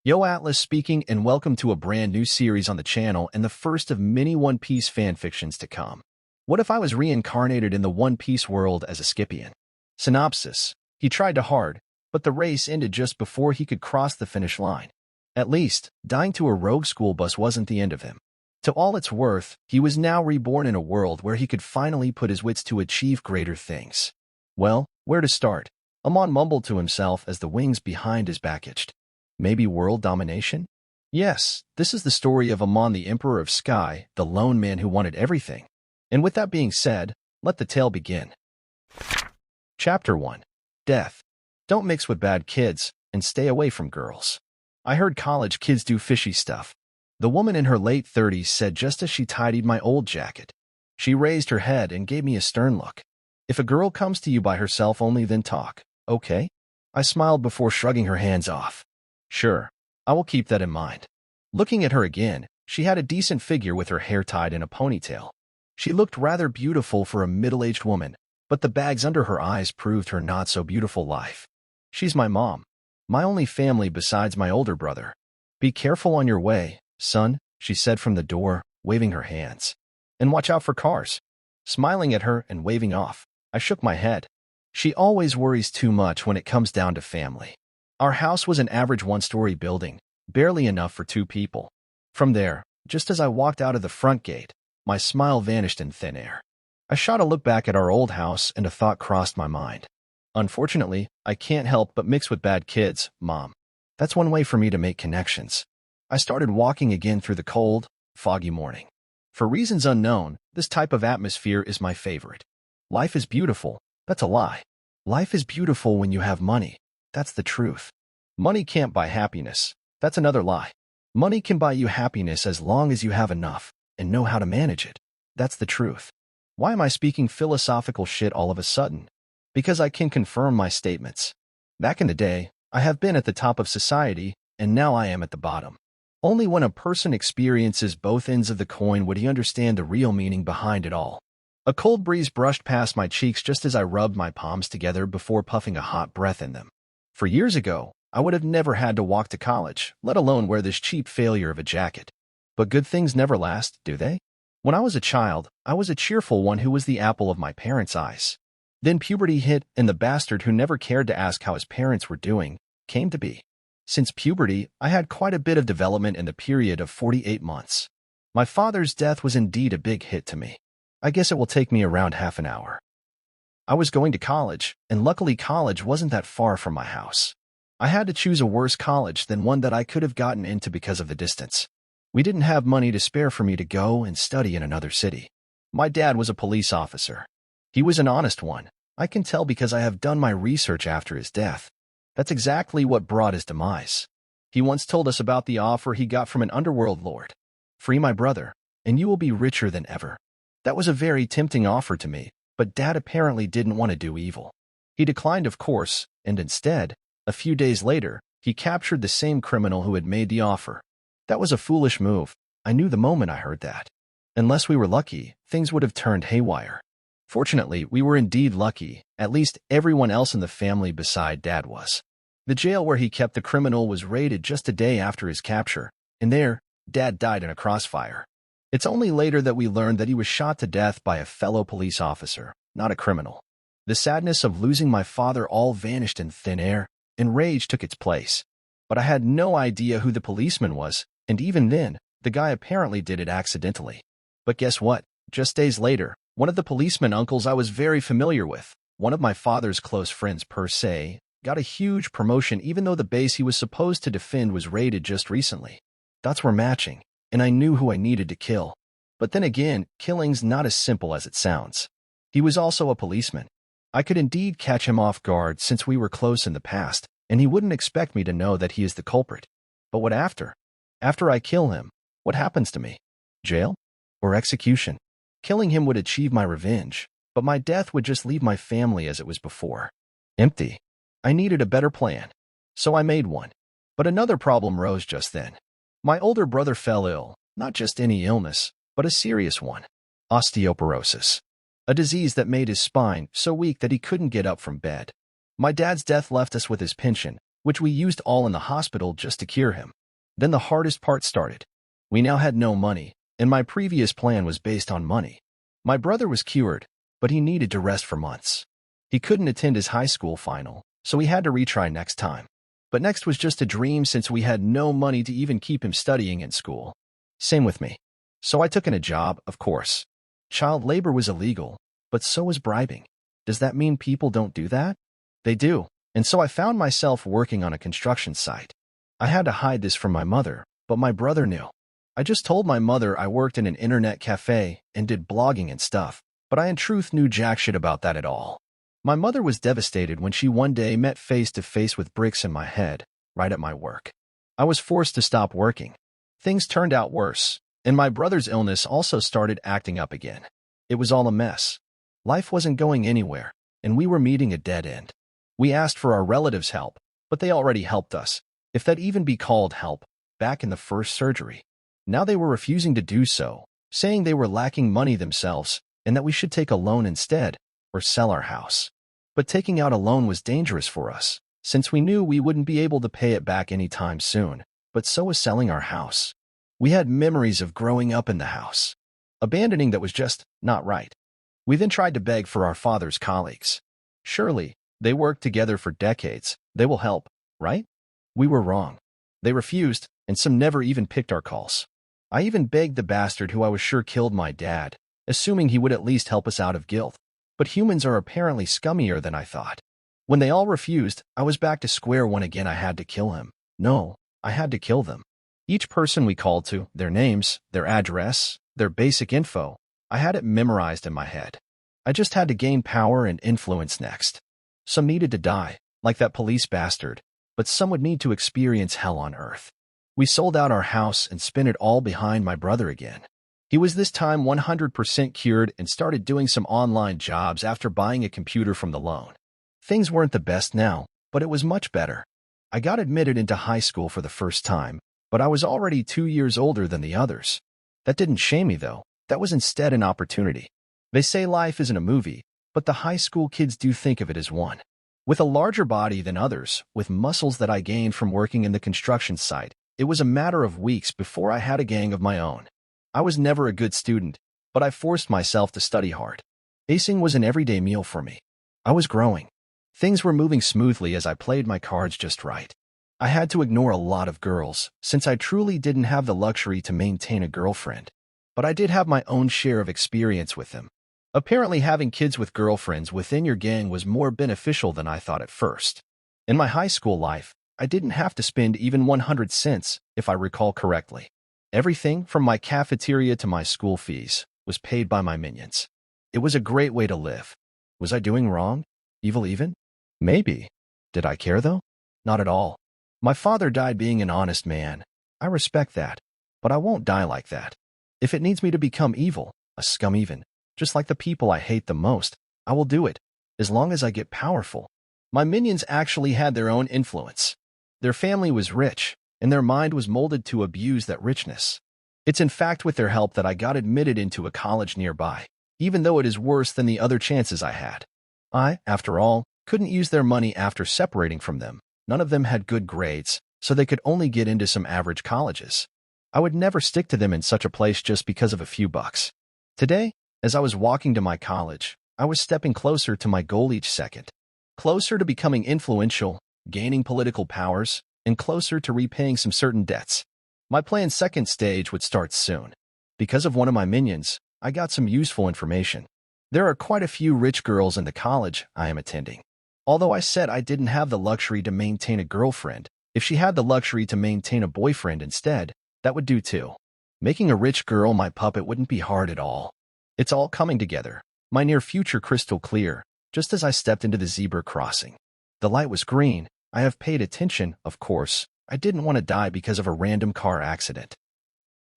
Yo, Atlas speaking, and welcome to a brand new series on the channel and the first of many One Piece fanfictions to come. What if I was reincarnated in the One Piece world as a Skypiean? Synopsis. He tried to hard, but the race ended just before he could cross the finish line. At least, dying to a rogue school bus wasn't the end of him. To all its worth, he was now reborn in a world where he could finally put his wits to achieve greater things. Well, where to start? Amon mumbled to himself as the wings behind his back itched. Maybe world domination? Yes, this is the story of Amon, the Emperor of Sky, the lone man who wanted everything. And with that being said, let the tale begin. Chapter 1. Death. Don't mix with bad kids, and stay away from girls. I heard college kids do fishy stuff. The woman in her late 30s said just as she tidied my old jacket. She raised her head and gave me a stern look. If a girl comes to you by herself only, then talk, okay? I smiled before shrugging her hands off. Sure, I will keep that in mind. Looking at her again, she had a decent figure with her hair tied in a ponytail. She looked rather beautiful for a middle-aged woman, but the bags under her eyes proved her not-so-beautiful life. She's my mom, my only family besides my older brother. Be careful on your way, son, she said from the door, waving her hands. And watch out for cars. Smiling at her and waving off, I shook my head. She always worries too much when it comes down to family. Our house was an average one-story building, barely enough for 2 people. From there, just as I walked out of the front gate, my smile vanished in thin air. I shot a look back at our old house and a thought crossed my mind. Unfortunately, I can't help but mix with bad kids, Mom. That's one way for me to make connections. I started walking again through the cold, foggy morning. For reasons unknown, this type of atmosphere is my favorite. Life is beautiful. That's a lie. Life is beautiful when you have money. That's the truth. Money can't buy happiness. That's another lie. Money can buy you happiness as long as you have enough and know how to manage it. That's the truth. Why am I speaking philosophical shit all of a sudden? Because I can confirm my statements. Back in the day, I have been at the top of society, and now I am at the bottom. Only when a person experiences both ends of the coin would he understand the real meaning behind it all. A cold breeze brushed past my cheeks just as I rubbed my palms together before puffing a hot breath in them. For years ago, I would have never had to walk to college, let alone wear this cheap failure of a jacket. But good things never last, do they? When I was a child, I was a cheerful one who was the apple of my parents' eyes. Then puberty hit, and the bastard who never cared to ask how his parents were doing came to be. Since puberty, I had quite a bit of development in the period of 48 months. My father's death was indeed a big hit to me. I guess it will take me around half an hour. I was going to college, and luckily college wasn't that far from my house. I had to choose a worse college than one that I could have gotten into because of the distance. We didn't have money to spare for me to go and study in another city. My dad was a police officer. He was an honest one. I can tell because I have done my research after his death. That's exactly what brought his demise. He once told us about the offer he got from an underworld lord. Free my brother, and you will be richer than ever. That was a very tempting offer to me. But Dad apparently didn't want to do evil. He declined, of course, and instead, a few days later, he captured the same criminal who had made the offer. That was a foolish move. I knew the moment I heard that. Unless we were lucky, things would have turned haywire. Fortunately, we were indeed lucky. At least everyone else in the family beside Dad was. The jail where he kept the criminal was raided just a day after his capture, and there, Dad died in a crossfire. It's only later that we learned that he was shot to death by a fellow police officer, not a criminal. The sadness of losing my father all vanished in thin air, and rage took its place. But I had no idea who the policeman was, and even then, the guy apparently did it accidentally. But guess what? Just days later, one of the policeman uncles I was very familiar with, one of my father's close friends per se, got a huge promotion even though the base he was supposed to defend was raided just recently. Dots were matching. And I knew who I needed to kill. But then again, killing's not as simple as it sounds. He was also a policeman. I could indeed catch him off guard since we were close in the past, and he wouldn't expect me to know that he is the culprit. But what after? After I kill him, what happens to me? Jail? Or execution? Killing him would achieve my revenge, but my death would just leave my family as it was before. Empty. I needed a better plan. So I made one. But another problem rose just then. My older brother fell ill, not just any illness, but a serious one. Osteoporosis. A disease that made his spine so weak that he couldn't get up from bed. My dad's death left us with his pension, which we used all in the hospital just to cure him. Then the hardest part started. We now had no money, and my previous plan was based on money. My brother was cured, but he needed to rest for months. He couldn't attend his high school final, so we had to retry next time. But next was just a dream since we had no money to even keep him studying in school. Same with me. So I took in a job, of course. Child labor was illegal, but so was bribing. Does that mean people don't do that? They do, and so I found myself working on a construction site. I had to hide this from my mother, but my brother knew. I just told my mother I worked in an internet cafe and did blogging and stuff, but I in truth knew jack shit about that at all. My mother was devastated when she one day met face to face with bricks in my head, right at my work. I was forced to stop working. Things turned out worse, and my brother's illness also started acting up again. It was all a mess. Life wasn't going anywhere, and we were meeting a dead end. We asked for our relatives' help, but they already helped us, if that even be called help, back in the first surgery. Now they were refusing to do so, saying they were lacking money themselves and that we should take a loan instead, or sell our house. But taking out a loan was dangerous for us, since we knew we wouldn't be able to pay it back anytime soon, but so was selling our house. We had memories of growing up in the house. Abandoning that was just not right. We then tried to beg for our father's colleagues. Surely, they worked together for decades. They will help, right? We were wrong. They refused, and some never even picked our calls. I even begged the bastard who I was sure killed my dad, assuming he would at least help us out of guilt. But humans are apparently scummier than I thought. When they all refused, I was back to square one again. I had to kill him. No, I had to kill them. Each person we called to, their names, their address, their basic info, I had it memorized in my head. I just had to gain power and influence next. Some needed to die, like that police bastard, but some would need to experience hell on earth. We sold out our house and spent it all behind my brother again. He was this time 100% cured and started doing some online jobs after buying a computer from the loan. Things weren't the best now, but it was much better. I got admitted into high school for the first time, but I was already 2 years older than the others. That didn't shame me, though. That was instead an opportunity. They say life isn't a movie, but the high school kids do think of it as one. With a larger body than others, with muscles that I gained from working in the construction site, it was a matter of weeks before I had a gang of my own. I was never a good student, but I forced myself to study hard. Acing was an everyday meal for me. I was growing. Things were moving smoothly as I played my cards just right. I had to ignore a lot of girls, since I truly didn't have the luxury to maintain a girlfriend. But I did have my own share of experience with them. Apparently having kids with girlfriends within your gang was more beneficial than I thought at first. In my high school life, I didn't have to spend even 100 cents, if I recall correctly. Everything, from my cafeteria to my school fees, was paid by my minions. It was a great way to live. Was I doing wrong? Evil even? Maybe. Did I care, though? Not at all. My father died being an honest man. I respect that. But I won't die like that. If it needs me to become evil, a scum even, just like the people I hate the most, I will do it, as long as I get powerful. My minions actually had their own influence. Their family was rich, and their mind was molded to abuse that richness. It's in fact with their help that I got admitted into a college nearby, even though it is worse than the other chances I had. I, after all, couldn't use their money after separating from them. None of them had good grades, so they could only get into some average colleges. I would never stick to them in such a place just because of a few bucks. Today, as I was walking to my college, I was stepping closer to my goal each second. Closer to becoming influential, gaining political powers, and closer to repaying some certain debts. My planned second stage would start soon. Because of one of my minions, I got some useful information. There are quite a few rich girls in the college I am attending. Although I said I didn't have the luxury to maintain a girlfriend, if she had the luxury to maintain a boyfriend instead, that would do too. Making a rich girl my puppet wouldn't be hard at all. It's all coming together, my near future crystal clear, just as I stepped into the zebra crossing. The light was green. I have paid attention, of course. I didn't want to die because of a random car accident.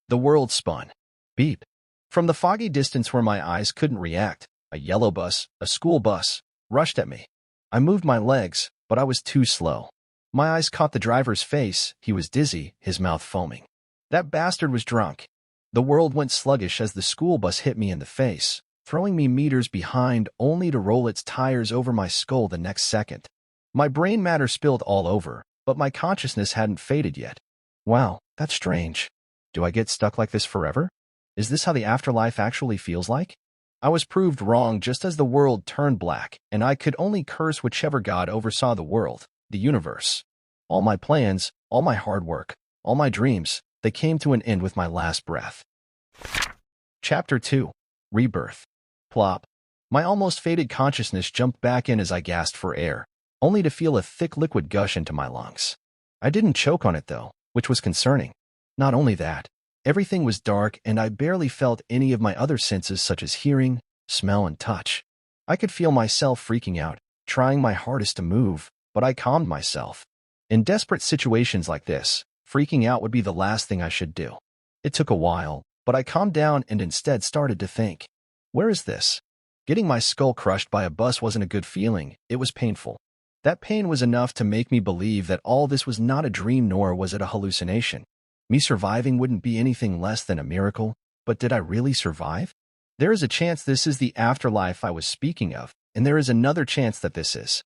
The world spun. Beep. From the foggy distance where my eyes couldn't react, a yellow bus, a school bus, rushed at me. I moved my legs, but I was too slow. My eyes caught the driver's face. He was dizzy, his mouth foaming. That bastard was drunk. The world went sluggish as the school bus hit me in the face, throwing me meters behind only to roll its tires over my skull the next second. My brain matter spilled all over, but my consciousness hadn't faded yet. Wow, that's strange. Do I get stuck like this forever? Is this how the afterlife actually feels like? I was proved wrong just as the world turned black, and I could only curse whichever god oversaw the world, the universe. All my plans, all my hard work, all my dreams, they came to an end with my last breath. Chapter 2. Rebirth. Plop. My almost faded consciousness jumped back in as I gasped for air, only to feel a thick liquid gush into my lungs. I didn't choke on it, though, which was concerning. Not only that, everything was dark and I barely felt any of my other senses such as hearing, smell, and touch. I could feel myself freaking out, trying my hardest to move, but I calmed myself. In desperate situations like this, freaking out would be the last thing I should do. It took a while, but I calmed down and instead started to think. Where is this? Getting my skull crushed by a bus wasn't a good feeling, it was painful. That pain was enough to make me believe that all this was not a dream nor was it a hallucination. Me surviving wouldn't be anything less than a miracle, but did I really survive? There is a chance this is the afterlife I was speaking of, and there is another chance that this is.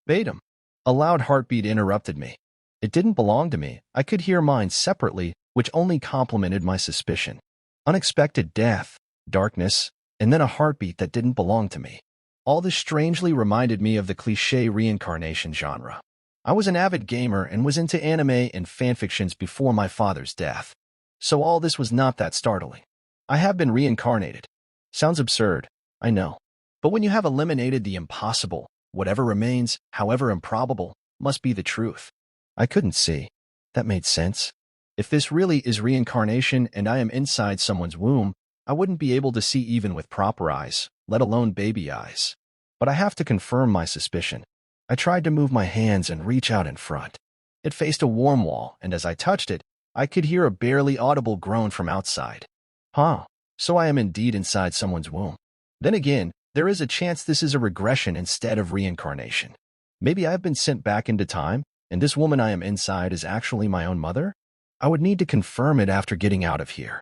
Batum. A loud heartbeat interrupted me. It didn't belong to me. I could hear mine separately, which only complemented my suspicion. Unexpected death, darkness, and then a heartbeat that didn't belong to me. All this strangely reminded me of the cliché reincarnation genre. I was an avid gamer and was into anime and fanfictions before my father's death. So all this was not that startling. I have been reincarnated. Sounds absurd, I know. But when you have eliminated the impossible, whatever remains, however improbable, must be the truth. I couldn't see. That made sense. If this really is reincarnation and I am inside someone's womb, I wouldn't be able to see even with proper eyes, let alone baby eyes. But I have to confirm my suspicion. I tried to move my hands and reach out in front. It faced a warm wall, and as I touched it, I could hear a barely audible groan from outside. Huh, so I am indeed inside someone's womb. Then again, there is a chance this is a regression instead of reincarnation. Maybe I have been sent back into time, and this woman I am inside is actually my own mother? I would need to confirm it after getting out of here.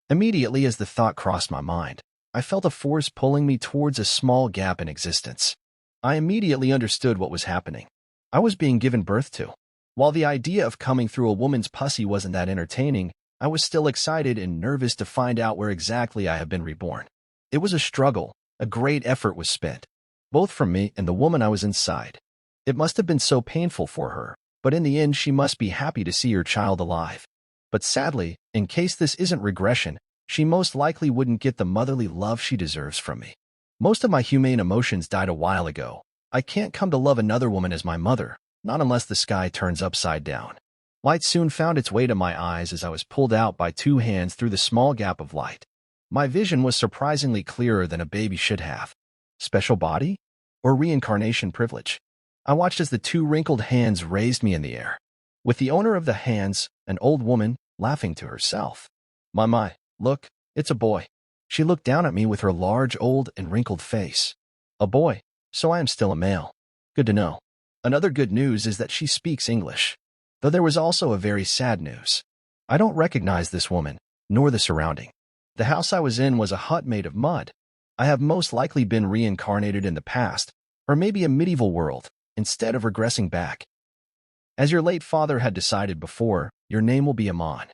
Immediately as the thought crossed my mind, I felt a force pulling me towards a small gap in existence. I immediately understood what was happening. I was being given birth to. While the idea of coming through a woman's pussy wasn't that entertaining, I was still excited and nervous to find out where exactly I have been reborn. It was a struggle. A great effort was spent, both from me and the woman I was inside. It must have been so painful for her, but in the end she must be happy to see her child alive. But sadly, in case this isn't regression, she most likely wouldn't get the motherly love she deserves from me. Most of my humane emotions died a while ago. I can't come to love another woman as my mother, not unless the sky turns upside down. Light soon found its way to my eyes as I was pulled out by two hands through the small gap of light. My vision was surprisingly clearer than a baby should have. Special body? Or reincarnation privilege? I watched as the two wrinkled hands raised me in the air, with the owner of the hands, an old woman, laughing to herself. My, look, it's a boy. She looked down at me with her large, old, and wrinkled face. A boy, so I am still a male. Good to know. Another good news is that she speaks English. Though there was also a very sad news. I don't recognize this woman, nor the surrounding. The house I was in was a hut made of mud. I have most likely been reincarnated in the past, or maybe a medieval world, instead of regressing back. As your late father had decided before, your name will be Amon.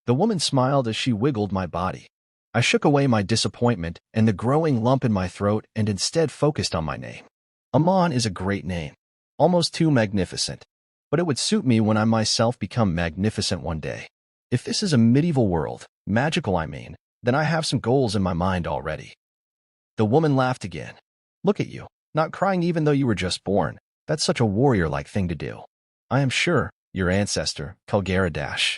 The woman smiled as she wiggled my body. I shook away my disappointment and the growing lump in my throat and instead focused on my name. Amon is a great name, almost too magnificent, but it would suit me when I myself become magnificent one day. If this is a medieval world, magical I mean, then I have some goals in my mind already. The woman laughed again. Look at you, not crying even though you were just born. That's such a warrior-like thing to do. I am sure, your ancestor, Kulgaradash.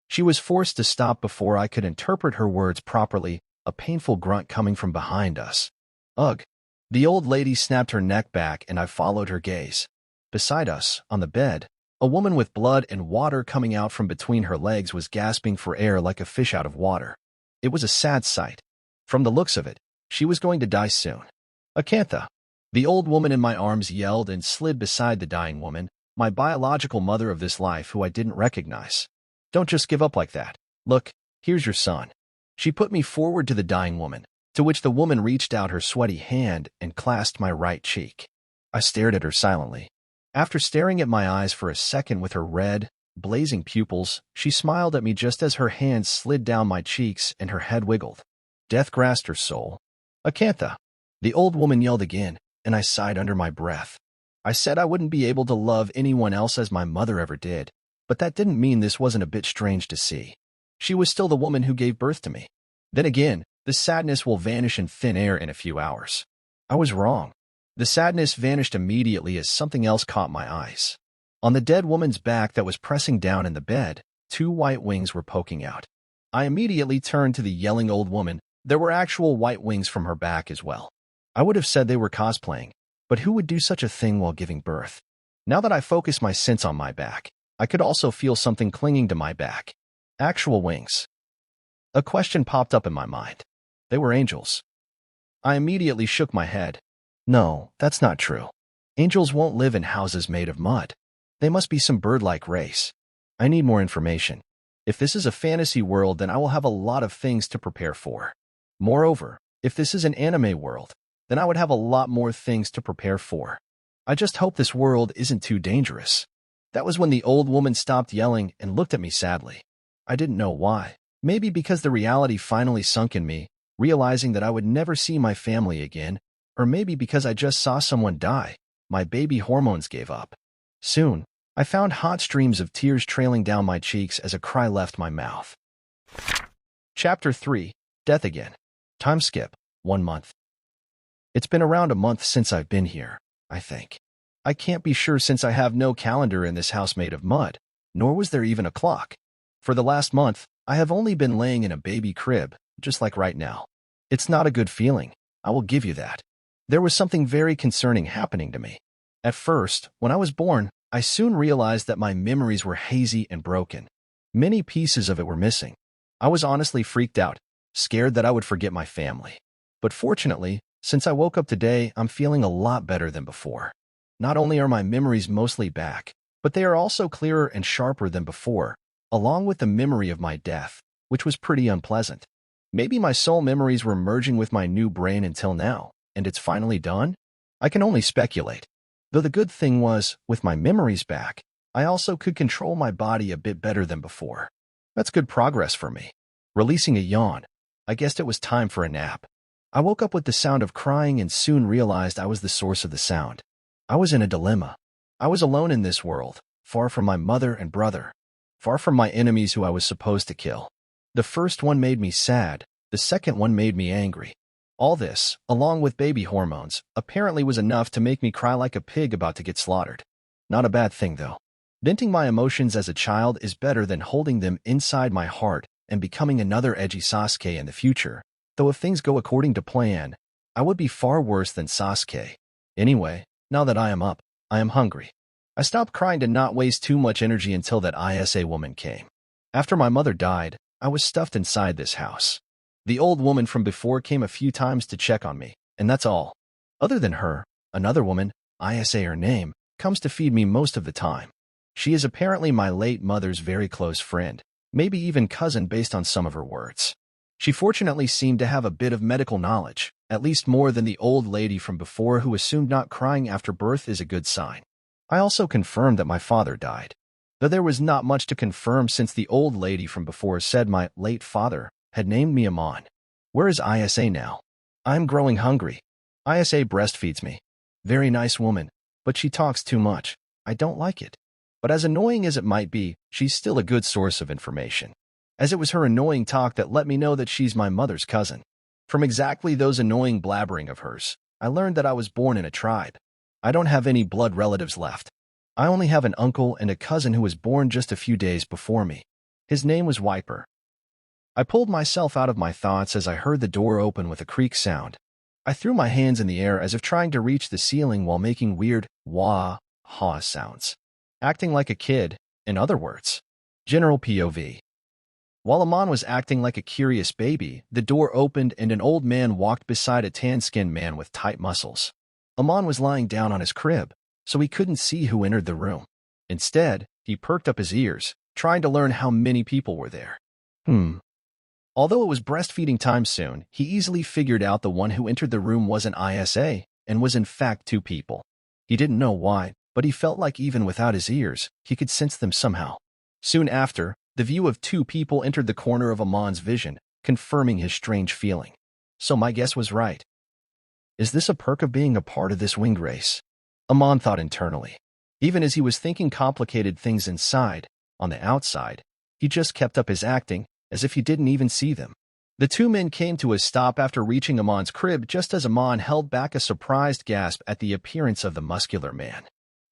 She was forced to stop before I could interpret her words properly, a painful grunt coming from behind us. Ugh. The old lady snapped her neck back and I followed her gaze. Beside us, on the bed, a woman with blood and water coming out from between her legs was gasping for air like a fish out of water. It was a sad sight. From the looks of it, she was going to die soon. Acantha. The old woman in my arms yelled and slid beside the dying woman, my biological mother of this life who I didn't recognize. Don't just give up like that. Look, here's your son. She put me forward to the dying woman, to which the woman reached out her sweaty hand and clasped my right cheek. I stared at her silently. After staring at my eyes for a second with her red, blazing pupils, she smiled at me just as her hands slid down my cheeks and her head wiggled. Death grasped her soul. "Acantha!" The old woman yelled again, and I sighed under my breath. I said I wouldn't be able to love anyone else as my mother ever did, but that didn't mean this wasn't a bit strange to see. She was still the woman who gave birth to me. Then again, the sadness will vanish in thin air in a few hours. I was wrong. The sadness vanished immediately as something else caught my eyes. On the dead woman's back that was pressing down in the bed, 2 white wings were poking out. I immediately turned to the yelling old woman. There were actual white wings from her back as well. I would have said they were cosplaying, but who would do such a thing while giving birth? Now that I focused my sense on my back, I could also feel something clinging to my back. Actual wings. A question popped up in my mind. They were angels. I immediately shook my head. No, that's not true. Angels won't live in houses made of mud. They must be some bird-like race. I need more information. If this is a fantasy world, then I will have a lot of things to prepare for. Moreover, if this is an anime world, then I would have a lot more things to prepare for. I just hope this world isn't too dangerous. That was when the old woman stopped yelling and looked at me sadly. I didn't know why. Maybe because the reality finally sunk in me, realizing that I would never see my family again, or maybe because I just saw someone die. My baby hormones gave up. Soon, I found hot streams of tears trailing down my cheeks as a cry left my mouth. Chapter 3. Death Again. Time skip. 1 month. It's been around a month since I've been here, I think. I can't be sure since I have no calendar in this house made of mud, nor was there even a clock. For the last month, I have only been laying in a baby crib, just like right now. It's not a good feeling, I will give you that. There was something very concerning happening to me. At first, when I was born, I soon realized that my memories were hazy and broken. Many pieces of it were missing. I was honestly freaked out, scared that I would forget my family. But fortunately, since I woke up today, I'm feeling a lot better than before. Not only are my memories mostly back, but they are also clearer and sharper than before, along with the memory of my death, which was pretty unpleasant. Maybe my soul memories were merging with my new brain until now, and it's finally done? I can only speculate. Though the good thing was, with my memories back, I also could control my body a bit better than before. That's good progress for me. Releasing a yawn, I guessed it was time for a nap. I woke up with the sound of crying and soon realized I was the source of the sound. I was in a dilemma. I was alone in this world, far from my mother and brother, far from my enemies who I was supposed to kill. The first one made me sad, the second one made me angry. All this, along with baby hormones, apparently was enough to make me cry like a pig about to get slaughtered. Not a bad thing, though. Venting my emotions as a child is better than holding them inside my heart and becoming another edgy Sasuke in the future, though if things go according to plan, I would be far worse than Sasuke. Anyway, now that I am up, I am hungry. I stopped crying to not waste too much energy until that ISA woman came. After my mother died, I was stuffed inside this house. The old woman from before came a few times to check on me, and that's all. Other than her, another woman, ISA her name, comes to feed me most of the time. She is apparently my late mother's very close friend, maybe even cousin based on some of her words. She fortunately seemed to have a bit of medical knowledge, at least more than the old lady from before who assumed not crying after birth is a good sign. I also confirmed that my father died, though there was not much to confirm since the old lady from before said my late father had named me Amon. Where is ISA now? I'm growing hungry. ISA breastfeeds me. Very nice woman, but she talks too much. I don't like it. But as annoying as it might be, she's still a good source of information, as it was her annoying talk that let me know that she's my mother's cousin. From exactly those annoying blabbering of hers, I learned that I was born in a tribe. I don't have any blood relatives left. I only have an uncle and a cousin who was born just a few days before me. His name was Wiper. I pulled myself out of my thoughts as I heard the door open with a creak sound. I threw my hands in the air as if trying to reach the ceiling while making weird wah-ha sounds. Acting like a kid, in other words. General POV. While Amon was acting like a curious baby, the door opened and an old man walked beside a tan-skinned man with tight muscles. Amon was lying down on his crib, so he couldn't see who entered the room. Instead, he perked up his ears, trying to learn how many people were there. Although it was breastfeeding time soon, he easily figured out the one who entered the room wasn't ISA, and was in fact 2 people. He didn't know why, but he felt like even without his ears, he could sense them somehow. Soon after, the view of two people entered the corner of Amon's vision, confirming his strange feeling. So my guess was right. Is this a perk of being a part of this winged race? Amon thought internally. Even as he was thinking complicated things inside, on the outside, he just kept up his acting, as if he didn't even see them. The two men came to a stop after reaching Amon's crib just as Amon held back a surprised gasp at the appearance of the muscular man.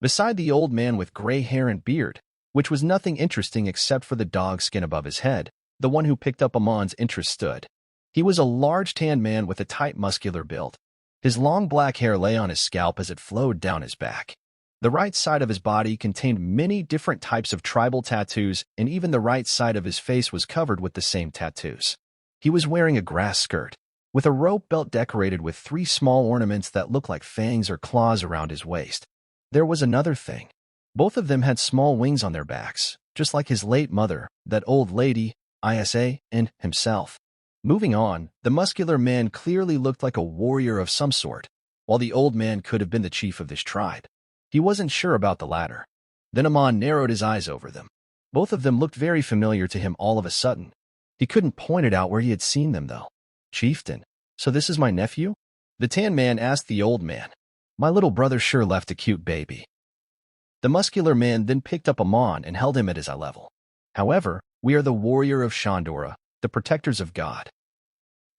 Beside the old man with gray hair and beard, which was nothing interesting except for the dog skin above his head, the one who picked up Amon's interest stood. He was a large tanned man with a tight muscular build. His long black hair lay on his scalp as it flowed down his back. The right side of his body contained many different types of tribal tattoos, and even the right side of his face was covered with the same tattoos. He was wearing a grass skirt, with a rope belt decorated with 3 small ornaments that looked like fangs or claws around his waist. There was another thing. Both of them had small wings on their backs, just like his late mother, that old lady, Isa, and himself. Moving on, the muscular man clearly looked like a warrior of some sort, while the old man could have been the chief of this tribe. He wasn't sure about the latter. Then Amon narrowed his eyes over them. Both of them looked very familiar to him all of a sudden. He couldn't point it out where he had seen them, though. Chieftain, so this is my nephew? The tan man asked the old man. My little brother sure left a cute baby. The muscular man then picked up Amon and held him at his eye level. However, we are the warrior of Chandora, the protectors of God.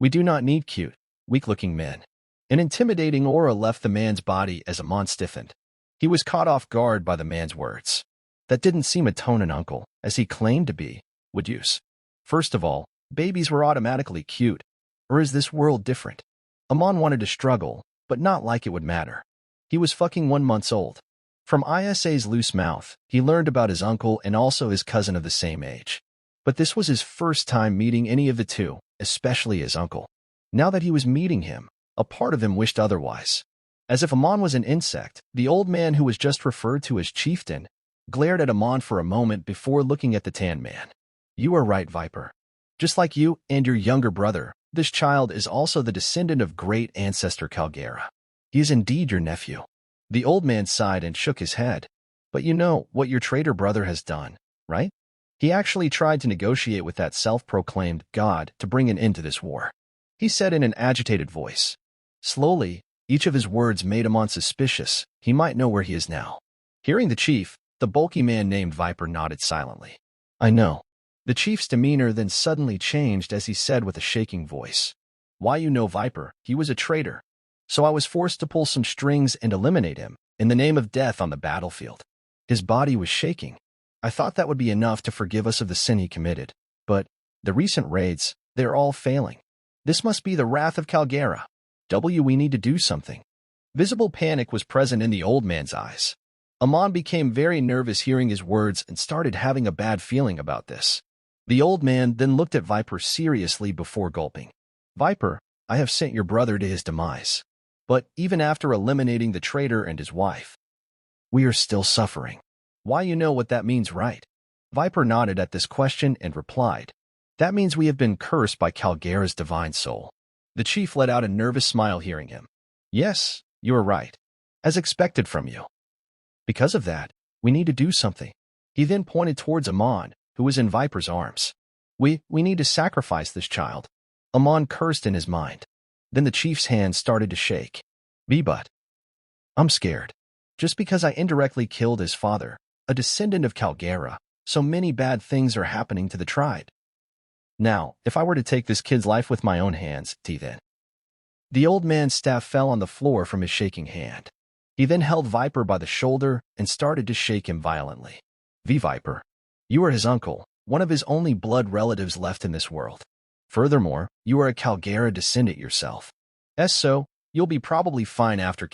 We do not need cute, weak-looking men. An intimidating aura left the man's body as Amon stiffened. He was caught off guard by the man's words. That didn't seem a tone an uncle, as he claimed to be, would use. First of all, babies were automatically cute. Or is this world different? Amon wanted to struggle, but not like it would matter. He was fucking 1 month old. From Isa's loose mouth, he learned about his uncle and also his cousin of the same age. But this was his first time meeting any of the two, especially his uncle. Now that he was meeting him, a part of him wished otherwise. As if Amon was an insect, the old man who was just referred to as chieftain glared at Amon for a moment before looking at the tan man. You are right, Viper. Just like you and your younger brother, this child is also the descendant of great ancestor Calgera. He is indeed your nephew. The old man sighed and shook his head. But you know what your traitor brother has done, right? He actually tried to negotiate with that self-proclaimed God to bring an end to this war. He said in an agitated voice. Slowly, each of his words made Amon suspicious. He might know where he is now. Hearing the chief, the bulky man named Viper nodded silently. I know. The chief's demeanor then suddenly changed as he said with a shaking voice. Why you know Viper, he was a traitor. So I was forced to pull some strings and eliminate him, in the name of death on the battlefield. His body was shaking. I thought that would be enough to forgive us of the sin he committed. But the recent raids, they're all failing. This must be the wrath of Calgera. We need to do something. Visible panic was present in the old man's eyes. Amon became very nervous hearing his words and started having a bad feeling about this. The old man then looked at Viper seriously before gulping. Viper, I have sent your brother to his demise. But even after eliminating the traitor and his wife, we are still suffering. Why you know what that means, right? Viper nodded at this question and replied. That means we have been cursed by Calgera's divine soul. The chief let out a nervous smile hearing him. Yes, you are right. As expected from you. Because of that, we need to do something. He then pointed towards Amon, who was in Viper's arms. We need to sacrifice this child. Amon cursed in his mind. Then the chief's hand started to shake. But I'm scared. Just because I indirectly killed his father, a descendant of Calgera, so many bad things are happening to the tribe. Now, if I were to take this kid's life with my own hands, then. The old man's staff fell on the floor from his shaking hand. He then held Viper by the shoulder and started to shake him violently. Viper, you are his uncle, one of his only blood relatives left in this world. Furthermore, you are a Calgera descendant yourself. So, you'll be probably fine after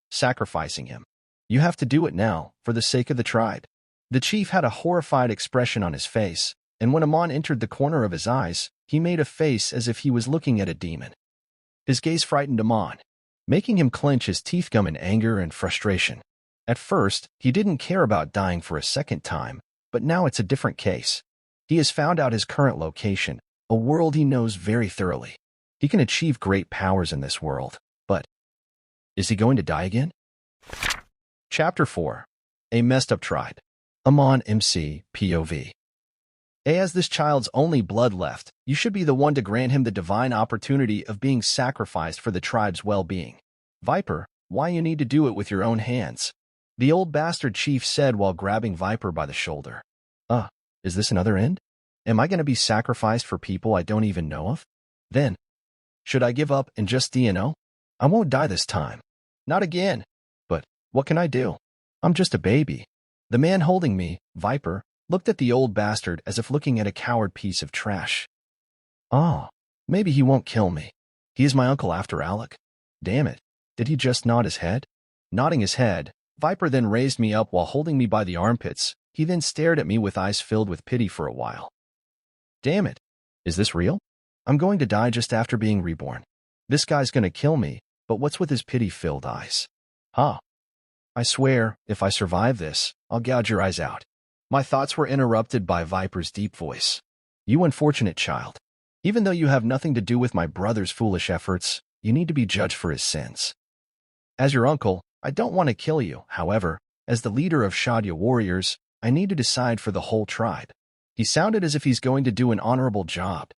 sacrificing him. You have to do it now, for the sake of the tribe. The chief had a horrified expression on his face, and when Amon entered the corner of his eyes, he made a face as if he was looking at a demon. His gaze frightened Amon, making him clench his teeth gum in anger and frustration. At first, he didn't care about dying for a second time, but now it's a different case. He has found out his current location, a world he knows very thoroughly. He can achieve great powers in this world, but is he going to die again? Chapter 4. A Messed Up Tribe. Amon MC POV. As this child's only blood left, you should be the one to grant him the divine opportunity of being sacrificed for the tribe's well-being. Viper, why you need to do it with your own hands? The old bastard chief said while grabbing Viper by the shoulder. Is this another end? Am I going to be sacrificed for people I don't even know of? Then, should I give up and just DNO? I won't die this time. Not again. But what can I do? I'm just a baby. The man holding me, Viper, looked at the old bastard as if looking at a coward piece of trash. Maybe he won't kill me. He is my uncle after Alec. Damn it. Did he just nod his head? Nodding his head, Viper then raised me up while holding me by the armpits. He then stared at me with eyes filled with pity for a while. Damn it. Is this real? I'm going to die just after being reborn. This guy's gonna kill me, but what's with his pity-filled eyes? I swear, if I survive this, I'll gouge your eyes out. My thoughts were interrupted by Viper's deep voice. You unfortunate child. Even though you have nothing to do with my brother's foolish efforts, you need to be judged for his sins. As your uncle, I don't want to kill you. However, as the leader of Shadya warriors, I need to decide for the whole tribe. He sounded as if he's going to do an honorable job.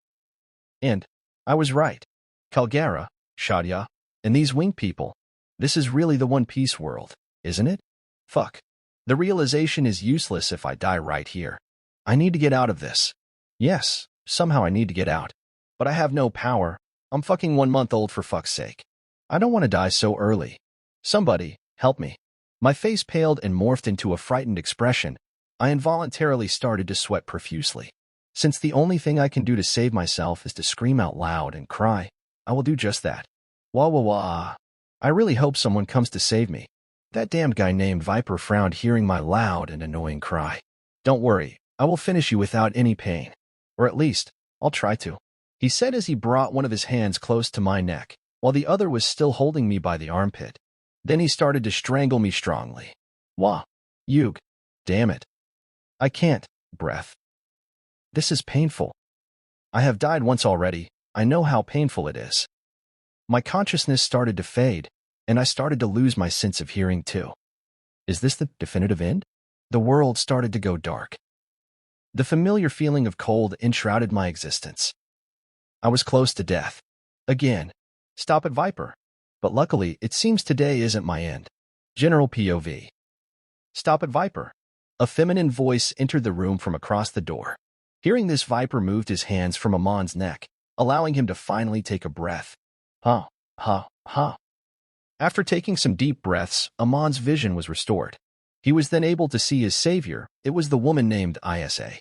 And I was right. Kalgara, Shadya, and these winged people. This is really the One Piece world, isn't it? Fuck. The realization is useless if I die right here. I need to get out of this. Yes, somehow I need to get out. But I have no power. I'm fucking 1 month old for fuck's sake. I don't want to die so early. Somebody, help me. My face paled and morphed into a frightened expression. I involuntarily started to sweat profusely. Since the only thing I can do to save myself is to scream out loud and cry, I will do just that. Wah wah wah. I really hope someone comes to save me. That damned guy named Viper frowned hearing my loud and annoying cry. Don't worry, I will finish you without any pain. Or at least, I'll try to. He said as he brought one of his hands close to my neck, while the other was still holding me by the armpit. Then he started to strangle me strongly. Wah. Yug. Damn it. I can't. Breath. This is painful. I have died once already. I know how painful it is. My consciousness started to fade, and I started to lose my sense of hearing too. Is this the definitive end? The world started to go dark. The familiar feeling of cold enshrouded my existence. I was close to death. Again. Stop it, Viper. But luckily, it seems today isn't my end. General POV. Stop it, Viper. A feminine voice entered the room from across the door. Hearing this, Viper moved his hands from Amon's neck, allowing him to finally take a breath. After taking some deep breaths, Amon's vision was restored. He was then able to see his savior. It was the woman named Isa.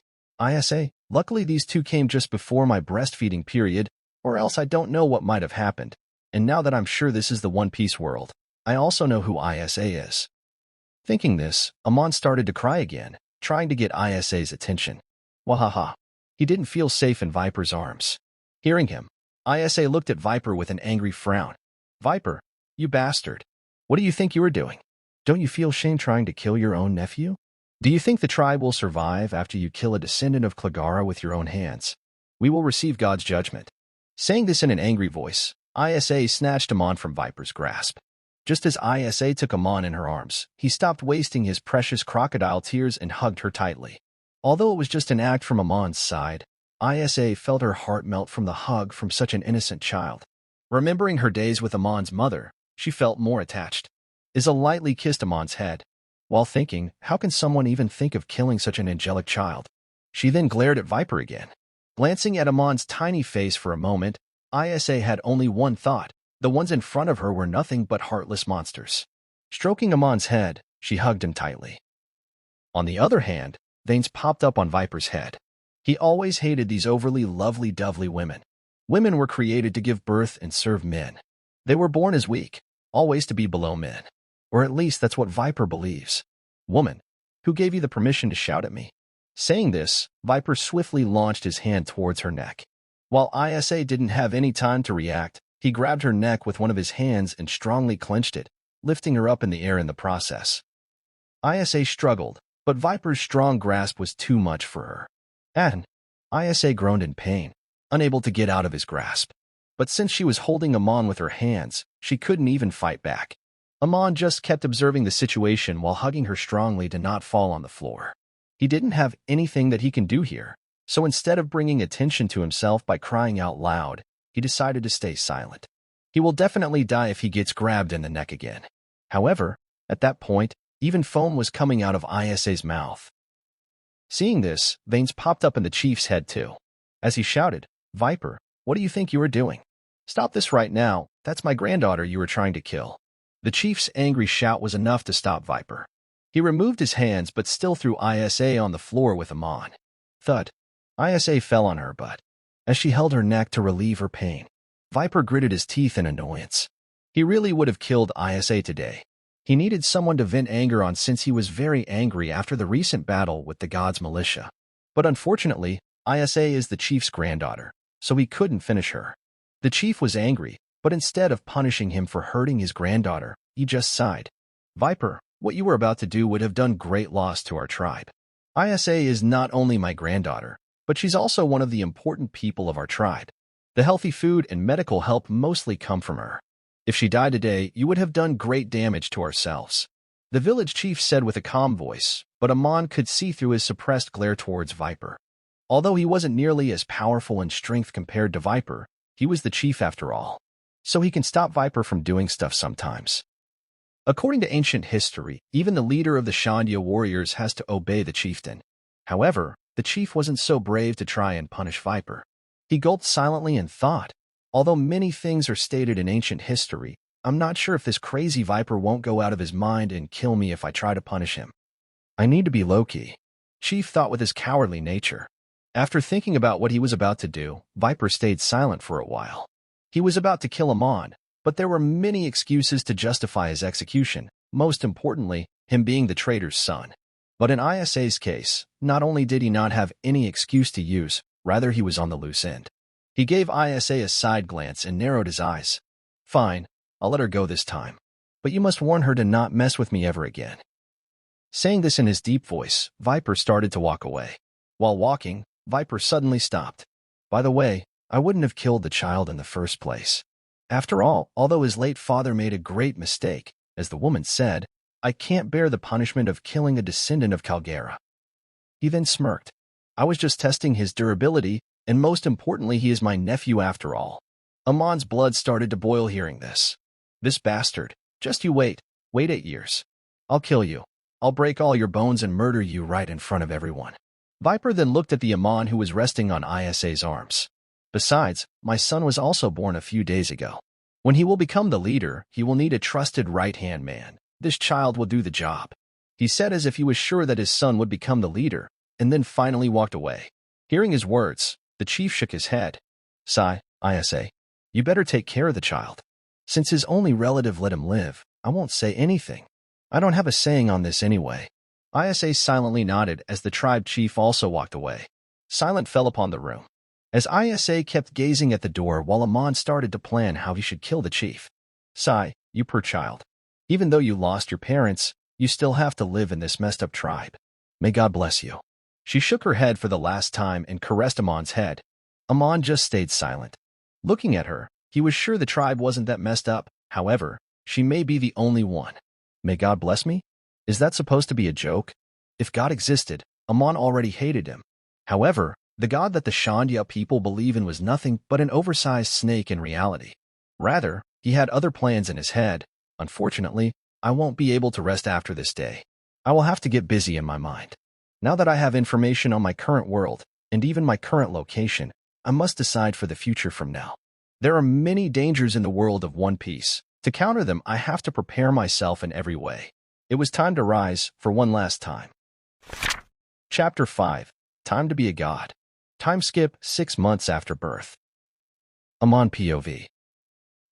Isa, luckily these two came just before my breastfeeding period, or else I don't know what might have happened. And now that I'm sure this is the One Piece world, I also know who Isa is. Thinking this, Amon started to cry again, trying to get Isa's attention. Wahaha. He didn't feel safe in Viper's arms. Hearing him, Isa looked at Viper with an angry frown. Viper, you bastard. What do you think you are doing? Don't you feel shame trying to kill your own nephew? Do you think the tribe will survive after you kill a descendant of Kalgara with your own hands? We will receive God's judgment. Saying this in an angry voice, Isa snatched Amon from Viper's grasp. Just as Isa took Amon in her arms, he stopped wasting his precious crocodile tears and hugged her tightly. Although it was just an act from Amon's side, Isa felt her heart melt from the hug from such an innocent child. Remembering her days with Amon's mother, she felt more attached. Isa lightly kissed Amon's head, while thinking, how can someone even think of killing such an angelic child? She then glared at Viper again. Glancing at Amon's tiny face for a moment, Isa had only one thought. The ones in front of her were nothing but heartless monsters. Stroking Amon's head, she hugged him tightly. On the other hand, veins popped up on Viper's head. He always hated these overly lovely-dovely women. Women were created to give birth and serve men. They were born as weak, always to be below men. Or at least that's what Viper believes. Woman, who gave you the permission to shout at me? Saying this, Viper swiftly launched his hand towards her neck. While Isa didn't have any time to react, he grabbed her neck with one of his hands and strongly clenched it, lifting her up in the air in the process. Isa struggled, but Viper's strong grasp was too much for her. And Isa groaned in pain, unable to get out of his grasp. But since she was holding Amon with her hands, she couldn't even fight back. Amon just kept observing the situation while hugging her strongly to not fall on the floor. He didn't have anything that he can do here, so instead of bringing attention to himself by crying out loud, he decided to stay silent. He will definitely die if he gets grabbed in the neck again. However, at that point, even foam was coming out of Isa's mouth. Seeing this, veins popped up in the chief's head too. As he shouted, "Viper, what do you think you are doing? Stop this right now, that's my granddaughter you were trying to kill." The chief's angry shout was enough to stop Viper. He removed his hands but still threw Isa on the floor with Amon. Thud. Isa fell on her butt. As she held her neck to relieve her pain, Viper gritted his teeth in annoyance. He really would have killed Isa today. He needed someone to vent anger on since he was very angry after the recent battle with the God's militia. But unfortunately, Isa is the chief's granddaughter, so he couldn't finish her. The chief was angry, but instead of punishing him for hurting his granddaughter, he just sighed. "Viper, what you were about to do would have done great loss to our tribe. Isa is not only my granddaughter, but she's also one of the important people of our tribe. The healthy food and medical help mostly come from her. If she died today, you would have done great damage to ourselves," the village chief said with a calm voice, but Amon could see through his suppressed glare towards Viper. Although he wasn't nearly as powerful in strength compared to Viper, he was the chief after all, so he can stop Viper from doing stuff sometimes. According to ancient history, even the leader of the Shandia warriors has to obey the chieftain. However, the chief wasn't so brave to try and punish Viper. He gulped silently and thought, "Although many things are stated in ancient history, I'm not sure if this crazy Viper won't go out of his mind and kill me if I try to punish him. I need to be low-key," Chief thought with his cowardly nature. After thinking about what he was about to do, Viper stayed silent for a while. He was about to kill Amon, but there were many excuses to justify his execution, most importantly, him being the traitor's son. But in Isa's case, not only did he not have any excuse to use, rather he was on the loose end. He gave Isa a side glance and narrowed his eyes. "Fine, I'll let her go this time. But you must warn her to not mess with me ever again." Saying this in his deep voice, Viper started to walk away. While walking, Viper suddenly stopped. "By the way, I wouldn't have killed the child in the first place. After all, although his late father made a great mistake, as the woman said, I can't bear the punishment of killing a descendant of Calgera." He then smirked. "I was just testing his durability, and most importantly, he is my nephew after all." Amon's blood started to boil hearing this. "This bastard. Just you wait. Wait 8 years. I'll kill you. I'll break all your bones and murder you right in front of everyone." Viper then looked at the Amon who was resting on Isa's arms. "Besides, my son was also born a few days ago. When he will become the leader, he will need a trusted right-hand man. This child will do the job," he said as if he was sure that his son would become the leader, and then finally walked away. Hearing his words, the chief shook his head. Isa, you better take care of the child. Since his only relative let him live, I won't say anything. I don't have a saying on this anyway." Isa silently nodded as the tribe chief also walked away. Silence fell upon the room, as Isa kept gazing at the door while Amon started to plan how he should kill the chief. You poor child. Even though you lost your parents, you still have to live in this messed up tribe. May God bless you." She shook her head for the last time and caressed Amon's head. Amon just stayed silent. Looking at her, he was sure the tribe wasn't that messed up. However, she may be the only one. May God bless me? Is that supposed to be a joke? If God existed, Amon already hated him. However, the God that the Shandia people believe in was nothing but an oversized snake in reality. Rather, he had other plans in his head. Unfortunately, I won't be able to rest after this day. I will have to get busy in my mind. Now that I have information on my current world, and even my current location, I must decide for the future from now. There are many dangers in the world of One Piece. To counter them, I have to prepare myself in every way. It was time to rise for one last time. Chapter 5. Time to be a god. Time skip 6 months after birth. Amon POV.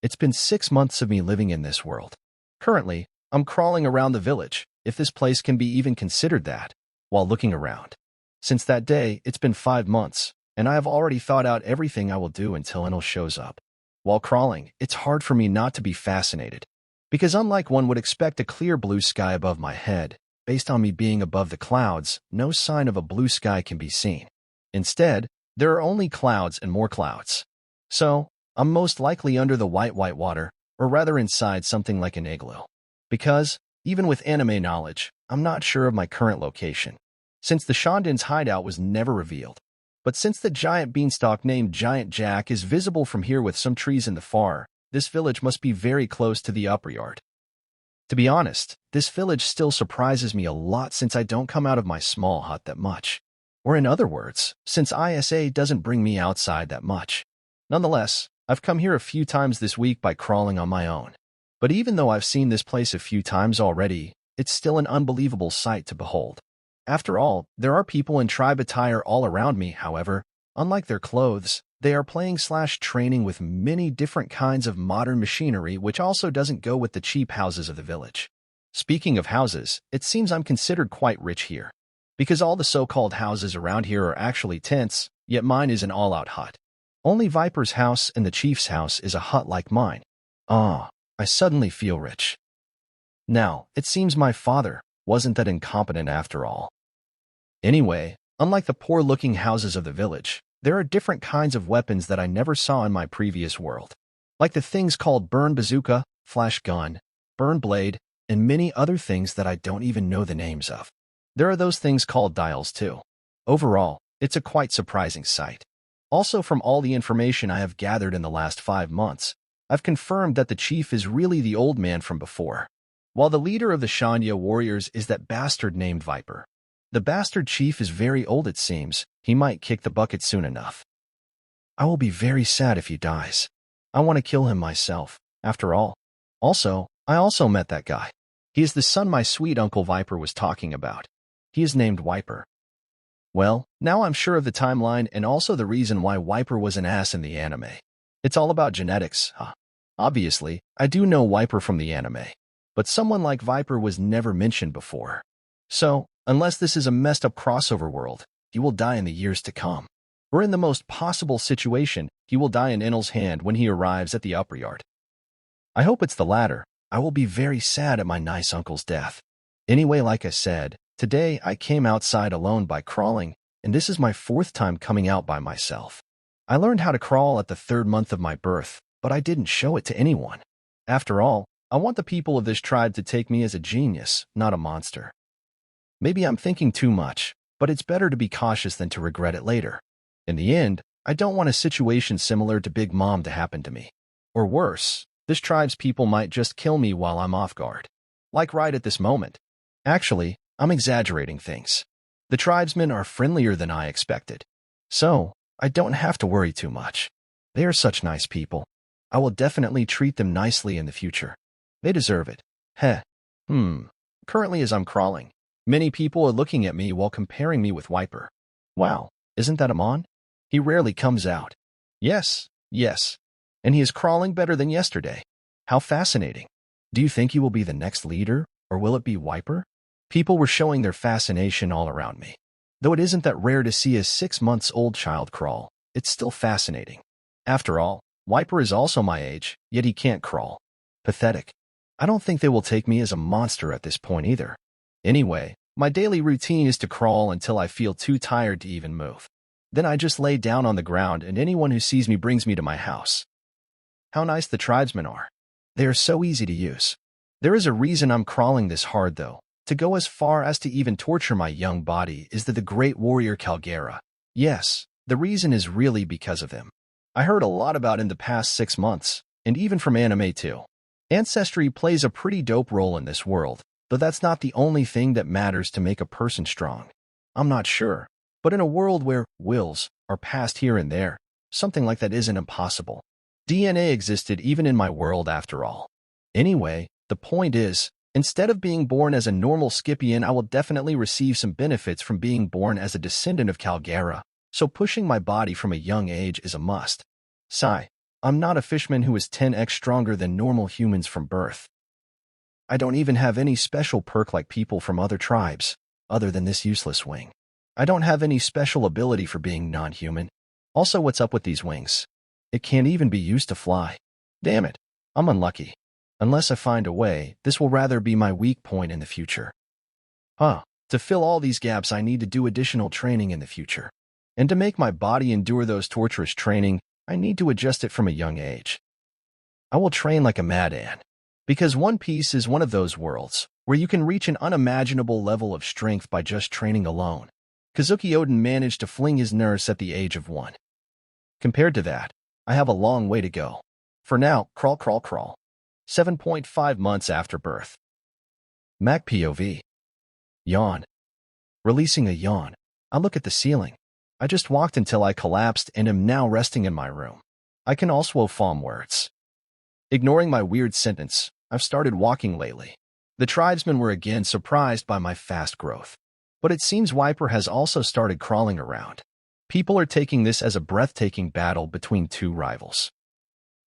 It's been 6 months of me living in this world. Currently, I'm crawling around the village, if this place can be even considered that, while looking around. Since that day, it's been 5 months, and I have already thought out everything I will do until Enel shows up. While crawling, it's hard for me not to be fascinated, because unlike one would expect a clear blue sky above my head, based on me being above the clouds, no sign of a blue sky can be seen. Instead, there are only clouds and more clouds. So, I'm most likely under the white water, or rather inside something like an igloo. Because, even with anime knowledge, I'm not sure of my current location, since the Shondin's hideout was never revealed. But since the giant beanstalk named Giant Jack is visible from here with some trees in the far, this village must be very close to the upper yard. To be honest, this village still surprises me a lot since I don't come out of my small hut that much. Or in other words, since ISA doesn't bring me outside that much. Nonetheless, I've come here a few times this week by crawling on my own. But even though I've seen this place a few times already, it's still an unbelievable sight to behold. After all, there are people in tribe attire all around me, however. Unlike their clothes, they are playing/training with many different kinds of modern machinery, which also doesn't go with the cheap houses of the village. Speaking of houses, it seems I'm considered quite rich here, because all the so-called houses around here are actually tents, yet mine is an all-out hut. Only Viper's house and the chief's house is a hut like mine. I suddenly feel rich. Now, it seems my father wasn't that incompetent after all. Anyway, unlike the poor-looking houses of the village, there are different kinds of weapons that I never saw in my previous world, like the things called burn bazooka, flash gun, burn blade, and many other things that I don't even know the names of. There are those things called dials too. Overall, it's a quite surprising sight. Also, from all the information I have gathered in the last 5 months, I've confirmed that the chief is really the old man from before, while the leader of the Shanya warriors is that bastard named Viper. The bastard chief is very old, it seems. He might kick the bucket soon enough. I will be very sad if he dies. I want to kill him myself, after all. I also met that guy. He is the son my sweet Uncle Viper was talking about. He is named Wiper. Well, now I'm sure of the timeline and also the reason why Wiper was an ass in the anime. It's all about genetics, huh? Obviously, I do know Wiper from the anime, but someone like Viper was never mentioned before. So, unless this is a messed up crossover world, he will die in the years to come. Or in the most possible situation, he will die in Enel's hand when he arrives at the upper yard. I hope it's the latter. I will be very sad at my nice uncle's death. Anyway, like I said, today I came outside alone by crawling, and this is my 4th time coming out by myself. I learned how to crawl at the 3rd month of my birth, but I didn't show it to anyone. After all, I want the people of this tribe to take me as a genius, not a monster. Maybe I'm thinking too much, but it's better to be cautious than to regret it later. In the end, I don't want a situation similar to Big Mom to happen to me. Or worse, this tribe's people might just kill me while I'm off guard. Like right at this moment. Actually, I'm exaggerating things. The tribesmen are friendlier than I expected. So, I don't have to worry too much. They are such nice people. I will definitely treat them nicely in the future. They deserve it. Heh. Currently as I'm crawling, many people are looking at me while comparing me with Wiper. Wow, isn't that Amon? He rarely comes out. Yes. And he is crawling better than yesterday. How fascinating. Do you think he will be the next leader, or will it be Wiper? People were showing their fascination all around me. Though it isn't that rare to see a 6-month-old child crawl, it's still fascinating. After all, Wiper is also my age, yet he can't crawl. Pathetic. I don't think they will take me as a monster at this point either. Anyway, my daily routine is to crawl until I feel too tired to even move. Then I just lay down on the ground and anyone who sees me brings me to my house. How nice the tribesmen are. They are so easy to use. There is a reason I'm crawling this hard though. To go as far as to even torture my young body is the great warrior Calgera. Yes, the reason is really because of him. I heard a lot about in the past 6 months, and even from anime too. Ancestry plays a pretty dope role in this world, though that's not the only thing that matters to make a person strong. I'm not sure, but in a world where wills are passed here and there, something like that isn't impossible. DNA existed even in my world after all. Anyway, the point is, instead of being born as a normal Skypiean, I will definitely receive some benefits from being born as a descendant of Calgera, so pushing my body from a young age is a must. Sigh, I'm not a fishman who is 10x stronger than normal humans from birth. I don't even have any special perk like people from other tribes, other than this useless wing. I don't have any special ability for being non-human. Also, what's up with these wings? It can't even be used to fly. Damn it, I'm unlucky. Unless I find a way, this will rather be my weak point in the future. To fill all these gaps I need to do additional training in the future. And to make my body endure those torturous training, I need to adjust it from a young age. I will train like a madman. Because One Piece is one of those worlds where you can reach an unimaginable level of strength by just training alone. Kazuki Oden managed to fling his nurse at the age of 1. Compared to that, I have a long way to go. For now, crawl, crawl, crawl. 7.5 months after birth. Mac POV. Yawn. Releasing a yawn, I look at the ceiling. I just walked until I collapsed and am now resting in my room. I can also form words. Ignoring my weird sentence, I've started walking lately. The tribesmen were again surprised by my fast growth. But it seems Wiper has also started crawling around. People are taking this as a breathtaking battle between two rivals.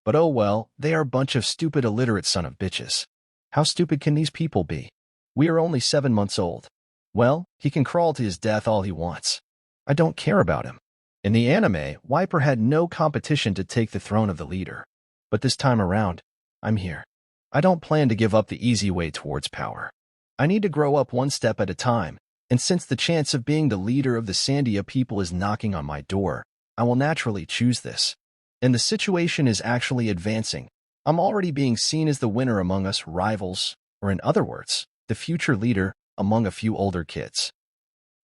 But oh well, they are a bunch of stupid illiterate son of bitches. How stupid can these people be? We are only 7 months old. Well, he can crawl to his death all he wants. I don't care about him. In the anime, Wiper had no competition to take the throne of the leader. But this time around, I'm here. I don't plan to give up the easy way towards power. I need to grow up one step at a time, and since the chance of being the leader of the Sandia people is knocking on my door, I will naturally choose this. And the situation is actually advancing. I'm already being seen as the winner among us rivals, or in other words, the future leader among a few older kids.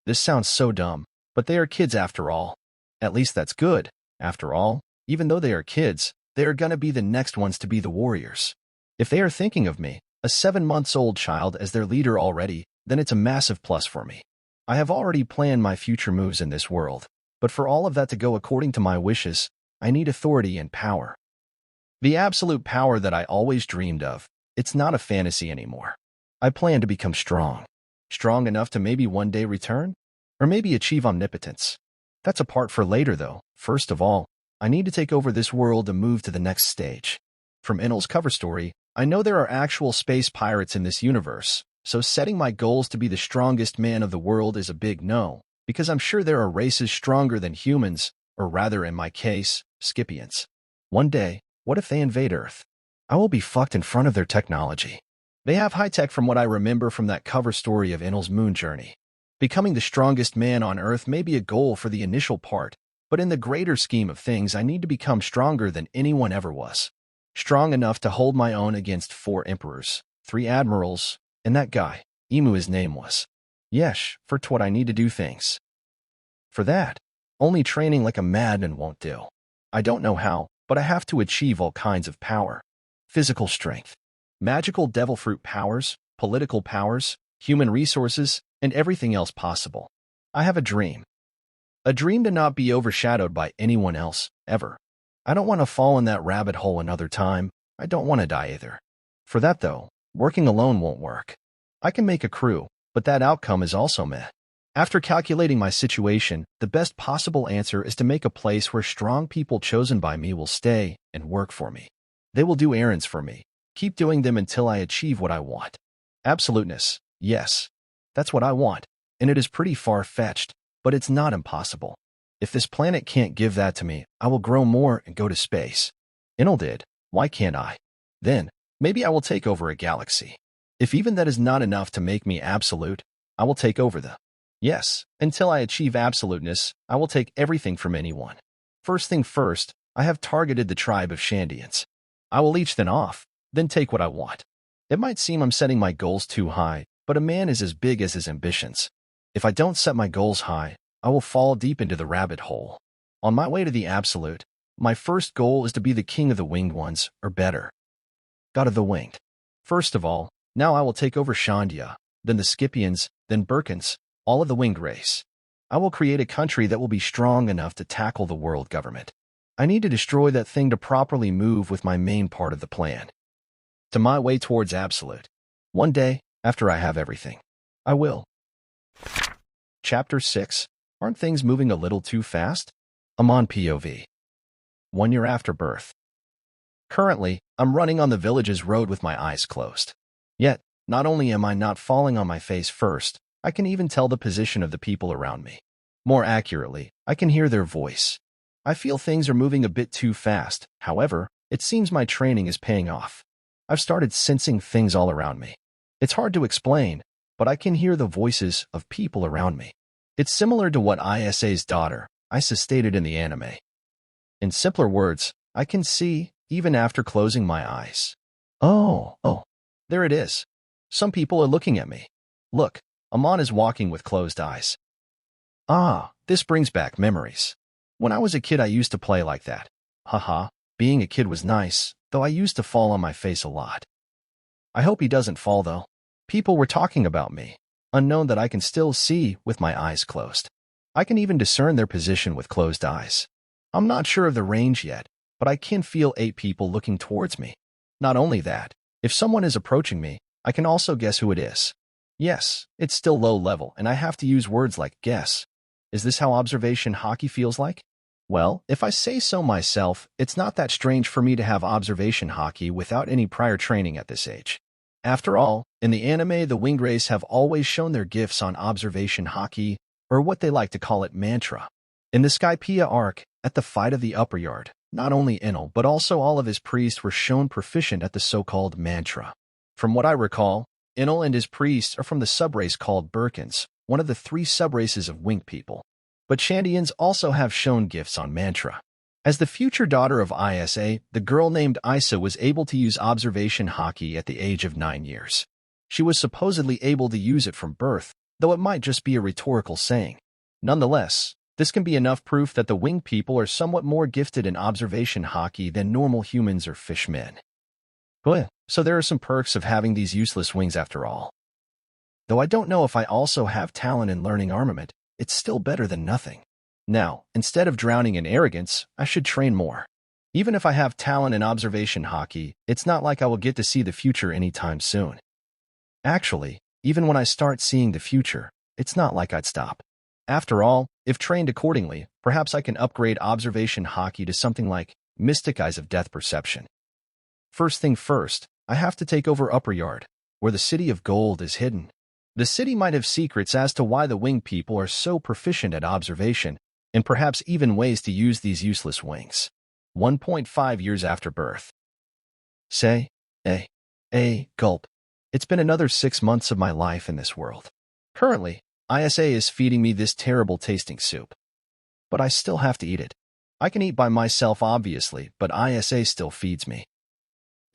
This sounds so dumb, but they are kids after all. At least that's good. After all, even though they are kids, they are gonna be the next ones to be the warriors. If they are thinking of me, a 7-month-old child, as their leader already, then it's a massive plus for me. I have already planned my future moves in this world, but for all of that to go according to my wishes, I need authority and power. The absolute power that I always dreamed of, it's not a fantasy anymore. I plan to become strong. Strong enough to maybe one day return? Or maybe achieve omnipotence. That's a part for later though. First of all, I need to take over this world to move to the next stage. From Enel's cover story, I know there are actual space pirates in this universe, so setting my goals to be the strongest man of the world is a big no, because I'm sure there are races stronger than humans, or rather in my case, Skypieans. One day, what if they invade Earth? I will be fucked in front of their technology. They have high tech from what I remember from that cover story of Enel's moon journey. Becoming the strongest man on Earth may be a goal for the initial part, but in the greater scheme of things I need to become stronger than anyone ever was. Strong enough to hold my own against 4 emperors, 3 admirals, and that guy, Emu his name was. Yes, for what I need to do things. For that, only training like a madman won't do. I don't know how, but I have to achieve all kinds of power. Physical strength, magical devil fruit powers, political powers, human resources, and everything else possible. I have a dream. A dream to not be overshadowed by anyone else, ever. I don't want to fall in that rabbit hole another time. I don't want to die either. For that though, working alone won't work. I can make a crew, but that outcome is also meh. After calculating my situation, the best possible answer is to make a place where strong people chosen by me will stay and work for me. They will do errands for me, keep doing them until I achieve what I want. Absoluteness, yes. That's what I want, and it is pretty far-fetched, but it's not impossible. If this planet can't give that to me, I will grow more and go to space. Enel did, why can't I? Then, maybe I will take over a galaxy. If even that is not enough to make me absolute, I will take over the... Yes, until I achieve absoluteness, I will take everything from anyone. First thing first, I have targeted the tribe of Shandians. I will leech them off, then take what I want. It might seem I'm setting my goals too high, but a man is as big as his ambitions. If I don't set my goals high, I will fall deep into the rabbit hole. On my way to the absolute, my first goal is to be the king of the winged ones, or better, god of the winged. First of all, now I will take over Shandia, then the Skypieans, then Birkins, all of the winged race. I will create a country that will be strong enough to tackle the world government. I need to destroy that thing to properly move with my main part of the plan. To my way towards absolute. One day, after I have everything, I will. Chapter 6. Aren't things moving a little too fast? Amon POV. 1 year after birth. Currently, I'm running on the village's road with my eyes closed. Yet, not only am I not falling on my face first, I can even tell the position of the people around me. More accurately, I can hear their voice. I feel things are moving a bit too fast. However, it seems my training is paying off. I've started sensing things all around me. It's hard to explain, but I can hear the voices of people around me. It's similar to what Isa's daughter, Isa, stated in the anime. In simpler words, I can see, even after closing my eyes. Oh, There it is. Some people are looking at me. Look, Amon is walking with closed eyes. Ah, this brings back memories. When I was a kid, I used to play like that. Haha, being a kid was nice, though I used to fall on my face a lot. I hope he doesn't fall, though. People were talking about me, unknown that I can still see with my eyes closed. I can even discern their position with closed eyes. I'm not sure of the range yet, but I can feel 8 people looking towards me. Not only that, if someone is approaching me, I can also guess who it is. Yes, it's still low level, and I have to use words like guess. Is this how observation Haki feels like? Well, if I say so myself, it's not that strange for me to have observation Haki without any prior training at this age. After all, in the anime, the winged race have always shown their gifts on observation Haki, or what they like to call it mantra. In the Skypiean arc, at the fight of the upper yard, not only Enel but also all of his priests were shown proficient at the so-called mantra. From what I recall, Enel and his priests are from the subrace called Birkins, one of the 3 subraces of winged people. But Shandians also have shown gifts on mantra. As the future daughter of Isa, the girl named Isa was able to use observation Haki at the age of 9 years. She was supposedly able to use it from birth, though it might just be a rhetorical saying. Nonetheless, this can be enough proof that the winged people are somewhat more gifted in observation Haki than normal humans or fishmen. So there are some perks of having these useless wings after all. Though I don't know if I also have talent in learning armament, it's still better than nothing. Now, instead of drowning in arrogance, I should train more. Even if I have talent in observation Haki, it's not like I will get to see the future anytime soon. Actually, even when I start seeing the future, it's not like I'd stop. After all, if trained accordingly, perhaps I can upgrade observation Haki to something like Mystic Eyes of Death Perception. First thing first, I have to take over Upper Yard, where the City of Gold is hidden. The city might have secrets as to why the winged people are so proficient at observation, and perhaps even ways to use these useless wings. 1.5 years after birth. Gulp. It's been another 6 months of my life in this world. Currently, Isa is feeding me this terrible tasting soup. But I still have to eat it. I can eat by myself obviously, but Isa still feeds me.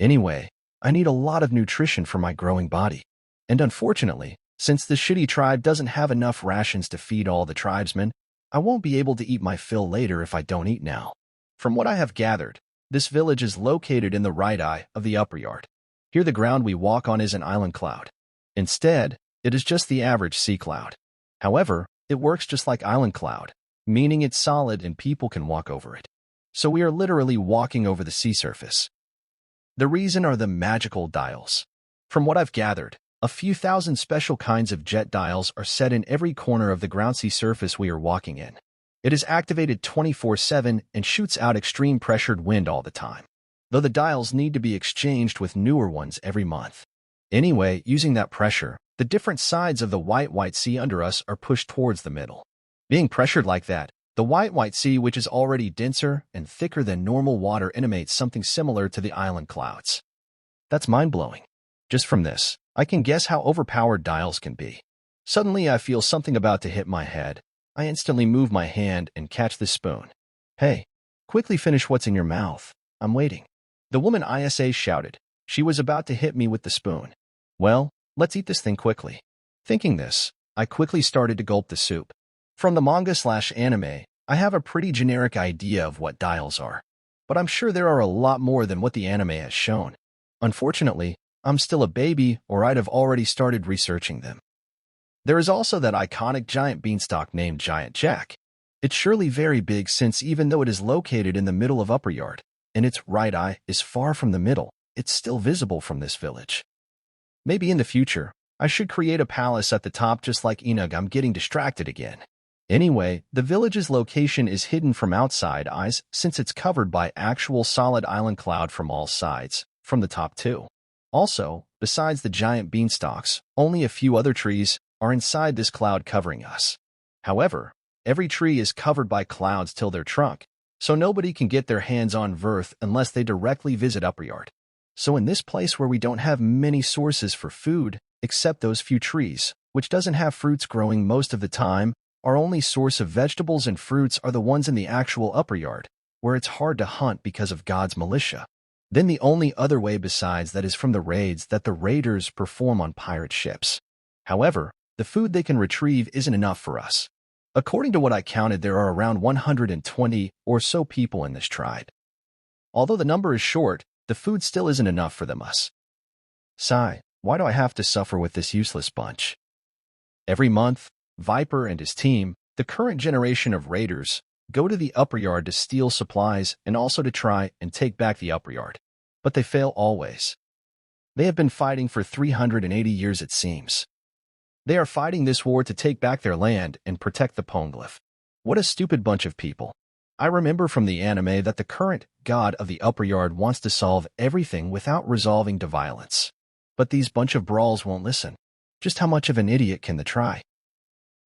Anyway, I need a lot of nutrition for my growing body. And unfortunately, since the shitty tribe doesn't have enough rations to feed all the tribesmen, I won't be able to eat my fill later if I don't eat now. From what I have gathered, this village is located in the right eye of the upper yard. Here the ground we walk on is an island cloud. Instead, it is just the average sea cloud. However, it works just like island cloud, meaning it's solid and people can walk over it. So we are literally walking over the sea surface. The reason are the magical dials. From what I've gathered, a few thousand special kinds of jet dials are set in every corner of the ground sea surface we are walking in. It is activated 24/7 and shoots out extreme pressured wind all the time, though the dials need to be exchanged with newer ones every month. Anyway, using that pressure, the different sides of the white sea under us are pushed towards the middle. Being pressured like that, the white sea, which is already denser and thicker than normal water, animates something similar to the island clouds. That's mind-blowing. Just from this, I can guess how overpowered dials can be. Suddenly, I feel something about to hit my head. I instantly move my hand and catch the spoon. Hey, quickly finish what's in your mouth. I'm waiting. The woman Isa shouted. She was about to hit me with the spoon. Well, let's eat this thing quickly. Thinking this, I quickly started to gulp the soup. From the manga/anime, I have a pretty generic idea of what dials are, but I'm sure there are a lot more than what the anime has shown. Unfortunately, I'm still a baby, or I'd have already started researching them. There is also that iconic giant beanstalk named Giant Jack. It's surely very big since even though it is located in the middle of Upper Yard, and its right eye is far from the middle, it's still visible from this village. Maybe in the future, I should create a palace at the top just like Enug. I'm getting distracted again. Anyway, the village's location is hidden from outside eyes since it's covered by actual solid island cloud from all sides, from the top too. Also, besides the giant beanstalks, only a few other trees are inside this cloud covering us. However, every tree is covered by clouds till their trunk, so nobody can get their hands on Verth unless they directly visit Upper Yard. So in this place where we don't have many sources for food, except those few trees, which doesn't have fruits growing most of the time, our only source of vegetables and fruits are the ones in the actual Upper Yard, where it's hard to hunt because of God's militia. Then the only other way besides that is from the raids that the raiders perform on pirate ships. However, the food they can retrieve isn't enough for us. According to what I counted, there are around 120 or so people in this tribe. Although the number is short, the food still isn't enough for them us. Sigh, why do I have to suffer with this useless bunch? Every month, Viper and his team, the current generation of raiders, go to the upper yard to steal supplies and also to try and take back the upper yard. But they fail always. They have been fighting for 380 years, it seems. They are fighting this war to take back their land and protect the Poneglyph. What a stupid bunch of people. I remember from the anime that the current god of the upper yard wants to solve everything without resolving to violence. But these bunch of brawls won't listen. Just how much of an idiot can they try?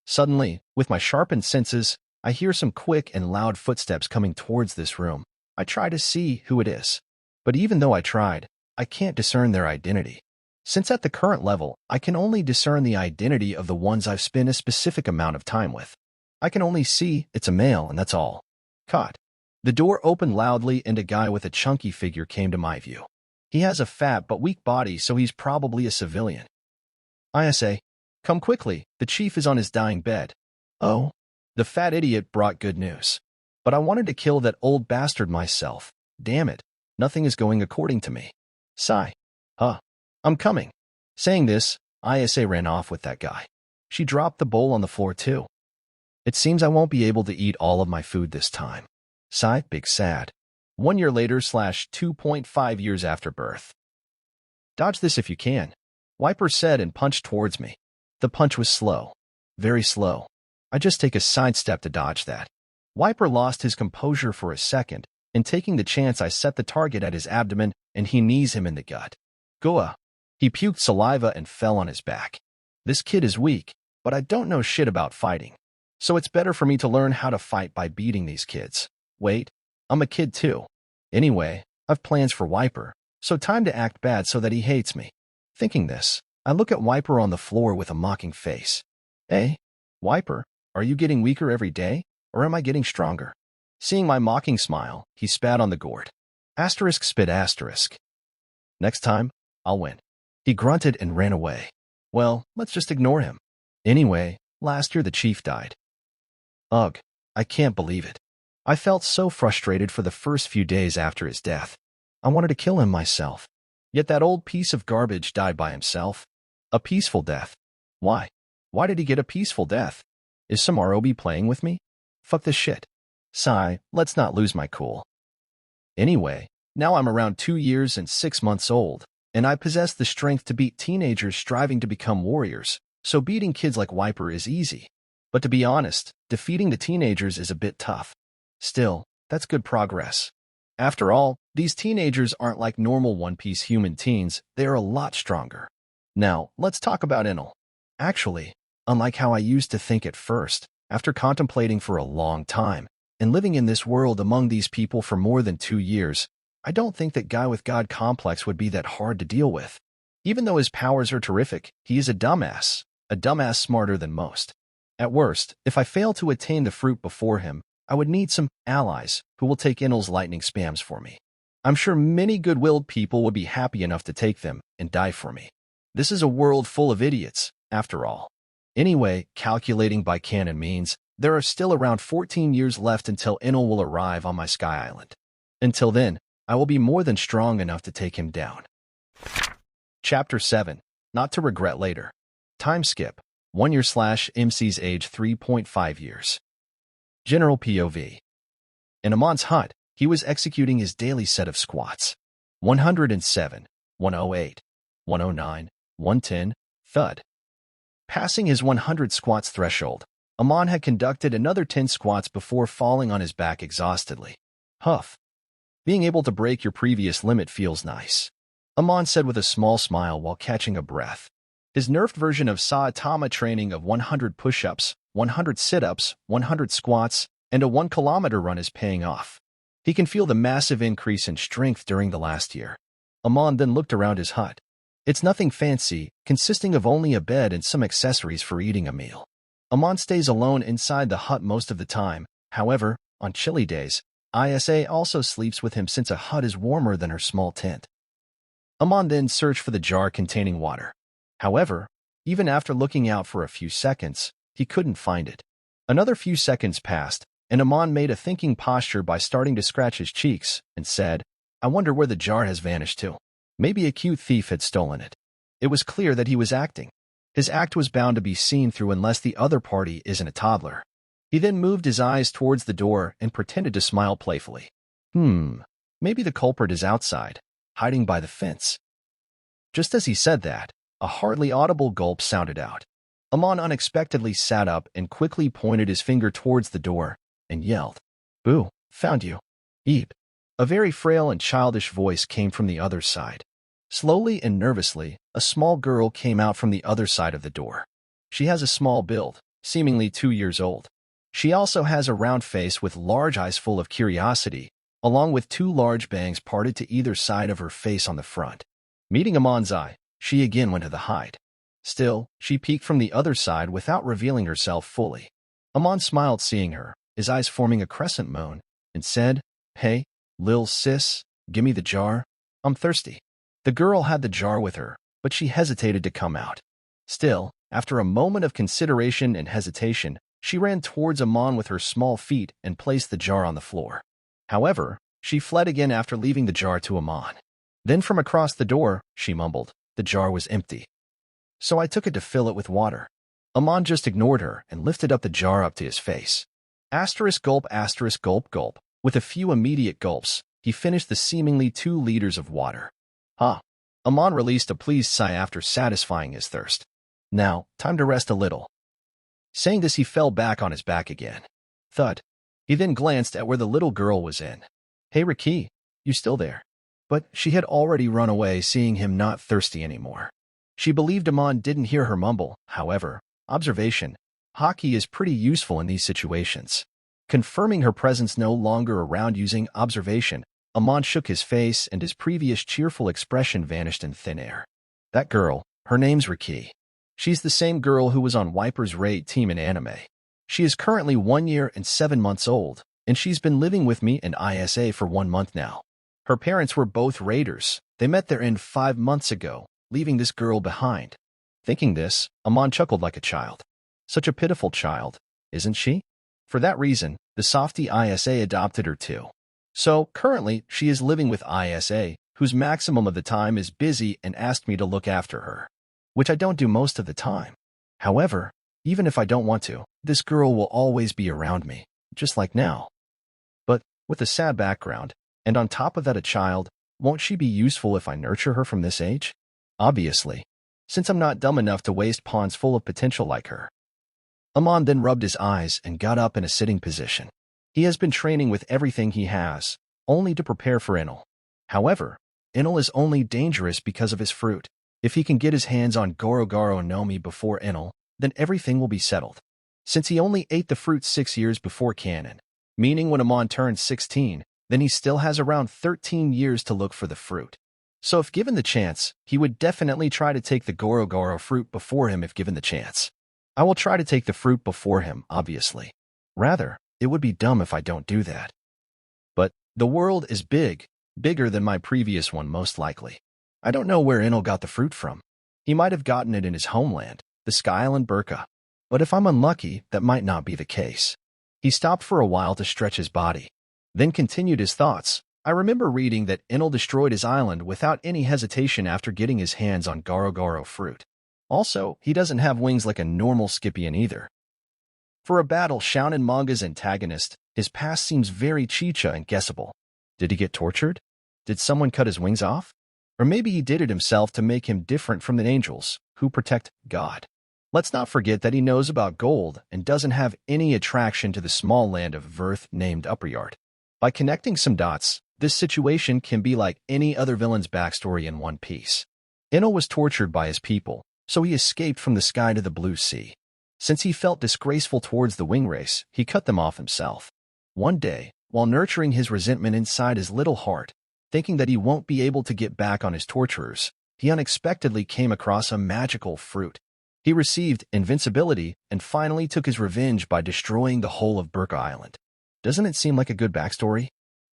Suddenly, with my sharpened senses, I hear some quick and loud footsteps coming towards this room. I try to see who it is. But even though I tried, I can't discern their identity. Since at the current level, I can only discern the identity of the ones I've spent a specific amount of time with. I can only see it's a male, and that's all. Caught. The door opened loudly and a guy with a chunky figure came to my view. He has a fat but weak body, so he's probably a civilian. I say, come quickly, the chief is on his dying bed. Oh. The fat idiot brought good news. But I wanted to kill that old bastard myself. Damn it. Nothing is going according to me. Sigh. I'm coming. Saying this, Isa ran off with that guy. She dropped the bowl on the floor too. It seems I won't be able to eat all of my food this time. Sigh, big sad. 1 year later / 2.5 years after birth. Dodge this if you can, Wiper said and punched towards me. The punch was slow. Very slow. I just take a sidestep to dodge that. Wiper lost his composure for a second, and taking the chance I set the target at his abdomen and he knees him in the gut. Goa. He puked saliva and fell on his back. This kid is weak, but I don't know shit about fighting. So it's better for me to learn how to fight by beating these kids. Wait, I'm a kid too. Anyway, I've plans for Wiper, so time to act bad so that he hates me. Thinking this, I look at Wiper on the floor with a mocking face. Hey, Wiper, are you getting weaker every day, or am I getting stronger? Seeing my mocking smile, he spat on the gourd. Asterisk spit asterisk. Next time, I'll win. He grunted and ran away. Well, let's just ignore him. Anyway, last year the chief died. Ugh, I can't believe it. I felt so frustrated for the first few days after his death. I wanted to kill him myself. Yet that old piece of garbage died by himself. A peaceful death. Why? Why did he get a peaceful death? Is some ROB playing with me? Fuck this shit. Sigh, let's not lose my cool. Anyway, now I'm around 2 years and 6 months old, and I possess the strength to beat teenagers striving to become warriors, so beating kids like Wiper is easy. But to be honest, defeating the teenagers is a bit tough. Still, that's good progress. After all, these teenagers aren't like normal One Piece human teens, they are a lot stronger. Now, let's talk about Enel. Actually, unlike how I used to think at first, after contemplating for a long time, and living in this world among these people for more than 2 years, I don't think that guy with God complex would be that hard to deal with. Even though his powers are terrific, he is a dumbass smarter than most. At worst, if I fail to attain the fruit before him, I would need some allies who will take Enel's lightning spams for me. I'm sure many good-willed people would be happy enough to take them and die for me. This is a world full of idiots, after all. Anyway, calculating by canon means there are still around 14 years left until Enel will arrive on my Sky Island. Until then, I will be more than strong enough to take him down. Chapter 7. Not to regret later. Time skip. 1 year / MC's age 3.5 years. General POV. In Amon's hut, he was executing his daily set of squats. 107, 108, 109, 110, thud. Passing his 100 squats threshold, Amon had conducted another 10 squats before falling on his back exhaustedly. Huff. Being able to break your previous limit feels nice, Amon said with a small smile while catching a breath. His nerfed version of Saitama training of 100 push-ups, 100 sit-ups, 100 squats, and a 1-kilometer run is paying off. He can feel the massive increase in strength during the last year. Amon then looked around his hut. It's nothing fancy, consisting of only a bed and some accessories for eating a meal. Amon stays alone inside the hut most of the time. However, on chilly days, Isa also sleeps with him since a hut is warmer than her small tent. Amon then searched for the jar containing water. However, even after looking out for a few seconds, he couldn't find it. Another few seconds passed, and Amon made a thinking posture by starting to scratch his cheeks and said, "I wonder where the jar has vanished to. Maybe a cute thief had stolen it." It was clear that he was acting. His act was bound to be seen through unless the other party isn't a toddler. He then moved his eyes towards the door and pretended to smile playfully. Maybe the culprit is outside, hiding by the fence. Just as he said that, a hardly audible gulp sounded out. Amon unexpectedly sat up and quickly pointed his finger towards the door and yelled, "Boo, found you. Eep." A very frail and childish voice came from the other side. Slowly and nervously, a small girl came out from the other side of the door. She has a small build, seemingly 2 years old. She also has a round face with large eyes full of curiosity, along with 2 large bangs parted to either side of her face on the front. Meeting Amon's eye, she again went to the hide. Still, she peeked from the other side without revealing herself fully. Amon smiled seeing her, his eyes forming a crescent moon, and said, "Hey, lil sis, gimme the jar. I'm thirsty." The girl had the jar with her, but she hesitated to come out. Still, after a moment of consideration and hesitation, she ran towards Amon with her small feet and placed the jar on the floor. However, she fled again after leaving the jar to Amon. Then from across the door, she mumbled, "The jar was empty. So I took it to fill it with water." Amon just ignored her and lifted up the jar up to his face. Gulp, gulp. With a few immediate gulps, he finished the seemingly 2 liters of water. Amon released a pleased sigh after satisfying his thirst. Now, time to rest a little. Saying this, he fell back on his back again. Thud. He then glanced at where the little girl was in. "Hey, Riki, you still there?" But she had already run away, seeing him not thirsty anymore. She believed Amon didn't hear her mumble. However, observation, Haki is pretty useful in these situations. Confirming her presence no longer around using observation, Amon shook his face and his previous cheerful expression vanished in thin air. "That girl, her name's Riki. She's the same girl who was on Wiper's raid team in anime. She is currently 1 year and 7 months old, and she's been living with me in Isa for 1 month now. Her parents were both raiders. They met their end 5 months ago, leaving this girl behind." Thinking this, Amon chuckled like a child. Such a pitiful child, isn't she? For that reason, the softy Isa adopted her too. So, currently, she is living with Isa, whose maximum of the time is busy, and asked me to look after her, which I don't do most of the time. However, even if I don't want to, this girl will always be around me, just like now. But, with a sad background, and on top of that a child, won't she be useful if I nurture her from this age? Obviously, since I'm not dumb enough to waste pawns full of potential like her. Amon then rubbed his eyes and got up in a sitting position. He has been training with everything he has, only to prepare for Enel. However, Enel is only dangerous because of his fruit. If he can get his hands on Goro Goro Nomi before Enel, then everything will be settled. Since he only ate the fruit 6 years before canon, meaning when Amon turned 16, then he still has around 13 years to look for the fruit. So if given the chance, he would definitely try to take the Goro Goro fruit before him if given the chance. I will try to take the fruit before him, obviously. Rather, it would be dumb if I don't do that. But the world is big, bigger than my previous one most likely. I don't know where Enel got the fruit from. He might have gotten it in his homeland, the Sky Island Burka. But if I'm unlucky, that might not be the case. He stopped for a while to stretch his body, then continued his thoughts. I remember reading that Enel destroyed his island without any hesitation after getting his hands on Goro Goro fruit. Also, he doesn't have wings like a normal Skypiean either. For a battle shounen manga's antagonist, his past seems very chicha and guessable. Did he get tortured? Did someone cut his wings off? Or maybe he did it himself to make him different from the angels, who protect God. Let's not forget that he knows about gold and doesn't have any attraction to the small land of Verth named Upperyard. By connecting some dots, this situation can be like any other villain's backstory in One Piece. Enel was tortured by his people, so he escaped from the sky to the blue sea. Since he felt disgraceful towards the wing race, he cut them off himself. One day, while nurturing his resentment inside his little heart, thinking that he won't be able to get back on his torturers, he unexpectedly came across a magical fruit. He received invincibility and finally took his revenge by destroying the whole of Burka Island. Doesn't it seem like a good backstory?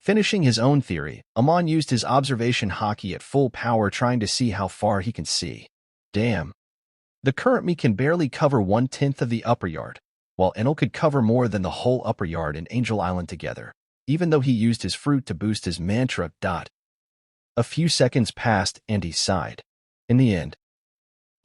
Finishing his own theory, Amon used his observation Haki at full power trying to see how far he can see. Damn. The current me can barely cover 1/10 of the upper yard, while Enel could cover more than the whole upper yard and Angel Island together, even though he used his fruit to boost his mantra. A few seconds passed and he sighed. In the end,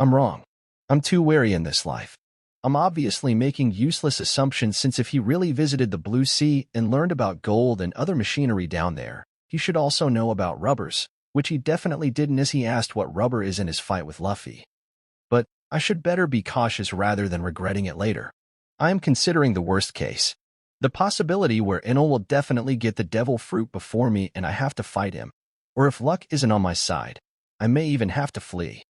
I'm wrong. I'm too wary in this life. I'm obviously making useless assumptions since if he really visited the Blue Sea and learned about gold and other machinery down there, he should also know about rubbers, which he definitely didn't as he asked what rubber is in his fight with Luffy. But I should better be cautious rather than regretting it later. I am considering the worst case. The possibility where Enel will definitely get the devil fruit before me and I have to fight him. Or if luck isn't on my side, I may even have to flee.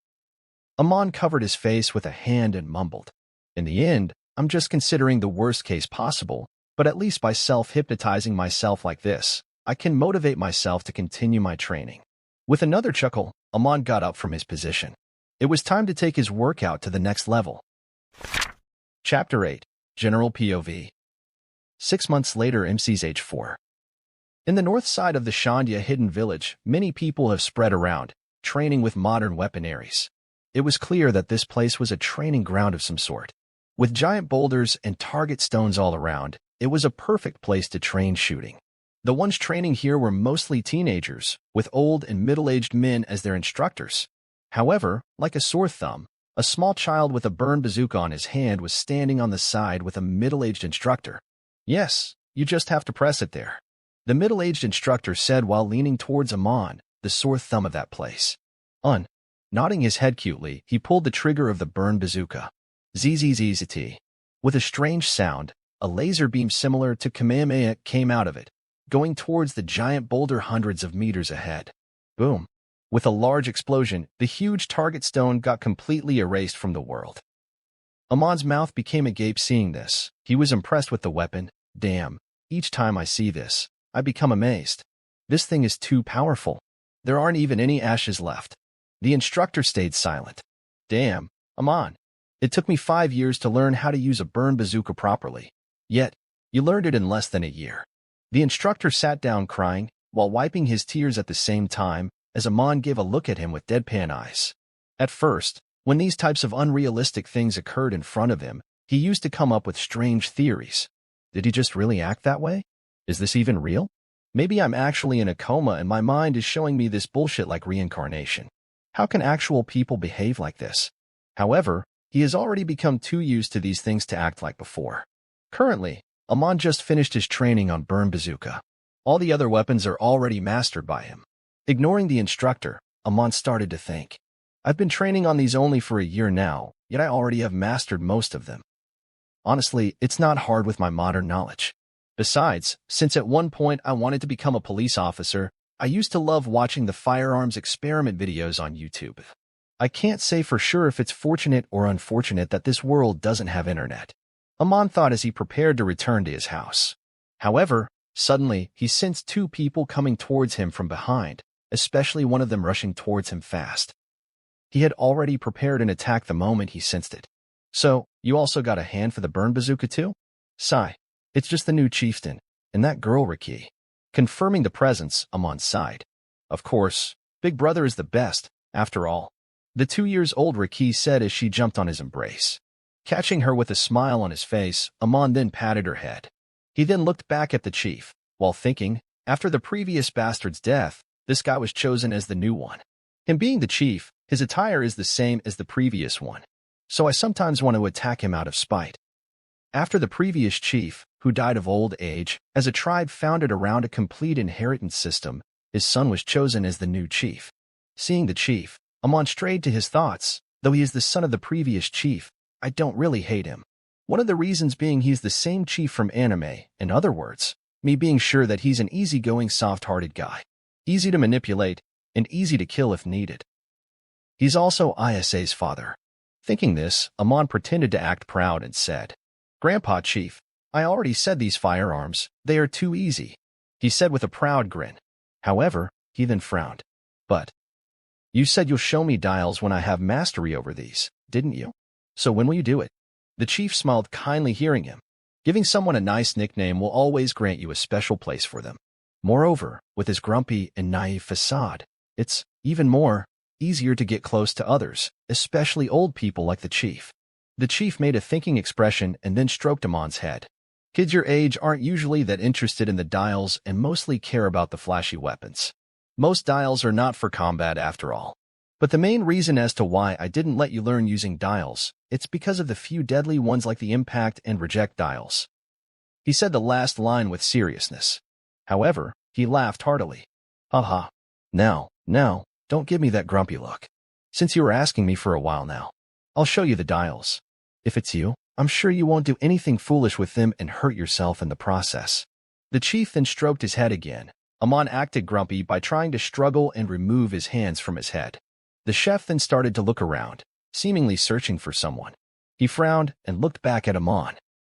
Amon covered his face with a hand and mumbled. In the end, I'm just considering the worst case possible, but at least by self-hypnotizing myself like this, I can motivate myself to continue my training. With another chuckle, Amon got up from his position. It was time to take his workout to the next level. Chapter 8, General POV. 6 months later, MC's age 4. In the north side of the Shandia hidden village, many people have spread around, training with modern weaponaries. It was clear that this place was a training ground of some sort. With giant boulders and target stones all around, it was a perfect place to train shooting. The ones training here were mostly teenagers, with old and middle-aged men as their instructors. However, like a sore thumb, a small child with a burned bazooka on his hand was standing on the side with a middle-aged instructor. Yes, you just have to press it there. The middle-aged instructor said while leaning towards Amon, the sore thumb of that place. Nodding his head cutely, he pulled the trigger of the burned bazooka. ZZZZT. With a strange sound, a laser beam similar to Kamehameha came out of it, going towards the giant boulder hundreds of meters ahead. Boom. With a large explosion, the huge target stone got completely erased from the world. Amon's mouth became agape seeing this. He was impressed with the weapon. Damn, each time I see this, I become amazed. This thing is too powerful. There aren't even any ashes left. The instructor stayed silent. Damn, Amon. It took me 5 years to learn how to use a burned bazooka properly. Yet, you learned it in less than a year. The instructor sat down crying, while wiping his tears at the same time, as Amon gave a look at him with deadpan eyes. At first, when these types of unrealistic things occurred in front of him, he used to come up with strange theories. Did he just really act that way? Is this even real? Maybe I'm actually in a coma and my mind is showing me this bullshit like reincarnation. How can actual people behave like this? However, he has already become too used to these things to act like before. Currently, Amon just finished his training on burned bazooka. All the other weapons are already mastered by him. Ignoring the instructor, Amon started to think. I've been training on these only for a year now, yet I already have mastered most of them. Honestly, it's not hard with my modern knowledge. Besides, since at one point I wanted to become a police officer, I used to love watching the firearms experiment videos on YouTube. I can't say for sure if it's fortunate or unfortunate that this world doesn't have internet. Amon thought as he prepared to return to his house. However, suddenly, he sensed 2 people coming towards him from behind, especially one of them rushing towards him fast. He had already prepared an attack the moment he sensed it. So, you also got a hand for the burned bazooka too? Sigh. It's just the new chieftain, and that girl Riki. Confirming the presence, Amon sighed. Of course, Big Brother is the best, after all. The 2-year-old Riki said as she jumped on his embrace. Catching her with a smile on his face, Amon then patted her head. He then looked back at the chief, while thinking, after the previous bastard's death, this guy was chosen as the new one. Him being the chief, his attire is the same as the previous one. So I sometimes want to attack him out of spite. After the previous chief, who died of old age, as a tribe founded around a complete inheritance system, his son was chosen as the new chief. Seeing the chief, Amon strayed to his thoughts. Though he is the son of the previous chief, I don't really hate him. One of the reasons being he's the same chief from anime, in other words, me being sure that he's an easygoing, soft-hearted guy. Easy to manipulate, and easy to kill if needed. He's also Isa's father. Thinking this, Amon pretended to act proud and said, Grandpa Chief, I already said these firearms, they are too easy. He said with a proud grin. However, he then frowned. But you said you'll show me dials when I have mastery over these, didn't you? So when will you do it? The chief smiled kindly hearing him. Giving someone a nice nickname will always grant you a special place for them. Moreover, with his grumpy and naive facade, it's even more easier to get close to others, especially old people like the chief. The chief made a thinking expression and then stroked Amon's head. Kids your age aren't usually that interested in the dials and mostly care about the flashy weapons. Most dials are not for combat after all. But the main reason as to why I didn't let you learn using dials, it's because of the few deadly ones like the impact and reject dials. He said the last line with seriousness. However, he laughed heartily. Haha. Now, don't give me that grumpy look. Since you were asking me for a while now, I'll show you the dials. If it's you, I'm sure you won't do anything foolish with them and hurt yourself in the process. The chief then stroked his head again. Amon acted grumpy by trying to struggle and remove his hands from his head. The chef then started to look around, seemingly searching for someone. He frowned and looked back at Amon.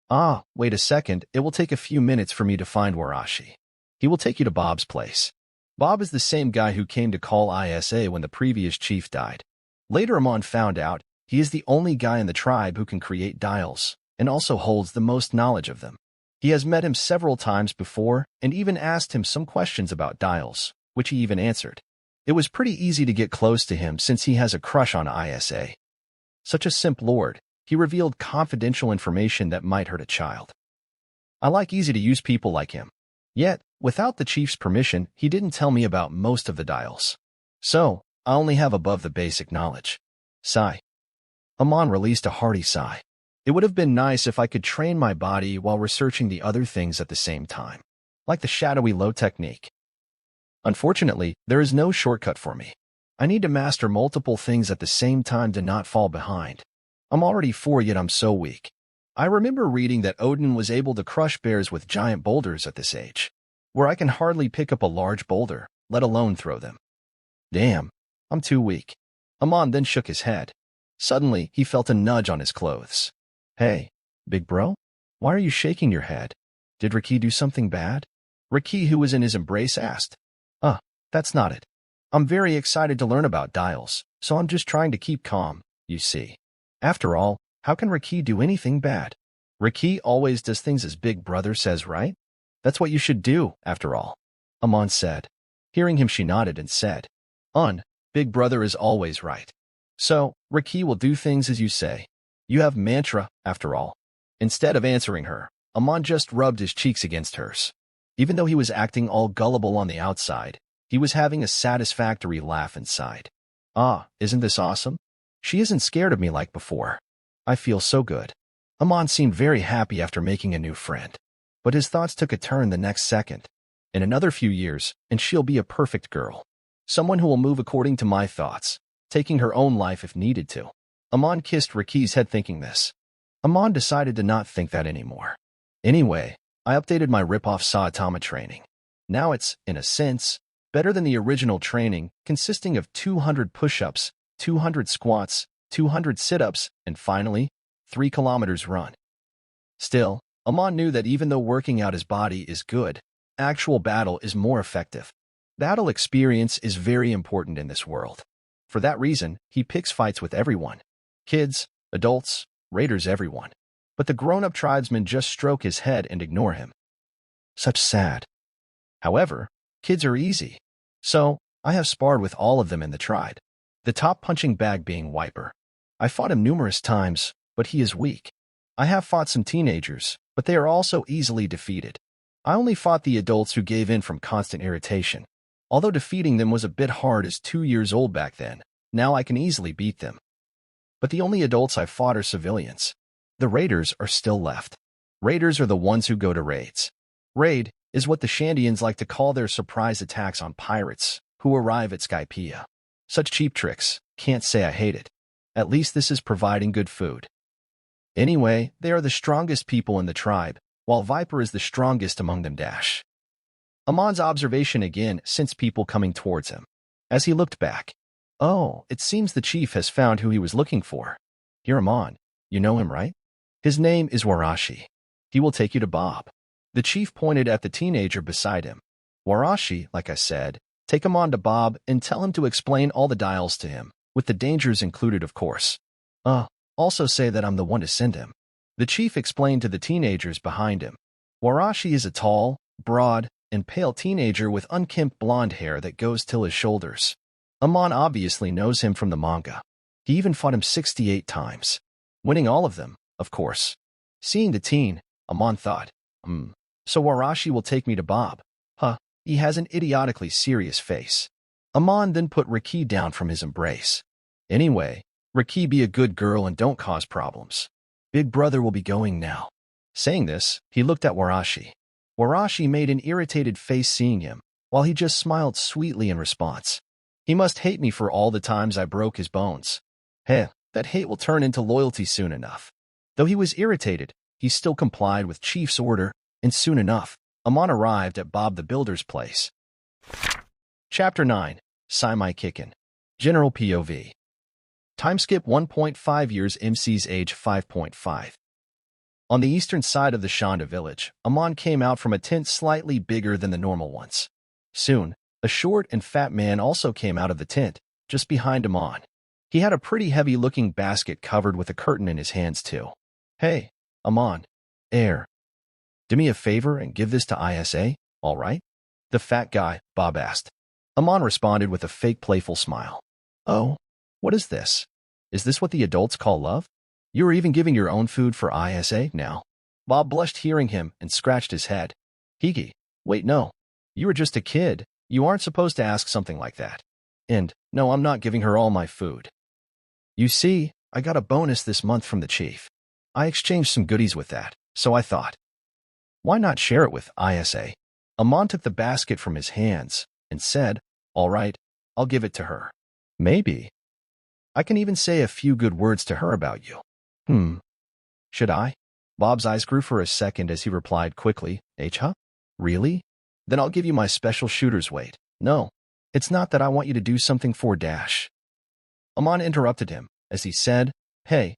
Ah, wait a second, it will take a few minutes for me to find Warashi. He will take you to Bob's place. Bob is the same guy who came to call ISA when the previous chief died. Later Amon found out he is the only guy in the tribe who can create dials, and also holds the most knowledge of them. He has met him several times before, and even asked him some questions about dials, which he even answered. It was pretty easy to get close to him since he has a crush on ISA. Such a simp lord, he revealed confidential information that might hurt a child. I like easy-to-use people like him. Yet, without the chief's permission, he didn't tell me about most of the dials. So, I only have above the basic knowledge. Sigh. Amon released a hearty sigh. It would have been nice if I could train my body while researching the other things at the same time, like the shadowy low technique. Unfortunately, there is no shortcut for me. I need to master multiple things at the same time to not fall behind. I'm already 4 yet I'm so weak. I remember reading that Odin was able to crush bears with giant boulders at this age, where I can hardly pick up a large boulder, let alone throw them. Damn, I'm too weak. Amon then shook his head. Suddenly, he felt a nudge on his clothes. Hey, big bro? Why are you shaking your head? Did Riki do something bad? Riki, who was in his embrace, asked. That's not it. I'm very excited to learn about dials, so I'm just trying to keep calm, you see. After all, how can Riki do anything bad? Riki always does things as big brother says, right? That's what you should do, after all, Amon said. Hearing him, she nodded and said, Big brother is always right. So, Riki will do things as you say. You have mantra, after all. Instead of answering her, Amon just rubbed his cheeks against hers. Even though he was acting all gullible on the outside, he was having a satisfactory laugh inside. Isn't this awesome? She isn't scared of me like before. I feel so good. Amon seemed very happy after making a new friend. But his thoughts took a turn the next second. In another few years, and she'll be a perfect girl. Someone who will move according to my thoughts, taking her own life if needed to. Amon kissed Riki's head thinking this. Amon decided to not think that anymore. Anyway, I updated my rip-off Saitama training. Now it's, in a sense, better than the original training, consisting of 200 push-ups, 200 squats, 200 sit-ups, and finally, 3 kilometers run. Still, Amon knew that even though working out his body is good, actual battle is more effective. Battle experience is very important in this world. For that reason, he picks fights with everyone. Kids, adults, raiders, everyone. But the grown-up tribesmen just stroke his head and ignore him. Such sad. However, kids are easy. So, I have sparred with all of them in the tribe. The top punching bag being Wiper. I fought him numerous times, but he is weak. I have fought some teenagers, but they are also easily defeated. I only fought the adults who gave in from constant irritation. Although defeating them was a bit hard as 2 years old back then, now I can easily beat them. But the only adults I fought are civilians. The raiders are still left. Raiders are the ones who go to raids. Raid is what the Shandians like to call their surprise attacks on pirates who arrive at Skypea. Such cheap tricks, can't say I hate it. At least this is providing good food. Anyway, they are the strongest people in the tribe, while Viper is the strongest among them. Amon's observation again sensed people coming towards him. As he looked back, it seems the chief has found who he was looking for. Here Amon, you know him, right? His name is Warashi. He will take you to Bob. The chief pointed at the teenager beside him. Warashi, like I said, take him on to Bob and tell him to explain all the dials to him, with the dangers included, of course. Also say that I'm the one to send him. The chief explained to the teenagers behind him. Warashi is a tall, broad, and pale teenager with unkempt blonde hair that goes till his shoulders. Amon obviously knows him from the manga. He even fought him 68 times, winning all of them, of course. Seeing the teen, Amon thought, so Warashi will take me to Bob. Huh, he has an idiotically serious face. Amon then put Riki down from his embrace. Anyway, Riki, be a good girl and don't cause problems. Big brother will be going now. Saying this, he looked at Warashi. Warashi made an irritated face seeing him, while he just smiled sweetly in response. He must hate me for all the times I broke his bones. Heh, that hate will turn into loyalty soon enough. Though he was irritated, he still complied with Chief's order, and soon enough, Amon arrived at Bob the Builder's place. Chapter 9, Saimai Kikin. General POV. Time skip 1.5 years, MC's age 5.5. On the eastern side of the Shonda village, Amon came out from a tent slightly bigger than the normal ones. Soon, a short and fat man also came out of the tent, just behind Amon. He had a pretty heavy-looking basket covered with a curtain in his hands too. Hey, Amon. Do me a favor and give this to ISA, all right? The fat guy, Bob asked. Amon responded with a fake playful smile. Oh, what is this? Is this what the adults call love? You are even giving your own food for ISA now? Bob blushed hearing him and scratched his head. Hiki, wait, no. You are just a kid. You aren't supposed to ask something like that. And, no, I'm not giving her all my food. You see, I got a bonus this month from the chief. I exchanged some goodies with that, so I thought, why not share it with ISA? Amon took the basket from his hands and said, all right, I'll give it to her. Maybe. I can even say a few good words to her about you. Should I? Bob's eyes grew for a second as he replied quickly, huh? Really? Then I'll give you my special shooter's weight. No, it's not that I want you to do something for Dash. Amon interrupted him as he said, Hey,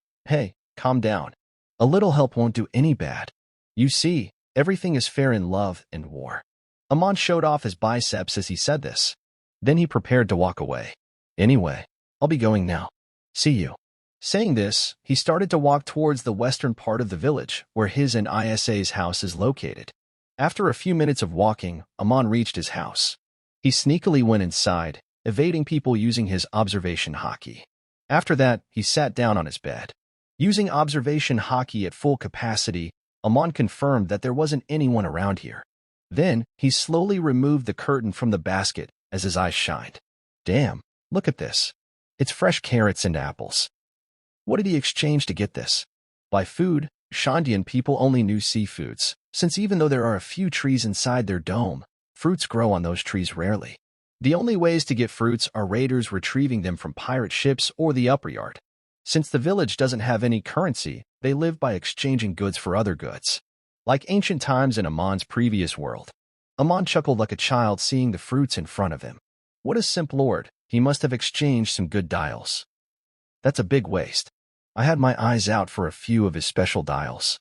calm down. A little help won't do any bad. You see, everything is fair in love and war. Amon showed off his biceps as he said this. Then he prepared to walk away. Anyway, I'll be going now. See you. Saying this, he started to walk towards the western part of the village where his and ISA's house is located. After a few minutes of walking, Amon reached his house. He sneakily went inside, evading people using his observation Haki. After that, he sat down on his bed. Using observation Haki at full capacity, Amon confirmed that there wasn't anyone around here. Then, he slowly removed the curtain from the basket as his eyes shined. Damn, look at this. It's fresh carrots and apples. What did he exchange to get this? By food, Shandian people only knew seafoods, since even though there are a few trees inside their dome, fruits grow on those trees rarely. The only ways to get fruits are raiders retrieving them from pirate ships or the upper yard. Since the village doesn't have any currency, they live by exchanging goods for other goods. Like ancient times in Amon's previous world. Amon chuckled like a child seeing the fruits in front of him. What a simp lord, he must have exchanged some good dials. That's a big waste. I had my eyes out for a few of his special dials.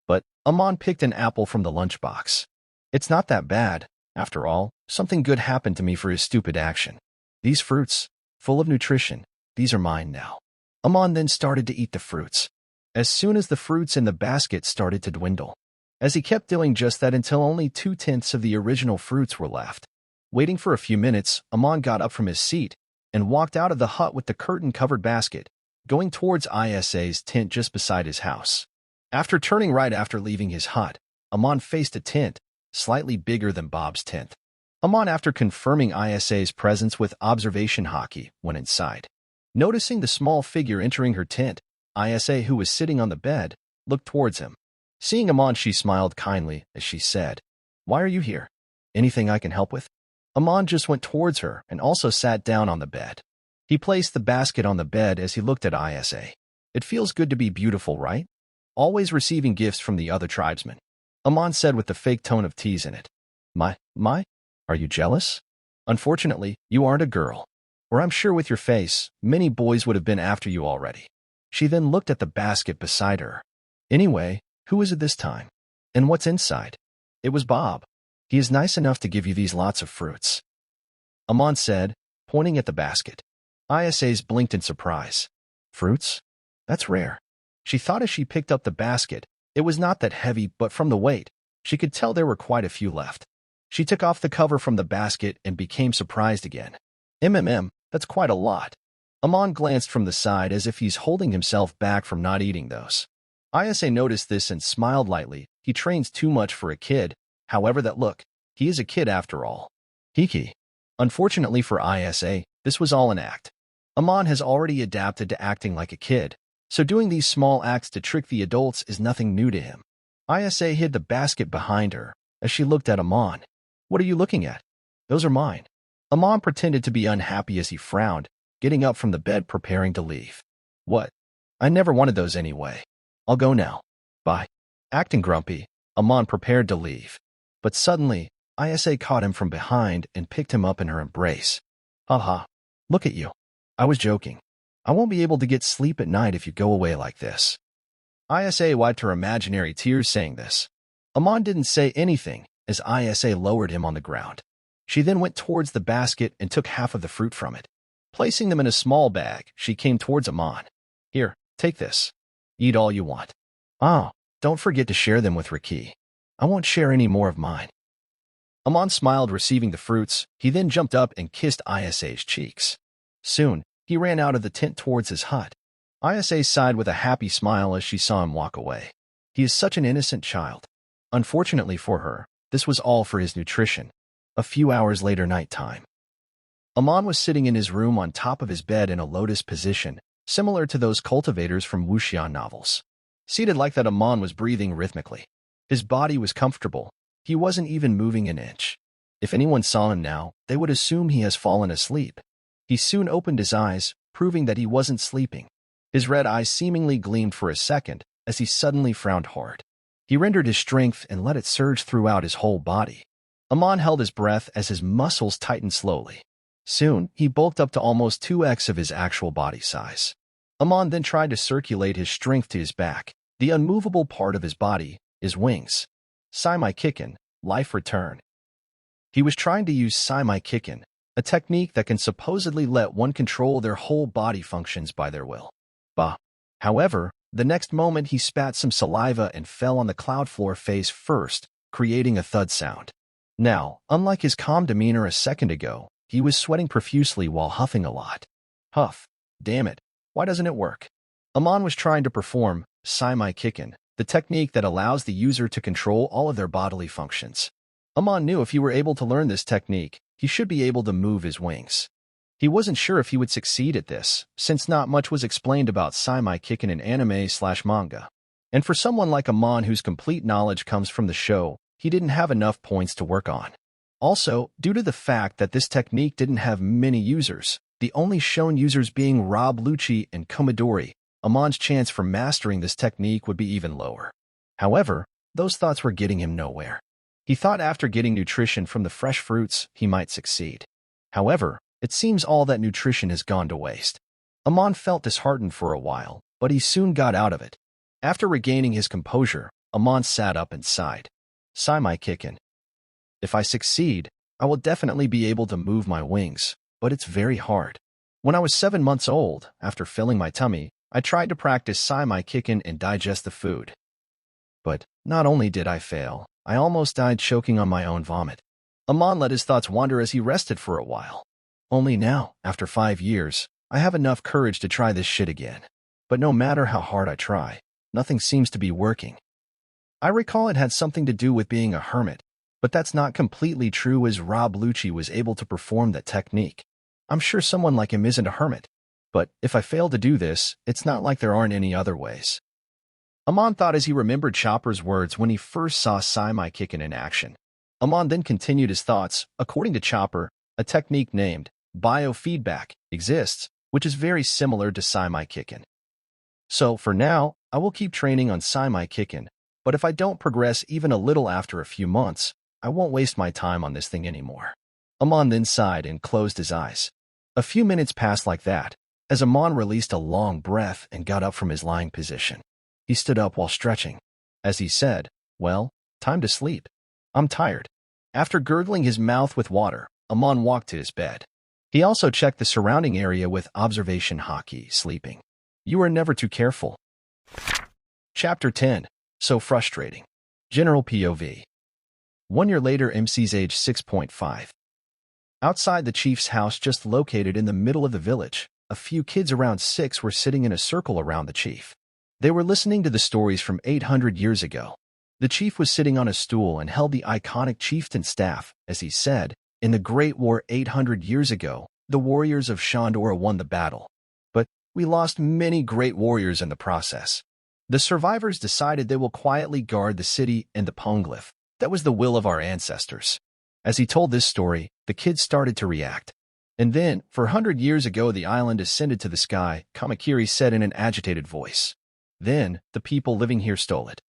But Amon picked an apple from the lunchbox. It's not that bad. After all, something good happened to me for his stupid action. These fruits, full of nutrition, these are mine now. Amon then started to eat the fruits. As soon as the fruits in the basket started to dwindle. As he kept doing just that until only 2/10 of the original fruits were left. Waiting for a few minutes, Amon got up from his seat and walked out of the hut with the curtain-covered basket, going towards ISA's tent just beside his house. After turning right after leaving his hut, Amon faced a tent, slightly bigger than Bob's tent. Amon, after confirming ISA's presence with observation Haki, went inside. Noticing the small figure entering her tent, ISA, who was sitting on the bed, looked towards him. Seeing Amon, she smiled kindly as she said, Why are you here? Anything I can help with? Amon just went towards her and also sat down on the bed. He placed the basket on the bed as he looked at ISA. It feels good to be beautiful, right? Always receiving gifts from the other tribesmen. Amon said with the fake tone of tease in it. My, are you jealous? Unfortunately, you aren't a girl. Or I'm sure with your face, many boys would have been after you already. She then looked at the basket beside her. Anyway, who is it this time? And what's inside? It was Bob. He is nice enough to give you these lots of fruits. Amon said, pointing at the basket. ISA's blinked in surprise. Fruits? That's rare. She thought as she picked up the basket, it was not that heavy, but from the weight, she could tell there were quite a few left. She took off the cover from the basket and became surprised again. That's quite a lot. Amon glanced from the side as if he's holding himself back from not eating those. Isa noticed this and smiled lightly. He trains too much for a kid. However look, he is a kid after all. Haki. Unfortunately for Isa, this was all an act. Amon has already adapted to acting like a kid, so doing these small acts to trick the adults is nothing new to him. Isa hid the basket behind her as she looked at Amon. What are you looking at? Those are mine. Amon pretended to be unhappy as he frowned, getting up from the bed preparing to leave. What? I never wanted those anyway. I'll go now. Bye. Acting grumpy, Amon prepared to leave. But suddenly, Isa caught him from behind and picked him up in her embrace. Haha. Look at you. I was joking. I won't be able to get sleep at night if you go away like this. Isa wiped her imaginary tears saying this. Amon didn't say anything as Isa lowered him on the ground. She then went towards the basket and took half of the fruit from it. Placing them in a small bag, she came towards Amon. Here, take this. Eat all you want. Oh, don't forget to share them with Haki. I won't share any more of mine. Amon smiled receiving the fruits. He then jumped up and kissed Isa's cheeks. Soon, he ran out of the tent towards his hut. Isa sighed with a happy smile as she saw him walk away. He is such an innocent child. Unfortunately for her, this was all for his nutrition. A few hours later nighttime. Amon was sitting in his room on top of his bed in a lotus position, similar to those cultivators from wuxian novels. Seated like that, Amon was breathing rhythmically. His body was comfortable. He wasn't even moving an inch. If anyone saw him now, they would assume he has fallen asleep. He soon opened his eyes, proving that he wasn't sleeping. His red eyes seemingly gleamed for a second as he suddenly frowned hard. He rendered his strength and let it surge throughout his whole body. Amon held his breath as his muscles tightened slowly. Soon, he bulked up to almost 2x of his actual body size. Amon then tried to circulate his strength to his back, the unmovable part of his body, his wings. Saimai Kikken, life return. He was trying to use Saimai Kikken, a technique that can supposedly let one control their whole body functions by their will. However, the next moment he spat some saliva and fell on the cloud floor face first, creating a thud sound. Now, unlike his calm demeanor a second ago, he was sweating profusely while huffing a lot. Huff. Damn it. Why doesn't it work? Amon was trying to perform Saimai Kikken, the technique that allows the user to control all of their bodily functions. Amon knew if he were able to learn this technique, he should be able to move his wings. He wasn't sure if he would succeed at this, since not much was explained about Saimai Kikken in anime/manga. And for someone like Amon whose complete knowledge comes from the show, he didn't have enough points to work on. Also, due to the fact that this technique didn't have many users, the only shown users being Rob Lucci and Komodori, Amon's chance for mastering this technique would be even lower. However, those thoughts were getting him nowhere. He thought after getting nutrition from the fresh fruits, he might succeed. However, it seems all that nutrition has gone to waste. Amon felt disheartened for a while, but he soon got out of it. After regaining his composure, Amon sat up and sighed. Saimai Kikken. If I succeed, I will definitely be able to move my wings, but it's very hard. When I was 7 months old, after filling my tummy, I tried to practice Saimai Kikken and digest the food. But not only did I fail, I almost died choking on my own vomit. Amon let his thoughts wander as he rested for a while. Only now, after 5 years, I have enough courage to try this shit again. But no matter how hard I try, nothing seems to be working. I recall it had something to do with being a hermit, but that's not completely true as Rob Lucci was able to perform that technique. I'm sure someone like him isn't a hermit. But if I fail to do this, it's not like there aren't any other ways. Amon thought as he remembered Chopper's words when he first saw Saimai Kikken in action. Amon then continued his thoughts. According to Chopper, a technique named biofeedback exists, which is very similar to Saimai Kikken. So, for now, I will keep training on Saimai Kikken, but if I don't progress even a little after a few months, I won't waste my time on this thing anymore. Amon then sighed and closed his eyes. A few minutes passed like that, as Amon released a long breath and got up from his lying position. He stood up while stretching. As he said, well, time to sleep. I'm tired. After gurgling his mouth with water, Amon walked to his bed. He also checked the surrounding area with observation Haki, sleeping. You are never too careful. Chapter 10. So frustrating. General POV. 1 year later, MC's age 6.5. Outside the chief's house, just located in the middle of the village, a few kids around 6 were sitting in a circle around the chief. They were listening to the stories from 800 years ago. The chief was sitting on a stool and held the iconic chieftain staff, as he said, "In the Great War 800 years ago, the warriors of Shandora won the battle. But we lost many great warriors in the process. The survivors decided they will quietly guard the city and the poneglyph. That was the will of our ancestors." As he told this story, the kids started to react. "And then, 400 years ago, the island ascended to the sky," Kamakiri said in an agitated voice. "Then, the people living here stole it,"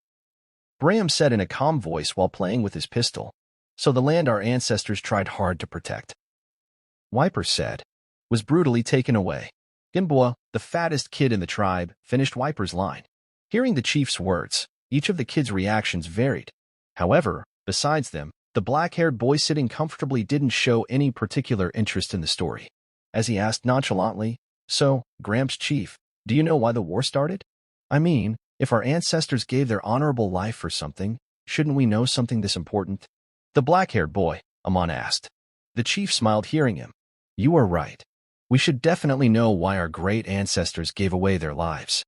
Graham said in a calm voice while playing with his pistol. "So the land our ancestors tried hard to protect," Wiper said, "was brutally taken away." Gimboa, the fattest kid in the tribe, finished Wiper's line. Hearing the chief's words, each of the kids' reactions varied. However, besides them, the black-haired boy sitting comfortably didn't show any particular interest in the story. As he asked nonchalantly, "So, Gramps Chief, do you know why the war started? I mean, if our ancestors gave their honorable life for something, shouldn't we know something this important?" The black-haired boy, Amon asked. The chief smiled, hearing him. "You are right. We should definitely know why our great ancestors gave away their lives.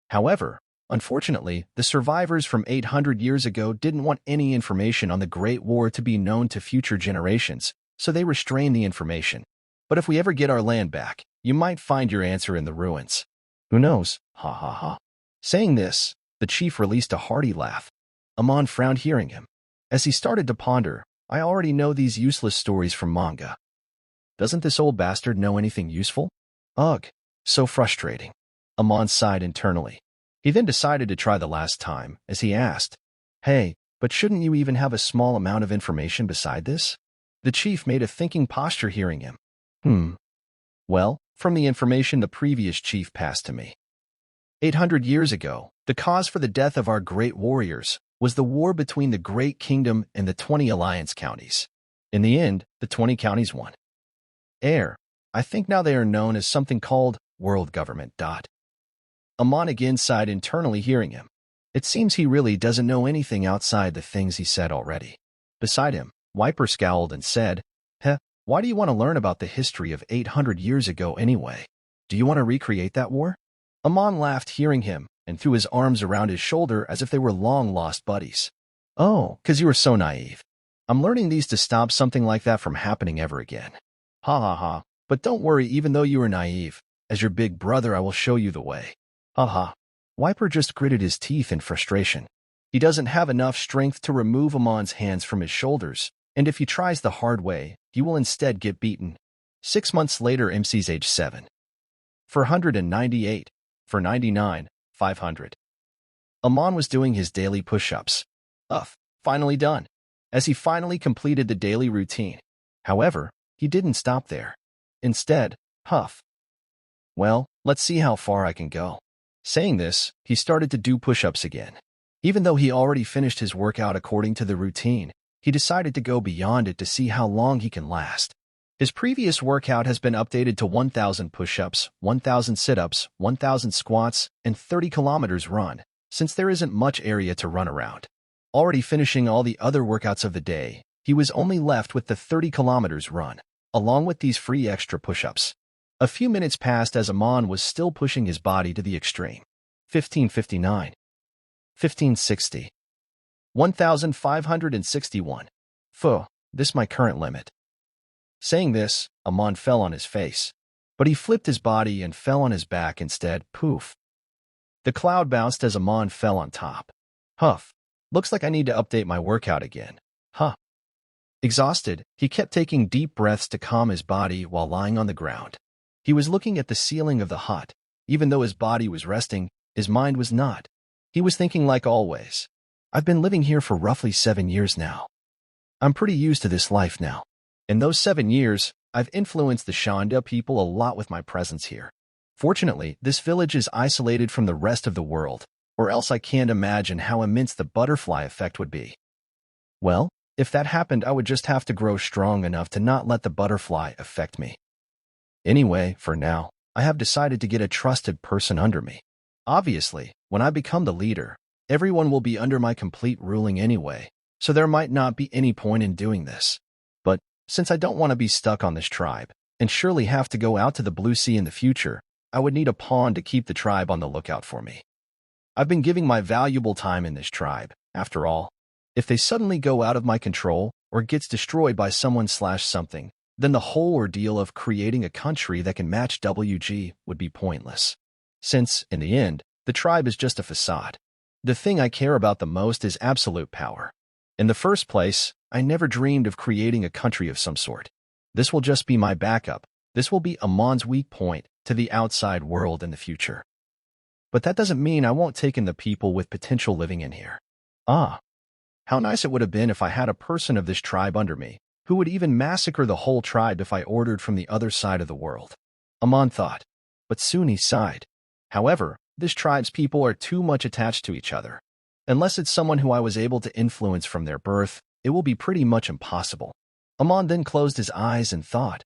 However, unfortunately, the survivors from 800 years ago didn't want any information on the Great War to be known to future generations, so they restrained the information. But if we ever get our land back, you might find your answer in the ruins. Who knows? Ha ha ha." Saying this, the chief released a hearty laugh. Amon frowned, hearing him. As he started to ponder, "I already know these useless stories from manga. Doesn't this old bastard know anything useful? Ugh, so frustrating." Amon sighed internally. He then decided to try the last time, as he asked, "Hey, but shouldn't you even have a small amount of information beside this?" The chief made a thinking posture, hearing him. Well, from the information the previous chief passed to me. 800 years ago, the cause for the death of our great warriors was the war between the Great Kingdom and the 20 alliance counties. In the end, the 20 counties won. I think now they are known as something called World Government. Amon again sighed internally, hearing him. It seems he really doesn't know anything outside the things he said already. Beside him, Wiper scowled and said, Why do you want to learn about the history of 800 years ago anyway? Do you want to recreate that war?" Amon laughed, hearing him, and threw his arms around his shoulder as if they were long-lost buddies. "Oh, 'cause you were so naive. I'm learning these to stop something like that from happening ever again. Ha ha ha. But don't worry, even though you are naive, as your big brother I will show you the way. Ha ha." Wiper just gritted his teeth in frustration. He doesn't have enough strength to remove Amon's hands from his shoulders, and if he tries the hard way, he will instead get beaten. 6 months later, MC's age 7. 498. 499. 500. Amon was doing his daily push-ups. Finally done. As he finally completed the daily routine. However, he didn't stop there. Instead, well, let's see how far I can go. Saying this, he started to do push-ups again. Even though he already finished his workout according to the routine, he decided to go beyond it to see how long he can last. His previous workout has been updated to 1,000 push-ups, 1,000 sit-ups, 1,000 squats, and 30 kilometers run, since there isn't much area to run around. Already finishing all the other workouts of the day, he was only left with the 30 kilometers run, along with these free extra push-ups. A few minutes passed as Amon was still pushing his body to the extreme. 1559. 1560. 1,561. This my current limit. Saying this, Amon fell on his face. But he flipped his body and fell on his back instead. Poof. The cloud bounced as Amon fell on top. Looks like I need to update my workout again. Exhausted, he kept taking deep breaths to calm his body while lying on the ground. He was looking at the ceiling of the hut. Even though his body was resting, his mind was not. He was thinking like always. I've been living here for roughly 7 years now. I'm pretty used to this life now. In those 7 years, I've influenced the Shanda people a lot with my presence here. Fortunately, this village is isolated from the rest of the world, or else I can't imagine how immense the butterfly effect would be. Well, if that happened, I would just have to grow strong enough to not let the butterfly affect me. Anyway, for now, I have decided to get a trusted person under me. Obviously, when I become the leader, everyone will be under my complete ruling anyway, so there might not be any point in doing this. But since I don't want to be stuck on this tribe, and surely have to go out to the Blue Sea in the future, I would need a pawn to keep the tribe on the lookout for me. I've been giving my valuable time in this tribe, after all. If they suddenly go out of my control, or gets destroyed by someone/something, then the whole ordeal of creating a country that can match WG would be pointless. Since, in the end, the tribe is just a facade. The thing I care about the most is absolute power. In the first place, I never dreamed of creating a country of some sort. This will just be my backup. This will be Amon's weak point to the outside world in the future. But that doesn't mean I won't take in the people with potential living in here. Ah, how nice it would have been if I had a person of this tribe under me, who would even massacre the whole tribe if I ordered from the other side of the world. Amon thought, but soon he sighed. However, this tribe's people are too much attached to each other. Unless it's someone who I was able to influence from their birth, it will be pretty much impossible. Amon then closed his eyes and thought,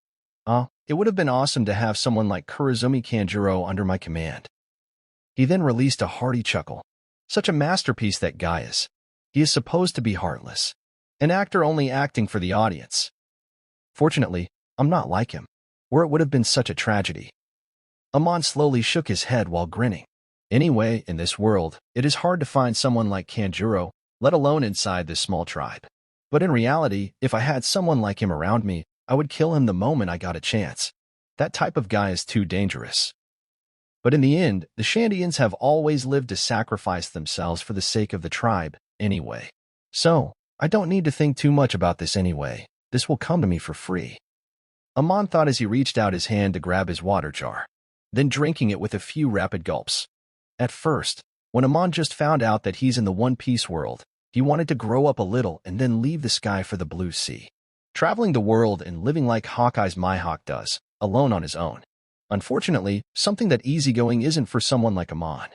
it would have been awesome to have someone like Kurazumi Kanjuro under my command. He then released a hearty chuckle. Such a masterpiece that guy is. He is supposed to be heartless. An actor only acting for the audience. Fortunately, I'm not like him, or it would have been such a tragedy. Amon slowly shook his head while grinning. Anyway, in this world, it is hard to find someone like Kanjuro, let alone inside this small tribe. But in reality, if I had someone like him around me, I would kill him the moment I got a chance. That type of guy is too dangerous. But in the end, the Shandians have always lived to sacrifice themselves for the sake of the tribe, anyway. So, I don't need to think too much about this anyway. This will come to me for free. Amon thought as he reached out his hand to grab his water jar, then drinking it with a few rapid gulps. At first, when Amon just found out that he's in the One Piece world, he wanted to grow up a little and then leave the sky for the Blue Sea. Traveling the world and living like Hawkeye's Mihawk does, alone on his own. Unfortunately, something that easygoing isn't for someone like Amon.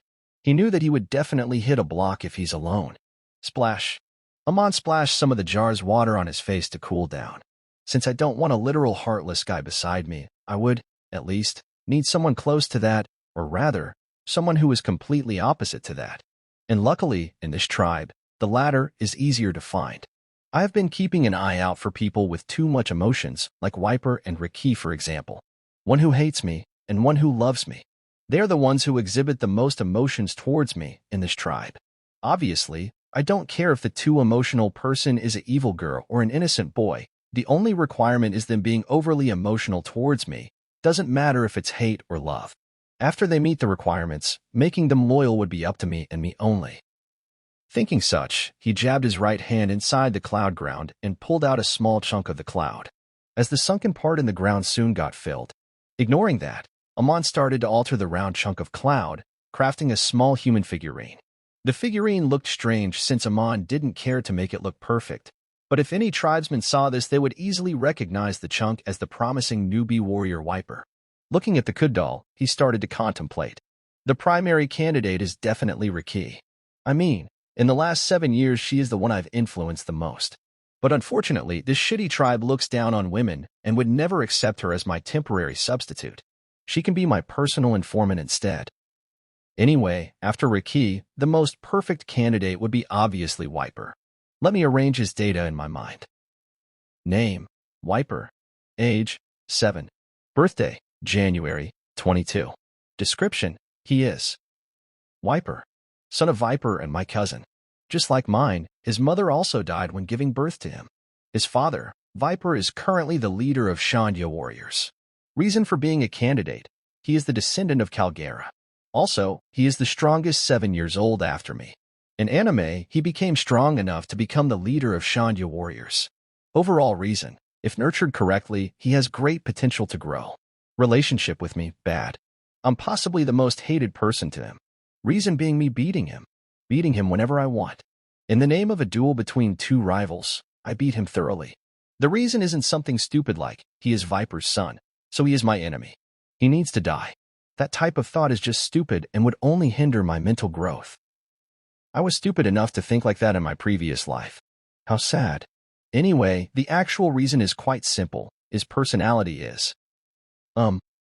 He knew that he would definitely hit a block if he's alone. Splash. Amon splashed some of the jar's water on his face to cool down. Since I don't want a literal heartless guy beside me, I would, at least, need someone close to that, or rather, someone who is completely opposite to that. And luckily, in this tribe, the latter is easier to find. I have been keeping an eye out for people with too much emotions, like Wiper and Riki, for example. One who hates me, and one who loves me. They are the ones who exhibit the most emotions towards me in this tribe. Obviously, I don't care if the too emotional person is an evil girl or an innocent boy. The only requirement is them being overly emotional towards me. Doesn't matter if it's hate or love. After they meet the requirements, making them loyal would be up to me and me only. Thinking such, he jabbed his right hand inside the cloud ground and pulled out a small chunk of the cloud. As the sunken part in the ground soon got filled. Ignoring that, Amon started to alter the round chunk of cloud, crafting a small human figurine. The figurine looked strange since Amon didn't care to make it look perfect. But if any tribesmen saw this, they would easily recognize the chunk as the promising newbie warrior Wiper. Looking at the Kud doll, he started to contemplate. The primary candidate is definitely Riki. I mean, in the last 7 years, she is the one I've influenced the most. But unfortunately, this shitty tribe looks down on women and would never accept her as my temporary substitute. She can be my personal informant instead. Anyway, after Riki, the most perfect candidate would be obviously Wiper. Let me arrange his data in my mind. Name, Wiper. Age, 7. Birthday, January, 22. Description, he is Wiper, son of Viper and my cousin. Just like mine, his mother also died when giving birth to him. His father, Viper, is currently the leader of Shandia warriors. Reason for being a candidate, he is the descendant of Calgera. Also, he is the strongest 7 years old after me. In anime, he became strong enough to become the leader of Shandia warriors. Overall reason, if nurtured correctly, he has great potential to grow. Relationship with me, bad. I'm possibly the most hated person to him. Reason being me beating him whenever I want. In the name of a duel between two rivals, I beat him thoroughly. The reason isn't something stupid like, he is Viper's son, so he is my enemy. He needs to die. That type of thought is just stupid and would only hinder my mental growth. I was stupid enough to think like that in my previous life. How sad. Anyway, the actual reason is quite simple. His personality is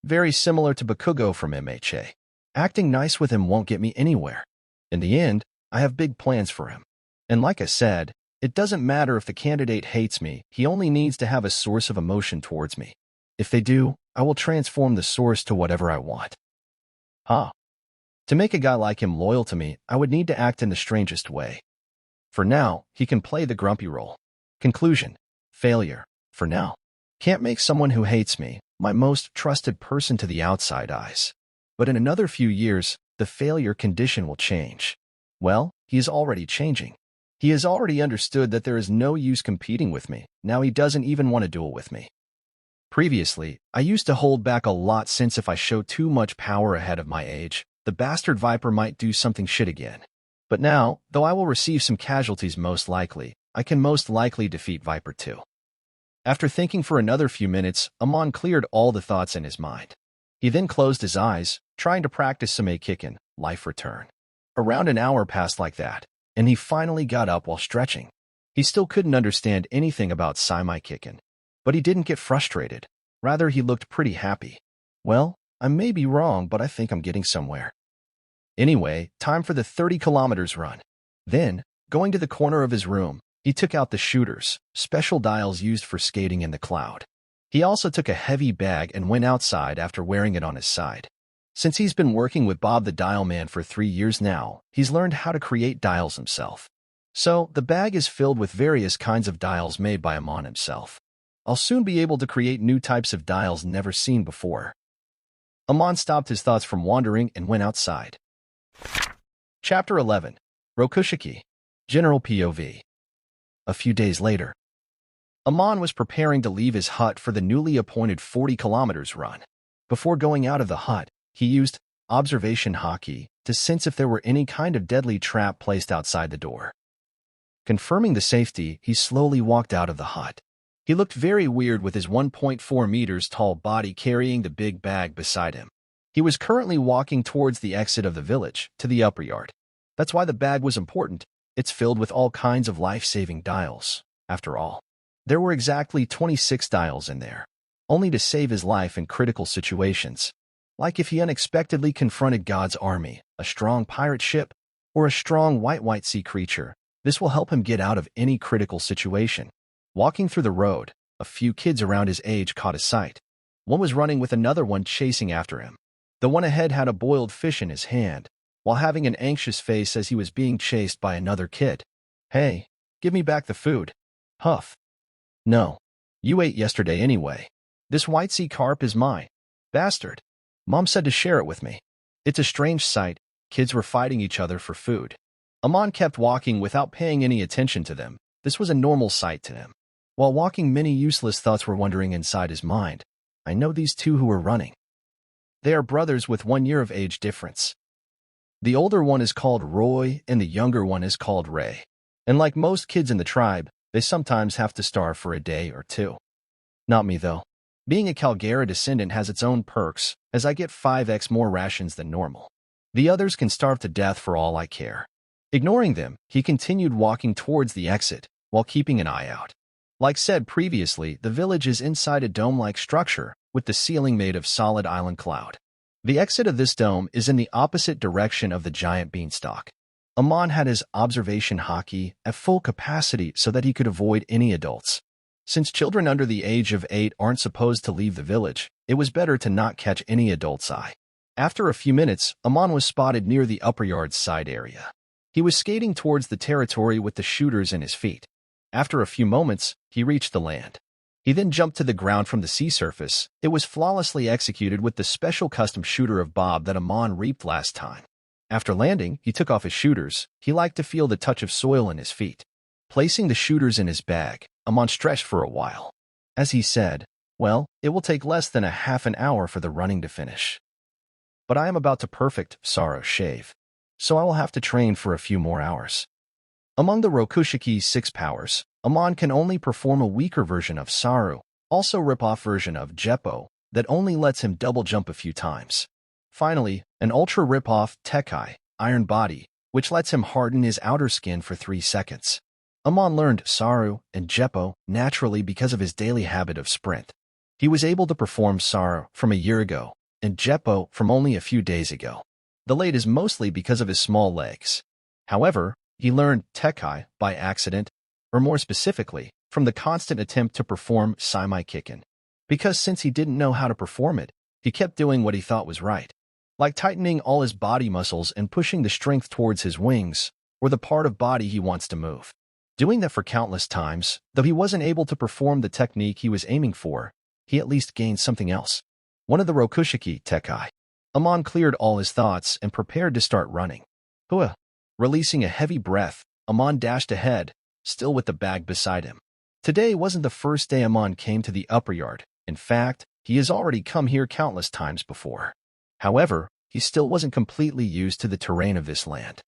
very similar to Bakugo from MHA. Acting nice with him won't get me anywhere. In the end, I have big plans for him. And like I said, It doesn't matter if the candidate hates me, he only needs to have a source of emotion towards me. If they do, I will transform the source to whatever I want. To make a guy like him loyal to me, I would need to act in the strangest way. For now, he can play the grumpy role. Conclusion. Failure. For now. Can't make someone who hates me, my most trusted person to the outside eyes. But in another few years, the failure condition will change. Well, he is already changing. He has already understood that there is no use competing with me. Now he doesn't even want to duel with me. Previously, I used to hold back a lot since if I show too much power ahead of my age, the bastard Viper might do something shit again. But now, though I will receive some casualties most likely, I can most likely defeat Viper too. After thinking for another few minutes, Amon cleared all the thoughts in his mind. He then closed his eyes, trying to practice some Kickin, life return. Around an hour passed like that, and he finally got up while stretching. He still couldn't understand anything about Kickin, but he didn't get frustrated. Rather, he looked pretty happy. Well, I may be wrong, but I think I'm getting somewhere. Anyway, time for the 30 kilometers run. Then, going to the corner of his room, he took out the shooters, special dials used for skating in the cloud. He also took a heavy bag and went outside after wearing it on his side. Since he's been working with Bob the Dial Man for 3 years now, he's learned how to create dials himself. So, the bag is filled with various kinds of dials made by Amon himself. I'll soon be able to create new types of dials never seen before. Amon stopped his thoughts from wandering and went outside. Chapter 11. Rokushiki. General POV. A few days later, Amon was preparing to leave his hut for the newly appointed 40 kilometers run. Before going out of the hut, he used observation Haki to sense if there were any kind of deadly trap placed outside the door. Confirming the safety, he slowly walked out of the hut. He looked very weird with his 1.4 meters tall body carrying the big bag beside him. He was currently walking towards the exit of the village, to the upper yard. That's why the bag was important. It's filled with all kinds of life-saving dials. After all, there were exactly 26 dials in there, only to save his life in critical situations. Like if he unexpectedly confronted God's army, a strong pirate ship, or a strong white sea creature, this will help him get out of any critical situation. Walking through the road, a few kids around his age caught his sight. One was running with another one chasing after him. The one ahead had a boiled fish in his hand, while having an anxious face as he was being chased by another kid. Hey, give me back the food. Huff. No. You ate yesterday anyway. This white sea carp is mine. Bastard. Mom said to share it with me. It's a strange sight. Kids were fighting each other for food. Amon kept walking without paying any attention to them. This was a normal sight to him. While walking, many useless thoughts were wandering inside his mind. I know these two who are running. They are brothers with 1 year of age difference. The older one is called Roy and the younger one is called Ray. And like most kids in the tribe, they sometimes have to starve for a day or two. Not me though. Being a Calgara descendant has its own perks, as I get 5x more rations than normal. The others can starve to death for all I care. Ignoring them, he continued walking towards the exit, while keeping an eye out. Like said previously, the village is inside a dome-like structure, with the ceiling made of solid island cloud. The exit of this dome is in the opposite direction of the giant beanstalk. Amon had his observation Haki at full capacity so that he could avoid any adults. Since children under the age of 8 aren't supposed to leave the village, it was better to not catch any adult's eye. After a few minutes, Amon was spotted near the upper yard's side area. He was skating towards the territory with the shooters in his feet. After a few moments, he reached the land. He then jumped to the ground from the sea surface. It was flawlessly executed with the special custom shooter of Bob that Amon reaped last time. After landing, he took off his shooters. He liked to feel the touch of soil in his feet. Placing the shooters in his bag, Amon stretched for a while. As he said, well, it will take less than a half an hour for the running to finish. But I am about to perfect Sorrow shave, so I will have to train for a few more hours. Among the Rokushiki's 6 powers, Amon can only perform a weaker version of Saru, also rip-off version of Jeppo, that only lets him double jump a few times. Finally, an ultra rip-off Tekai, Iron Body, which lets him harden his outer skin for 3 seconds. Amon learned Saru and Jeppo naturally because of his daily habit of sprint. He was able to perform Saru from a year ago, and Jeppo from only a few days ago. The late is mostly because of his small legs. However, he learned Tekai by accident or more specifically, from the constant attempt to perform semi-kicking. Because since he didn't know how to perform it, he kept doing what he thought was right, like tightening all his body muscles and pushing the strength towards his wings, or the part of body he wants to move. Doing that for countless times, though he wasn't able to perform the technique he was aiming for, he at least gained something else. One of the Rokushiki Tekai. Amon cleared all his thoughts and prepared to start running. Hua. Releasing a heavy breath, Amon dashed ahead, still with the bag beside him. Today wasn't the first day Amon came to the upper yard. In fact, he has already come here countless times before. However, he still wasn't completely used to the terrain of this land.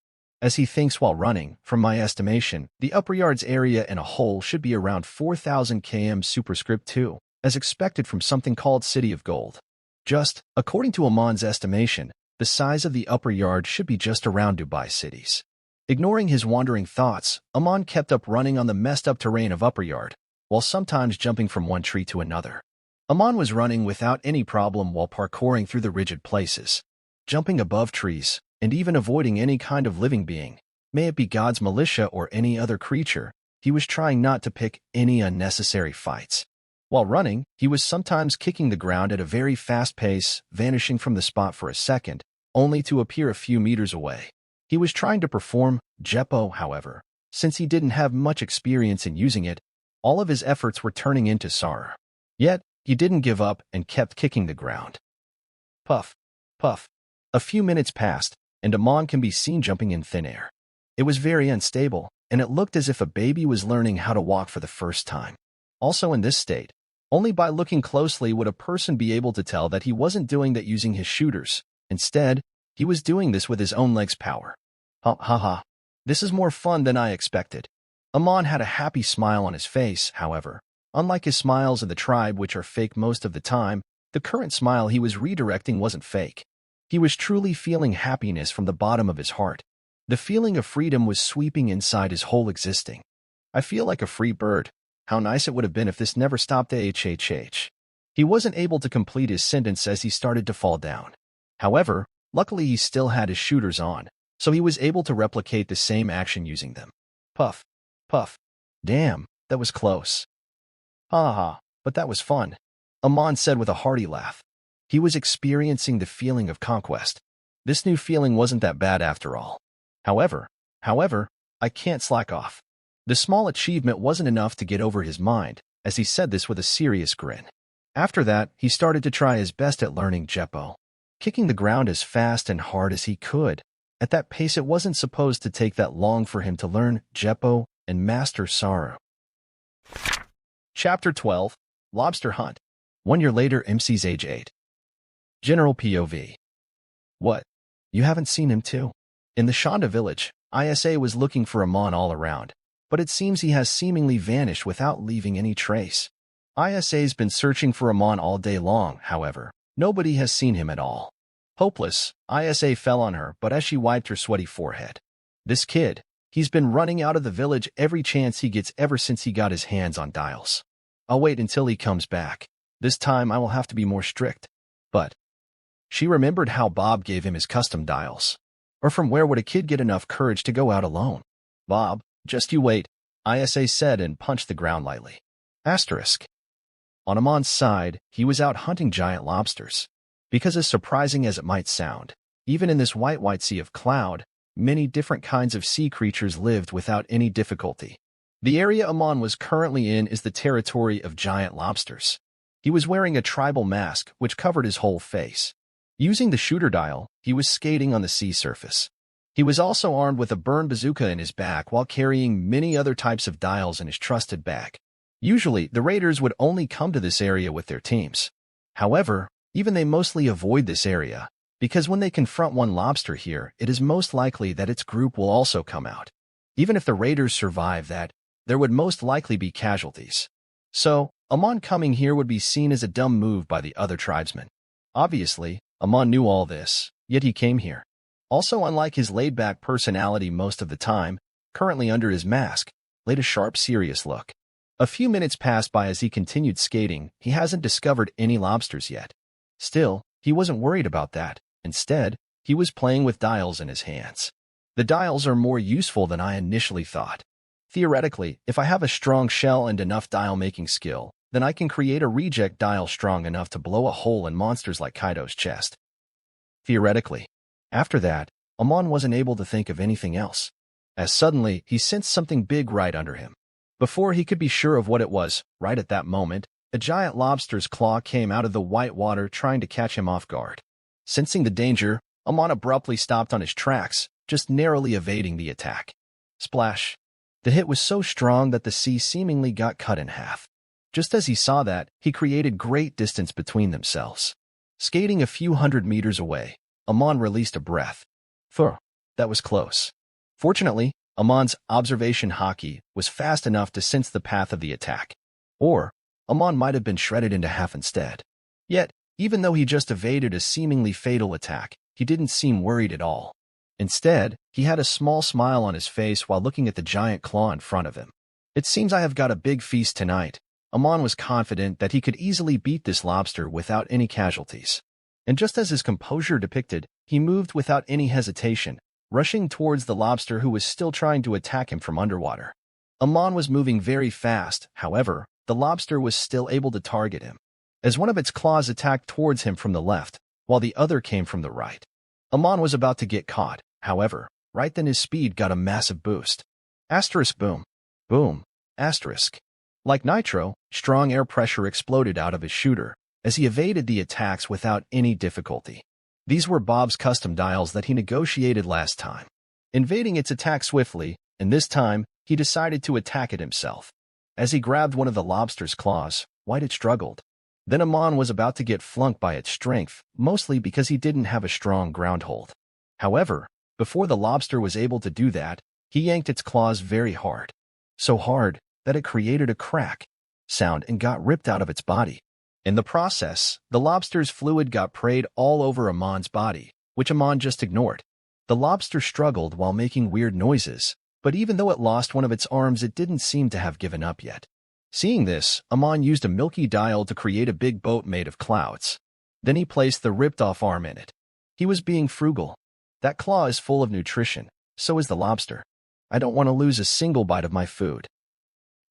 As he thinks while running, from my estimation, the upper yard's area in a whole should be around 4,000 km superscript 2, as expected from something called City of Gold. Just, according to Amon's estimation, the size of the upper yard should be just around Dubai cities. Ignoring his wandering thoughts, Amon kept up running on the messed-up terrain of upper yard, while sometimes jumping from one tree to another. Amon was running without any problem while parkouring through the rigid places, jumping above trees, and even avoiding any kind of living being, may it be God's militia or any other creature. He was trying not to pick any unnecessary fights. While running, he was sometimes kicking the ground at a very fast pace, vanishing from the spot for a second, only to appear a few meters away. He was trying to perform Jeppo, however. Since he didn't have much experience in using it, all of his efforts were turning into sorrow. Yet, he didn't give up and kept kicking the ground. Puff, puff. A few minutes passed, and Amon can be seen jumping in thin air. It was very unstable, and it looked as if a baby was learning how to walk for the first time. Also in this state, only by looking closely would a person be able to tell that he wasn't doing that using his shooters. Instead, he was doing this with his own legs' power. Ha ha ha. This is more fun than I expected. Amon had a happy smile on his face, however. Unlike his smiles of the tribe, which are fake most of the time, the current smile he was redirecting wasn't fake. He was truly feeling happiness from the bottom of his heart. The feeling of freedom was sweeping inside his whole existing. I feel like a free bird. How nice it would have been if this never stopped. He wasn't able to complete his sentence as he started to fall down. However, luckily he still had his shooters on, so he was able to replicate the same action using them. Puff, puff. Damn, that was close. Ha ha, but that was fun, Amon said with a hearty laugh. He was experiencing the feeling of conquest. This new feeling wasn't that bad after all. However, I can't slack off. The small achievement wasn't enough to get over his mind, as he said this with a serious grin. After that, he started to try his best at learning Jeppo, kicking the ground as fast and hard as he could. At that pace, it wasn't supposed to take that long for him to learn Jeppo and master sorrow. Chapter 12, Lobster Hunt. 1 year later, MC's age 8. General POV. What? You haven't seen him too? In the Shonda village, ISA was looking for Amon all around, but it seems he has seemingly vanished without leaving any trace. ISA's been searching for Amon all day long, however. Nobody has seen him at all. Hopeless, ISA fell on her, but as she wiped her sweaty forehead. This kid, he's been running out of the village every chance he gets ever since he got his hands on dials. I'll wait until he comes back. This time I will have to be more strict. But she remembered how Bob gave him his custom dials. Or from where would a kid get enough courage to go out alone? Bob, just you wait, ISA said and punched the ground lightly. Asterisk. On Amon's side, he was out hunting giant lobsters. Because as surprising as it might sound, even in this white sea of cloud, many different kinds of sea creatures lived without any difficulty. The area Amon was currently in is the territory of giant lobsters. He was wearing a tribal mask which covered his whole face. Using the shooter dial, he was skating on the sea surface. He was also armed with a burn bazooka in his back while carrying many other types of dials in his trusted bag. Usually, the raiders would only come to this area with their teams. However, even they mostly avoid this area, because when they confront one lobster here, it is most likely that its group will also come out. Even if the raiders survive that, there would most likely be casualties. So, Amon coming here would be seen as a dumb move by the other tribesmen. Obviously, Amon knew all this, yet he came here. Also, unlike his laid-back personality most of the time, currently under his mask, laid a sharp, serious look. A few minutes passed by as he continued skating. He hasn't discovered any lobsters yet. Still, he wasn't worried about that. Instead, he was playing with dials in his hands. The dials are more useful than I initially thought. Theoretically, if I have a strong shell and enough dial-making skill, then I can create a reject dial strong enough to blow a hole in monsters like Kaido's chest. Theoretically. After that, Amon wasn't able to think of anything else, as suddenly he sensed something big right under him. Before he could be sure of what it was, right at that moment, a giant lobster's claw came out of the white water trying to catch him off guard. Sensing the danger, Amon abruptly stopped on his tracks, just narrowly evading the attack. Splash! The hit was so strong that the sea seemingly got cut in half. Just as he saw that, he created great distance between themselves. Skating a few hundred meters away, Amon released a breath. Phew, that was close. Fortunately, Amon's observation Haki was fast enough to sense the path of the attack. Or, Amon might have been shredded into half instead. Yet, even though he just evaded a seemingly fatal attack, he didn't seem worried at all. Instead, he had a small smile on his face while looking at the giant claw in front of him. It seems I have got a big feast tonight. Amon was confident that he could easily beat this lobster without any casualties. And just as his composure depicted, he moved without any hesitation, rushing towards the lobster who was still trying to attack him from underwater. Amon was moving very fast, however, the lobster was still able to target him, as one of its claws attacked towards him from the left, while the other came from the right. Amon was about to get caught, however, right then his speed got a massive boost. Asterisk boom. Boom. Asterisk. Like nitro, strong air pressure exploded out of his shooter, as he evaded the attacks without any difficulty. These were Bob's custom dials that he negotiated last time. Invading its attack swiftly, and this time, he decided to attack it himself. As he grabbed one of the lobster's claws, White it struggled. Then Amon was about to get flunked by its strength, mostly because he didn't have a strong ground hold. However, before the lobster was able to do that, he yanked its claws very hard. So hard that it created a crack sound and got ripped out of its body. In the process, the lobster's fluid got sprayed all over Amon's body, which Amon just ignored. The lobster struggled while making weird noises, but even though it lost one of its arms, it didn't seem to have given up yet. Seeing this, Amon used a milky dial to create a big boat made of clouds. Then he placed the ripped-off arm in it. He was being frugal. That claw is full of nutrition, so is the lobster. I don't want to lose a single bite of my food.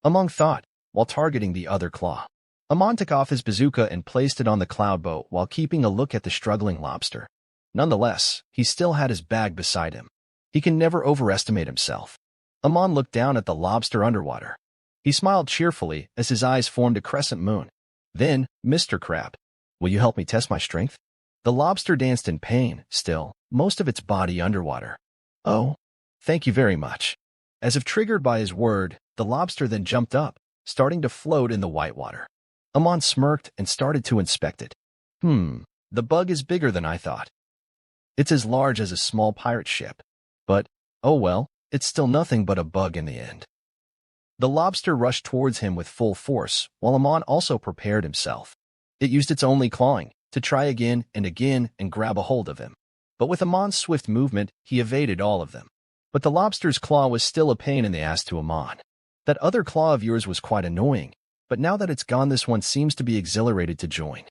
Amon thought, while targeting the other claw. Amon took off his bazooka and placed it on the cloud boat while keeping a look at the struggling lobster. Nonetheless, he still had his bag beside him. He can never overestimate himself. Amon looked down at the lobster underwater. He smiled cheerfully as his eyes formed a crescent moon. Then, Mr. Crab, will you help me test my strength? The lobster danced in pain, still, most of its body underwater. Oh, thank you very much. As if triggered by his word, the lobster then jumped up, starting to float in the white water. Amon smirked and started to inspect it. The bug is bigger than I thought. It's as large as a small pirate ship. But, oh well, it's still nothing but a bug in the end. The lobster rushed towards him with full force, while Amon also prepared himself. It used its only clawing to try again and grab a hold of him. But with Amon's swift movement, he evaded all of them. But the lobster's claw was still a pain in the ass to Amon. That other claw of yours was quite annoying, but now that it's gone, this one seems to be exhilarated to join.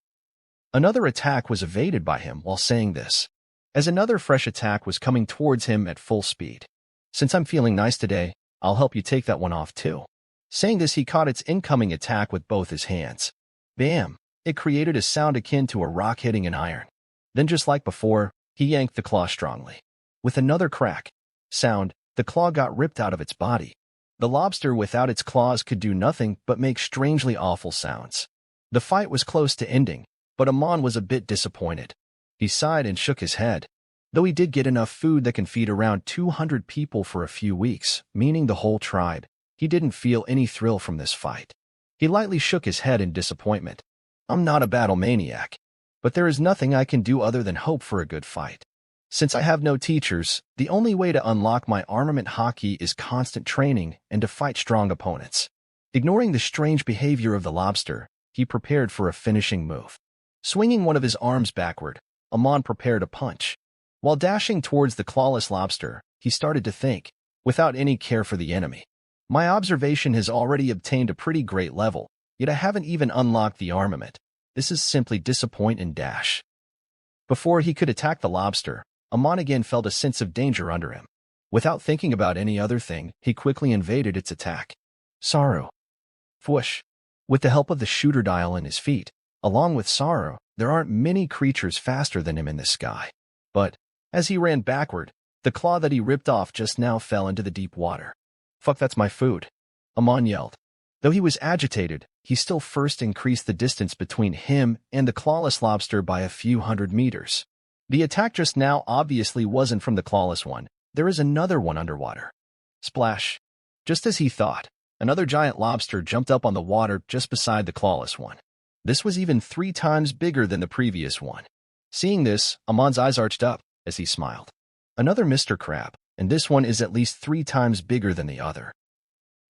Another attack was evaded by him while saying this, as another fresh attack was coming towards him at full speed. Since I'm feeling nice today, I'll help you take that one off too. Saying this, he caught its incoming attack with both his hands. Bam! It created a sound akin to a rock hitting an iron. Then just like before, he yanked the claw strongly. With another crack sound, the claw got ripped out of its body. The lobster without its claws could do nothing but make strangely awful sounds. The fight was close to ending, but Amon was a bit disappointed. He sighed and shook his head. Though he did get enough food that can feed around 200 people for a few weeks, meaning the whole tribe, he didn't feel any thrill from this fight. He lightly shook his head in disappointment. I'm not a battle maniac, but there is nothing I can do other than hope for a good fight. Since I have no teachers, the only way to unlock my armament Haki is constant training and to fight strong opponents. Ignoring the strange behavior of the lobster, he prepared for a finishing move. Swinging one of his arms backward, Amon prepared a punch. While dashing towards the clawless lobster, he started to think, without any care for the enemy. My observation has already obtained a pretty great level, yet I haven't even unlocked the armament. This is simply disappoint and dash. Before he could attack the lobster, Amon again felt a sense of danger under him. Without thinking about any other thing, he quickly invaded its attack. Sorrow. Whoosh. With the help of the shooter dial in his feet, along with Sorrow, there aren't many creatures faster than him in the sky. But, as he ran backward, the claw that he ripped off just now fell into the deep water. Fuck, that's my food, Amon yelled. Though he was agitated, he still first increased the distance between him and the clawless lobster by a few hundred meters. The attack just now obviously wasn't from the clawless one. There is another one underwater. Splash. Just as he thought, another giant lobster jumped up on the water just beside the clawless one. This was even 3 times bigger than the previous one. Seeing this, Amon's eyes arched up as he smiled. Another Mr. Crab, and this one is at least 3 times bigger than the other.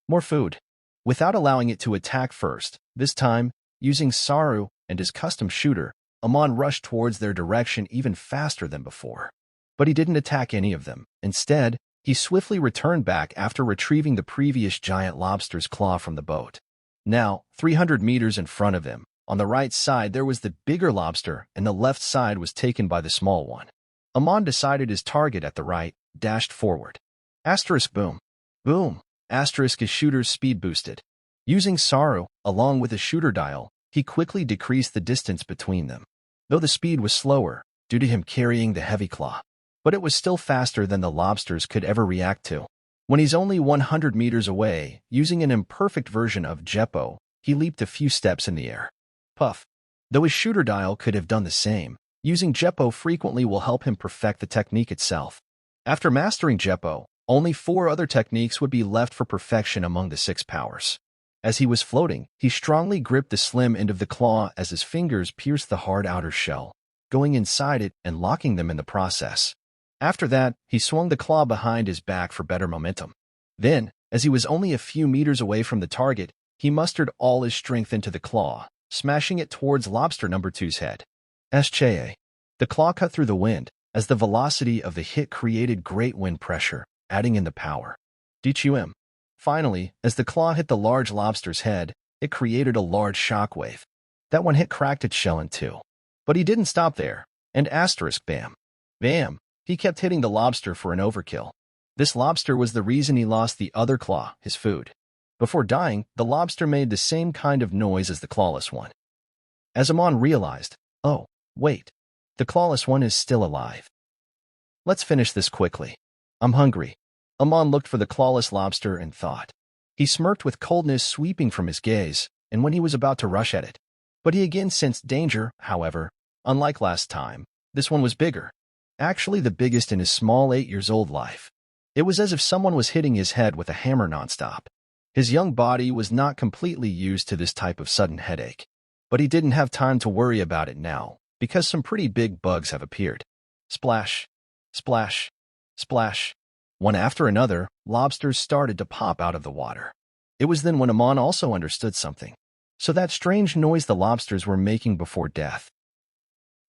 More food. Without allowing it to attack first, this time, using Saru and his custom shooter, Amon rushed towards their direction even faster than before. But he didn't attack any of them. Instead, he swiftly returned back after retrieving the previous giant lobster's claw from the boat. Now, 300 meters in front of him, on the right side there was the bigger lobster and the left side was taken by the small one. Amon decided his target at the right, dashed forward. Asterisk boom. Boom. Asterisk his shooter's speed boosted. Using Saru, along with a shooter dial, he quickly decreased the distance between them. Though the speed was slower, due to him carrying the heavy claw. But it was still faster than the lobsters could ever react to. When he's only 100 meters away, using an imperfect version of Jeppo, he leaped a few steps in the air. Puff. Though his shooter dial could have done the same, using Jeppo frequently will help him perfect the technique itself. After mastering Jeppo, only 4 other techniques would be left for perfection among the 6 powers. As he was floating, he strongly gripped the slim end of the claw as his fingers pierced the hard outer shell, going inside it and locking them in the process. After that, he swung the claw behind his back for better momentum. Then, as he was only a few meters away from the target, he mustered all his strength into the claw, smashing it towards lobster number 2's head. SCHA. The claw cut through the wind, as the velocity of the hit created great wind pressure, adding in the power. DQM. Finally, as the claw hit the large lobster's head, it created a large shockwave. That one hit cracked its shell in 2. But he didn't stop there, and asterisk bam. Bam. He kept hitting the lobster for an overkill. This lobster was the reason he lost the other claw, his food. Before dying, the lobster made the same kind of noise as the clawless one. As Amon realized, oh, wait, the clawless one is still alive. Let's finish this quickly. I'm hungry. Amon looked for the clawless lobster and thought. He smirked with coldness sweeping from his gaze, and when he was about to rush at it. But he again sensed danger, however. Unlike last time, this one was bigger. Actually the biggest in his small 8-year-old life. It was as if someone was hitting his head with a hammer nonstop. His young body was not completely used to this type of sudden headache. But he didn't have time to worry about it now, because some pretty big bugs have appeared. Splash, splash, splash. One after another, lobsters started to pop out of the water. It was then when Amon also understood something. So that strange noise the lobsters were making before death.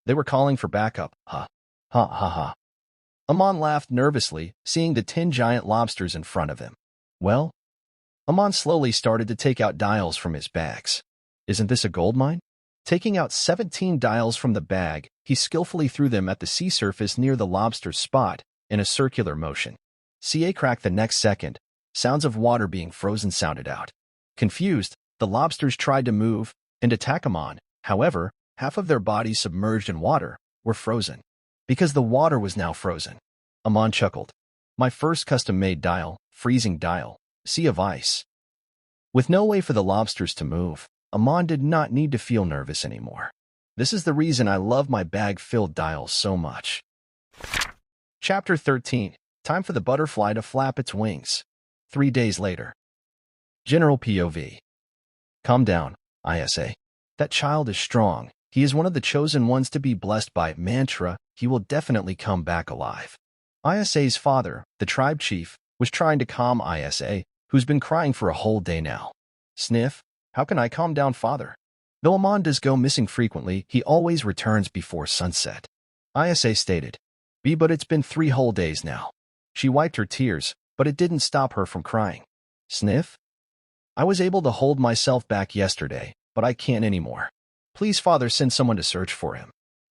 They were calling for backup, huh? Ha ha ha. Amon laughed nervously, seeing the 10 giant lobsters in front of him. Well? Amon slowly started to take out dials from his bags. Isn't this a gold mine? Taking out 17 dials from the bag, he skillfully threw them at the sea surface near the lobster's spot, in a circular motion. CA cracked the next second. Sounds of water being frozen sounded out. Confused, the lobsters tried to move and attack Amon. However, half of their bodies submerged in water were frozen. Because the water was now frozen. Amon chuckled. My first custom-made dial, freezing dial, sea of ice. With no way for the lobsters to move, Amon did not need to feel nervous anymore. This is the reason I love my bag-filled dials so much. Chapter 13. Time for the butterfly to flap its wings. 3 days later. General POV. Calm down, ISA. That child is strong. He is one of the chosen ones to be blessed by mantra. He will definitely come back alive. ISA's father, the tribe chief, was trying to calm ISA, who's been crying for a whole day now. Sniff, how can I calm down father? Though Amon does go missing frequently, he always returns before sunset. ISA stated, but it's been 3 whole days now. She wiped her tears, but it didn't stop her from crying. Sniff? I was able to hold myself back yesterday, but I can't anymore. Please father send someone to search for him.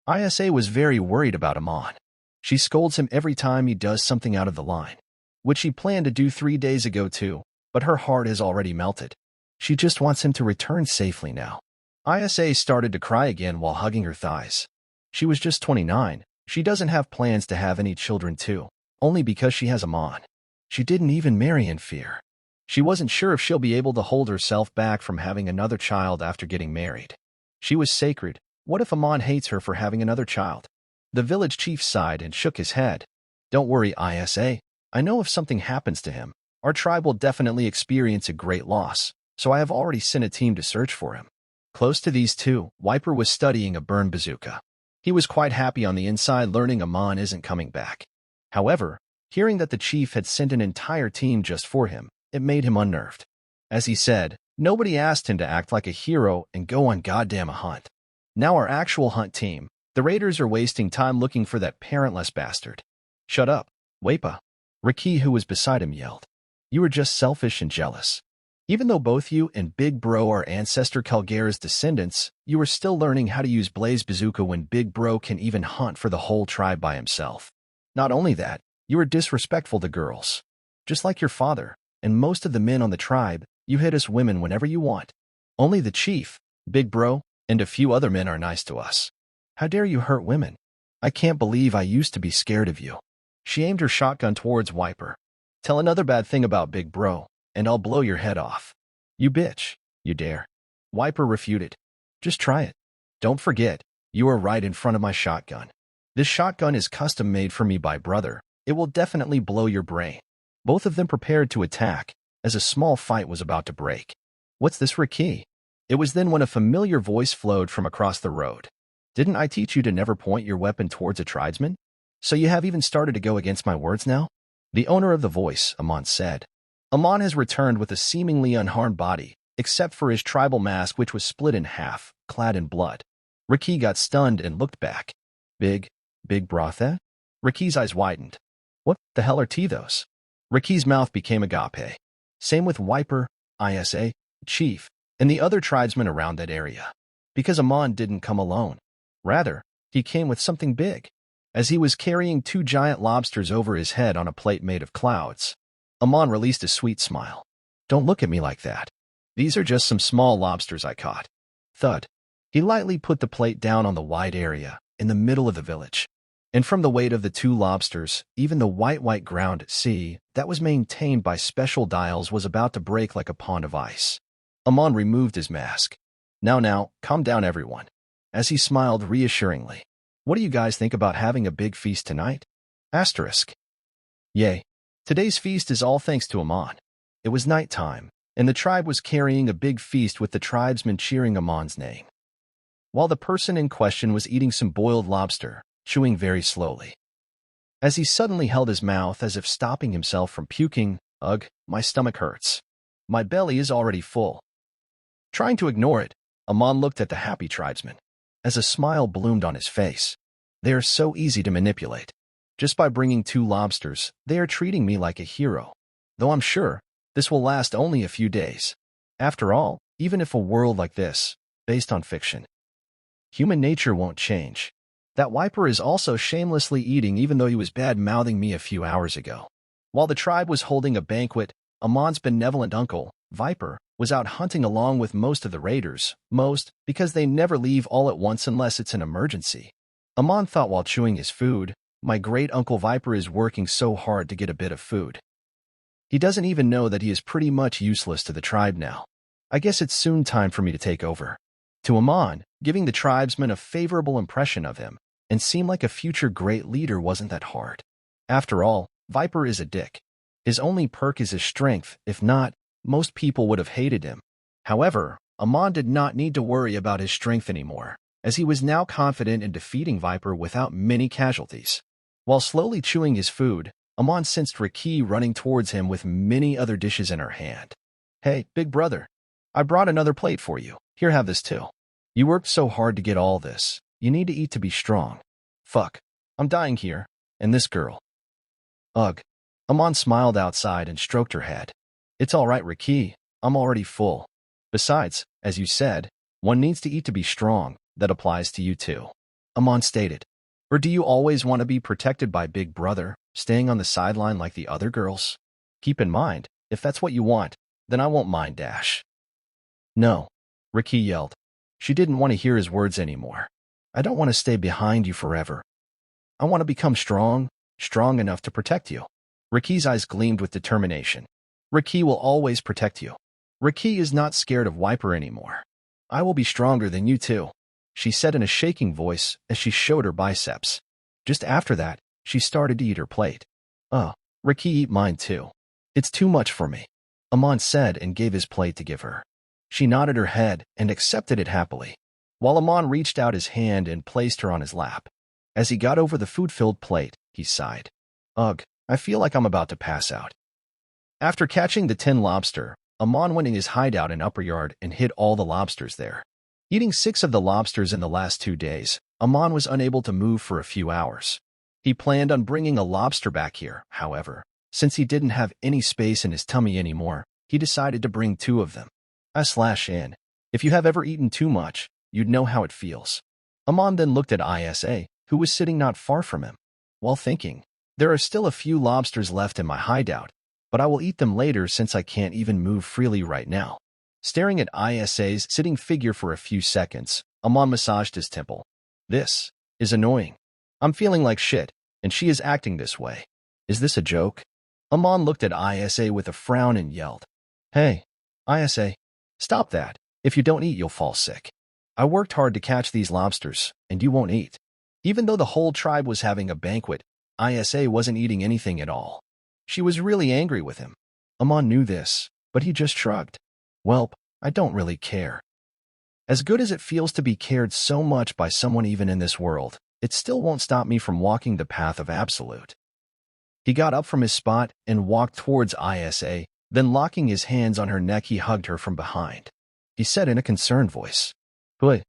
ISA was very worried about Amon. She scolds him every time he does something out of the line. which she planned to do 3 days ago too, but her heart is already melted. She just wants him to return safely now. Isa started to cry again while hugging her thighs. She was just 29. She doesn't have plans to have any children too, only because she has Amon. She didn't even marry in fear. She wasn't sure if she'll be able to hold herself back from having another child after getting married. She was sacred. What if Amon hates her for having another child? The village chief sighed and shook his head. Don't worry, Isa. I know if something happens to him, our tribe will definitely experience a great loss, so I have already sent a team to search for him. Close to these two, Wiper was studying a burn bazooka. He was quite happy on the inside learning Amon isn't coming back. However, hearing that the chief had sent an entire team just for him, it made him unnerved. As he said, nobody asked him to act like a hero and go on goddamn a hunt. Now our actual hunt team, the raiders are wasting time looking for that parentless bastard. Shut up, Wapa. Raki, who was beside him, yelled. You are just selfish and jealous. Even though both you and Big Bro are ancestor Calgara's descendants, you are still learning how to use Blaze Bazooka when Big Bro can even hunt for the whole tribe by himself. Not only that, you are disrespectful to girls. Just like your father, and most of the men on the tribe, you hit us women whenever you want. Only the chief, Big Bro, and a few other men are nice to us. How dare you hurt women? I can't believe I used to be scared of you. She aimed her shotgun towards Wiper. Tell another bad thing about Big Bro, and I'll blow your head off. You bitch, you dare. Wiper refuted. Just try it. Don't forget, you are right in front of my shotgun. This shotgun is custom made for me by brother. It will definitely blow your brain. Both of them prepared to attack, as a small fight was about to break. What's this, Raki? It was then when a familiar voice flowed from across the road. Didn't I teach you to never point your weapon towards a tribesman? So you have even started to go against my words now? The owner of the voice, Amon, said. Amon has returned with a seemingly unharmed body, except for his tribal mask which was split in half, clad in blood. Raki got stunned and looked back. Big Brotha? Raki's eyes widened. What the hell are those? Raki's mouth became agape. Same with Wiper, Isa, Chief, and the other tribesmen around that area. Because Amon didn't come alone. Rather, he came with something big. As he was carrying 2 giant lobsters over his head on a plate made of clouds, Amon released a sweet smile. Don't look at me like that. These are just some small lobsters I caught. Thud. He lightly put the plate down on the wide area, in the middle of the village. And from the weight of the 2 lobsters, even the white ground sea that was maintained by special dials was about to break like a pond of ice. Amon removed his mask. Now, calm down everyone. As he smiled reassuringly. What do you guys think about having a big feast tonight? Asterisk. Yay. Today's feast is all thanks to Amon. It was night time, and the tribe was carrying a big feast with the tribesmen cheering Amon's name. While the person in question was eating some boiled lobster, chewing very slowly. As he suddenly held his mouth as if stopping himself from puking, ugh, my stomach hurts. My belly is already full. Trying to ignore it, Amon looked at the happy tribesmen. As a smile bloomed on his face. They are so easy to manipulate. Just by bringing 2 lobsters, they are treating me like a hero. Though I'm sure, this will last only a few days. After all, even if a world like this, based on fiction, human nature won't change. That Wiper is also shamelessly eating even though he was bad-mouthing me a few hours ago. While the tribe was holding a banquet, Amon's benevolent uncle, Viper, was out hunting along with most of the raiders, because they never leave all at once unless it's an emergency. Amon thought while chewing his food, my great-uncle Viper is working so hard to get a bit of food. He doesn't even know that he is pretty much useless to the tribe now. I guess it's soon time for me to take over. To Amon, giving the tribesmen a favorable impression of him, and seem like a future great leader wasn't that hard. After all, Viper is a dick. His only perk is his strength, if not, most people would have hated him. However, Amon did not need to worry about his strength anymore, as he was now confident in defeating Viper without many casualties. While slowly chewing his food, Amon sensed Raki running towards him with many other dishes in her hand. Hey, big brother. I brought another plate for you. Here, have this too. You worked so hard to get all this. You need to eat to be strong. Fuck. I'm dying here. And this girl. Ugh. Amon smiled outside and stroked her head. It's all right, Raki. I'm already full. Besides, as you said, one needs to eat to be strong. That applies to you too. Amon stated. Or do you always want to be protected by Big Brother, staying on the sideline like the other girls? Keep in mind, if that's what you want, then I won't mind dash. No, Riki yelled. She didn't want to hear his words anymore. I don't want to stay behind you forever. I want to become strong enough to protect you. Riki's eyes gleamed with determination. Riki will always protect you. Riki is not scared of Wiper anymore. I will be stronger than you too, she said in a shaking voice as she showed her biceps. Just after that, she started to eat her plate. Riki, eat mine too. It's too much for me, Amon said and gave his plate to give her. She nodded her head and accepted it happily, while Amon reached out his hand and placed her on his lap. As he got over the food-filled plate, he sighed. Ugh, I feel like I'm about to pass out. After catching the 10 lobster, Amon went in his hideout in Upper Yard and hid all the lobsters there. Eating 6 of the lobsters in the last 2 days, Amon was unable to move for a few hours. He planned on bringing a lobster back here, however. Since he didn't have any space in his tummy anymore, he decided to bring 2 of them. In. If you have ever eaten too much, you'd know how it feels. Amon then looked at Isa, who was sitting not far from him, while thinking, there are still a few lobsters left in my hideout, but I will eat them later since I can't even move freely right now. Staring at Isa's sitting figure for a few seconds, Amon massaged his temple. This is annoying. I'm feeling like shit, and she is acting this way. Is this a joke? Amon looked at Isa with a frown and yelled, Hey, Isa, stop that. If you don't eat, you'll fall sick. I worked hard to catch these lobsters, and you won't eat. Even though the whole tribe was having a banquet, Isa wasn't eating anything at all. She was really angry with him. Amon knew this, but he just shrugged. Welp, I don't really care. As good as it feels to be cared so much by someone even in this world, it still won't stop me from walking the path of absolute. He got up from his spot and walked towards Isa, then locking his hands on her neck he hugged her from behind. He said in a concerned voice, Why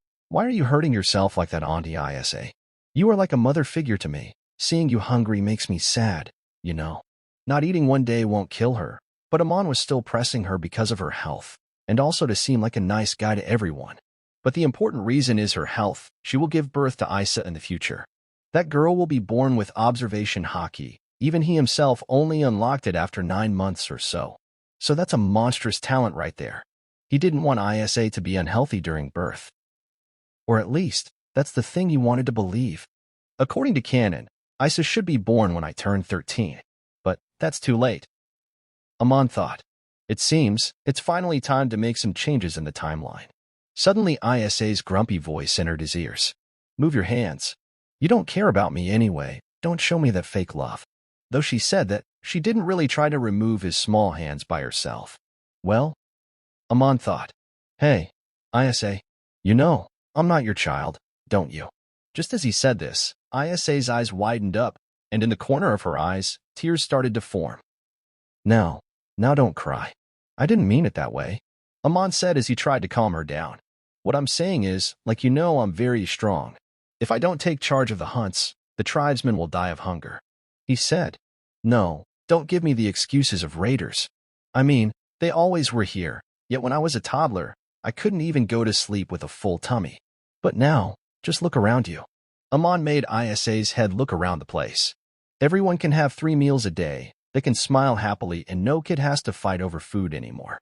are you hurting yourself like that, Auntie Isa? You are like a mother figure to me. Seeing you hungry makes me sad, you know. Not eating one day won't kill her, but Amon was still pressing her because of her health, and also to seem like a nice guy to everyone. But the important reason is her health. She will give birth to Isa in the future. That girl will be born with observation Haki. Even he himself only unlocked it after 9 months or so. So that's a monstrous talent right there. He didn't want Isa to be unhealthy during birth. Or at least, that's the thing he wanted to believe. According to canon, Isa should be born when I turn 13. But that's too late. Amon thought. It seems it's finally time to make some changes in the timeline. Suddenly Isa's grumpy voice entered his ears. Move your hands. You don't care about me anyway. Don't show me that fake love. Though she said that, she didn't really try to remove his small hands by herself. Well, Amon thought. Hey, Isa, you know, I'm not your child, don't you? Just as he said this, Isa's eyes widened up, and in the corner of her eyes, tears started to form. Now don't cry. I didn't mean it that way, Amon said as he tried to calm her down. What I'm saying is, like you know, I'm very strong. If I don't take charge of the hunts, the tribesmen will die of hunger. He said, No, don't give me the excuses of raiders. I mean, they always were here, yet when I was a toddler, I couldn't even go to sleep with a full tummy. But now, just look around you. Amon made Isa's head look around the place. Everyone can have 3 meals a day, they can smile happily, and no kid has to fight over food anymore.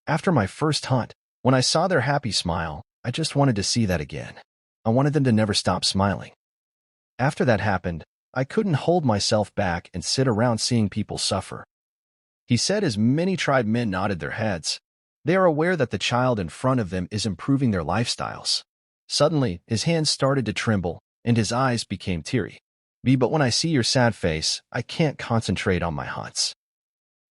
After my first hunt, when I saw their happy smile, I just wanted to see that again. I wanted them to never stop smiling. After that happened, I couldn't hold myself back and sit around seeing people suffer. He said as many tribe men nodded their heads. They are aware that the child in front of them is improving their lifestyles. Suddenly, his hands started to tremble, and his eyes became teary. But when I see your sad face, I can't concentrate on my hunts.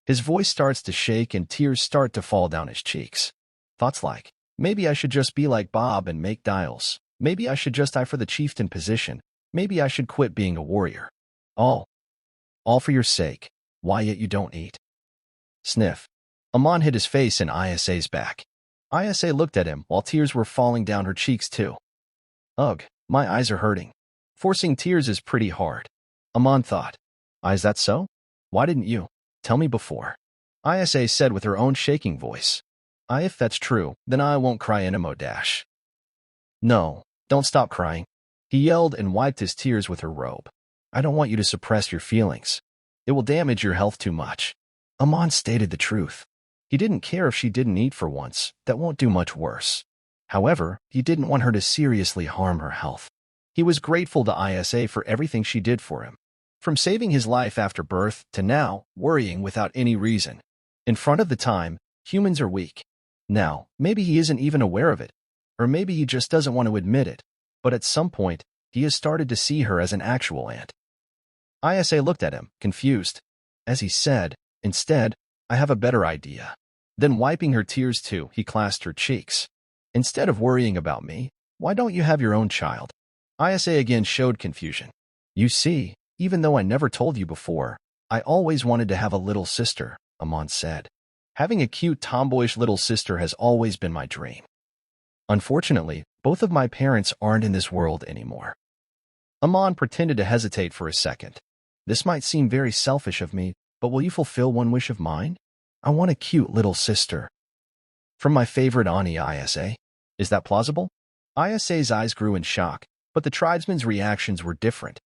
His voice starts to shake and tears start to fall down his cheeks. Thoughts like, maybe I should just be like Bob and make dials. Maybe I should just die for the chieftain position. Maybe I should quit being a warrior. All for your sake. Why yet you don't eat? Sniff. Amon hid his face in Isa's back. Isa looked at him while tears were falling down her cheeks too. Ugh, my eyes are hurting. Forcing tears is pretty hard. Amon thought. Is that so? Why didn't you tell me before? Isa said with her own shaking voice. If that's true, then I won't cry anymore dash. No, don't stop crying. He yelled and wiped his tears with her robe. I don't want you to suppress your feelings. It will damage your health too much. Amon stated the truth. He didn't care if she didn't eat for once. That won't do much worse. However, he didn't want her to seriously harm her health. He was grateful to Isa for everything she did for him. From saving his life after birth to now, worrying without any reason. In front of the time, humans are weak. Now, maybe he isn't even aware of it. Or maybe he just doesn't want to admit it. But at some point, he has started to see her as an actual aunt. Isa looked at him, confused. As he said, instead, I have a better idea. Then wiping her tears too, he clasped her cheeks. Instead of worrying about me, why don't you have your own child? Isa again showed confusion. You see, even though I never told you before, I always wanted to have a little sister, Amon said. Having a cute tomboyish little sister has always been my dream. Unfortunately, both of my parents aren't in this world anymore. Amon pretended to hesitate for a second. This might seem very selfish of me, but will you fulfill one wish of mine? I want a cute little sister. From my favorite Ani Isa. Is that plausible? Isa's eyes grew in shock, but the tribesmen's reactions were different.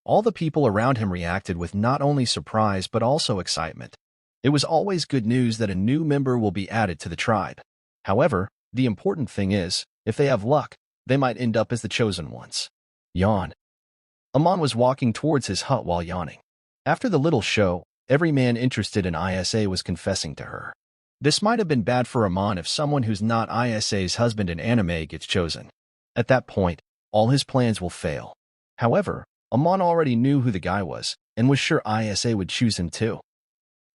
All the people around him reacted with not only surprise but also excitement. It was always good news that a new member will be added to the tribe. However, the important thing is, if they have luck, they might end up as the chosen ones. Yawn. Amon was walking towards his hut while yawning. After the little show, every man interested in Isa was confessing to her. This might have been bad for Amon if someone who's not Isa's husband in anime gets chosen. At that point, all his plans will fail. However, Amon already knew who the guy was, and was sure Isa would choose him too.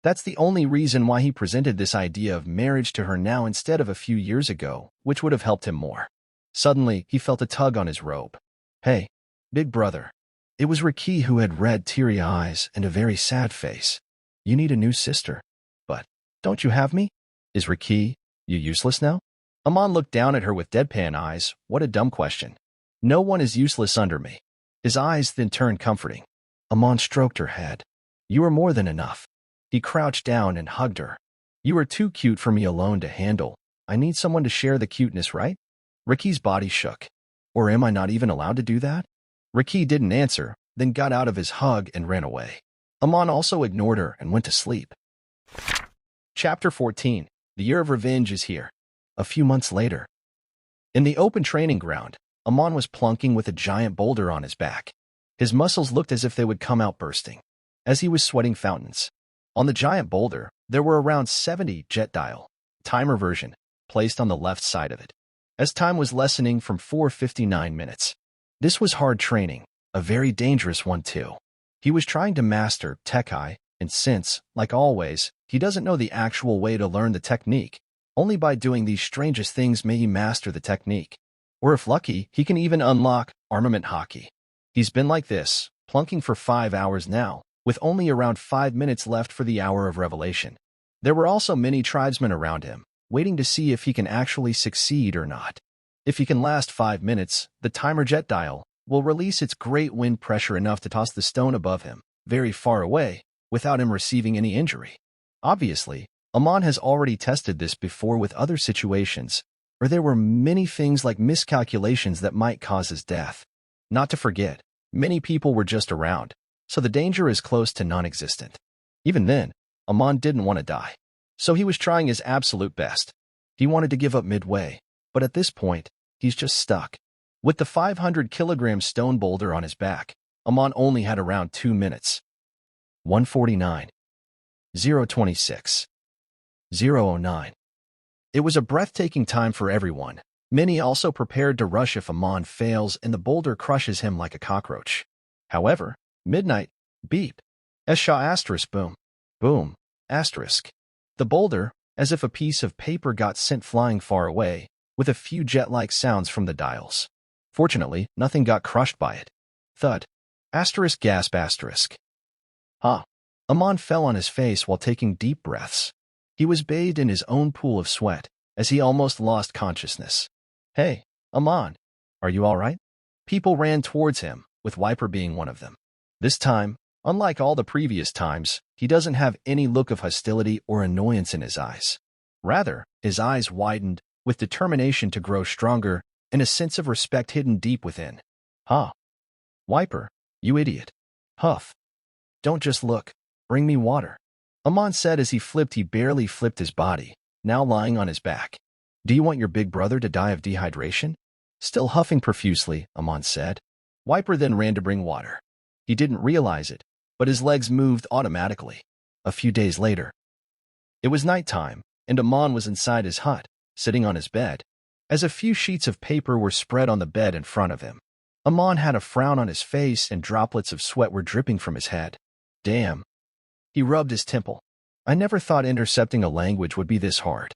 That's the only reason why he presented this idea of marriage to her now instead of a few years ago, which would have helped him more. Suddenly, he felt a tug on his robe. Hey, big brother. It was Riki who had red, teary eyes and a very sad face. You need a new sister. But, don't you have me? Is Riki, you useless now? Amon looked down at her with deadpan eyes. What a dumb question. No one is useless under me. His eyes then turned comforting. Amon stroked her head. You are more than enough. He crouched down and hugged her. You are too cute for me alone to handle. I need someone to share the cuteness, right? Riki's body shook. Or am I not even allowed to do that? Riki didn't answer, then got out of his hug and ran away. Amon also ignored her and went to sleep. Chapter 14. The Year of Revenge is here. A few months later. In the open training ground, Amon was plunking with a giant boulder on his back. His muscles looked as if they would come out bursting, as he was sweating fountains. On the giant boulder, there were around 70 jet dial, timer version, placed on the left side of it, as time was lessening from 4:59 minutes. This was hard training, a very dangerous one too. He was trying to master Tekai, and since, like always, he doesn't know the actual way to learn the technique, only by doing these strangest things may he master the technique. Or if lucky, he can even unlock armament Haki. He's been like this, plunking for 5 hours now, with only around 5 minutes left for the hour of revelation. There were also many tribesmen around him, waiting to see if he can actually succeed or not. If he can last 5 minutes, the timer jet dial will release its great wind pressure enough to toss the stone above him, very far away, without him receiving any injury. Obviously, Amon has already tested this before with other situations, where there were many things like miscalculations that might cause his death. Not to forget, many people were just around, so the danger is close to non-existent. Even then, Amon didn't want to die, so he was trying his absolute best. He wanted to give up midway, but at this point, he's just stuck. With the 500-kilogram stone boulder on his back, Amon only had around 2 minutes. 1:49. 0:26. 0:09. It was a breathtaking time for everyone. Many also prepared to rush if Amon fails and the boulder crushes him like a cockroach. However, midnight, beep. Esha asterisk boom. Boom, asterisk. The boulder, as if a piece of paper got sent flying far away, with a few jet-like sounds from the dials. Fortunately, nothing got crushed by it. Thud. Asterisk gasp asterisk. Amon fell on his face while taking deep breaths. He was bathed in his own pool of sweat, as he almost lost consciousness. Hey, Amon, are you all right? People ran towards him, with Wiper being one of them. This time, unlike all the previous times, he doesn't have any look of hostility or annoyance in his eyes. Rather, his eyes widened, with determination to grow stronger and a sense of respect hidden deep within. Ha! Wiper, you idiot. Huff. Don't just look. Bring me water. Amon said as he barely flipped his body, now lying on his back. Do you want your big brother to die of dehydration? Still huffing profusely, Amon said. Wiper then ran to bring water. He didn't realize it, but his legs moved automatically. A few days later. It was nighttime, and Amon was inside his hut, sitting on his bed, as a few sheets of paper were spread on the bed in front of him. Amon had a frown on his face and droplets of sweat were dripping from his head. Damn. He rubbed his temple. I never thought intercepting a language would be this hard.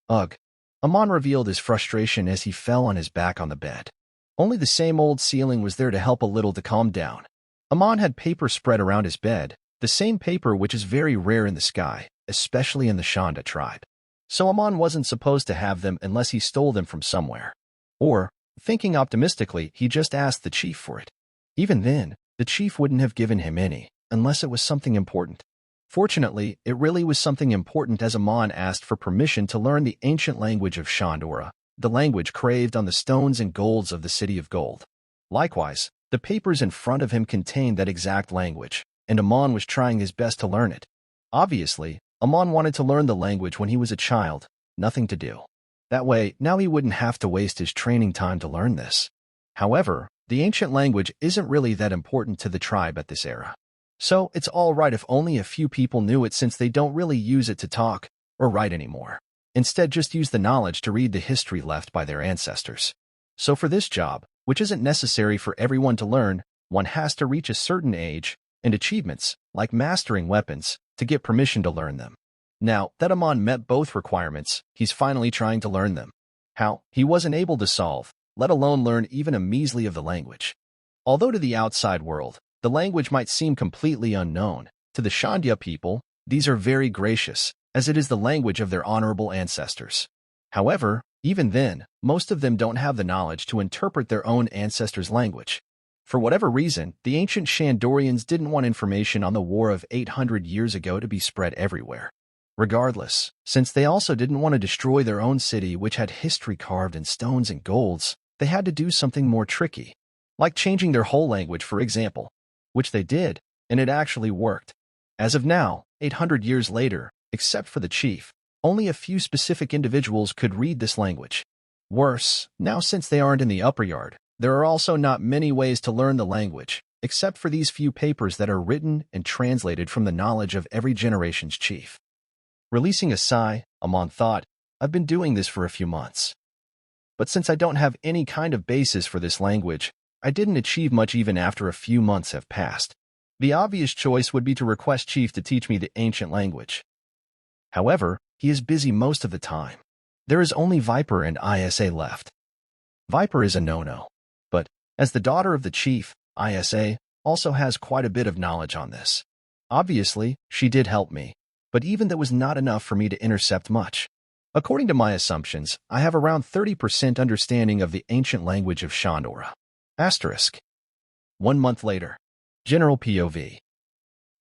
Ugh. Amon revealed his frustration as he fell on his back on the bed. Only the same old ceiling was there to help a little to calm down. Amon had paper spread around his bed, the same paper which is very rare in the sky, especially in the Shanda tribe. So Amon wasn't supposed to have them unless he stole them from somewhere. Or, thinking optimistically, he just asked the chief for it. Even then, the chief wouldn't have given him any, unless it was something important. Fortunately, it really was something important as Amon asked for permission to learn the ancient language of Shandora, the language craved on the stones and golds of the City of Gold. Likewise, the papers in front of him contained that exact language, and Amon was trying his best to learn it. Obviously, Amon wanted to learn the language when he was a child, nothing to do. That way, now he wouldn't have to waste his training time to learn this. However, the ancient language isn't really that important to the tribe at this era. So, it's all right if only a few people knew it since they don't really use it to talk or write anymore. Instead, just use the knowledge to read the history left by their ancestors. So for this job, which isn't necessary for everyone to learn, one has to reach a certain age and achievements, like mastering weapons, to get permission to learn them. Now that Amon met both requirements, he's finally trying to learn them. How? He wasn't able to solve, let alone learn even a measly of the language. Although to the outside world, the language might seem completely unknown, to the Shandya people, these are very gracious, as it is the language of their honorable ancestors. However, even then, most of them don't have the knowledge to interpret their own ancestors' language. For whatever reason, the ancient Shandorians didn't want information on the war of 800 years ago to be spread everywhere. Regardless, since they also didn't want to destroy their own city which had history carved in stones and golds, they had to do something more tricky, like changing their whole language, for example, which they did, and it actually worked. As of now, 800 years later, except for the chief, only a few specific individuals could read this language. Worse, now since they aren't in the upper yard, there are also not many ways to learn the language, except for these few papers that are written and translated from the knowledge of every generation's chief. Releasing a sigh, Amon thought, I've been doing this for a few months. But since I don't have any kind of basis for this language, I didn't achieve much even after a few months have passed. The obvious choice would be to request Chief to teach me the ancient language. However, he is busy most of the time. There is only Viper and Isa left. Viper is a no-no, but, as the daughter of the chief, Isa also has quite a bit of knowledge on this. Obviously, she did help me, but even that was not enough for me to intercept much. According to my assumptions, I have around 30% understanding of the ancient language of Shandora. Asterisk. 1 month later. General POV.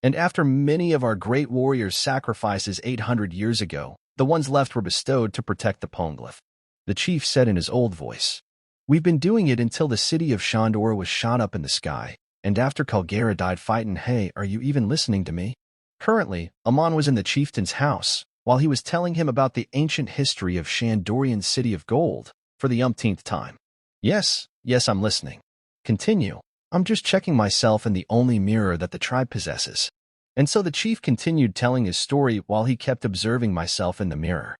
And after many of our great warriors' sacrifices 800 years ago, the ones left were bestowed to protect the Poneglyph. The chief said in his old voice. We've been doing it until the city of Shandora was shot up in the sky, and after Kalgera died fighting. Hey, are you even listening to me? Currently, Amon was in the chieftain's house, while he was telling him about the ancient history of Shandorian's City of Gold, for the umpteenth time. Yes, I'm listening. Continue. I'm just checking myself in the only mirror that the tribe possesses. And so the chief continued telling his story while he kept observing myself in the mirror.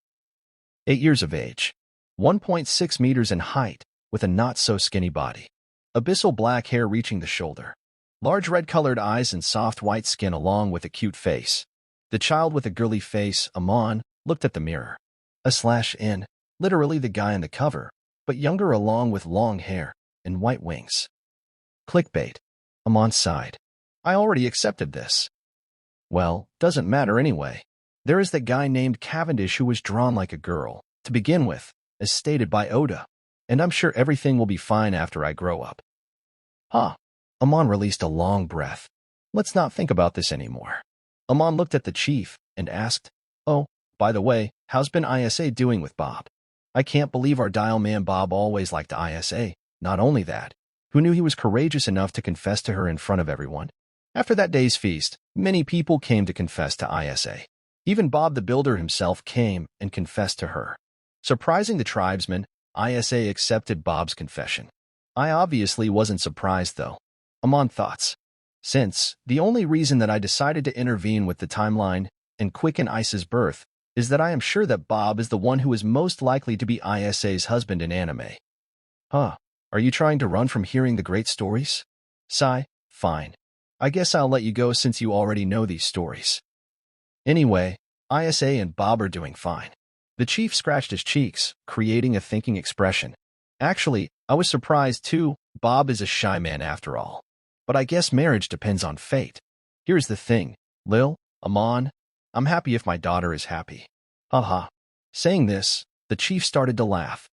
8 years of age. 1.6 meters in height, with a not-so-skinny body. Abyssal black hair reaching the shoulder. Large red-colored eyes and soft white skin along with a cute face. The child with a girly face, Amon, looked at the mirror. /in, literally the guy on the cover, but younger along with long hair and white wings. Clickbait. Amon sighed. I already accepted this. Well, doesn't matter anyway. There is that guy named Cavendish who was drawn like a girl, to begin with, as stated by Oda, and I'm sure everything will be fine after I grow up. Huh. Amon released a long breath. Let's not think about this anymore. Amon looked at the chief and asked, Oh, by the way, how's been Isa doing with Bob? I can't believe our dial man Bob always liked Isa. Not only that, who knew he was courageous enough to confess to her in front of everyone. After that day's feast, many people came to confess to Isa. Even Bob the Builder himself came and confessed to her. Surprising the tribesmen, Isa accepted Bob's confession. I obviously wasn't surprised, though. Amon thoughts. Since the only reason that I decided to intervene with the timeline and quicken Isa's birth is that I am sure that Bob is the one who is most likely to be Isa's husband in anime. Huh, are you trying to run from hearing the great stories? Sigh, fine. I guess I'll let you go since you already know these stories. Anyway, Isa and Bob are doing fine. The chief scratched his cheeks, creating a thinking expression. Actually, I was surprised too. Bob is a shy man after all. But I guess marriage depends on fate. Here's the thing, Lil, Amon, I'm happy if my daughter is happy. Haha. Saying this, the chief started to laugh.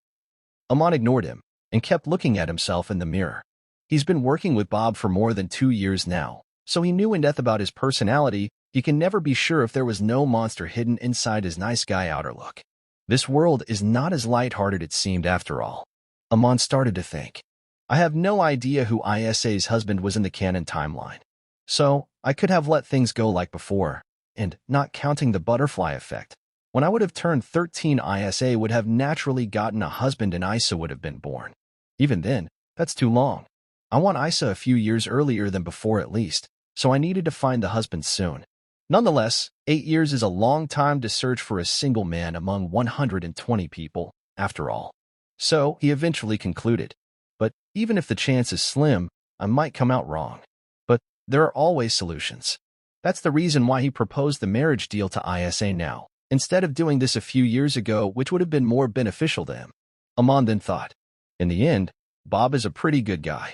Amon ignored him and kept looking at himself in the mirror. He's been working with Bob for more than 2 years now, so he knew in depth about his personality. He can never be sure if there was no monster hidden inside his nice guy outer look. This world is not as lighthearted it seemed after all. Amon started to think. I have no idea who Isa's husband was in the canon timeline. So, I could have let things go like before, and, not counting the butterfly effect, when I would have turned 13, Isa would have naturally gotten a husband and Isa would have been born. Even then, that's too long. I want Isa a few years earlier than before at least, so I needed to find the husband soon. Nonetheless, 8 years is a long time to search for a single man among 120 people, after all. So, he eventually concluded. But even if the chance is slim, I might come out wrong. But there are always solutions. That's the reason why he proposed the marriage deal to Isa now, instead of doing this a few years ago, which would have been more beneficial to him. Amon then thought, in the end, Bob is a pretty good guy.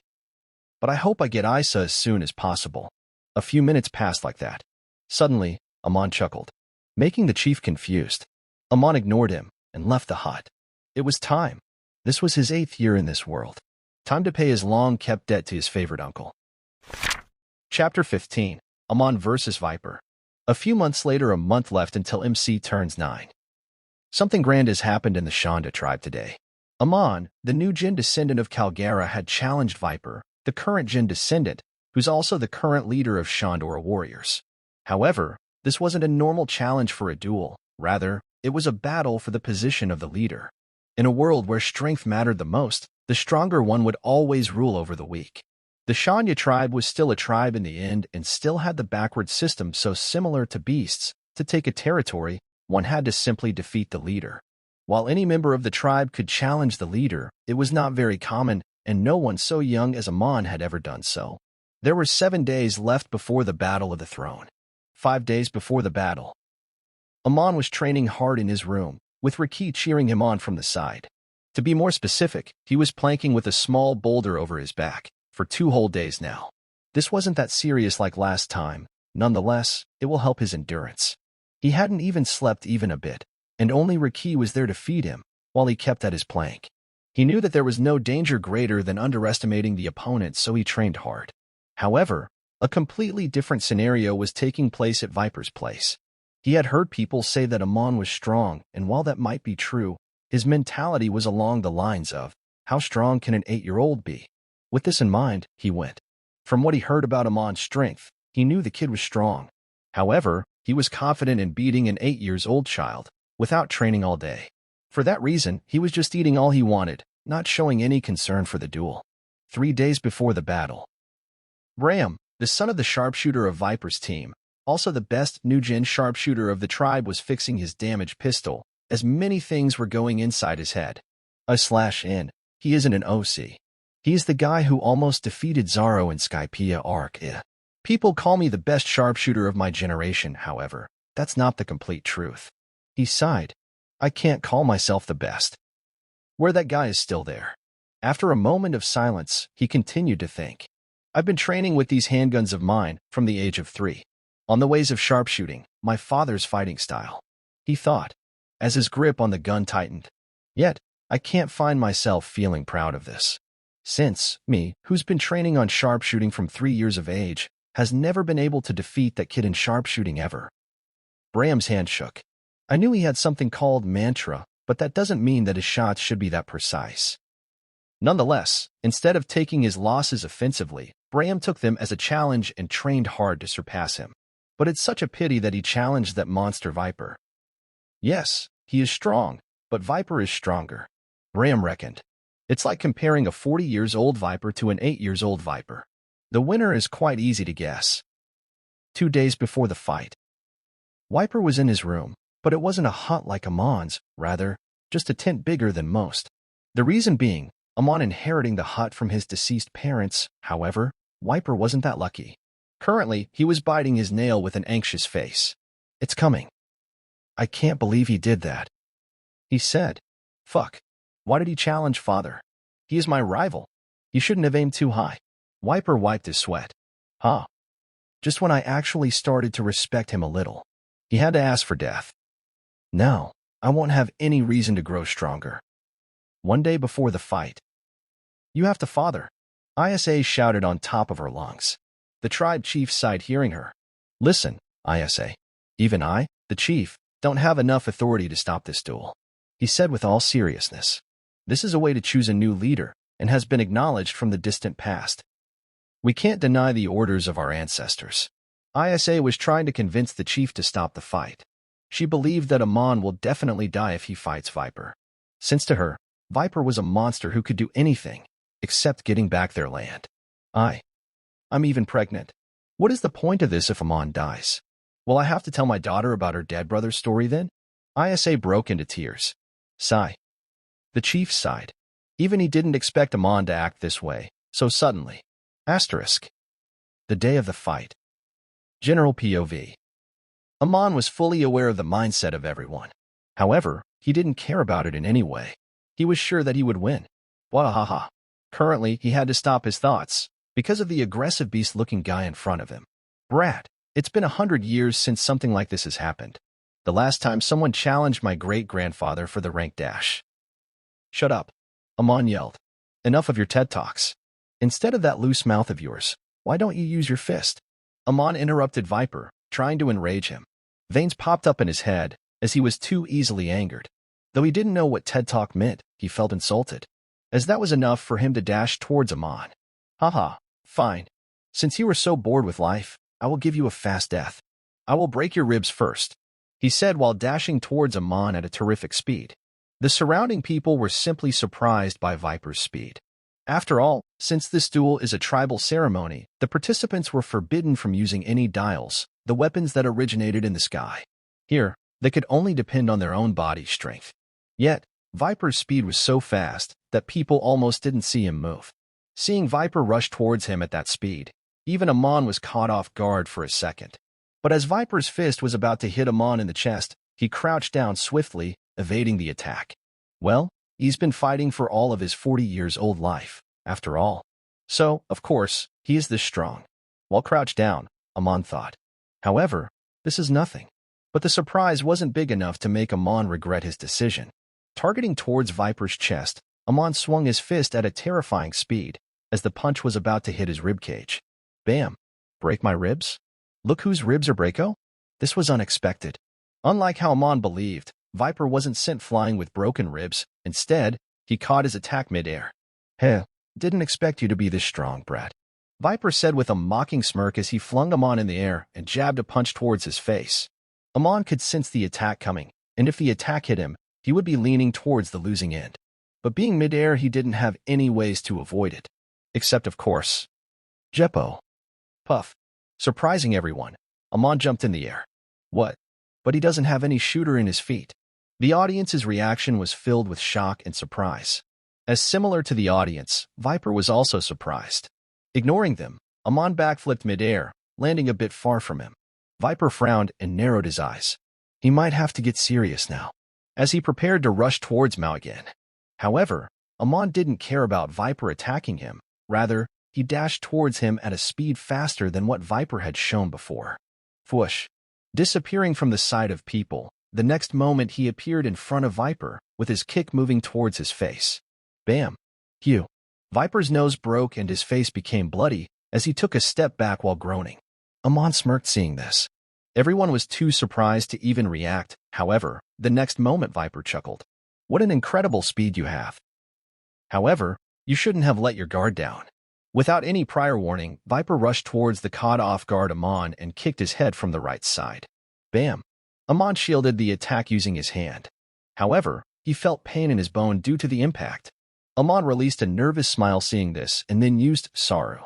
But I hope I get Isa as soon as possible. A few minutes passed like that. Suddenly, Amon chuckled, making the chief confused. Amon ignored him and left the hut. It was time. This was his 8th year in this world. Time to pay his long-kept debt to his favorite uncle. Chapter 15. Amon vs. Viper. A few months later, a month left until MC turns 9. Something grand has happened in the Shanda tribe today. Amon, the new Jin descendant of Calgara, had challenged Viper, the current Jin descendant, who's also the current leader of Shandora warriors. However, this wasn't a normal challenge for a duel. Rather, it was a battle for the position of the leader. In a world where strength mattered the most, the stronger one would always rule over the weak. The Shanya tribe was still a tribe in the end and still had the backward system so similar to beasts. To take a territory, one had to simply defeat the leader. While any member of the tribe could challenge the leader, it was not very common, and no one so young as Amon had ever done so. There were 7 days left before the Battle of the Throne. 5 days before the battle. Amon was training hard in his room, with Raki cheering him on from the side. To be more specific, he was planking with a small boulder over his back, for 2 whole days now. This wasn't that serious like last time. Nonetheless, it will help his endurance. He hadn't even slept even a bit, and only Raki was there to feed him, while he kept at his plank. He knew that there was no danger greater than underestimating the opponent, so he trained hard. However, a completely different scenario was taking place at Viper's place. He had heard people say that Amon was strong, and while that might be true, his mentality was along the lines of, how strong can an 8-year-old be? With this in mind, he went. From what he heard about Amon's strength, he knew the kid was strong. However, he was confident in beating an 8-year-old child, without training all day. For that reason, he was just eating all he wanted, not showing any concern for the duel. 3 days before the battle. Graham, the son of the sharpshooter of Viper's team, also the best new Jin sharpshooter of the tribe, was fixing his damaged pistol, as many things were going inside his head. /N. He isn't an OC. He is the guy who almost defeated Zaro in Skypiean arc. People call me the best sharpshooter of my generation, however, that's not the complete truth. He sighed. I can't call myself the best. Where that guy is still there. After a moment of silence, he continued to think. I've been training with these handguns of mine from the age of 3. On the ways of sharpshooting, my father's fighting style. He thought, as his grip on the gun tightened. Yet, I can't find myself feeling proud of this. Since, me, who's been training on sharpshooting from 3 years of age, has never been able to defeat that kid in sharpshooting ever. Graham's hand shook. I knew he had something called mantra, but that doesn't mean that his shots should be that precise. Nonetheless, instead of taking his losses offensively, Graham took them as a challenge and trained hard to surpass him. But it's such a pity that he challenged that monster Viper. Yes, he is strong, but Viper is stronger, Graham reckoned. It's like comparing a 40-years-old Viper to an 8-years-old Viper. The winner is quite easy to guess. 2 days before the fight, Viper was in his room, but it wasn't a hut like Amon's, rather, just a tent bigger than most. The reason being, Amon inheriting the hut from his deceased parents. However, Viper wasn't that lucky. Currently, he was biting his nail with an anxious face. It's coming. I can't believe he did that. He said, fuck. Why did he challenge father? He is my rival. He shouldn't have aimed too high. Viper wiped his sweat. Huh. Just when I actually started to respect him a little. He had to ask for death. Now, I won't have any reason to grow stronger. One day before the fight. You have to father. Isa shouted on top of her lungs. The tribe chief sighed hearing her. Listen, Isa. Even I, the chief, don't have enough authority to stop this duel. He said with all seriousness. This is a way to choose a new leader, and has been acknowledged from the distant past. We can't deny the orders of our ancestors. Isa was trying to convince the chief to stop the fight. She believed that Amon will definitely die if he fights Viper. Since to her, Viper was a monster who could do anything, except getting back their land. I'm even pregnant. What is the point of this if Amon dies? Will I have to tell my daughter about her dead brother's story then? Isa broke into tears. Sigh. The chief sighed. Even he didn't expect Amon to act this way, so suddenly. Asterisk. The day of the fight. General POV. Amon was fully aware of the mindset of everyone. However, he didn't care about it in any way. He was sure that he would win. Wahaha. Currently, he had to stop his thoughts, because of the aggressive beast-looking guy in front of him. Brad, it's been 100 years since something like this has happened. The last time someone challenged my great-grandfather for the rank dash. Shut up. Amon yelled. Enough of your TED Talks. Instead of that loose mouth of yours, why don't you use your fist? Amon interrupted Viper, trying to enrage him. Veins popped up in his head, as he was too easily angered. Though he didn't know what TED Talk meant, he felt insulted. As that was enough for him to dash towards Amon. Haha, fine. Since you were so bored with life, I will give you a fast death. I will break your ribs first, he said while dashing towards Amon at a terrific speed. The surrounding people were simply surprised by Viper's speed. After all, since this duel is a tribal ceremony, the participants were forbidden from using any dials, the weapons that originated in the sky. Here, they could only depend on their own body strength. Yet, Viper's speed was so fast that people almost didn't see him move. Seeing Viper rush towards him at that speed, even Amon was caught off guard for a second. But as Viper's fist was about to hit Amon in the chest, he crouched down swiftly, evading the attack. Well, he's been fighting for all of his 40-years-old life, after all. So, of course, he is this strong. While crouched down, Amon thought. However, this is nothing. But the surprise wasn't big enough to make Amon regret his decision. Targeting towards Viper's chest, Amon swung his fist at a terrifying speed, as the punch was about to hit his ribcage. Bam! Break my ribs? Look whose ribs are breako? This was unexpected. Unlike how Amon believed, Viper wasn't sent flying with broken ribs. Instead, he caught his attack mid-air. Heh, didn't expect you to be this strong, Brad. Viper said with a mocking smirk as he flung Amon in the air and jabbed a punch towards his face. Amon could sense the attack coming, and if the attack hit him, he would be leaning towards the losing end. But being mid-air, he didn't have any ways to avoid it. Except, of course, Jeppo. Puff. Surprising everyone, Amon jumped in the air. What? But he doesn't have any shooter in his feet. The audience's reaction was filled with shock and surprise. As similar to the audience, Viper was also surprised. Ignoring them, Amon backflipped mid-air, landing a bit far from him. Viper frowned and narrowed his eyes. He might have to get serious now, as he prepared to rush towards Mao again. However, Amon didn't care about Viper attacking him. Rather, he dashed towards him at a speed faster than what Viper had shown before. Whoosh. Disappearing from the sight of people, the next moment he appeared in front of Viper, with his kick moving towards his face. Bam. Hew. Viper's nose broke and his face became bloody as he took a step back while groaning. Amon smirked seeing this. Everyone was too surprised to even react. However, the next moment Viper chuckled. What an incredible speed you have. However, You shouldn't have let your guard down. Without any prior warning, Viper rushed towards the caught-off-guard Amon and kicked his head from the right side. Bam! Amon shielded the attack using his hand. However, he felt pain in his bone due to the impact. Amon released a nervous smile seeing this and then used Saru.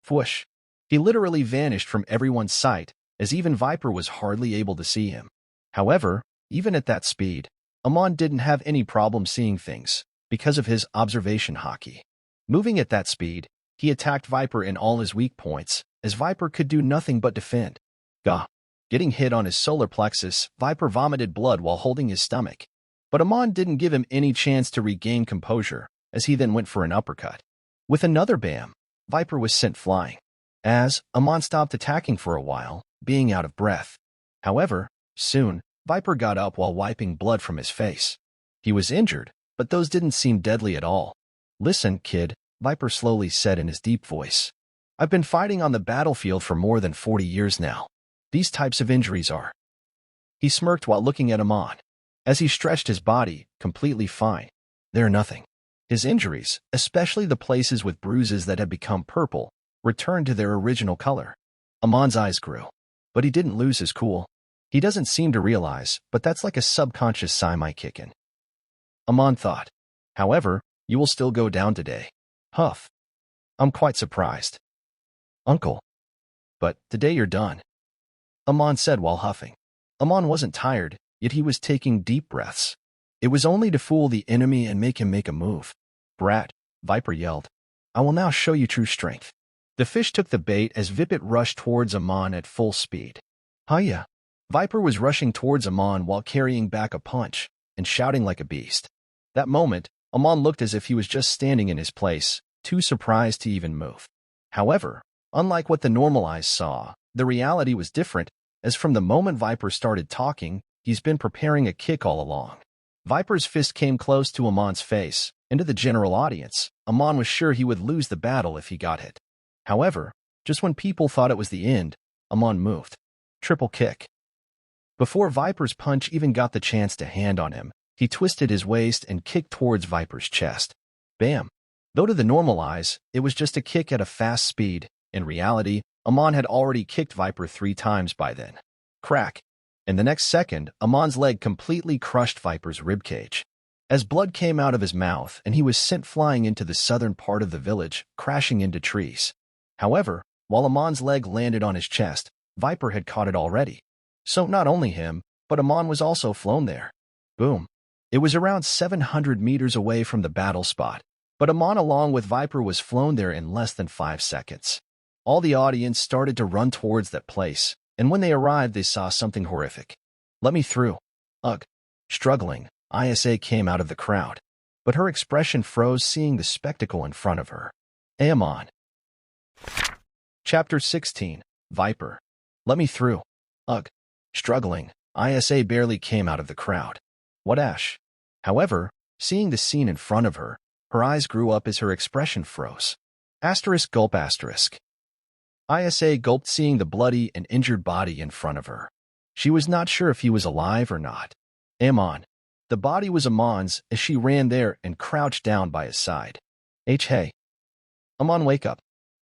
Whoosh! He literally vanished from everyone's sight, as even Viper was hardly able to see him. However, even at that speed, Amon didn't have any problem seeing things, because of his observation Haki. Moving at that speed, he attacked Viper in all his weak points, as Viper could do nothing but defend. Gah! Getting hit on his solar plexus, Viper vomited blood while holding his stomach. But Amon didn't give him any chance to regain composure, as he then went for an uppercut. With another bam, Viper was sent flying. As Amon stopped attacking for a while, being out of breath. However, soon, Viper got up while wiping blood from his face. He was injured, but those didn't seem deadly at all. Listen, kid, Viper slowly said in his deep voice. I've been fighting on the battlefield for more than 40 years now. These types of injuries are. He smirked while looking at Amon. As he stretched his body, completely fine. They're nothing. His injuries, especially the places with bruises that had become purple, returned to their original color. Amon's eyes grew. But he didn't lose his cool. He doesn't seem to realize, but that's like a subconscious sigh might kick in. Amon thought. However, you will still go down today. Huff. I'm quite surprised. Uncle. But today you're done. Amon said while huffing. Amon wasn't tired, yet he was taking deep breaths. It was only to fool the enemy and make him make a move. Brat, Viper yelled. I will now show you true strength. The fish took the bait as Vipit rushed towards Amon at full speed. Hiya! Viper was rushing towards Amon while carrying back a punch and shouting like a beast. That moment, Amon looked as if he was just standing in his place, too surprised to even move. However, unlike what the normal eyes saw, the reality was different, as from the moment Viper started talking, he's been preparing a kick all along. Viper's fist came close to Amon's face, and to the general audience, Amon was sure he would lose the battle if he got hit. However, just when people thought it was the end, Amon moved. Triple kick. Before Viper's punch even got the chance to hand on him, he twisted his waist and kicked towards Viper's chest. Bam! Though to the normal eyes, it was just a kick at a fast speed, in reality, Amon had already kicked Viper 3 times by then. Crack! In the next second, Amon's leg completely crushed Viper's ribcage. As blood came out of his mouth and he was sent flying into the southern part of the village, crashing into trees. However, while Amon's leg landed on his chest, Viper had caught it already. So not only him, but Amon was also flown there. Boom. It was around 700 meters away from the battle spot, but Amon along with Viper was flown there in less than 5 seconds. All the audience started to run towards that place, and when they arrived they saw something horrific. Let me through. Ugh. Struggling, Isa came out of the crowd, but her expression froze seeing the spectacle in front of her. Amon. Chapter 16, Viper. Let me through. Ugh. Struggling, Isa barely came out of the crowd. What ash? However, seeing the scene in front of her, her eyes grew up as her expression froze. Asterisk gulp asterisk. Isa gulped seeing the bloody and injured body in front of her. She was not sure if he was alive or not. Amon. The body was Amon's as she ran there and crouched down by his side. Hey. Amon, wake up.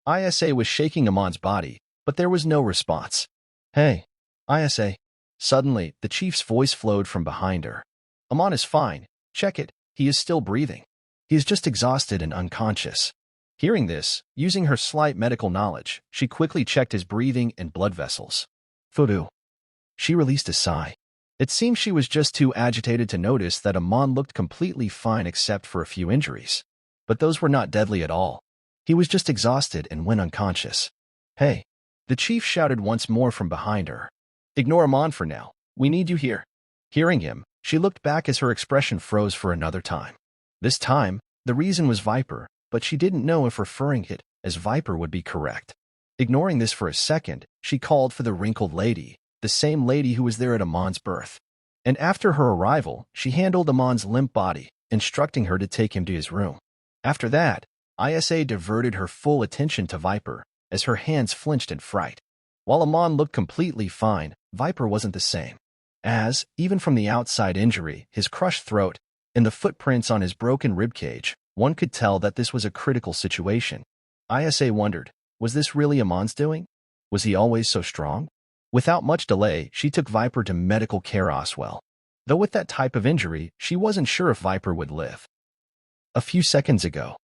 Isa was shaking Amon's body, but there was no response. Hey. Isa. Suddenly, the chief's voice flowed from behind her. Amon is fine. Check it. He is still breathing. He is just exhausted and unconscious. Hearing this, using her slight medical knowledge, she quickly checked his breathing and blood vessels. Fudu. She released a sigh. It seemed she was just too agitated to notice that Amon looked completely fine except for a few injuries. But those were not deadly at all. He was just exhausted and went unconscious. Hey. The chief shouted once more from behind her. Ignore Amon for now. We need you here. Hearing him, she looked back as her expression froze for another time. This time, the reason was Viper, but she didn't know if referring it as Viper would be correct. Ignoring this for a second, she called for the wrinkled lady, the same lady who was there at Amon's birth. And after her arrival, she handled Amon's limp body, instructing her to take him to his room. After that, Isa diverted her full attention to Viper, as her hands flinched in fright. While Amon looked completely fine, Viper wasn't the same. As, even from the outside injury, his crushed throat, and the footprints on his broken ribcage, One could tell that this was a critical situation. Isa wondered, was this really Amon's doing? Was he always so strong? Without much delay, she took Viper to medical care Oswell. Though with that type of injury, she wasn't sure if Viper would live. A few seconds ago.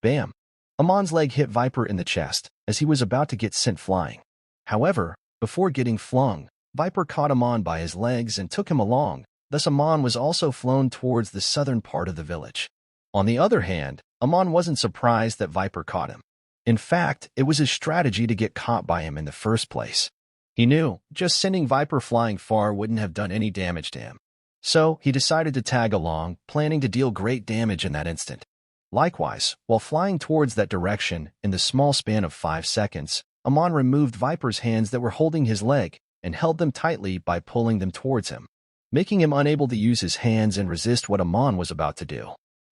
Bam! Amon's leg hit Viper in the chest as he was about to get sent flying. However, before getting flung, Viper caught Amon by his legs and took him along, thus Amon was also flown towards the southern part of the village. On the other hand, Amon wasn't surprised that Viper caught him. In fact, it was his strategy to get caught by him in the first place. He knew just sending Viper flying far wouldn't have done any damage to him. So, he decided to tag along, planning to deal great damage in that instant. Likewise, while flying towards that direction, in the small span of 5 seconds, Amon removed Viper's hands that were holding his leg and held them tightly by pulling them towards him, making him unable to use his hands and resist what Amon was about to do.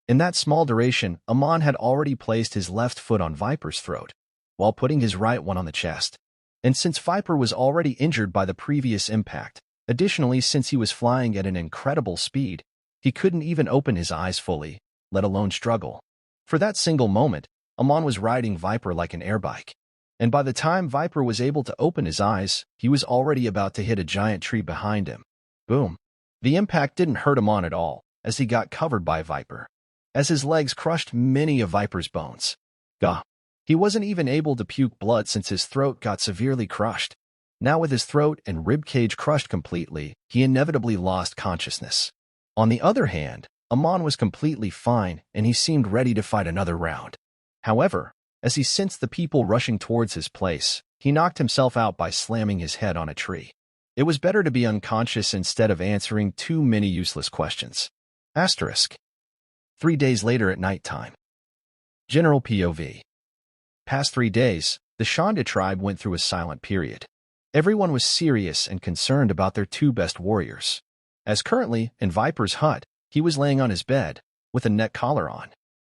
In that small duration, Amon had already placed his left foot on Viper's throat, while putting his right one on the chest. And since Viper was already injured by the previous impact, additionally since he was flying at an incredible speed, he couldn't even open his eyes fully, let alone struggle. For that single moment, Amon was riding Viper like an airbike. And by the time Viper was able to open his eyes, he was already about to hit a giant tree behind him. Boom. The impact didn't hurt Amon at all, as he got covered by Viper, as his legs crushed many of Viper's bones. Gah. He wasn't even able to puke blood since his throat got severely crushed. Now with his throat and ribcage crushed completely, he inevitably lost consciousness. On the other hand, Amon was completely fine and he seemed ready to fight another round. However, as he sensed the people rushing towards his place, he knocked himself out by slamming his head on a tree. It was better to be unconscious instead of answering too many useless questions. Asterisk. 3 days later at nighttime. General POV. Past 3 days, the Shonda tribe went through a silent period. Everyone was serious and concerned about their 2 best warriors. As currently, in Viper's hut, he was laying on his bed, with a neck collar on.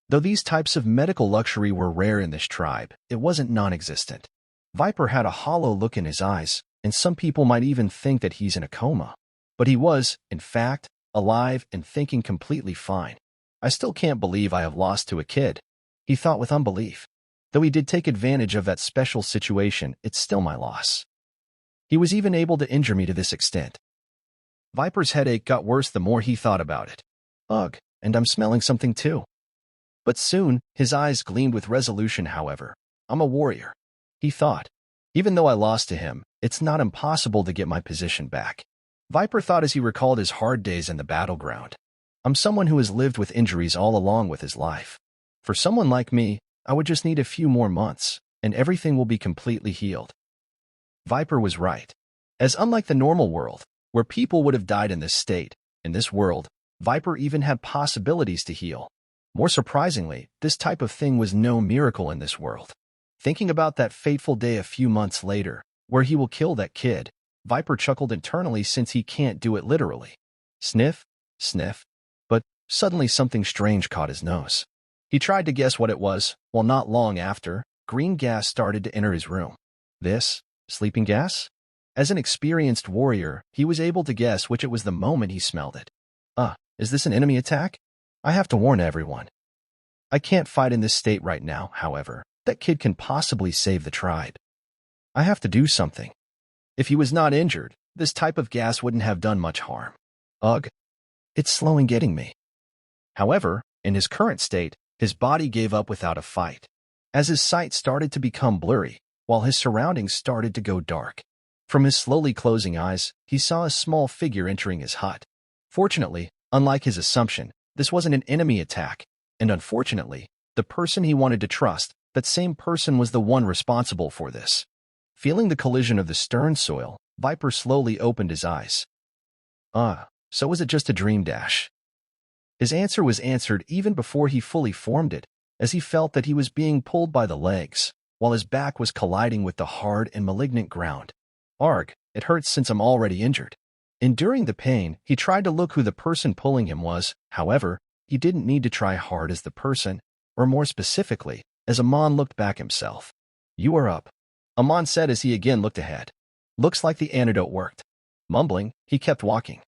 Though these types of medical luxury were rare in this tribe, it wasn't non-existent. Viper had a hollow look in his eyes, and some people might even think that he's in a coma. But he was, in fact, alive and thinking completely fine. I still can't believe I have lost to a kid, he thought with unbelief. Though he did take advantage of that special situation, it's still my loss. He was even able to injure me to this extent. Viper's headache got worse the more he thought about it. Ugh, and I'm smelling something too. But soon, his eyes gleamed with resolution, however. I'm a warrior, he thought. Even though I lost to him, it's not impossible to get my position back. Viper thought as he recalled his hard days in the battleground. I'm someone who has lived with injuries all along with his life. For someone like me, I would just need a few more months, and everything will be completely healed. Viper was right. As unlike the normal world, where people would have died in this state, in this world, Viper even had possibilities to heal. More surprisingly, this type of thing was no miracle in this world. Thinking about that fateful day a few months later, where he will kill that kid, Viper chuckled internally since he can't do it literally. Sniff, sniff. But suddenly something strange caught his nose. He tried to guess what it was, while not long after, green gas started to enter his room. This? Sleeping gas? As an experienced warrior, he was able to guess which it was the moment he smelled it. Is this an enemy attack? I have to warn everyone. I can't fight in this state right now, however. That kid can possibly save the tribe. I have to do something. If he was not injured, this type of gas wouldn't have done much harm. Ugh. It's slowing getting me. However, in his current state, his body gave up without a fight. As his sight started to become blurry, while his surroundings started to go dark. From his slowly closing eyes, he saw a small figure entering his hut. Fortunately, unlike his assumption, this wasn't an enemy attack, and unfortunately, the person he wanted to trust, that same person was the one responsible for this. Feeling the collision of the stern soil, Viper slowly opened his eyes. So was it just a dream dash? His answer was answered even before he fully formed it, as he felt that he was being pulled by the legs, while his back was colliding with the hard and malignant ground. Arg, it hurts since I'm already injured. Enduring the pain, he tried to look who the person pulling him was. However, he didn't need to try hard as the person, or more specifically, as Amon looked back himself. You are up, Amon said as he again looked ahead. Looks like the antidote worked. Mumbling, he kept walking.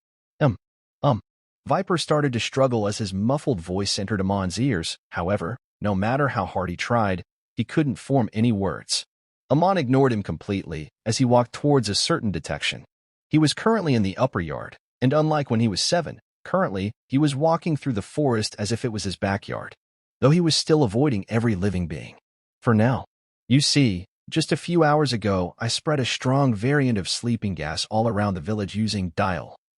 Viper started to struggle as his muffled voice entered Amon's ears. However, no matter how hard he tried, he couldn't form any words. Amon ignored him completely as he walked towards a certain detection. He was currently in the upper yard, and unlike when he was 7, currently, he was walking through the forest as if it was his backyard, though he was still avoiding every living being. For now. You see, just a few hours ago, I spread a strong variant of sleeping gas all around the village using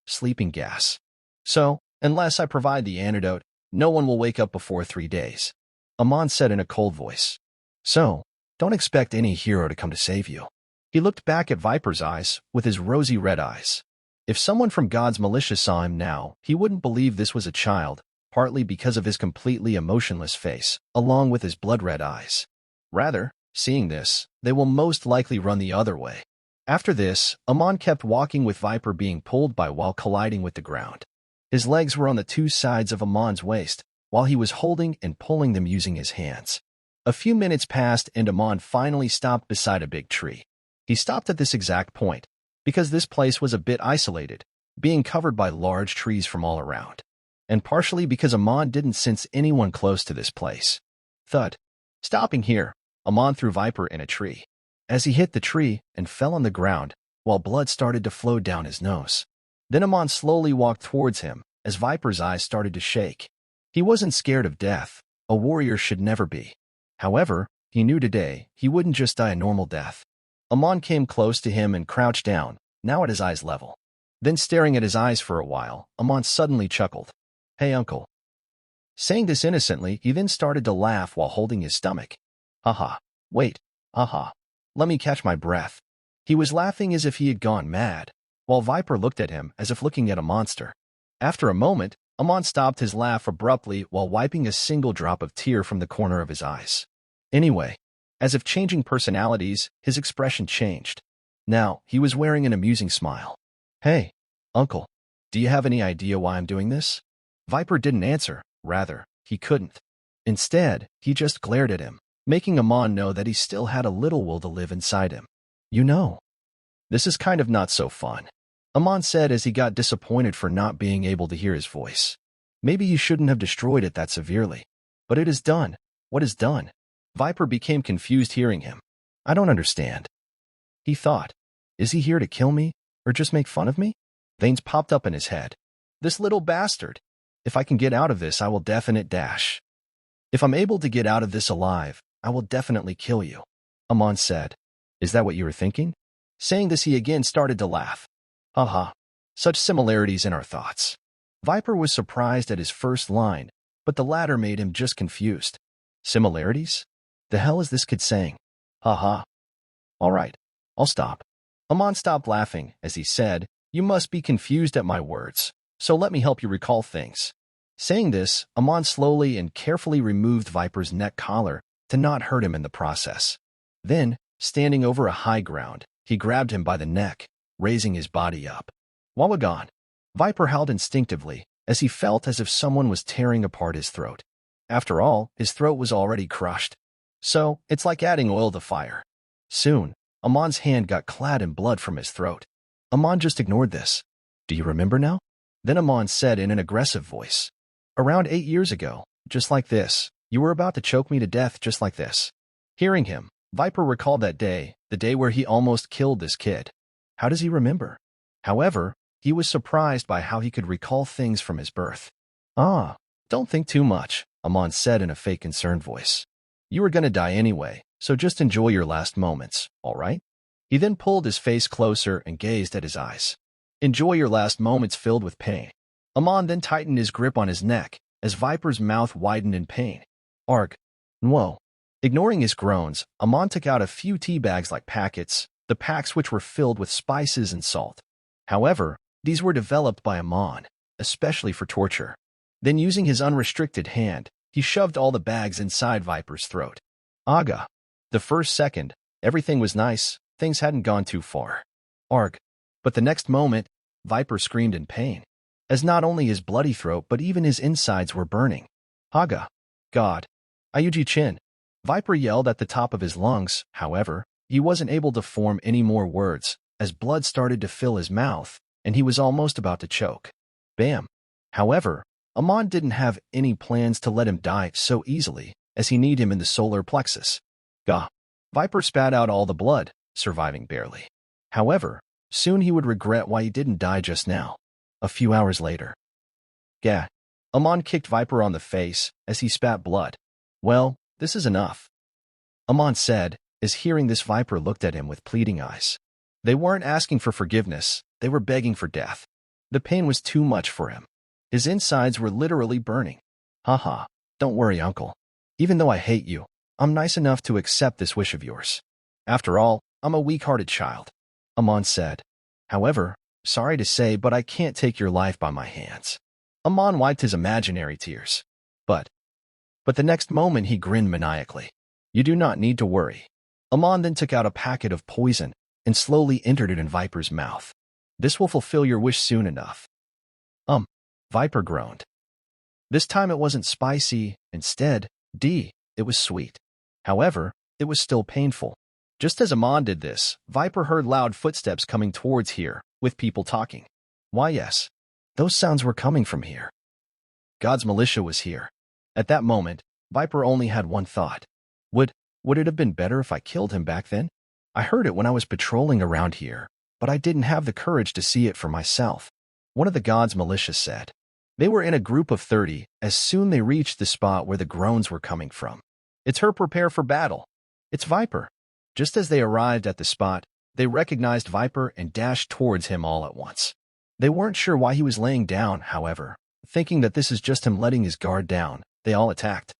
sleeping gas. So, unless I provide the antidote, no one will wake up before 3 days. Amon said in a cold voice. So, don't expect any hero to come to save you. He looked back at Viper's eyes with his rosy red eyes. If someone from God's militia saw him now, he wouldn't believe this was a child, partly because of his completely emotionless face, along with his blood-red eyes. Rather, seeing this, they will most likely run the other way. After this, Amon kept walking with Viper being pulled by while colliding with the ground. His legs were on the 2 sides of Amon's waist, while he was holding and pulling them using his hands. A few minutes passed and Amon finally stopped beside a big tree. He stopped at this exact point, because this place was a bit isolated, being covered by large trees from all around. And partially because Amon didn't sense anyone close to this place. Thud. Stopping here, Amon threw Viper in a tree. As he hit the tree and fell on the ground, while blood started to flow down his nose. Then Amon slowly walked towards him, as Viper's eyes started to shake. He wasn't scared of death. A warrior should never be. However, he knew today he wouldn't just die a normal death. Amon came close to him and crouched down, now at his eyes level. Then staring at his eyes for a while, Amon suddenly chuckled. Hey, uncle. Saying this innocently, he then started to laugh while holding his stomach. Haha. Wait. Haha. Let me catch my breath. He was laughing as if he had gone mad, while Viper looked at him as if looking at a monster. After a moment, Amon stopped his laugh abruptly while wiping a single drop of tear from the corner of his eyes. Anyway, as if changing personalities, his expression changed. Now, he was wearing an amusing smile. Hey, uncle, do you have any idea why I'm doing this? Viper didn't answer, rather, he couldn't. Instead, he just glared at him, making Amon know that he still had a little will to live inside him. You know. This is kind of not so fun, Amon said as he got disappointed for not being able to hear his voice. Maybe you shouldn't have destroyed it that severely. But it is done. What is done? Viper became confused hearing him. I don't understand. He thought, is he here to kill me, or just make fun of me? Veins popped up in his head. This little bastard. If I can get out of this, I will definite dash. If I'm able to get out of this alive, I will definitely kill you, Amon said. Is that what you were thinking? Saying this, he again started to laugh. Haha. Such similarities in our thoughts. Viper was surprised at his first line, but the latter made him just confused. Similarities? The hell is this kid saying? Haha. All right, I'll stop. Amon stopped laughing as he said, you must be confused at my words, so let me help you recall things. Saying this, Amon slowly and carefully removed Viper's neck collar to not hurt him in the process. Then, standing over a high ground, he grabbed him by the neck, raising his body up. Wallagon. Viper howled instinctively as he felt as if someone was tearing apart his throat. After all, his throat was already crushed. So, it's like adding oil to fire. Soon, Amon's hand got clad in blood from his throat. Amon just ignored this. Do you remember now? Then Amon said in an aggressive voice. Around 8 years ago, just like this, you were about to choke me to death just like this. Hearing him, Viper recalled that day, the day where he almost killed this kid. How does he remember? However, he was surprised by how he could recall things from his birth. Ah, don't think too much, Amon said in a fake concerned voice. You were gonna die anyway, so just enjoy your last moments, all right? He then pulled his face closer and gazed at his eyes. Enjoy your last moments filled with pain. Amon then tightened his grip on his neck as Viper's mouth widened in pain. Arg. Whoa. Ignoring his groans, Amon took out a few tea bags like packets, the packs which were filled with spices and salt. However, these were developed by Amon, especially for torture. Then using his unrestricted hand, he shoved all the bags inside Viper's throat. Aga. The first second, everything was nice, things hadn't gone too far. Arg. But the next moment, Viper screamed in pain, as not only his bloody throat but even his insides were burning. Aga. God. Ayuji Chin. Viper yelled at the top of his lungs. However, he wasn't able to form any more words, as blood started to fill his mouth, and he was almost about to choke. Bam. However, Amon didn't have any plans to let him die so easily, as he needed him in the solar plexus. Gah! Viper spat out all the blood, surviving barely. However, soon he would regret why he didn't die just now. A few hours later. Gah! Amon kicked Viper on the face as he spat blood. Well, this is enough, Amon said, as hearing this Viper looked at him with pleading eyes. They weren't asking for forgiveness, they were begging for death. The pain was too much for him. His insides were literally burning. Haha, don't worry, uncle. Even though I hate you, I'm nice enough to accept this wish of yours. After all, I'm a weak-hearted child, Amon said. However, sorry to say, but I can't take your life by my hands. Amon wiped his imaginary tears. But the next moment he grinned maniacally. You do not need to worry. Amon then took out a packet of poison and slowly entered it in Viper's mouth. This will fulfill your wish soon enough. Viper groaned. This time it wasn't spicy, instead, it was sweet. However, it was still painful. Just as Amon did this, Viper heard loud footsteps coming towards here, with people talking. Why yes, those sounds were coming from here. God's militia was here. At that moment, Viper only had one thought. Would it have been better if I killed him back then? I heard it when I was patrolling around here, but I didn't have the courage to see it for myself. One of the God's militia said. They were in a group of 30 as soon they reached the spot where the groans were coming from. It's her prepare for battle. It's Viper. Just as they arrived at the spot, they recognized Viper and dashed towards him all at once. They weren't sure why he was laying down, however. Thinking that this is just him letting his guard down, they all attacked.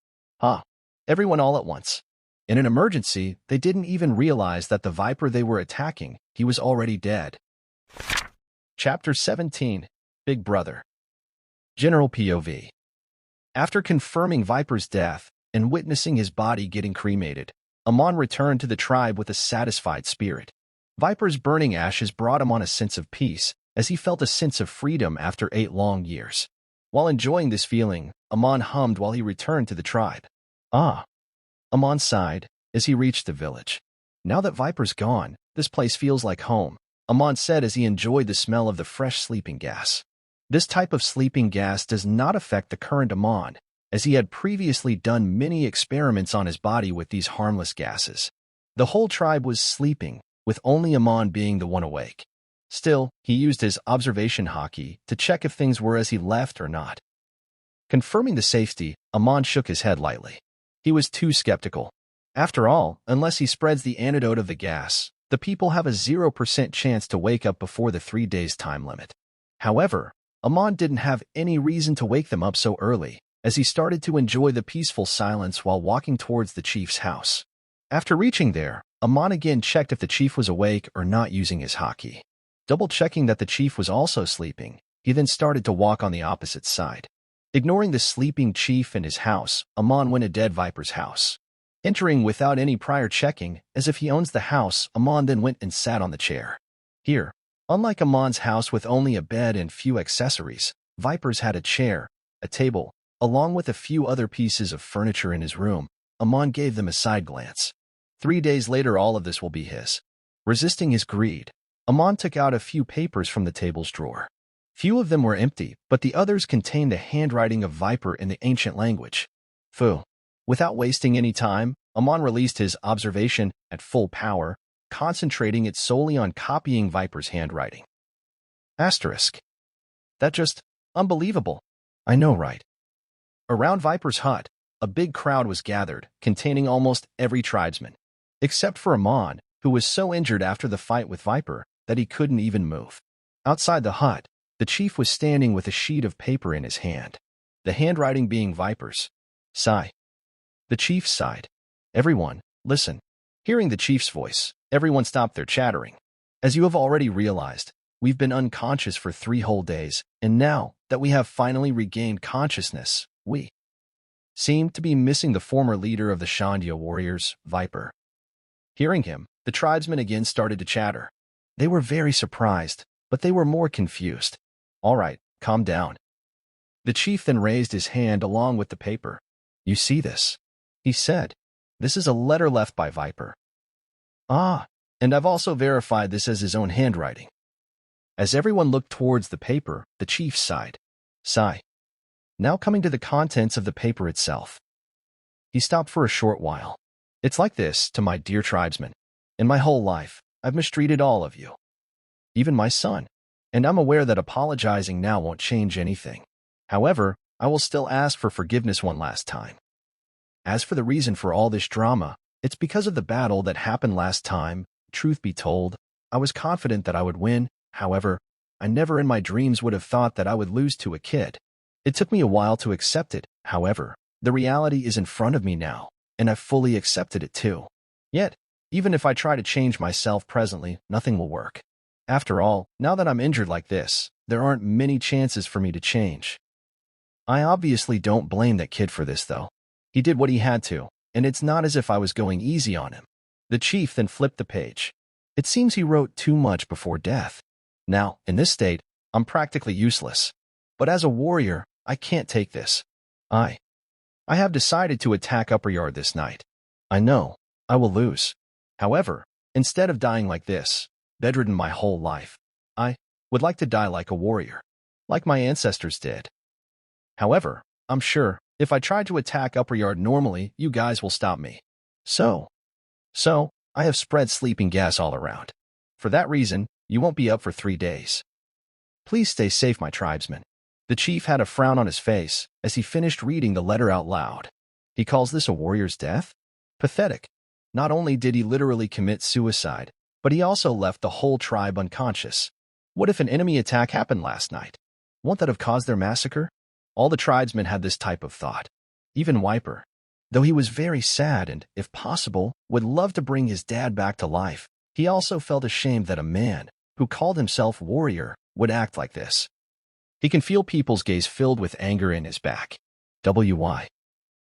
Everyone all at once. In an emergency, they didn't even realize that the Viper they were attacking, he was already dead. Chapter 17, Big Brother. General POV. After confirming Viper's death and witnessing his body getting cremated, Amon returned to the tribe with a satisfied spirit. Viper's burning ashes brought Amon a sense of peace, as he felt a sense of freedom after 8 long years. While enjoying this feeling, Amon hummed while he returned to the tribe. Amon sighed as he reached the village. Now that Viper's gone, this place feels like home, Amon said as he enjoyed the smell of the fresh sleeping gas. This type of sleeping gas does not affect the current Amon, as he had previously done many experiments on his body with these harmless gases. The whole tribe was sleeping, with only Amon being the one awake. Still, he used his observation Haki to check if things were as he left or not. Confirming the safety, Amon shook his head lightly. He was too skeptical. After all, unless he spreads the antidote of the gas, the people have a 0% chance to wake up before the 3 days time limit. However, Amon didn't have any reason to wake them up so early, as he started to enjoy the peaceful silence while walking towards the chief's house. After reaching there, Amon again checked if the chief was awake or not using his Haki. Double-checking that the chief was also sleeping, he then started to walk on the opposite side. Ignoring the sleeping chief and his house, Amon went to Dead Viper's house. Entering without any prior checking, as if he owns the house, Amon then went and sat on the chair. Here, unlike Amon's house with only a bed and few accessories, Viper's had a chair, a table, along with a few other pieces of furniture in his room. Amon gave them a side glance. 3 days later all of this will be his. Resisting his greed, Amon took out a few papers from the table's drawer. Few of them were empty, but the others contained the handwriting of Viper in the ancient language. Without wasting any time, Amon released his observation at full power, concentrating it solely on copying Viper's handwriting. Asterisk. That just unbelievable. I know, right? Around Viper's hut, a big crowd was gathered, containing almost every tribesman, except for Amon, who was so injured after the fight with Viper that he couldn't even move. Outside the hut, the chief was standing with a sheet of paper in his hand, the handwriting being Viper's. Sigh. The chief sighed. Everyone, listen. Hearing the chief's voice, everyone stopped their chattering. As you have already realized, we've been unconscious for 3 whole days, and now that we have finally regained consciousness, we seem to be missing the former leader of the Shandia warriors, Viper. Hearing him, the tribesmen again started to chatter. They were very surprised, but they were more confused. All right, calm down. The chief then raised his hand along with the paper. You see this? He said. This is a letter left by Viper. And I've also verified this as his own handwriting. As everyone looked towards the paper, the chief sighed. Sigh. Now coming to the contents of the paper itself. He stopped for a short while. It's like this, to my dear tribesmen. In my whole life, I've mistreated all of you. Even my son. And I'm aware that apologizing now won't change anything. However, I will still ask for forgiveness one last time. As for the reason for all this drama, it's because of the battle that happened last time. Truth be told, I was confident that I would win. However, I never in my dreams would have thought that I would lose to a kid. It took me a while to accept it. However, the reality is in front of me now, and I've fully accepted it too. Yet, even if I try to change myself presently, nothing will work. After all, now that I'm injured like this, there aren't many chances for me to change. I obviously don't blame that kid for this though. He did what he had to, and it's not as if I was going easy on him. The chief then flipped the page. It seems he wrote too much before death. Now, in this state, I'm practically useless. But as a warrior, I can't take this. I have decided to attack Upper Yard this night. I know, I will lose. However, instead of dying like this, bedridden my whole life, I would like to die like a warrior, like my ancestors did. However, I'm sure, if I try to attack Upper Yard normally, you guys will stop me. So, I have spread sleeping gas all around. For that reason, you won't be up for 3 days. Please stay safe, my tribesmen. The chief had a frown on his face as he finished reading the letter out loud. He calls this a warrior's death? Pathetic. Not only did he literally commit suicide, but he also left the whole tribe unconscious. What if an enemy attack happened last night? Won't that have caused their massacre? All the tribesmen had this type of thought. Even Wiper. Though he was very sad and, if possible, would love to bring his dad back to life, he also felt ashamed that a man, who called himself warrior, would act like this. He can feel people's gaze filled with anger in his back. Why?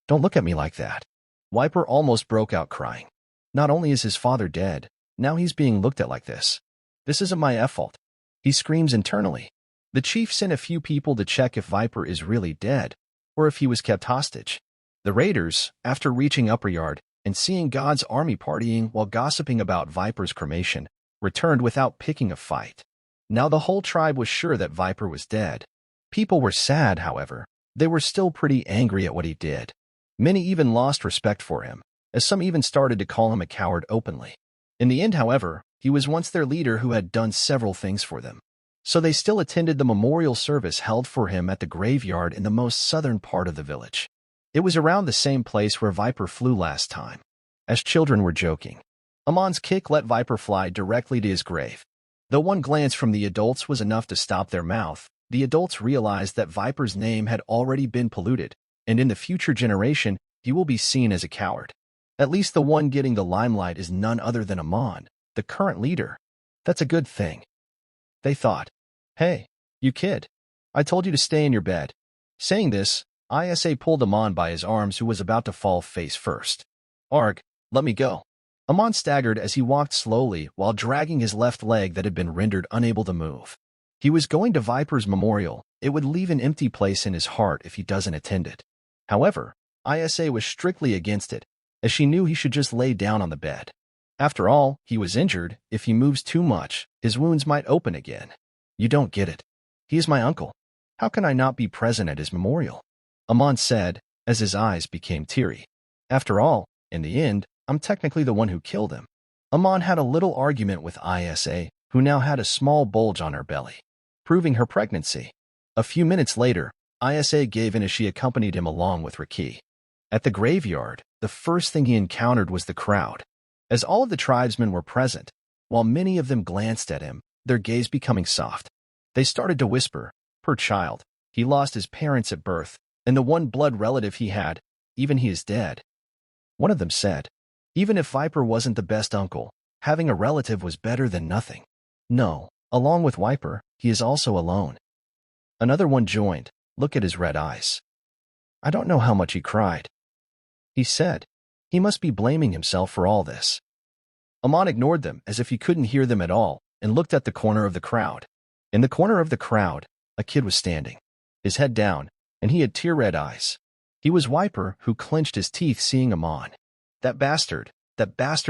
Don't look at me like that. Wiper almost broke out crying. Not only is his father dead, now he's being looked at like this. This isn't my fault. He screams internally. The chief sent a few people to check if Viper is really dead, or if he was kept hostage. The raiders, after reaching Upper Yard and seeing God's army partying while gossiping about Viper's cremation, returned without picking a fight. Now the whole tribe was sure that Viper was dead. People were sad, however. They were still pretty angry at what he did. Many even lost respect for him, as some even started to call him a coward openly. In the end, however, he was once their leader who had done several things for them. So they still attended the memorial service held for him at the graveyard in the most southern part of the village. It was around the same place where Viper flew last time. As children were joking, Amon's kick let Viper fly directly to his grave. Though one glance from the adults was enough to stop their mouth, the adults realized that Viper's name had already been polluted, and in the future generation, he will be seen as a coward. At least the one getting the limelight is none other than Amon, the current leader. That's a good thing. They thought. Hey, you kid. I told you to stay in your bed. Saying this, Isa pulled Amon by his arms, who was about to fall face first. Arg, let me go. Amon staggered as he walked slowly while dragging his left leg that had been rendered unable to move. He was going to Viper's memorial. It would leave an empty place in his heart if he doesn't attend it. However, Isa was strictly against it, as she knew he should just lay down on the bed. After all, he was injured. If he moves too much, his wounds might open again. You don't get it. He is my uncle. How can I not be present at his memorial? Amon said, as his eyes became teary. After all, in the end, I'm technically the one who killed him. Amon had a little argument with Isa, who now had a small bulge on her belly, proving her pregnancy. A few minutes later, Isa gave in as she accompanied him along with Raki. At the graveyard, the first thing he encountered was the crowd. As all of the tribesmen were present, while many of them glanced at him, their gaze becoming soft, they started to whisper, "Poor child, he lost his parents at birth, and the one blood relative he had, even he is dead." One of them said, "Even if Viper wasn't the best uncle, having a relative was better than nothing. No, along with Viper, he is also alone." Another one joined. Look at his red eyes. I don't know how much he cried. He said, he must be blaming himself for all this. Amon ignored them as if he couldn't hear them at all and looked at the corner of the crowd. In the corner of the crowd, a kid was standing, his head down, and he had tear-red eyes. He was Viper, who clenched his teeth seeing Amon. That bastard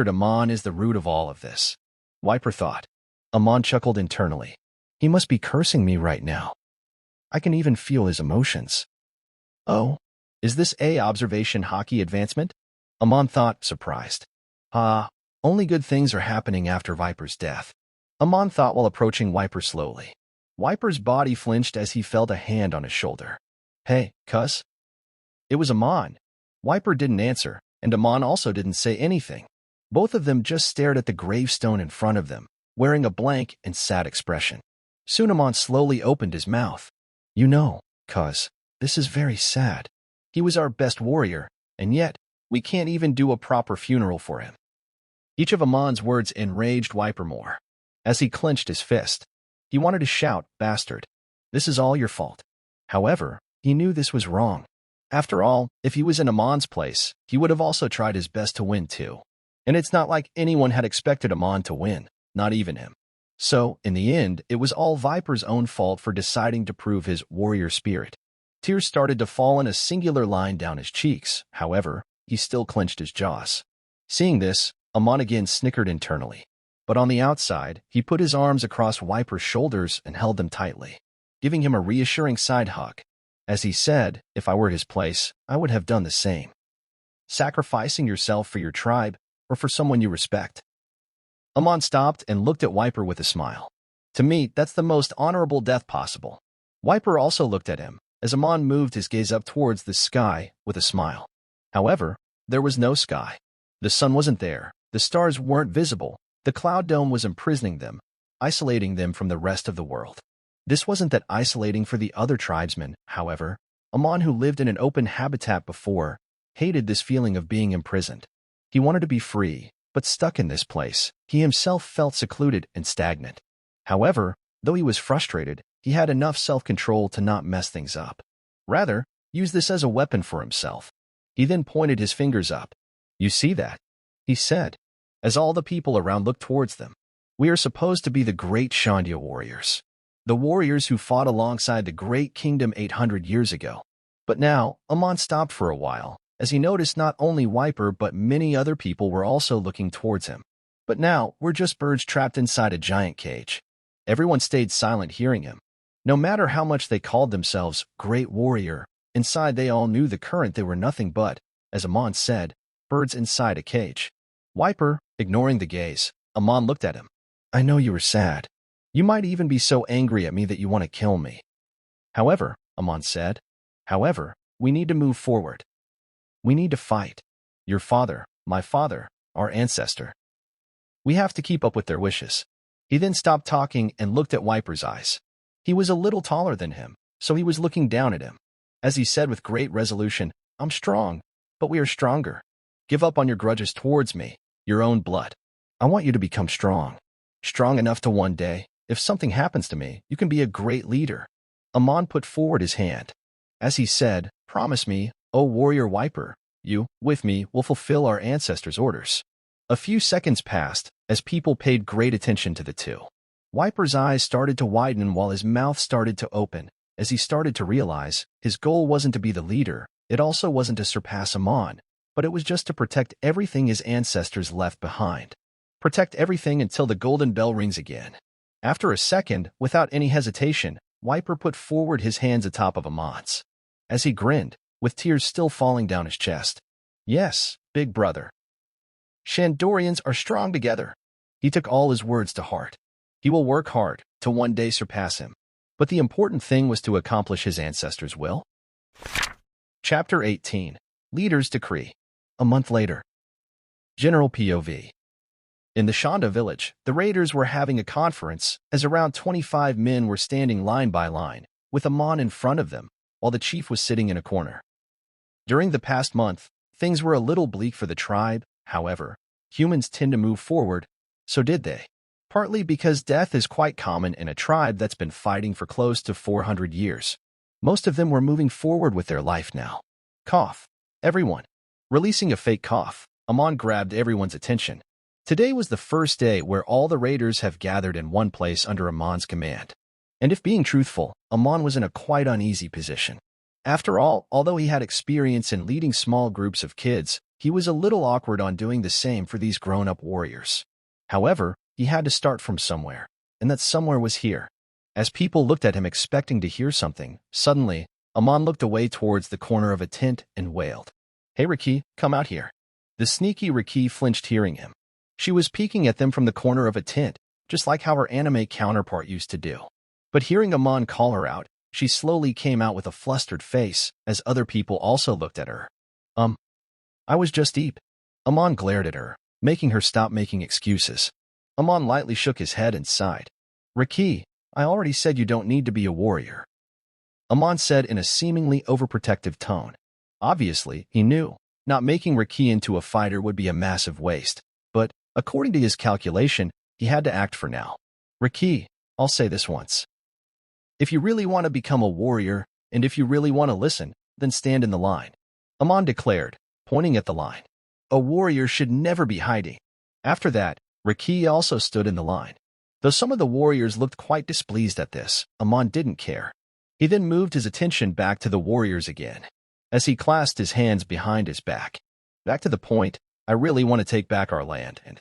Amon is the root of all of this, Viper thought. Amon chuckled internally. He must be cursing me right now. I can even feel his emotions. Oh, is this a observation Haki advancement? Amon thought, surprised. Only good things are happening after Viper's death. Amon thought while approaching Viper slowly. Viper's body flinched as he felt a hand on his shoulder. Hey, cuss? It was Amon. Viper didn't answer, and Amon also didn't say anything. Both of them just stared at the gravestone in front of them, wearing a blank and sad expression. Soon Amon slowly opened his mouth. You know, cuz, this is very sad. He was our best warrior, and yet, we can't even do a proper funeral for him. Each of Amon's words enraged Viper more. As he clenched his fist, he wanted to shout, Bastard, this is all your fault. However, he knew this was wrong. After all, if he was in Amon's place, he would have also tried his best to win too. And it's not like anyone had expected Amon to win, not even him. So, in the end, it was all Viper's own fault for deciding to prove his warrior spirit. Tears started to fall in a singular line down his cheeks. However, he still clenched his jaws. Seeing this, Amon again snickered internally. But on the outside, he put his arms across Viper's shoulders and held them tightly, giving him a reassuring side hug. As he said, if I were his place, I would have done the same. Sacrificing yourself for your tribe, or for someone you respect. Amon stopped and looked at Viper with a smile. To me, that's the most honorable death possible. Viper also looked at him, as Amon moved his gaze up towards the sky with a smile. However, there was no sky. The sun wasn't there, the stars weren't visible, the cloud dome was imprisoning them, isolating them from the rest of the world. This wasn't that isolating for the other tribesmen, however. Amon, who lived in an open habitat before, hated this feeling of being imprisoned. He wanted to be free, but stuck in this place, he himself felt secluded and stagnant. However, though he was frustrated, he had enough self-control to not mess things up. Rather, use this as a weapon for himself. He then pointed his fingers up. You see that? He said, as all the people around looked towards them. We are supposed to be the great Shandia warriors. The warriors who fought alongside the great kingdom 800 years ago. But now, Amon stopped for a while, as he noticed not only Viper but many other people were also looking towards him. But now, we're just birds trapped inside a giant cage. Everyone stayed silent hearing him. No matter how much they called themselves great warrior, inside they all knew the current they were nothing but, as Amon said, birds inside a cage. Viper, ignoring the gaze, Amon looked at him. I know you were sad. You might even be so angry at me that you want to kill me. However, Amon said, we need to move forward. We need to fight. Your father, my father, our ancestor. We have to keep up with their wishes. He then stopped talking and looked at Viper's eyes. He was a little taller than him, so he was looking down at him. As he said with great resolution, I'm strong, but we are stronger. Give up on your grudges towards me, your own blood. I want you to become strong. Strong enough to one day, if something happens to me, you can be a great leader. Amon put forward his hand. As he said, promise me, O warrior Viper, you, with me, will fulfill our ancestors' orders. A few seconds passed, as people paid great attention to the two. Viper's eyes started to widen while his mouth started to open, as he started to realize his goal wasn't to be the leader, it also wasn't to surpass Amon, but it was just to protect everything his ancestors left behind. Protect everything until the golden bell rings again. After a second, without any hesitation, Viper put forward his hands atop of Amon's. As he grinned, with tears still falling down his chest. Yes, big brother. Shandorians are strong together. He took all his words to heart. He will work hard to one day surpass him. But the important thing was to accomplish his ancestors' will. Chapter 18. Leader's Decree. A month later. General POV. In the Shanda village, the raiders were having a conference, as around 25 men were standing line by line, with Amon in front of them, while the chief was sitting in a corner. During the past month, things were a little bleak for the tribe. However, humans tend to move forward, so did they. Partly because death is quite common in a tribe that's been fighting for close to 400 years. Most of them were moving forward with their life now. Cough. Everyone. Releasing a fake cough, Amon grabbed everyone's attention. Today was the first day where all the raiders have gathered in one place under Amon's command. And if being truthful, Amon was in a quite uneasy position. After all, although he had experience in leading small groups of kids, he was a little awkward on doing the same for these grown-up warriors. However, he had to start from somewhere, and that somewhere was here. As people looked at him expecting to hear something, suddenly, Amon looked away towards the corner of a tent and wailed, "Hey Riki, come out here." The sneaky Riki flinched hearing him. She was peeking at them from the corner of a tent, just like how her anime counterpart used to do. But hearing Amon call her out, she slowly came out with a flustered face as other people also looked at her. I was just Eep." Amon glared at her, making her stop making excuses. Amon lightly shook his head and sighed. "Riki, I already said you don't need to be a warrior," Amon said in a seemingly overprotective tone. Obviously, he knew not making Riki into a fighter would be a massive waste, but, according to his calculation, he had to act for now. "Riki, I'll say this once. If you really want to become a warrior, and if you really want to listen, then stand in the line," Amon declared, pointing at the line. A warrior should never be hiding. After that, Riki also stood in the line. Though some of the warriors looked quite displeased at this, Amon didn't care. He then moved his attention back to the warriors again, as he clasped his hands behind his back. "Back to the point, I really want to take back our land," and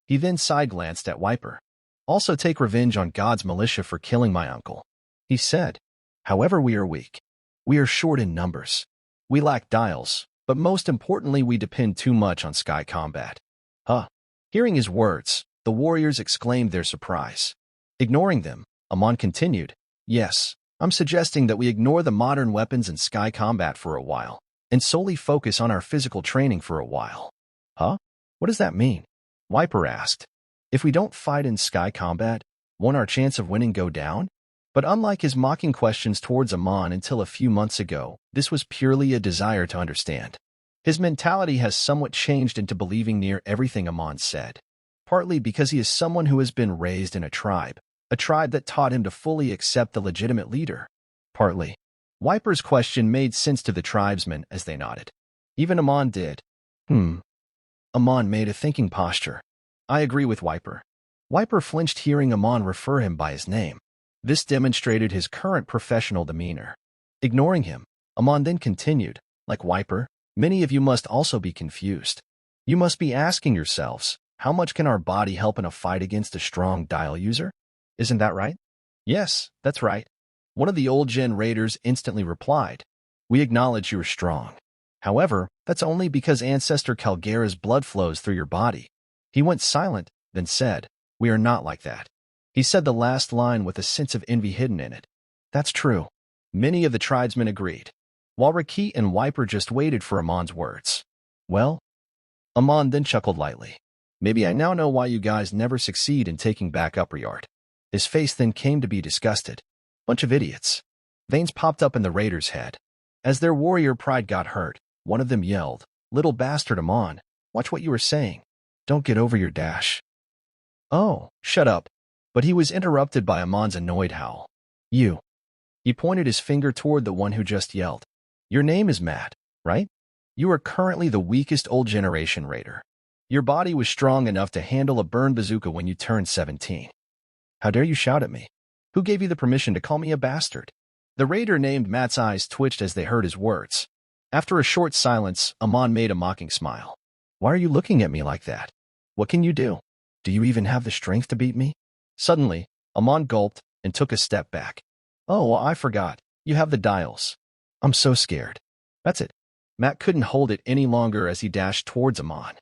he then side-glanced at Wiper. "Also take revenge on God's militia for killing my uncle," he said. "However, we are weak. We are short in numbers. We lack dials, but most importantly we depend too much on sky combat." Huh. Hearing his words, the warriors exclaimed their surprise. Ignoring them, Amon continued, "Yes, I'm suggesting that we ignore the modern weapons and sky combat for a while, and solely focus on our physical training for a while." Huh? What does that mean? Wiper asked. "If we don't fight in sky combat, won't our chance of winning go down?" But unlike his mocking questions towards Amon until a few months ago, this was purely a desire to understand. His mentality has somewhat changed into believing near everything Amon said, partly because he is someone who has been raised in a tribe that taught him to fully accept the legitimate leader. Partly. Wiper's question made sense to the tribesmen as they nodded. Even Amon did. Amon made a thinking posture. "I agree with Wiper." Wiper flinched hearing Amon refer him by his name. This demonstrated his current professional demeanor. Ignoring him, Amon then continued, "Like Wiper, many of you must also be confused. You must be asking yourselves, how much can our body help in a fight against a strong dial user? Isn't that right?" "Yes, that's right." One of the old gen raiders instantly replied, "We acknowledge you are strong. However, that's only because Ancestor Calgera's blood flows through your body." He went silent, then said, "We are not like that." He said the last line with a sense of envy hidden in it. That's true. Many of the tribesmen agreed, while Riki and Wiper just waited for Amon's words. "Well?" Amon then chuckled lightly. "Maybe I now know why you guys never succeed in taking back Upper Yard." His face then came to be disgusted. Bunch of idiots. Veins popped up in the raider's head. As their warrior pride got hurt, one of them yelled, "Little bastard Amon, watch what you are saying. Don't get over your dash." "Oh, shut up." But he was interrupted by Amon's annoyed howl. "You." He pointed his finger toward the one who just yelled. "Your name is Matt, right? You are currently the weakest old generation raider. Your body was strong enough to handle a burn bazooka when you turned 17. How dare you shout at me? Who gave you the permission to call me a bastard?" The raider named Matt's eyes twitched as they heard his words. After a short silence, Amon made a mocking smile. "Why are you looking at me like that? What can you do? Do you even have the strength to beat me?" Suddenly, Amon gulped and took a step back. "Oh, I forgot. You have the dials. I'm so scared." That's it. Matt couldn't hold it any longer as he dashed towards Amon.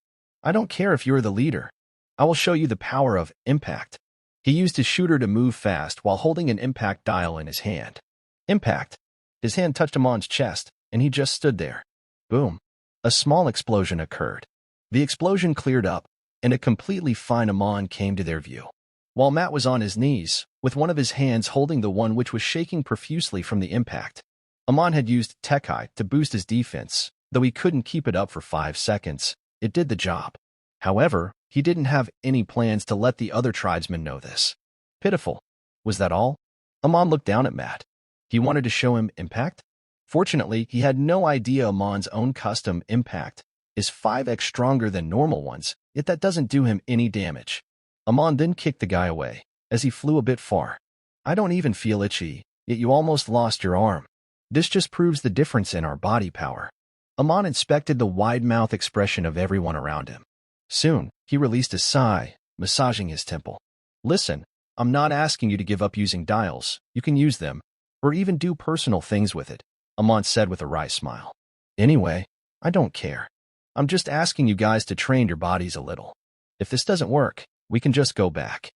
"I don't care if you're the leader. I will show you the power of impact." He used his shooter to move fast while holding an impact dial in his hand. Impact. His hand touched Amon's chest, and he just stood there. Boom. A small explosion occurred. The explosion cleared up, and a completely fine Amon came to their view. While Matt was on his knees, with one of his hands holding the one which was shaking profusely from the impact. Amon had used Tekai to boost his defense, though he couldn't keep it up for 5 seconds. It did the job. However, he didn't have any plans to let the other tribesmen know this. Pitiful. Was that all? Amon looked down at Matt. He wanted to show him impact? Fortunately, he had no idea Amon's own custom impact is 5x stronger than normal ones, yet that doesn't do him any damage. Amon then kicked the guy away, as he flew a bit far. "I don't even feel itchy, yet you almost lost your arm. This just proves the difference in our body power." Amon inspected the wide-mouth expression of everyone around him. Soon, he released a sigh, massaging his temple. "Listen, I'm not asking you to give up using dials. You can use them, or even do personal things with it, Amon said with a wry smile. Anyway, I don't care. I'm just asking you guys to train your bodies a little. If this doesn't work, we can just go back.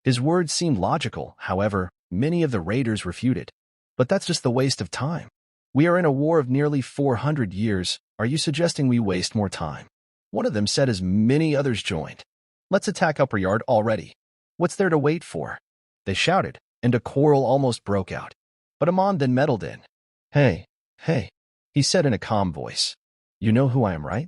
His words seemed logical, however, many of the raiders refuted. But that's just the waste of time. We are in a war of nearly 400 years. Are you suggesting we waste more time? One of them said as many others joined. Let's attack Upper Yard already. What's there to wait for? They shouted, and a quarrel almost broke out. But Amon then meddled in. Hey, he said in a calm voice. You know who I am, right?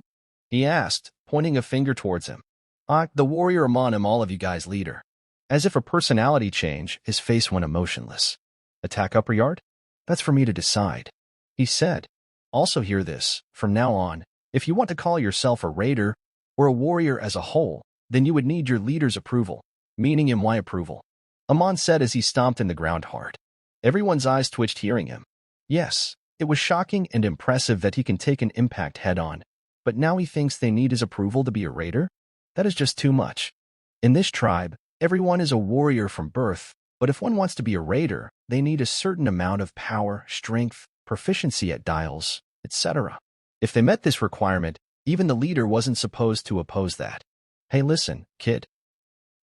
He asked, pointing a finger towards him. The warrior Amon am all of you guys' leader. As if a personality change, his face went emotionless. Attack Upper Yard? That's for me to decide. He said. Also hear this, from now on, if you want to call yourself a raider or a warrior as a whole, then you would need your leader's approval, meaning my approval. Amon said as he stomped in the ground hard. Everyone's eyes twitched hearing him. Yes, it was shocking and impressive that he can take an impact head-on, but now he thinks they need his approval to be a raider? That is just too much. In this tribe, everyone is a warrior from birth, but if one wants to be a raider, they need a certain amount of power, strength, proficiency at dials, etc. If they met this requirement, even the leader wasn't supposed to oppose that. Hey, listen, kid.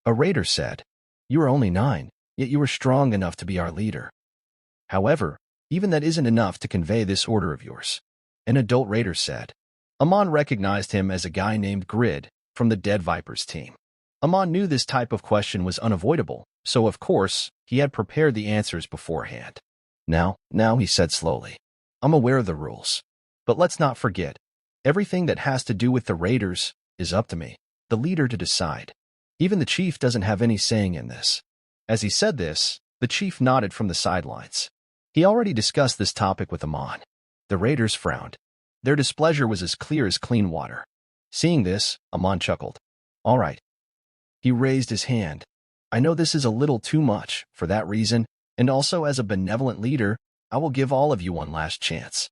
A raider said. You are only 9, yet you are strong enough to be our leader. However, even that isn't enough to convey this order of yours. An adult raider said. Amon recognized him as a guy named Grid from the Dead Vipers team. Amon knew this type of question was unavoidable, so of course, he had prepared the answers beforehand. Now, he said slowly. I'm aware of the rules. But let's not forget, everything that has to do with the raiders is up to me, the leader, to decide. Even the chief doesn't have any saying in this. As he said this, the chief nodded from the sidelines. He already discussed this topic with Amon. The raiders frowned. Their displeasure was as clear as clean water. Seeing this, Amon chuckled. All right. He raised his hand. I know this is a little too much. For that reason, and also as a benevolent leader, I will give all of you one last chance.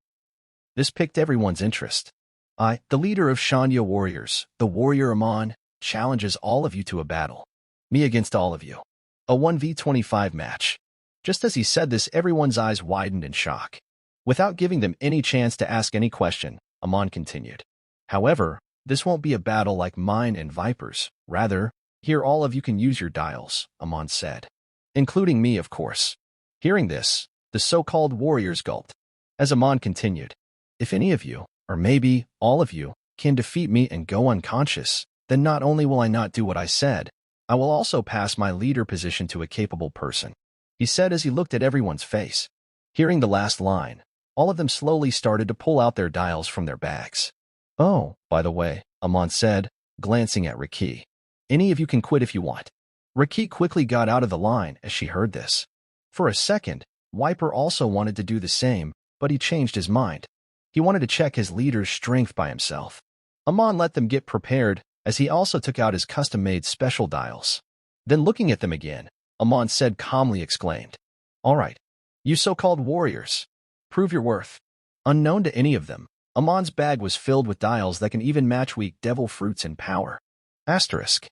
This piqued everyone's interest. I, the leader of Shanya warriors, the warrior Amon, challenges all of you to a battle. Me against all of you. A 1v25 match. Just as he said this, everyone's eyes widened in shock. Without giving them any chance to ask any question, Amon continued. However, this won't be a battle like mine and Vipers. Rather, here all of you can use your dials, Amon said. Including me, of course. Hearing this, the so-called warriors gulped. As Amon continued, if any of you, or maybe all of you, can defeat me and go unconscious, then not only will I not do what I said, I will also pass my leader position to a capable person, he said as he looked at everyone's face. Hearing the last line, all of them slowly started to pull out their dials from their bags. Oh, by the way, Amon said, glancing at Riki. Any of you can quit if you want. Riki quickly got out of the line as she heard this. For a second, Wiper also wanted to do the same, but he changed his mind. He wanted to check his leader's strength by himself. Amon let them get prepared, as he also took out his custom-made special dials. Then looking at them again, Amon said calmly exclaimed, All right, you so-called warriors, prove your worth. Unknown to any of them, Amon's bag was filled with dials that can even match weak devil fruits in power. Asterisk.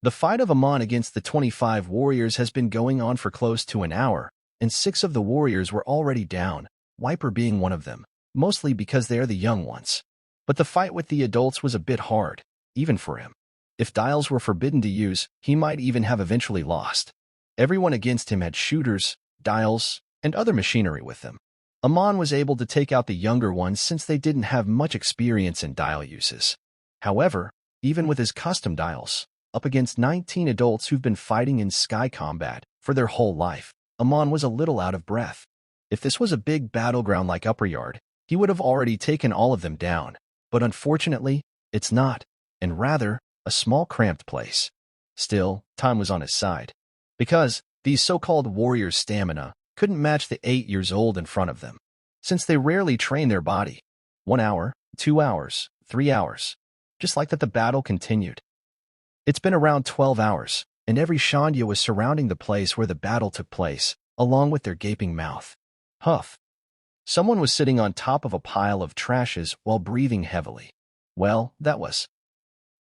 The fight of Amon against the 25 warriors has been going on for close to an hour, and 6 of the warriors were already down, Wiper being one of them, mostly because they are the young ones. But the fight with the adults was a bit hard, even for him. If dials were forbidden to use, he might even have eventually lost. Everyone against him had shooters, dials, and other machinery with them. Amon was able to take out the younger ones since they didn't have much experience in dial uses. However, even with his custom dials, up against 19 adults who've been fighting in sky combat for their whole life, Amon was a little out of breath. If this was a big battleground like Upper Yard, he would have already taken all of them down. But unfortunately, it's not, and rather, a small cramped place. Still, time was on his side. Because these so-called warriors' stamina couldn't match the 8 years old in front of them. Since they rarely train their body. 1 hour, 2 hours, 3 hours. Just like that, the battle continued. It's been around 12 hours, and every Shanya was surrounding the place where the battle took place, along with their gaping mouth. Huff. Someone was sitting on top of a pile of trashes while breathing heavily. Well, that was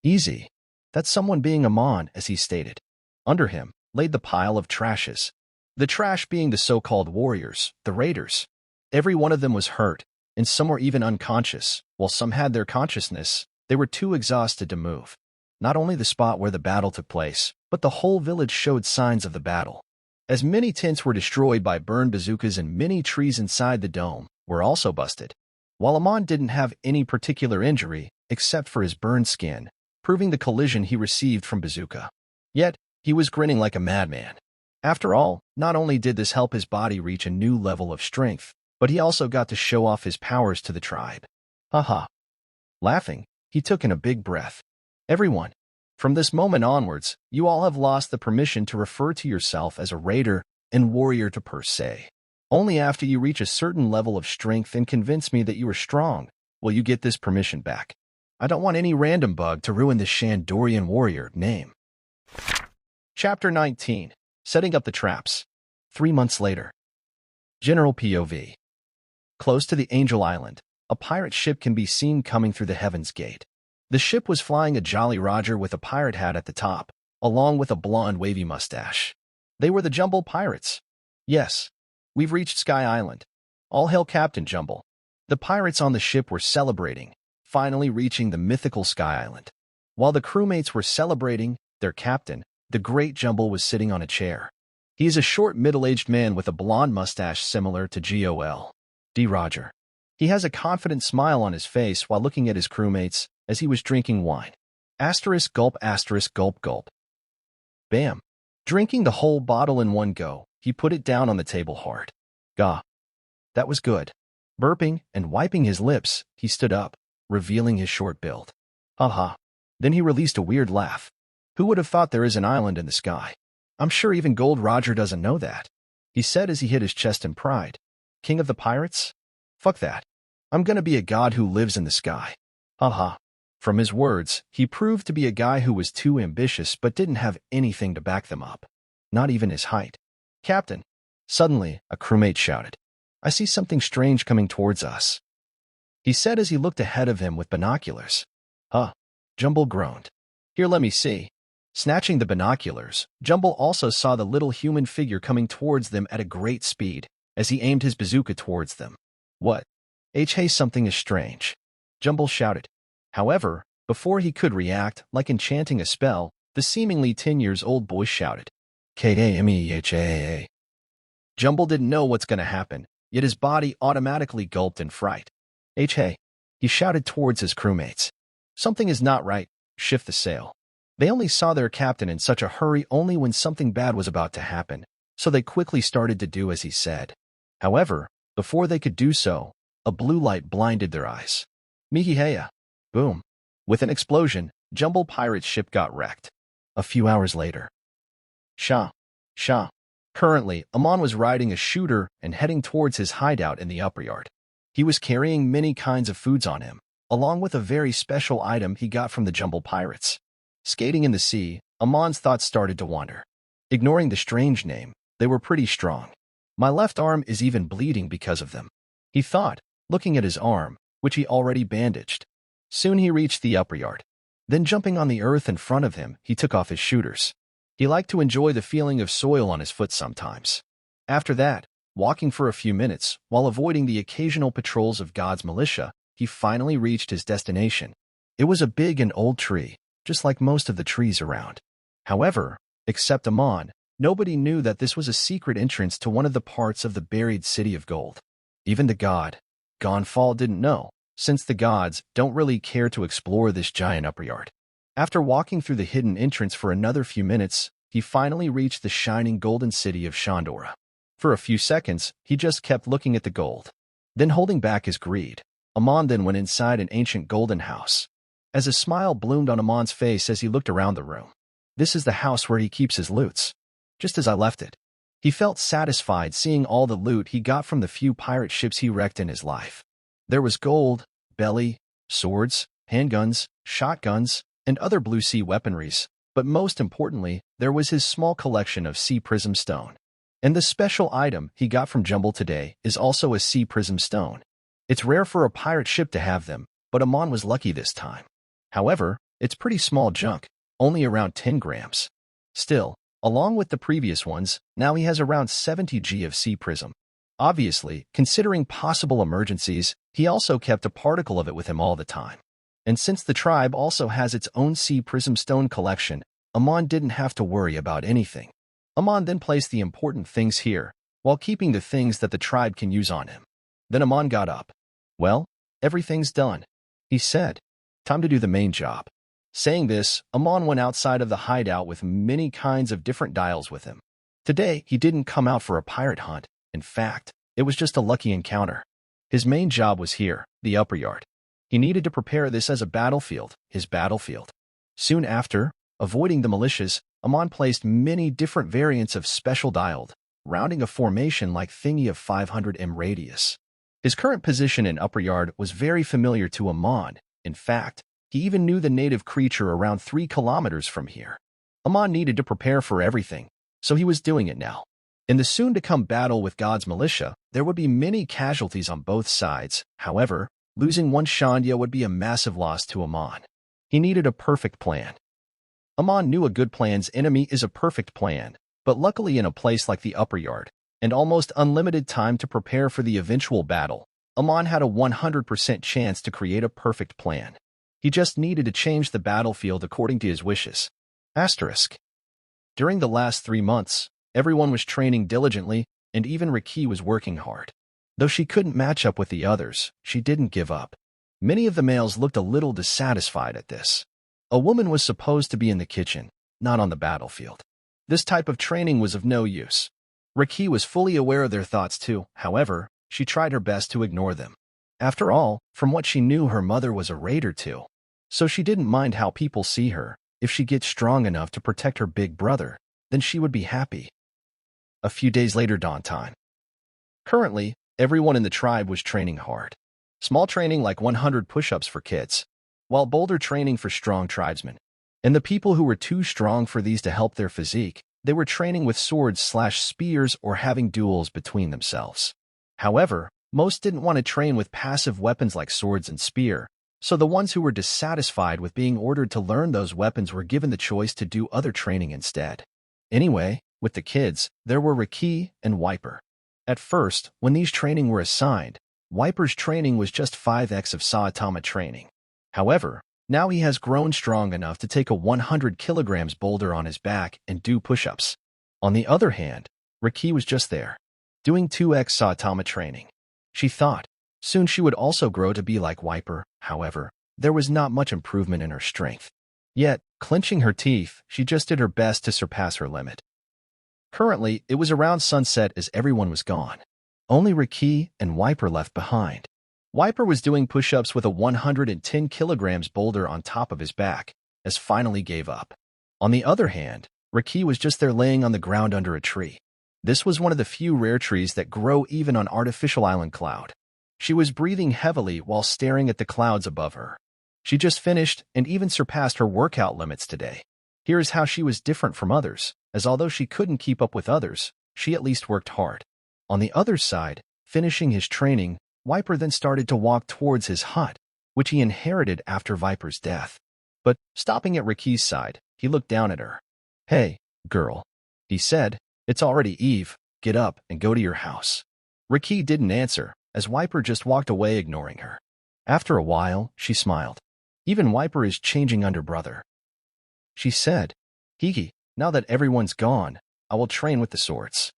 easy. That's someone being Amon, as he stated. Under him, laid the pile of trashes. The trash being the so-called warriors, the raiders. Every one of them was hurt, and some were even unconscious. While some had their consciousness, they were too exhausted to move. Not only the spot where the battle took place, but the whole village showed signs of the battle. As many tents were destroyed by burned bazookas and many trees inside the dome were also busted. While Amon didn't have any particular injury, except for his burned skin, proving the collision he received from bazooka. Yet, he was grinning like a madman. After all, not only did this help his body reach a new level of strength, but he also got to show off his powers to the tribe. Haha. Laughing, he took in a big breath. Everyone, from this moment onwards, you all have lost the permission to refer to yourself as a raider and warrior to per se. Only after you reach a certain level of strength and convince me that you are strong will you get this permission back. I don't want any random bug to ruin this Shandorian warrior name. Chapter 19. Setting up the traps. 3 months later. General POV. Close to the Angel Island, a pirate ship can be seen coming through the Heaven's Gate. The ship was flying a Jolly Roger with a pirate hat at the top, along with a blonde wavy mustache. They were the Jumble Pirates. Yes, we've reached Sky Island. All hail Captain Jumble. The pirates on the ship were celebrating, finally reaching the mythical Sky Island. While the crewmates were celebrating, their captain, the Great Jumble, was sitting on a chair. He is a short middle-aged man with a blonde mustache similar to Gold Roger. He has a confident smile on his face while looking at his crewmates as he was drinking wine. Asterisk gulp, asterisk gulp, gulp. Bam. Drinking the whole bottle in one go, he put it down on the table hard. Gah. That was good. Burping and wiping his lips, he stood up, revealing his short build. Haha. Then he released a weird laugh. Who would have thought there is an island in the sky? I'm sure even Gold Roger doesn't know that, he said as he hit his chest in pride. King of the pirates? Fuck that. I'm gonna be a god who lives in the sky. Haha. From his words, he proved to be a guy who was too ambitious but didn't have anything to back them up. Not even his height. Captain. Suddenly, a crewmate shouted. I see something strange coming towards us, he said as he looked ahead of him with binoculars. Huh. Jumble groaned. Here, let me see. Snatching the binoculars, Jumble also saw the little human figure coming towards them at a great speed as he aimed his bazooka towards them. What? Hey, something is strange, Jumble shouted. However, before he could react, like enchanting a spell, the seemingly 10-year-old boy shouted. K-A-M-E-H-A-A. Jumble didn't know what's going to happen, yet his body automatically gulped in fright. Hey, he shouted towards his crewmates. Something is not right, shift the sail. They only saw their captain in such a hurry only when something bad was about to happen, so they quickly started to do as he said. However, before they could do so, a blue light blinded their eyes. Mihiheya. Boom. With an explosion, Jumble Pirate's ship got wrecked. A few hours later. Shah. Currently, Amon was riding a shooter and heading towards his hideout in the upper yard. He was carrying many kinds of foods on him, along with a very special item he got from the Jumble Pirates. Skating in the sea, Amon's thoughts started to wander. Ignoring the strange name, they were pretty strong. My left arm is even bleeding because of them, he thought, looking at his arm, which he already bandaged. Soon he reached the upper yard. Then jumping on the earth in front of him, he took off his shooters. He liked to enjoy the feeling of soil on his foot sometimes. After that, walking for a few minutes, while avoiding the occasional patrols of God's militia, he finally reached his destination. It was a big and old tree, just like most of the trees around. However, except Amon, nobody knew that this was a secret entrance to one of the parts of the buried city of gold. Even the god, Gonfall, didn't know, since the gods don't really care to explore this giant upper yard. After walking through the hidden entrance for another few minutes, he finally reached the shining golden city of Shandora. For a few seconds, he just kept looking at the gold. Then holding back his greed, Amon then went inside an ancient golden house. As a smile bloomed on Amon's face as he looked around the room. This is the house where he keeps his loots. Just as I left it. He felt satisfied seeing all the loot he got from the few pirate ships he wrecked in his life. There was gold, belly, swords, handguns, shotguns, and other blue sea weaponries, but most importantly, there was his small collection of sea prism stone. And the special item he got from Jumble today is also a sea prism stone. It's rare for a pirate ship to have them, but Amon was lucky this time. However, it's pretty small junk, only around 10 grams. Still, Along with the previous ones, now he has around 70 G of C prism. Obviously, considering possible emergencies, he also kept a particle of it with him all the time. And since the tribe also has its own C prism stone collection, Amon didn't have to worry about anything. Amon then placed the important things here, while keeping the things that the tribe can use on him. Then Amon got up. Well, everything's done, he said. Time to do the main job. Saying this, Amon went outside of the hideout with many kinds of different dials with him. Today, he didn't come out for a pirate hunt. In fact, it was just a lucky encounter. His main job was here, the upper yard. He needed to prepare this as a battlefield, his battlefield. Soon after, avoiding the militias, Amon placed many different variants of special dialed, rounding a formation like thingy of 500 m radius. His current position in upper yard was very familiar to Amon. In fact, he even knew the native creature around 3 kilometers from here. Amon needed to prepare for everything, so he was doing it now. In the soon-to-come battle with God's militia, there would be many casualties on both sides. However, losing one Shandya would be a massive loss to Amon. He needed a perfect plan. Amon knew a good plan's enemy is a perfect plan, but luckily in a place like the upper yard, and almost unlimited time to prepare for the eventual battle, Amon had a 100% chance to create a perfect plan. He just needed to change the battlefield according to his wishes. Asterisk. During the last 3 months, everyone was training diligently, and even Haki was working hard. Though she couldn't match up with the others, she didn't give up. Many of the males looked a little dissatisfied at this. A woman was supposed to be in the kitchen, not on the battlefield. This type of training was of no use. Haki was fully aware of their thoughts too. However, she tried her best to ignore them. After all, from what she knew, her mother was a raider too. So she didn't mind how people see her. If she gets strong enough to protect her big brother, then she would be happy. A few days later, dawn time. Currently, everyone in the tribe was training hard. Small training like 100 push-ups for kids, while boulder training for strong tribesmen. And the people who were too strong for these to help their physique, they were training with swords/spears or having duels between themselves. However, most didn't want to train with passive weapons like swords and spear, so the ones who were dissatisfied with being ordered to learn those weapons were given the choice to do other training instead. Anyway, with the kids, there were Haki and Wiper. At first, when these training were assigned, Wiper's training was just 5x of Saitama training. However, now he has grown strong enough to take a 100 kilograms boulder on his back and do push-ups. On the other hand, Haki was just there, doing 2x Saitama training. She thought, soon she would also grow to be like Wiper. However, there was not much improvement in her strength. Yet, clenching her teeth, she just did her best to surpass her limit. Currently, it was around sunset as everyone was gone. Only Haki and Wiper left behind. Wiper was doing push-ups with a 110 kilograms boulder on top of his back, as finally gave up. On the other hand, Haki was just there laying on the ground under a tree. This was one of the few rare trees that grow even on artificial island cloud. She was breathing heavily while staring at the clouds above her. She just finished and even surpassed her workout limits today. Here is how she was different from others, as although she couldn't keep up with others, she at least worked hard. On the other side, finishing his training, Wiper then started to walk towards his hut, which he inherited after Viper's death. But, stopping at Haki's side, he looked down at her. "Hey, girl," he said, "it's already eve, get up and go to your house." Haki didn't answer, as Wiper just walked away ignoring her. After a while, she smiled. "Even Wiper is changing under brother," she said. "Hiki, now that everyone's gone, I will train with the swords."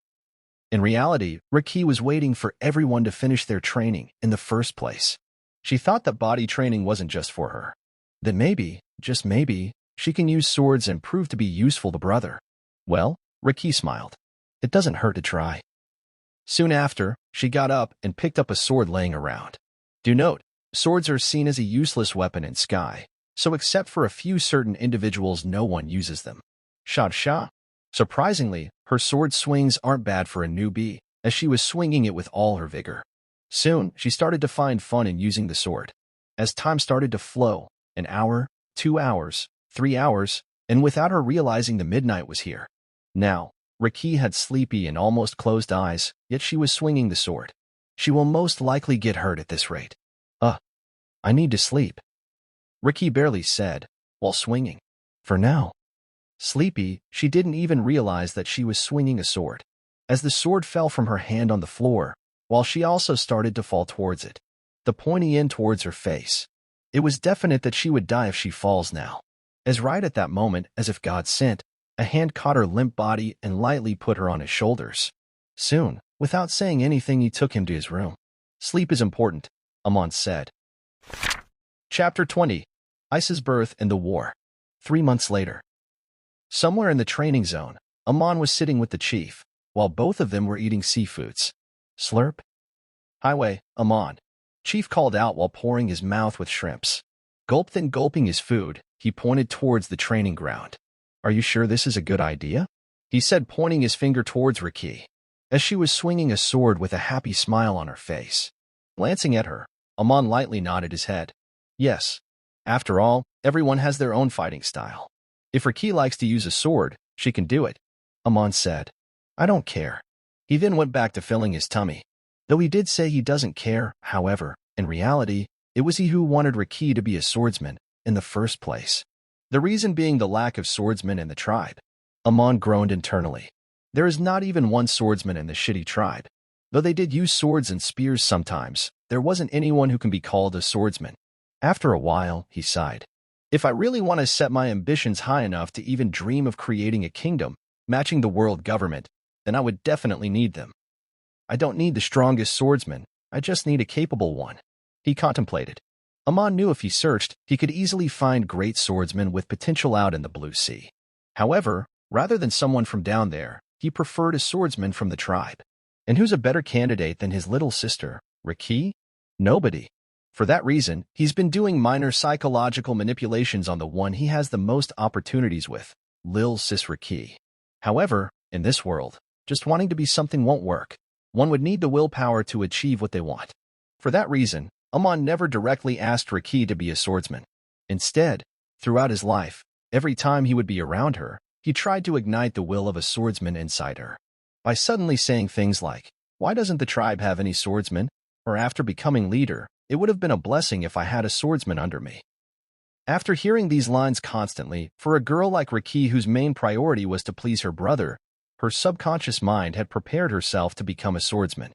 In reality, Haki was waiting for everyone to finish their training in the first place. She thought that body training wasn't just for her. That maybe, just maybe, she can use swords and prove to be useful to brother. Well, Haki smiled. It doesn't hurt to try. Soon after, she got up and picked up a sword laying around. Do note, swords are seen as a useless weapon in Sky, so except for a few certain individuals, no one uses them. Shah. Surprisingly, her sword swings aren't bad for a newbie, as she was swinging it with all her vigor. Soon, she started to find fun in using the sword. As time started to flow, an hour, 2 hours, 3 hours, and without her realizing the midnight was here. Now, Haki had sleepy and almost closed eyes, yet she was swinging the sword. She will most likely get hurt at this rate. I need to sleep," Haki barely said, while swinging. "For now." Sleepy, she didn't even realize that she was swinging a sword. As the sword fell from her hand on the floor, while she also started to fall towards it, the pointing end towards her face. It was definite that she would die if she falls now. As right at that moment, as if God sent, a hand caught her limp body and lightly put her on his shoulders. Soon, without saying anything, he took him to his room. Sleep is important, Amon said. Chapter 20. Ice's Birth and the War. 3 months later. Somewhere in the training zone, Amon was sitting with the chief, while both of them were eating seafoods. Slurp. Highway, Amon. Chief called out while pouring his mouth with shrimps. Gulp. Then gulping his food, he pointed towards the training ground. Are you sure this is a good idea? He said, pointing his finger towards Riki, as she was swinging a sword with a happy smile on her face. Glancing at her, Amon lightly nodded his head. Yes. After all, everyone has their own fighting style. If Riki likes to use a sword, she can do it, Amon said. I don't care. He then went back to filling his tummy. Though he did say he doesn't care, however, in reality, it was he who wanted Riki to be a swordsman in the first place. The reason being the lack of swordsmen in the tribe. Amon groaned internally. There is not even one swordsman in the shitty tribe. Though they did use swords and spears sometimes, there wasn't anyone who can be called a swordsman. After a while, he sighed. If I really want to set my ambitions high enough to even dream of creating a kingdom, matching the world government, then I would definitely need them. I don't need the strongest swordsman, I just need a capable one. He contemplated. Amon knew if he searched, he could easily find great swordsmen with potential out in the blue sea. However, rather than someone from down there, he preferred a swordsman from the tribe. And who's a better candidate than his little sister, Riki? Nobody. For that reason, he's been doing minor psychological manipulations on the one he has the most opportunities with, Lil Sis Riki. However, in this world, just wanting to be something won't work. One would need the willpower to achieve what they want. For that reason, Amon never directly asked Riki to be a swordsman. Instead, throughout his life, every time he would be around her, he tried to ignite the will of a swordsman inside her. By suddenly saying things like, "Why doesn't the tribe have any swordsmen?" Or after becoming leader, "It would have been a blessing if I had a swordsman under me." After hearing these lines constantly, for a girl like Riki whose main priority was to please her brother, her subconscious mind had prepared herself to become a swordsman.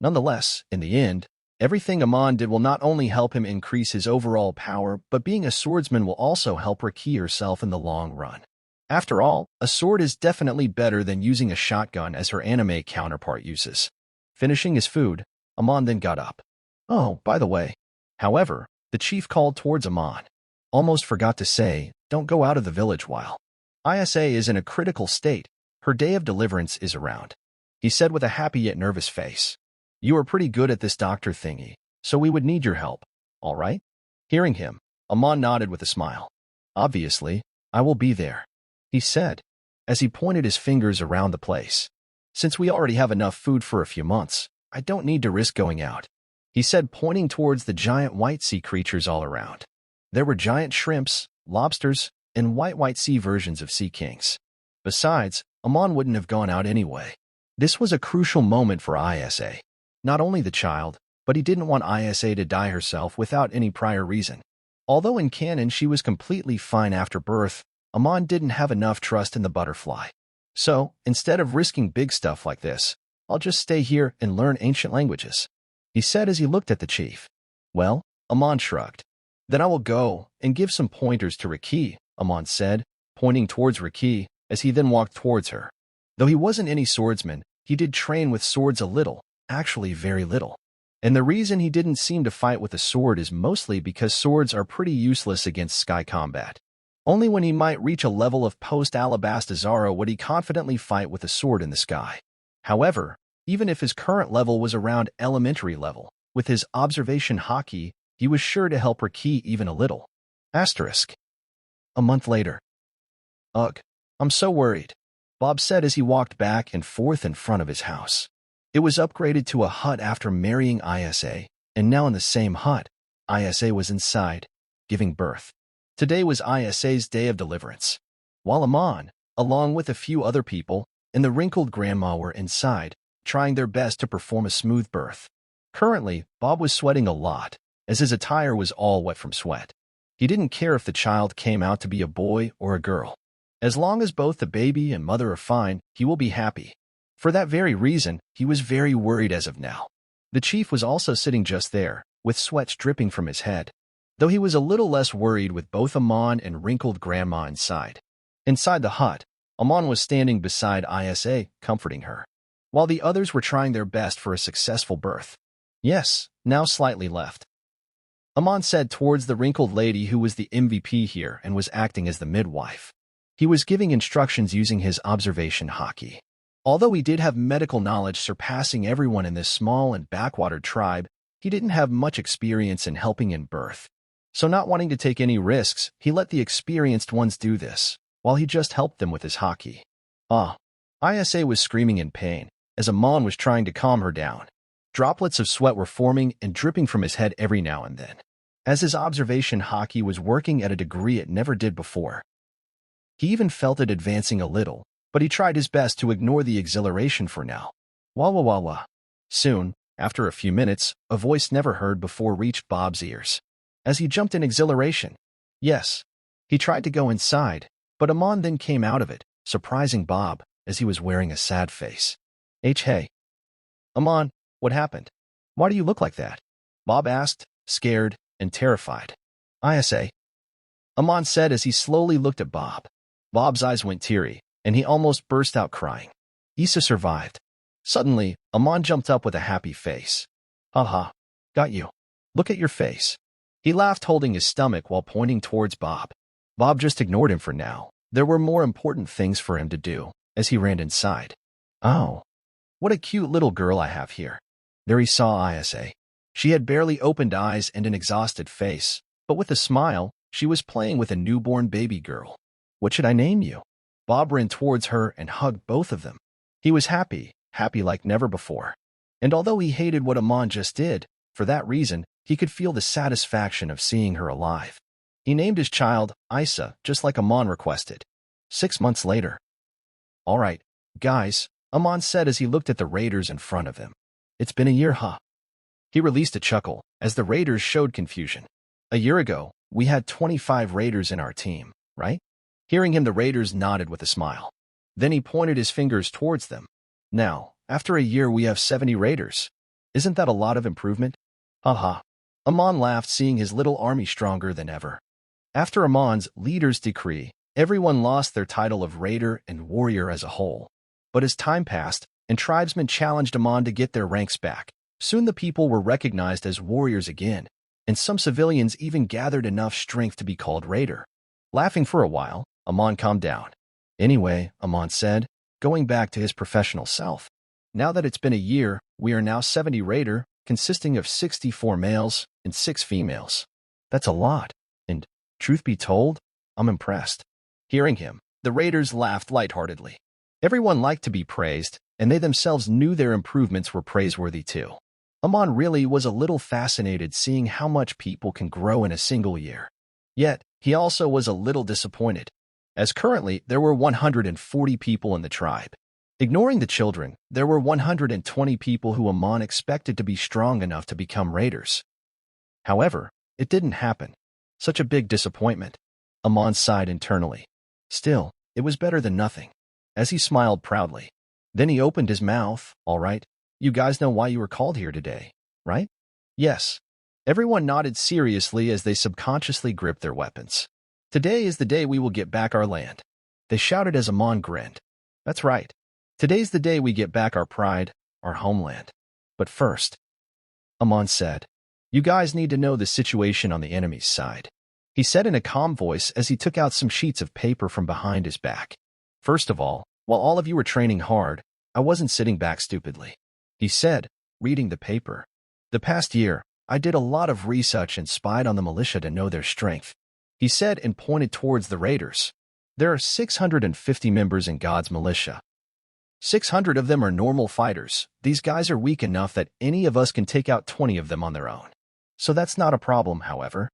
Nonetheless, in the end, everything Amon did will not only help him increase his overall power, but being a swordsman will also help Riki herself in the long run. After all, a sword is definitely better than using a shotgun as her anime counterpart uses. Finishing his food, Amon then got up. Oh, by the way. However, the chief called towards Amon. Almost forgot to say, don't go out of the village while Isa is in a critical state. Her day of deliverance is around. He said with a happy yet nervous face. You are pretty good at this doctor thingy, so we would need your help. All right? Hearing him, Amon nodded with a smile. Obviously, I will be there, he said, as he pointed his fingers around the place. Since we already have enough food for a few months, I don't need to risk going out, he said, pointing towards the giant white sea creatures all around. There were giant shrimps, lobsters, and white sea versions of sea kings. Besides, Amon wouldn't have gone out anyway. This was a crucial moment for Isa. Not only the child, but he didn't want Isa to die herself without any prior reason. Although in canon she was completely fine after birth, Amon didn't have enough trust in the butterfly. So, instead of risking big stuff like this, I'll just stay here and learn ancient languages, he said as he looked at the chief. Well, Amon shrugged. Then I will go and give some pointers to Riki, Amon said, pointing towards Riki, as he then walked towards her. Though he wasn't any swordsman, he did train with swords a little, actually very little. And the reason he didn't seem to fight with a sword is mostly because swords are pretty useless against sky combat. Only when he might reach a level of post-Alabastazaro would he confidently fight with a sword in the sky. However, even if his current level was around elementary level, with his observation Haki, he was sure to help Riki even a little. Asterisk. A month later. Ugh, I'm so worried, Bob said as he walked back and forth in front of his house. It was upgraded to a hut after marrying Isa, and now in the same hut, Isa was inside, giving birth. Today was Isa's day of deliverance. While Amon, along with a few other people, and the wrinkled grandma were inside, trying their best to perform a smooth birth. Currently, Bob was sweating a lot, as his attire was all wet from sweat. He didn't care if the child came out to be a boy or a girl. As long as both the baby and mother are fine, he will be happy. For that very reason, he was very worried as of now. The chief was also sitting just there, with sweat dripping from his head, though he was a little less worried with both Amon and wrinkled grandma inside. Inside the hut, Amon was standing beside Isa, comforting her, while the others were trying their best for a successful birth. Yes, now slightly left. Amon said towards the wrinkled lady who was the MVP here and was acting as the midwife. He was giving instructions using his observation Haki. Although he did have medical knowledge surpassing everyone in this small and backwater tribe, he didn't have much experience in helping in birth. So not wanting to take any risks, he let the experienced ones do this, while he just helped them with his Haki. Isa was screaming in pain, as Amon was trying to calm her down. Droplets of sweat were forming and dripping from his head every now and then, as his observation Haki was working at a degree it never did before. He even felt it advancing a little, but he tried his best to ignore the exhilaration for now. Wah wah wah wah. Soon, after a few minutes, a voice never heard before reached Bob's ears. As he jumped in exhilaration. Yes. He tried to go inside, but Amon then came out of it, surprising Bob, as he was wearing a sad face. Hey. Amon, what happened? Why do you look like that? Bob asked, scared and terrified. Isa. Amon said as he slowly looked at Bob. Bob's eyes went teary, and he almost burst out crying. Isa survived. Suddenly, Amon jumped up with a happy face. Haha, got you. Look at your face. He laughed, holding his stomach while pointing towards Bob. Bob just ignored him for now. There were more important things for him to do, as he ran inside. Oh, what a cute little girl I have here. There he saw Isa. She had barely opened eyes and an exhausted face, but with a smile, she was playing with a newborn baby girl. What should I name you? Bob ran towards her and hugged both of them. He was happy like never before. And although he hated what Amon just did, for that reason, he could feel the satisfaction of seeing her alive. He named his child Isa, just like Amon requested. 6 months later. All right, guys, Amon said as he looked at the raiders in front of him. It's been a year, huh? He released a chuckle, as the raiders showed confusion. A year ago, we had 25 raiders in our team, right? Hearing him, the raiders nodded with a smile. Then he pointed his fingers towards them. Now, after a year, we have 70 raiders. Isn't that a lot of improvement? Haha. Amon laughed, seeing his little army stronger than ever. After Amon's leader's decree, everyone lost their title of raider and warrior as a whole. But as time passed, and tribesmen challenged Amon to get their ranks back, soon the people were recognized as warriors again, and some civilians even gathered enough strength to be called raider. Laughing for a while, Amon calmed down. Anyway, Amon said, going back to his professional self. Now that it's been a year, we are now 70 raider, consisting of 64 males and 6 females. That's a lot, and, truth be told, I'm impressed. Hearing him, the raiders laughed lightheartedly. Everyone liked to be praised, and they themselves knew their improvements were praiseworthy too. Amon really was a little fascinated seeing how much people can grow in a single year. Yet, he also was a little disappointed, as currently there were 140 people in the tribe. Ignoring the children, there were 120 people who Amon expected to be strong enough to become raiders. However, it didn't happen. Such a big disappointment. Amon sighed internally. Still, it was better than nothing, as he smiled proudly. Then he opened his mouth. All right, you guys know why you were called here today, right? Yes. Everyone nodded seriously as they subconsciously gripped their weapons. Today is the day we will get back our land. They shouted as Amon grinned. That's right. Today's the day we get back our pride, our homeland. But first, Amon said, you guys need to know the situation on the enemy's side. He said in a calm voice as he took out some sheets of paper from behind his back. First of all, while all of you were training hard, I wasn't sitting back stupidly. He said, reading the paper. The past year, I did a lot of research and spied on the militia to know their strength. He said and pointed towards the raiders. There are 650 members in God's militia. 600 of them are normal fighters. These guys are weak enough that any of us can take out 20 of them on their own. So that's not a problem, however.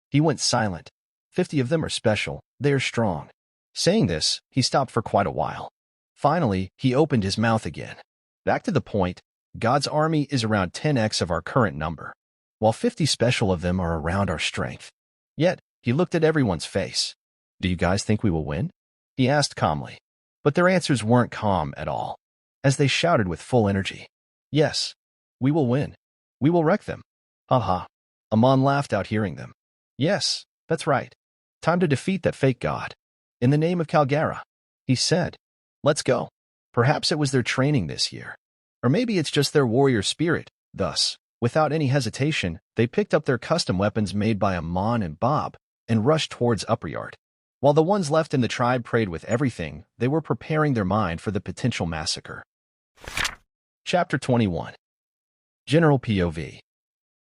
He went silent. 50 of them are special. They are strong. Saying this, he stopped for quite a while. Finally, he opened his mouth again. Back to the point, God's army is around 10x of our current number, while 50 special of them are around our strength. Yet, he looked at everyone's face. Do you guys think we will win? he asked calmly. But their answers weren't calm at all, as they shouted with full energy. Yes, we will win. We will wreck them. Haha. Amon laughed out hearing them. Yes, that's right. Time to defeat that fake god. In the name of Calgara, he said. Let's go. Perhaps it was their training this year. Or maybe it's just their warrior spirit. Thus, without any hesitation, they picked up their custom weapons made by Amon and Bob and rushed towards Upper Yard. While the ones left in the tribe prayed with everything, they were preparing their mind for the potential massacre. Chapter 21. General POV.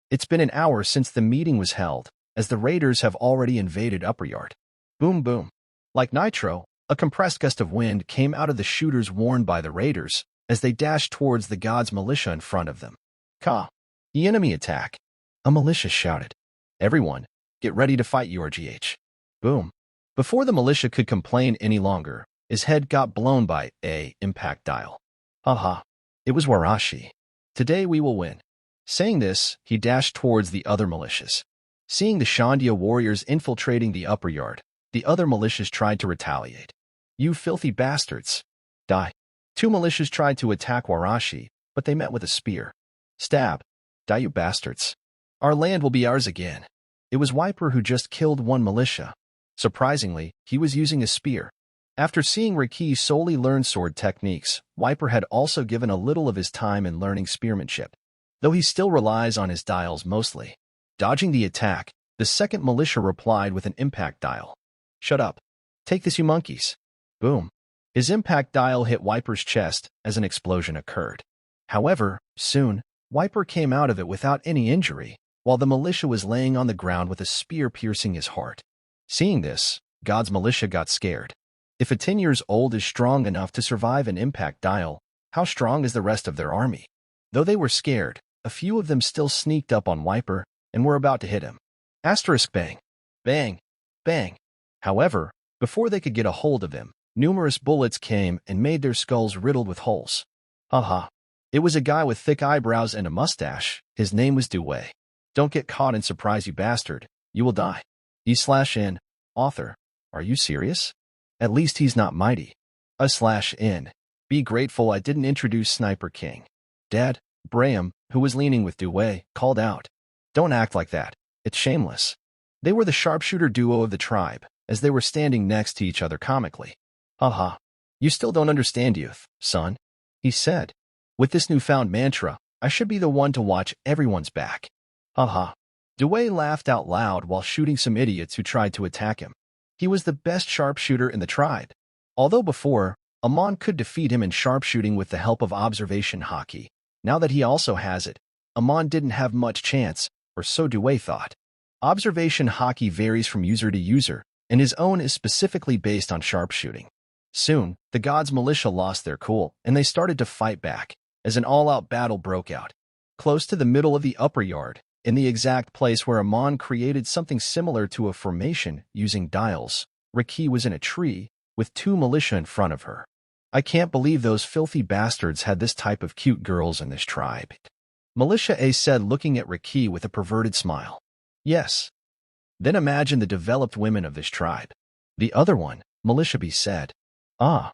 It's been an hour since the meeting was held, as the raiders have already invaded Upper Yard. Boom boom. Like nitro, a compressed gust of wind came out of the shooters worn by the raiders as they dashed towards the god's militia in front of them. Ka. The enemy attack. A militia shouted. Everyone, get ready to fight URGH. Boom. Before the militia could complain any longer, his head got blown by a impact dial. Haha. It was Warashi. Today we will win. Saying this, he dashed towards the other militias. Seeing the Shandia warriors infiltrating the Upper Yard, the other militias tried to retaliate. You filthy bastards. Die. Two militias tried to attack Warashi, but they met with a spear. Stab. Die, you bastards. Our land will be ours again. It was Wiper who just killed one militia. Surprisingly, he was using a spear. After seeing Riki solely learn sword techniques, Wiper had also given a little of his time in learning spearmanship, though he still relies on his dials mostly. Dodging the attack, the second militia replied with an impact dial. Shut up. Take this, you monkeys. Boom. His impact dial hit Wiper's chest as an explosion occurred. However, soon, Wiper came out of it without any injury, while the militia was laying on the ground with a spear piercing his heart. Seeing this, God's militia got scared. If a 10 years old is strong enough to survive an impact dial, how strong is the rest of their army? Though they were scared, a few of them still sneaked up on Wiper and were about to hit him. Asterisk bang. Bang. Bang. However, before they could get a hold of him, numerous bullets came and made their skulls riddled with holes. Haha. It was a guy with thick eyebrows and a mustache. His name was Dewey. Don't get caught in surprise, you bastard. You will die. E/N. Author. Are you serious? At least he's not mighty. A/N. Be grateful I didn't introduce Sniper King. Dad, Braham, who was leaning with Dewey, called out. Don't act like that. It's shameless. They were the sharpshooter duo of the tribe, as they were standing next to each other comically. Haha. You still don't understand, youth, son, he said. With this newfound mantra, I should be the one to watch everyone's back. Haha. Dewey laughed out loud while shooting some idiots who tried to attack him. He was the best sharpshooter in the tribe. Although before, Amon could defeat him in sharpshooting with the help of observation Haki. Now that he also has it, Amon didn't have much chance, or so Dewey thought. Observation Haki varies from user to user, and his own is specifically based on sharpshooting. Soon, the gods' militia lost their cool, and they started to fight back, as an all-out battle broke out. Close to the middle of the Upper Yard, in the exact place where Amon created something similar to a formation using dials, Riki was in a tree, with two militia in front of her. I can't believe those filthy bastards had this type of cute girls in this tribe. Militia A said, looking at Riki with a perverted smile. Yes. Then imagine the developed women of this tribe. The other one, Militia B said. Ah.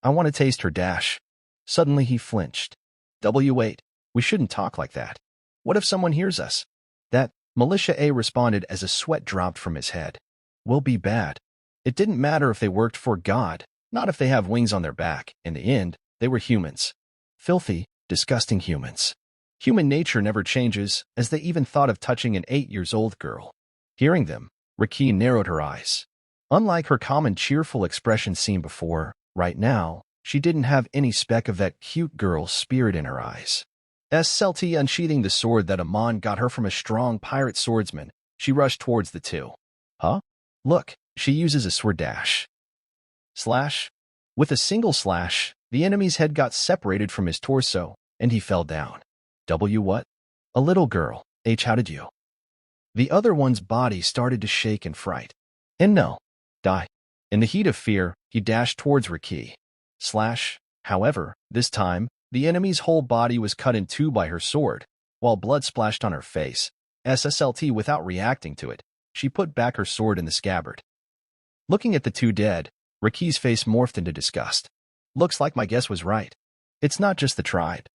I want to taste her dash. Suddenly he flinched. W8. We shouldn't talk like that. What if someone hears us? That, Militia A responded as a sweat dropped from his head. Will be bad. It didn't matter if they worked for God, not if they have wings on their back. In the end, they were humans. Filthy, disgusting humans. Human nature never changes, as they even thought of touching an 8-year-old girl. Hearing them, Riki narrowed her eyes. Unlike her common cheerful expression seen before, right now, she didn't have any speck of that cute girl's spirit in her eyes. SLT unsheathing the sword that Amon got her from a strong pirate swordsman, she rushed towards the two. Huh? Look, she uses a sword dash. Slash. With a single slash, the enemy's head got separated from his torso, and he fell down. W what? A little girl. H how did you? The other one's body started to shake in fright. And no. Die. In the heat of fear, he dashed towards Riki. Slash. However, this time, the enemy's whole body was cut in two by her sword, while blood splashed on her face. SSLT without reacting to it, she put back her sword in the scabbard. Looking at the two dead, Raki's face morphed into disgust. Looks like my guess was right. It's not just the tribe.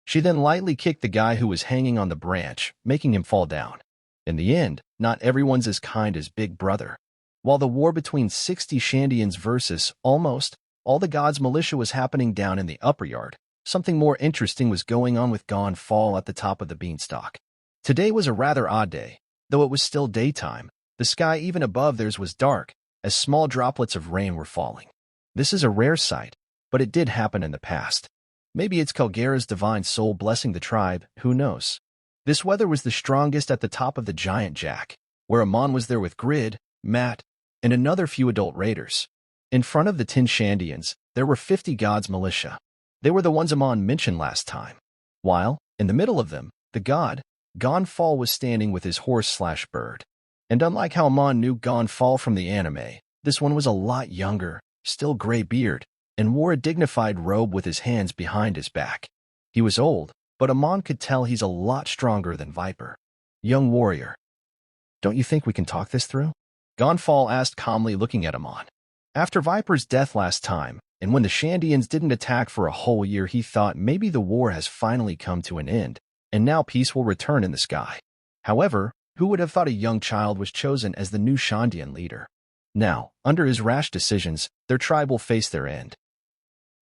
She then lightly kicked the guy who was hanging on the branch, making him fall down. In the end, not everyone's as kind as Big Brother. While the war between 60 Shandians versus almost all the gods' militia was happening down in the upper yard, something more interesting was going on with Gonfall at the top of the beanstalk. Today was a rather odd day. Though it was still daytime, the sky even above theirs was dark, as small droplets of rain were falling. This is a rare sight, but it did happen in the past. Maybe it's Kalgera's divine soul blessing the tribe, who knows. This weather was the strongest at the top of the giant jack, where Amon was there with Grid, Matt, and another few adult raiders. In front of the 10 Shandians, there were 50 gods' militia. They were the ones Amon mentioned last time. While, in the middle of them, the god, Gonfall, was standing with his horse/bird. And unlike how Amon knew Gonfall from the anime, this one was a lot younger, still gray-beard, and wore a dignified robe with his hands behind his back. He was old, but Amon could tell he's a lot stronger than Viper. Young warrior. Don't you think we can talk this through? Gonfall asked calmly, looking at Amon. After Viper's death last time, and when the Shandians didn't attack for a whole year, he thought maybe the war has finally come to an end, and now peace will return in the sky. However, who would have thought a young child was chosen as the new Shandian leader? Now, under his rash decisions, their tribe will face their end.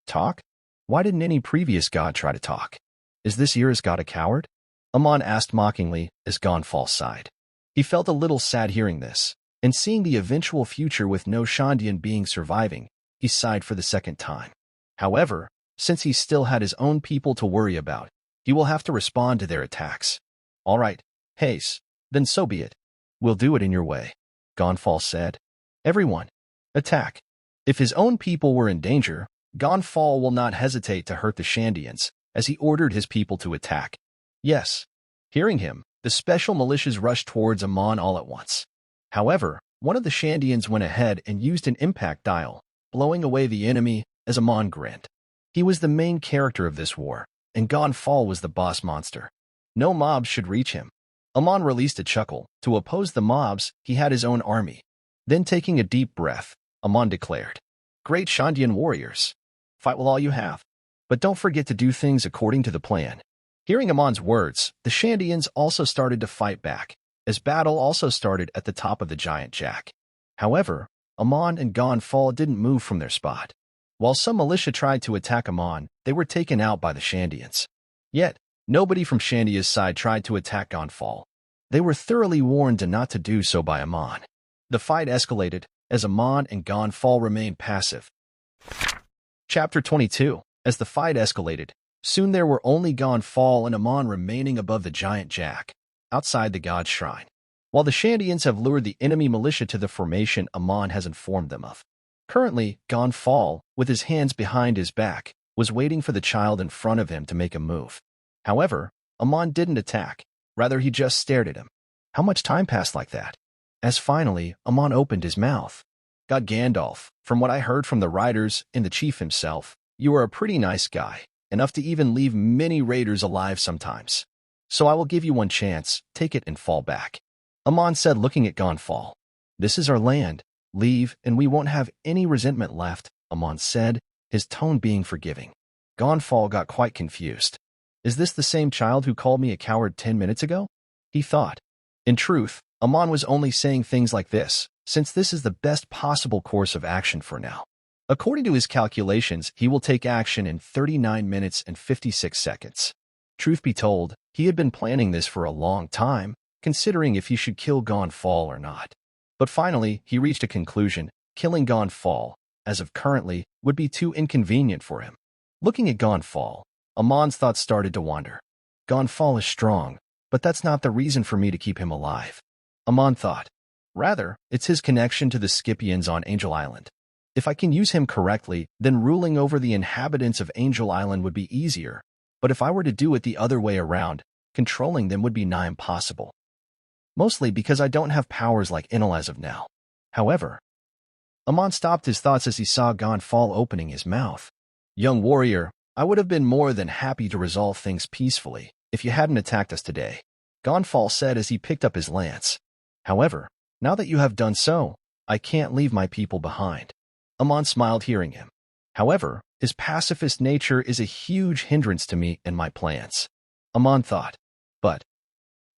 Talk? Why didn't any previous god try to talk? Is this year's god a coward? Amon asked mockingly as Gonfall sighed. He felt a little sad hearing this, and seeing the eventual future with no Shandian being surviving, he sighed for the second time. However, since he still had his own people to worry about, he will have to respond to their attacks. All right, Hayes, then so be it. We'll do it in your way, Gonfall said. Everyone, attack. If his own people were in danger, Gonfall will not hesitate to hurt the Shandians, as he ordered his people to attack. Yes. Hearing him, the special militias rushed towards Amon all at once. However, one of the Shandians went ahead and used an impact dial, blowing away the enemy as Amon grinned. He was the main character of this war, and Gonfall was the boss monster. No mobs should reach him. Amon released a chuckle. To oppose the mobs, he had his own army. Then taking a deep breath, Amon declared, Great Shandian warriors, fight with all you have, but don't forget to do things according to the plan. Hearing Amon's words, the Shandians also started to fight back, as battle also started at the top of the giant jack. However, Amon and Gonfall didn't move from their spot. While some militia tried to attack Amon, they were taken out by the Shandians. Yet, nobody from Shandia's side tried to attack Gonfall. They were thoroughly warned not to do so by Amon. The fight escalated, as Amon and Gonfall remained passive. Chapter 22. As the fight escalated, soon there were only Gonfall and Amon remaining above the giant jack, outside the god's shrine. While the Shandians have lured the enemy militia to the formation Amon has informed them of. Currently, Gonfall, with his hands behind his back, was waiting for the child in front of him to make a move. However, Amon didn't attack. Rather, he just stared at him. How much time passed like that? As finally, Amon opened his mouth. God Gandalf, from what I heard from the riders and the chief himself, you are a pretty nice guy, enough to even leave many raiders alive sometimes. So I will give you one chance, take it and fall back. Amon said, looking at Gonfall. This is our land. Leave, and we won't have any resentment left, Amon said, his tone being forgiving. Gonfall got quite confused. Is this the same child who called me a coward 10 minutes ago? He thought. In truth, Amon was only saying things like this, since this is the best possible course of action for now. According to his calculations, he will take action in 39 minutes and 56 seconds. Truth be told, he had been planning this for a long time, considering if he should kill Gonfall or not. But finally, he reached a conclusion. Killing Gonfall, as of currently, would be too inconvenient for him. Looking at Gonfall, Amon's thoughts started to wander. Gonfall is strong, but that's not the reason for me to keep him alive. Amon thought. Rather, it's his connection to the Skypieans on Angel Island. If I can use him correctly, then ruling over the inhabitants of Angel Island would be easier. But if I were to do it the other way around, controlling them would be nigh impossible. Mostly because I don't have powers like Enel as of now. However, Amon stopped his thoughts as he saw Gonfall opening his mouth. Young warrior, I would have been more than happy to resolve things peacefully if you hadn't attacked us today, Gonfall said as he picked up his lance. However, now that you have done so, I can't leave my people behind. Amon smiled hearing him. However, his pacifist nature is a huge hindrance to me and my plans. Amon thought. But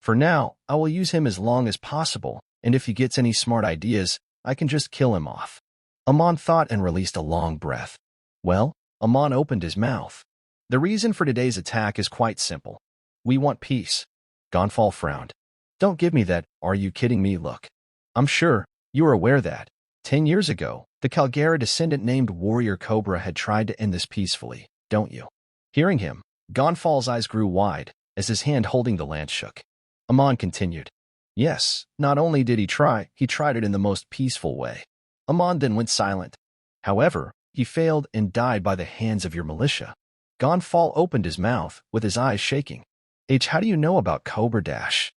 for now, I will use him as long as possible, and if he gets any smart ideas, I can just kill him off. Amon thought and released a long breath. Well, Amon opened his mouth. The reason for today's attack is quite simple. We want peace. Gonfall frowned. Don't give me that "are you kidding me" look. I'm sure you are aware that 10 years ago, the Calgara descendant named Warrior Cobra had tried to end this peacefully, don't you? Hearing him, Gonfall's eyes grew wide as his hand holding the lance shook. Amon continued. Yes, not only did he tried it in the most peaceful way. Amon then went silent. However, he failed and died by the hands of your militia. Gonfall opened his mouth, with his eyes shaking. How do you know about Cobra Dash?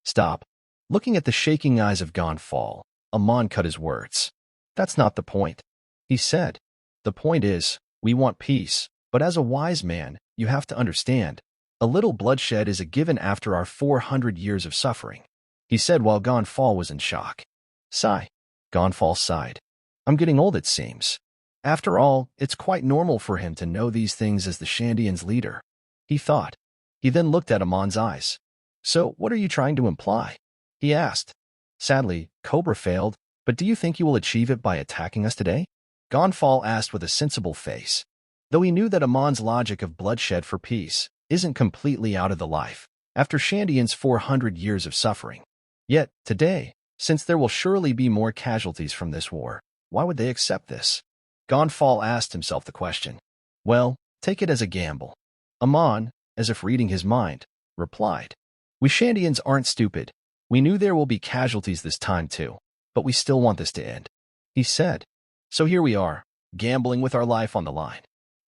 Stop. Looking at the shaking eyes of Gonfall, Amon cut his words. That's not the point. He said, the point is, we want peace, but as a wise man, you have to understand, a little bloodshed is a given after our 400 years of suffering. He said while Gonfall was in shock. Sigh. Gonfall sighed. I'm getting old, it seems. After all, it's quite normal for him to know these things as the Shandians' leader. He thought. He then looked at Amon's eyes. So, what are you trying to imply? He asked. Sadly, Cobra failed, but do you think you will achieve it by attacking us today? Gonfall asked with a sensible face. Though he knew that Amon's logic of bloodshed for peace isn't completely out of the life, after Shandian's 400 years of suffering. Yet, today, since there will surely be more casualties from this war, why would they accept this? Gonfall asked himself the question. Well, take it as a gamble. Amon, as if reading his mind, replied. We Shandians aren't stupid. We knew there will be casualties this time too, but we still want this to end. He said. So here we are, gambling with our life on the line.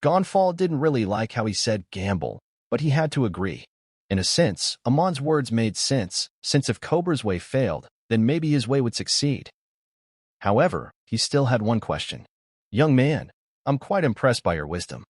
Gonfall didn't really like how he said gamble, but he had to agree. In a sense, Amon's words made sense, since if Cobra's way failed, then maybe his way would succeed. However, he still had one question. Young man, I'm quite impressed by your wisdom.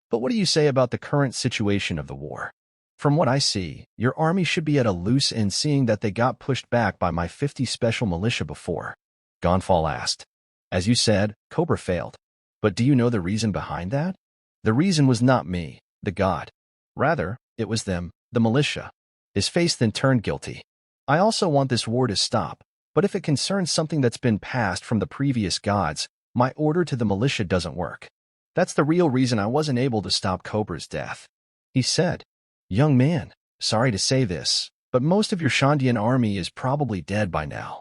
But what do you say about the current situation of the war? From what I see, your army should be at a loose end seeing that they got pushed back by my 50 special militia before. Gonfall asked. As you said, Cobra failed. But do you know the reason behind that? The reason was not me, the god. Rather, it was them, the militia. His face then turned guilty. I also want this war to stop, but if it concerns something that's been passed from the previous gods, my order to the militia doesn't work. That's the real reason I wasn't able to stop Cobra's death. He said, Young man, sorry to say this, but most of your Shandian army is probably dead by now.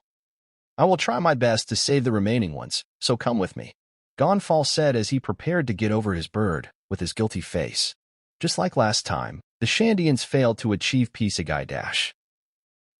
I will try my best to save the remaining ones, so come with me. Gonfall said as he prepared to get over his bird, with his guilty face. Just like last time, the Shandians failed to achieve peace. Dash.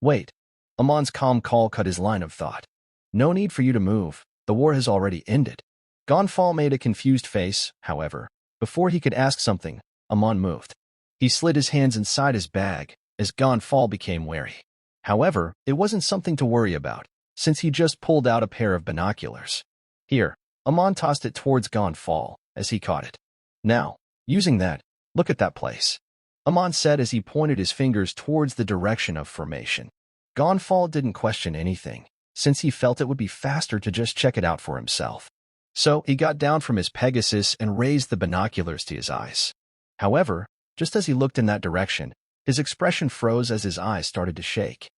Wait. Amon's calm call cut his line of thought. No need for you to move. The war has already ended. Gonfall made a confused face, however. Before he could ask something, Amon moved. He slid his hands inside his bag, as Gonfall became wary. However, it wasn't something to worry about, since he just pulled out a pair of binoculars. Here, Amon tossed it towards Gonfall, as he caught it. Now, using that, look at that place. Amon said as he pointed his fingers towards the direction of formation. Gonfall didn't question anything, since he felt it would be faster to just check it out for himself. So he got down from his Pegasus and raised the binoculars to his eyes. However, just as he looked in that direction, his expression froze as his eyes started to shake.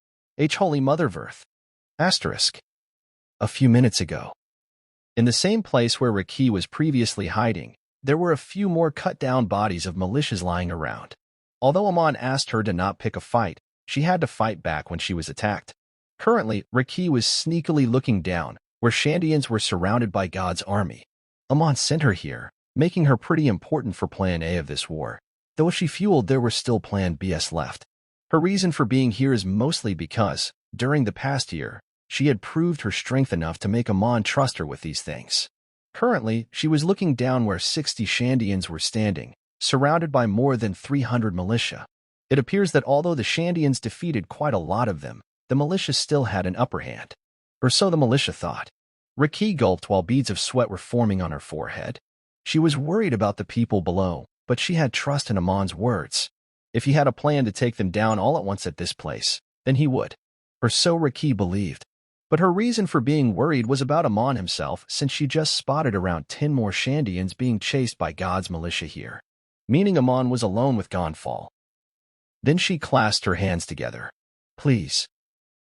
Holy Mother of Earth. Asterisk. A few minutes ago. In the same place where Haki was previously hiding, there were a few more cut-down bodies of militias lying around. Although Amon asked her to not pick a fight, she had to fight back when she was attacked. Currently, Haki was sneakily looking down, where Shandians were surrounded by God's army. Amon sent her here, making her pretty important for Plan A of this war. Though if she fueled, there was still Plan Bs left. Her reason for being here is mostly because, during the past year, she had proved her strength enough to make Amon trust her with these things. Currently, she was looking down where 60 Shandians were standing, surrounded by more than 300 militia. It appears that although the Shandians defeated quite a lot of them, the militia still had an upper hand. Or so the militia thought. Haki gulped while beads of sweat were forming on her forehead. She was worried about the people below, but she had trust in Amon's words. If he had a plan to take them down all at once at this place, then he would. Or so Haki believed. But her reason for being worried was about Amon himself, since she just spotted around 10 more Shandians being chased by God's militia here, meaning Amon was alone with Gonfall. Then she clasped her hands together. Please,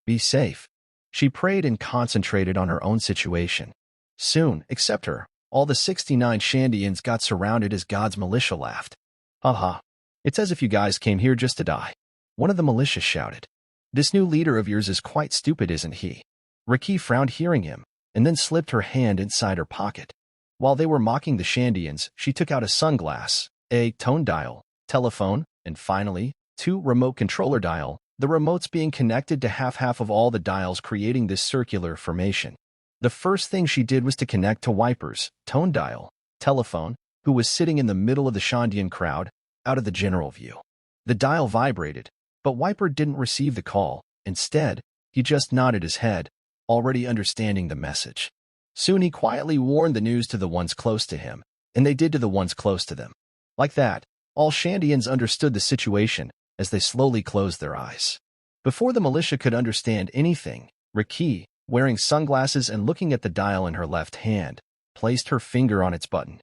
be safe. She prayed and concentrated on her own situation. Soon, except her, all the 69 Shandians got surrounded as God's militia laughed. Haha, it's as if you guys came here just to die. One of the militia shouted. This new leader of yours is quite stupid, isn't he? Raki frowned hearing him, and then slipped her hand inside her pocket. While they were mocking the Shandians, she took out a sunglass, a tone dial, telephone, and finally, 2 remote controller dial, the remotes being connected to half of all the dials, creating this circular formation. The first thing she did was to connect to Wiper's tone dial, telephone, who was sitting in the middle of the Shandian crowd, out of the general view. The dial vibrated, but Wiper didn't receive the call. Instead, he just nodded his head, already understanding the message. Soon he quietly warned the news to the ones close to him, and they did to the ones close to them. Like that, all Shandians understood the situation as they slowly closed their eyes. Before the militia could understand anything, Raki, wearing sunglasses and looking at the dial in her left hand, placed her finger on its button.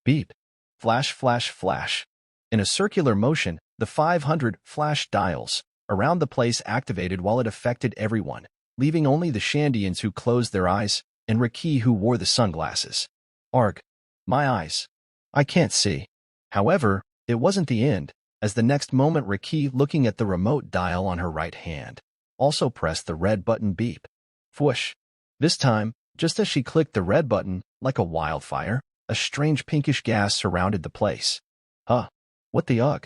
Beep. Flash, flash, flash. In a circular motion, the 500 flash dials around the place activated while it affected everyone, leaving only the Shandians who closed their eyes and Raki who wore the sunglasses. Arg. My eyes. I can't see. However, it wasn't the end, as the next moment Raki, looking at the remote dial on her right hand, also pressed the red button. Beep. Whoosh. This time, just as she clicked the red button, like a wildfire, a strange pinkish gas surrounded the place. Huh. What the ugh?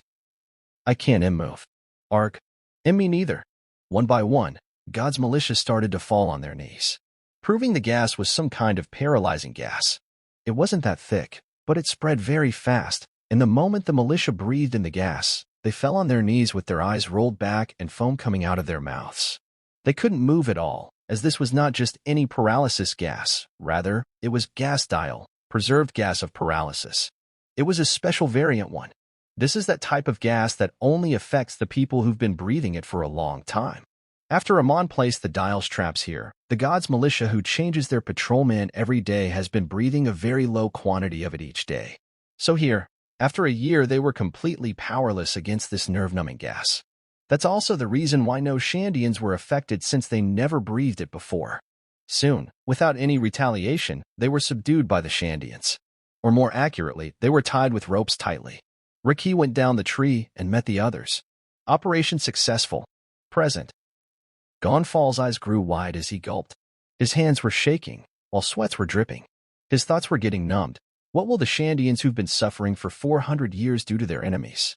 I can't move. Arg. Me neither. One by one, God's militia started to fall on their knees, proving the gas was some kind of paralyzing gas. It wasn't that thick, but it spread very fast, and the moment the militia breathed in the gas, they fell on their knees with their eyes rolled back and foam coming out of their mouths. They couldn't move at all, as this was not just any paralysis gas. Rather, it was gas dial, preserved gas of paralysis. It was a special variant one. This is that type of gas that only affects the people who've been breathing it for a long time. After Amon placed the dials traps here, the God's militia who changes their patrolman every day has been breathing a very low quantity of it each day. So here, after a year, they were completely powerless against this nerve-numbing gas. That's also the reason why no Shandians were affected, since they never breathed it before. Soon, without any retaliation, they were subdued by the Shandians. Or more accurately, they were tied with ropes tightly. Raki went down the tree and met the others. Operation successful. Present. Gonfall's eyes grew wide as he gulped. His hands were shaking, while sweats were dripping. His thoughts were getting numbed. What will the Shandians who've been suffering for 400 years do to their enemies?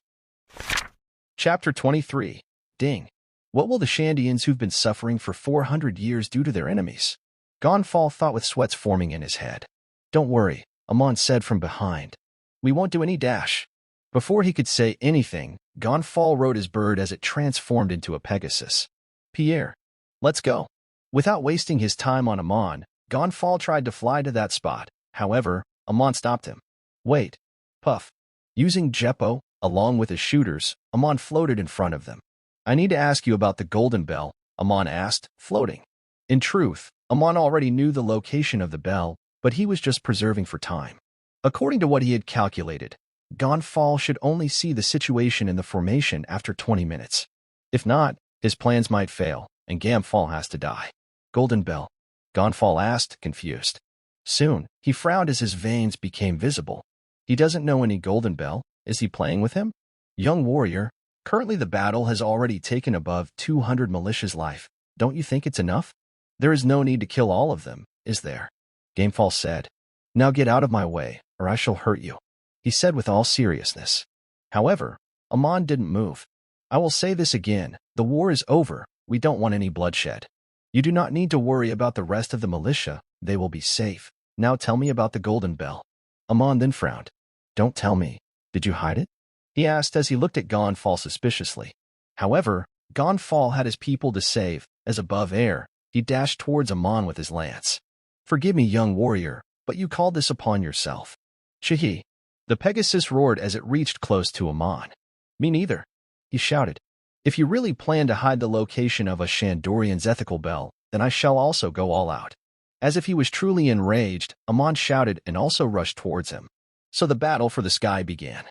Chapter 23. Ding. What will the Shandians who've been suffering for 400 years do to their enemies? Gonfall thought with sweats forming in his head. Don't worry, Amon said from behind. We won't do any dash. Before he could say anything, Gonfall rode his bird as it transformed into a Pegasus. Pierre, let's go. Without wasting his time on Amon, Gonfall tried to fly to that spot. However, Amon stopped him. Wait. Puff. Using Jeppo, along with his shooters, Amon floated in front of them. I need to ask you about the Golden Bell, Amon asked, floating. In truth, Amon already knew the location of the bell, but he was just preserving for time. According to what he had calculated, Gonfall should only see the situation in the formation after 20 minutes. If not, his plans might fail, and Gamfall has to die. Golden Bell? Gonfall asked, confused. Soon, he frowned as his veins became visible. He doesn't know any Golden Bell. Is he playing with him? Young warrior, currently the battle has already taken above 200 militia's life. Don't you think it's enough? There is no need to kill all of them, is there? Gamefall said. Now get out of my way, or I shall hurt you, he said with all seriousness. However, Amon didn't move. I will say this again, the war is over, we don't want any bloodshed. You do not need to worry about the rest of the militia, they will be safe. Now tell me about the Golden Bell. Amon then frowned. Don't tell me. Did you hide it? He asked as he looked at Gonfall suspiciously. However, Gonfall had his people to save, as above air, he dashed towards Amon with his lance. Forgive me, young warrior, but you called this upon yourself. Chihi. The Pegasus roared as it reached close to Amon. Me neither, he shouted. If you really plan to hide the location of a Shandorian's ethical bell, then I shall also go all out." As if he was truly enraged, Amon shouted and also rushed towards him. So the battle for the sky began.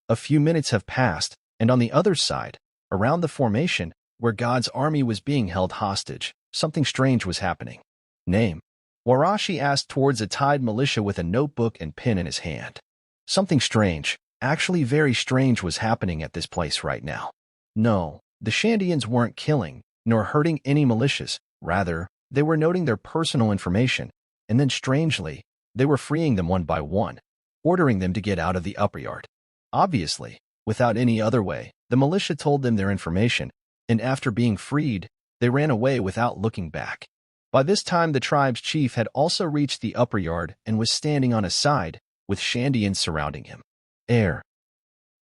A few minutes have passed, and on the other side, around the formation, where God's army was being held hostage, something strange was happening. "Name?" Warashi asked towards a tied militia with a notebook and pen in his hand. Something strange, actually very strange, was happening at this place right now. No, the Shandians weren't killing, nor hurting any militias. Rather, they were noting their personal information, and then strangely, they were freeing them one by one, ordering them to get out of the upper yard. Obviously, without any other way, the militia told them their information, and after being freed, they ran away without looking back. By this time, the tribe's chief had also reached the upper yard and was standing on his side, with Shandians surrounding him.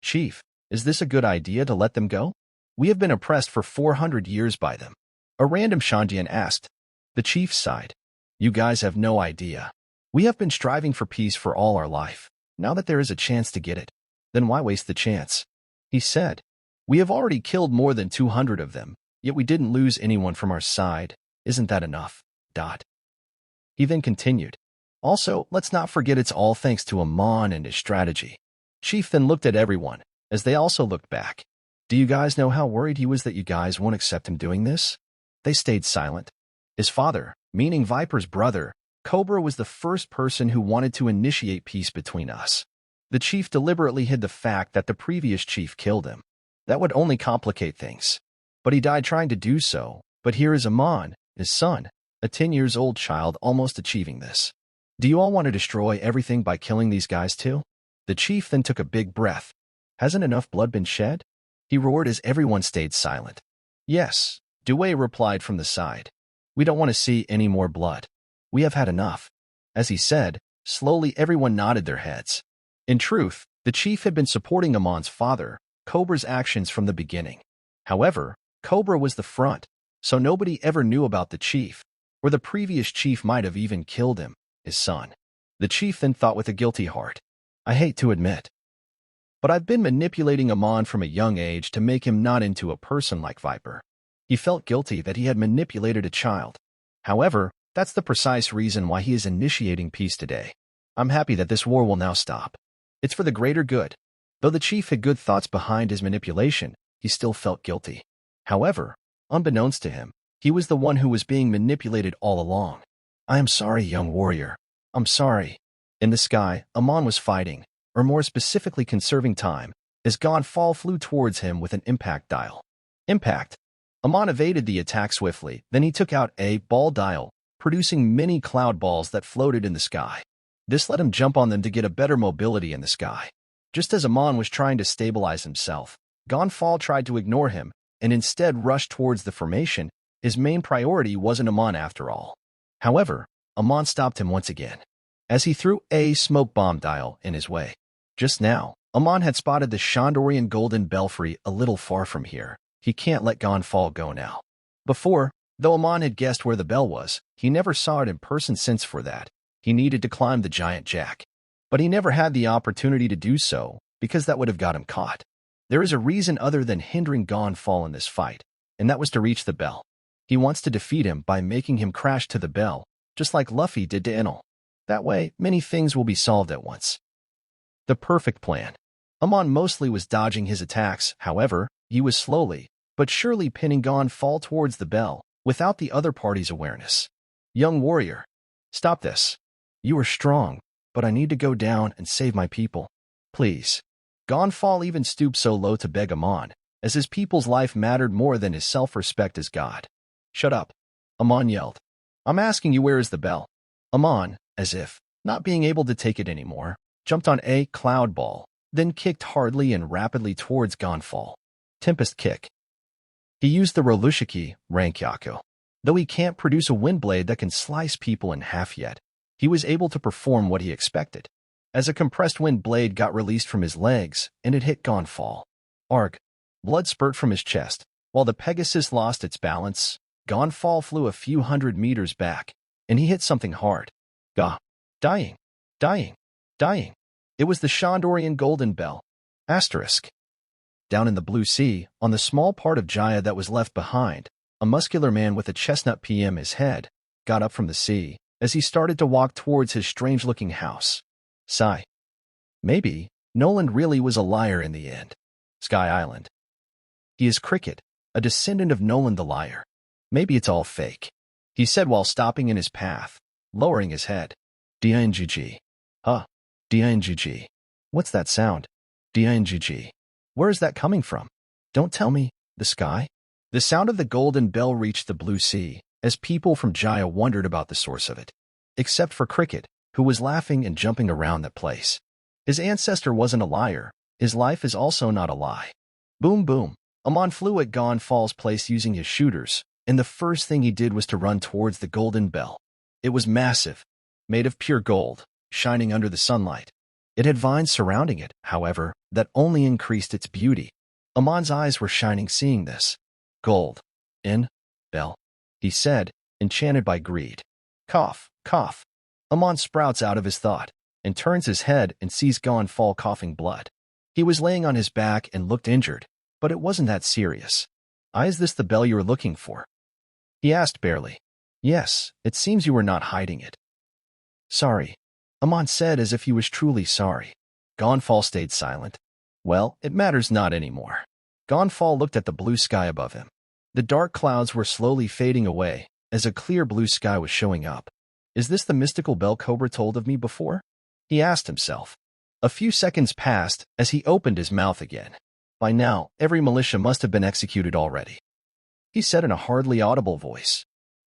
Chief, is this a good idea to let them go? We have been oppressed for 400 years by them." A random Shandian asked. The chief sighed. "You guys have no idea. We have been striving for peace for all our life. Now that there is a chance to get it, then why waste the chance?" He said. "We have already killed more than 200 of them, yet we didn't lose anyone from our side. Isn't that enough?" He then continued. "Also, let's not forget it's all thanks to Amon and his strategy." Chief then looked at everyone, as they also looked back. "Do you guys know how worried he was that you guys won't accept him doing this?" They stayed silent. His father, meaning Viper's brother, Cobra, was the first person who wanted to initiate peace between us. The chief deliberately hid the fact that the previous chief killed him. That would only complicate things. But he died trying to do so. But here is Amon, his son, a 10-year-old child, almost achieving this. "Do you all want to destroy everything by killing these guys too?" The chief then took a big breath. "Hasn't enough blood been shed?" He roared as everyone stayed silent. "Yes," Dewey replied from the side. "We don't want to see any more blood. We have had enough." As he said, slowly everyone nodded their heads. In truth, the chief had been supporting Amon's father, Cobra's actions from the beginning. However, Cobra was the front, so nobody ever knew about the chief, or the previous chief might have even killed him, his son. The chief then thought with a guilty heart, "I hate to admit, but I've been manipulating Amon from a young age to make him not into a person like Viper." He felt guilty that he had manipulated a child. However, that's the precise reason why he is initiating peace today. "I'm happy that this war will now stop. It's for the greater good." Though the chief had good thoughts behind his manipulation, he still felt guilty. However, unbeknownst to him, he was the one who was being manipulated all along. "I am sorry, young warrior. I'm sorry." In the sky, Amon was fighting, or more specifically conserving time, as Gonfall flew towards him with an impact dial. Impact. Amon evaded the attack swiftly, then he took out a ball dial, producing many cloud balls that floated in the sky. This let him jump on them to get a better mobility in the sky. Just as Amon was trying to stabilize himself, Gonfall tried to ignore him, and instead rushed towards the formation. His main priority wasn't Amon after all. However, Amon stopped him once again, as he threw a smoke bomb dial in his way. Just now, Amon had spotted the Shandorian Golden Belfry a little far from here. He can't let Gonfall go now. Before, though Amon had guessed where the bell was, he never saw it in person since for that, he needed to climb the giant jack. But he never had the opportunity to do so, because that would have got him caught. There is a reason other than hindering Gonfall in this fight, and that was to reach the bell. He wants to defeat him by making him crash to the bell, just like Luffy did to Enel. That way, many things will be solved at once. The perfect plan. Amon mostly was dodging his attacks, however, he was slowly, but surely pinning Gonfall towards the bell, without the other party's awareness. "Young warrior, stop this. You are strong, but I need to go down and save my people. Please." Gonfall even stooped so low to beg Amon, as his people's life mattered more than his self-respect as God. "Shut up," Amon yelled. "I'm asking you, where is the bell?" Amon, as if not being able to take it anymore, jumped on a cloud ball, then kicked hardly and rapidly towards Gonfall. Tempest kick. He used the Rolushiki, Rankyaku. Though he can't produce a wind blade that can slice people in half yet, he was able to perform what he expected. As a compressed wind blade got released from his legs, and it hit Gonfall. Arg. Blood spurt from his chest. While the Pegasus lost its balance, Gonfall flew a few hundred meters back, and he hit something hard. Gah. Dying. Dying. Dying. It was the Shandorian Golden Bell. Asterisk. Down in the blue sea, on the small part of Jaya that was left behind, a muscular man with a chestnut PM his head, got up from the sea as he started to walk towards his strange-looking house. Sigh. Maybe Noland really was a liar in the end. Sky Island. He is Cricket, a descendant of Noland the liar. Maybe it's all fake, he said while stopping in his path, lowering his head. D-I-N-G-G. Huh. D-I-N-G-G. What's that sound? D-I-N-G-G. Where is that coming from? Don't tell me, the sky? The sound of the golden bell reached the blue sea, as people from Jaya wondered about the source of it. Except for Cricket, who was laughing and jumping around that place. His ancestor wasn't a liar. His life is also not a lie. Boom boom. Amon flew at Gonfal's place using his shooters, and the first thing he did was to run towards the golden bell. It was massive, made of pure gold, shining under the sunlight. It had vines surrounding it, however, that only increased its beauty. Amon's eyes were shining seeing this. Gold. Bell, he said, enchanted by greed. Cough, cough. Amon sprouts out of his thought, and turns his head and sees Gonfal coughing blood. He was laying on his back and looked injured, but it wasn't that serious. Is this the bell you were looking for? He asked barely. Yes, it seems you were not hiding it. Sorry, Amon said as if he was truly sorry. Gonfal stayed silent. Well, it matters not anymore. Gonfal looked at the blue sky above him. The dark clouds were slowly fading away as a clear blue sky was showing up. Is this the mystical bell Cobra told of me before? He asked himself. A few seconds passed as he opened his mouth again. By now, every militia must have been executed already. He said in a hardly audible voice.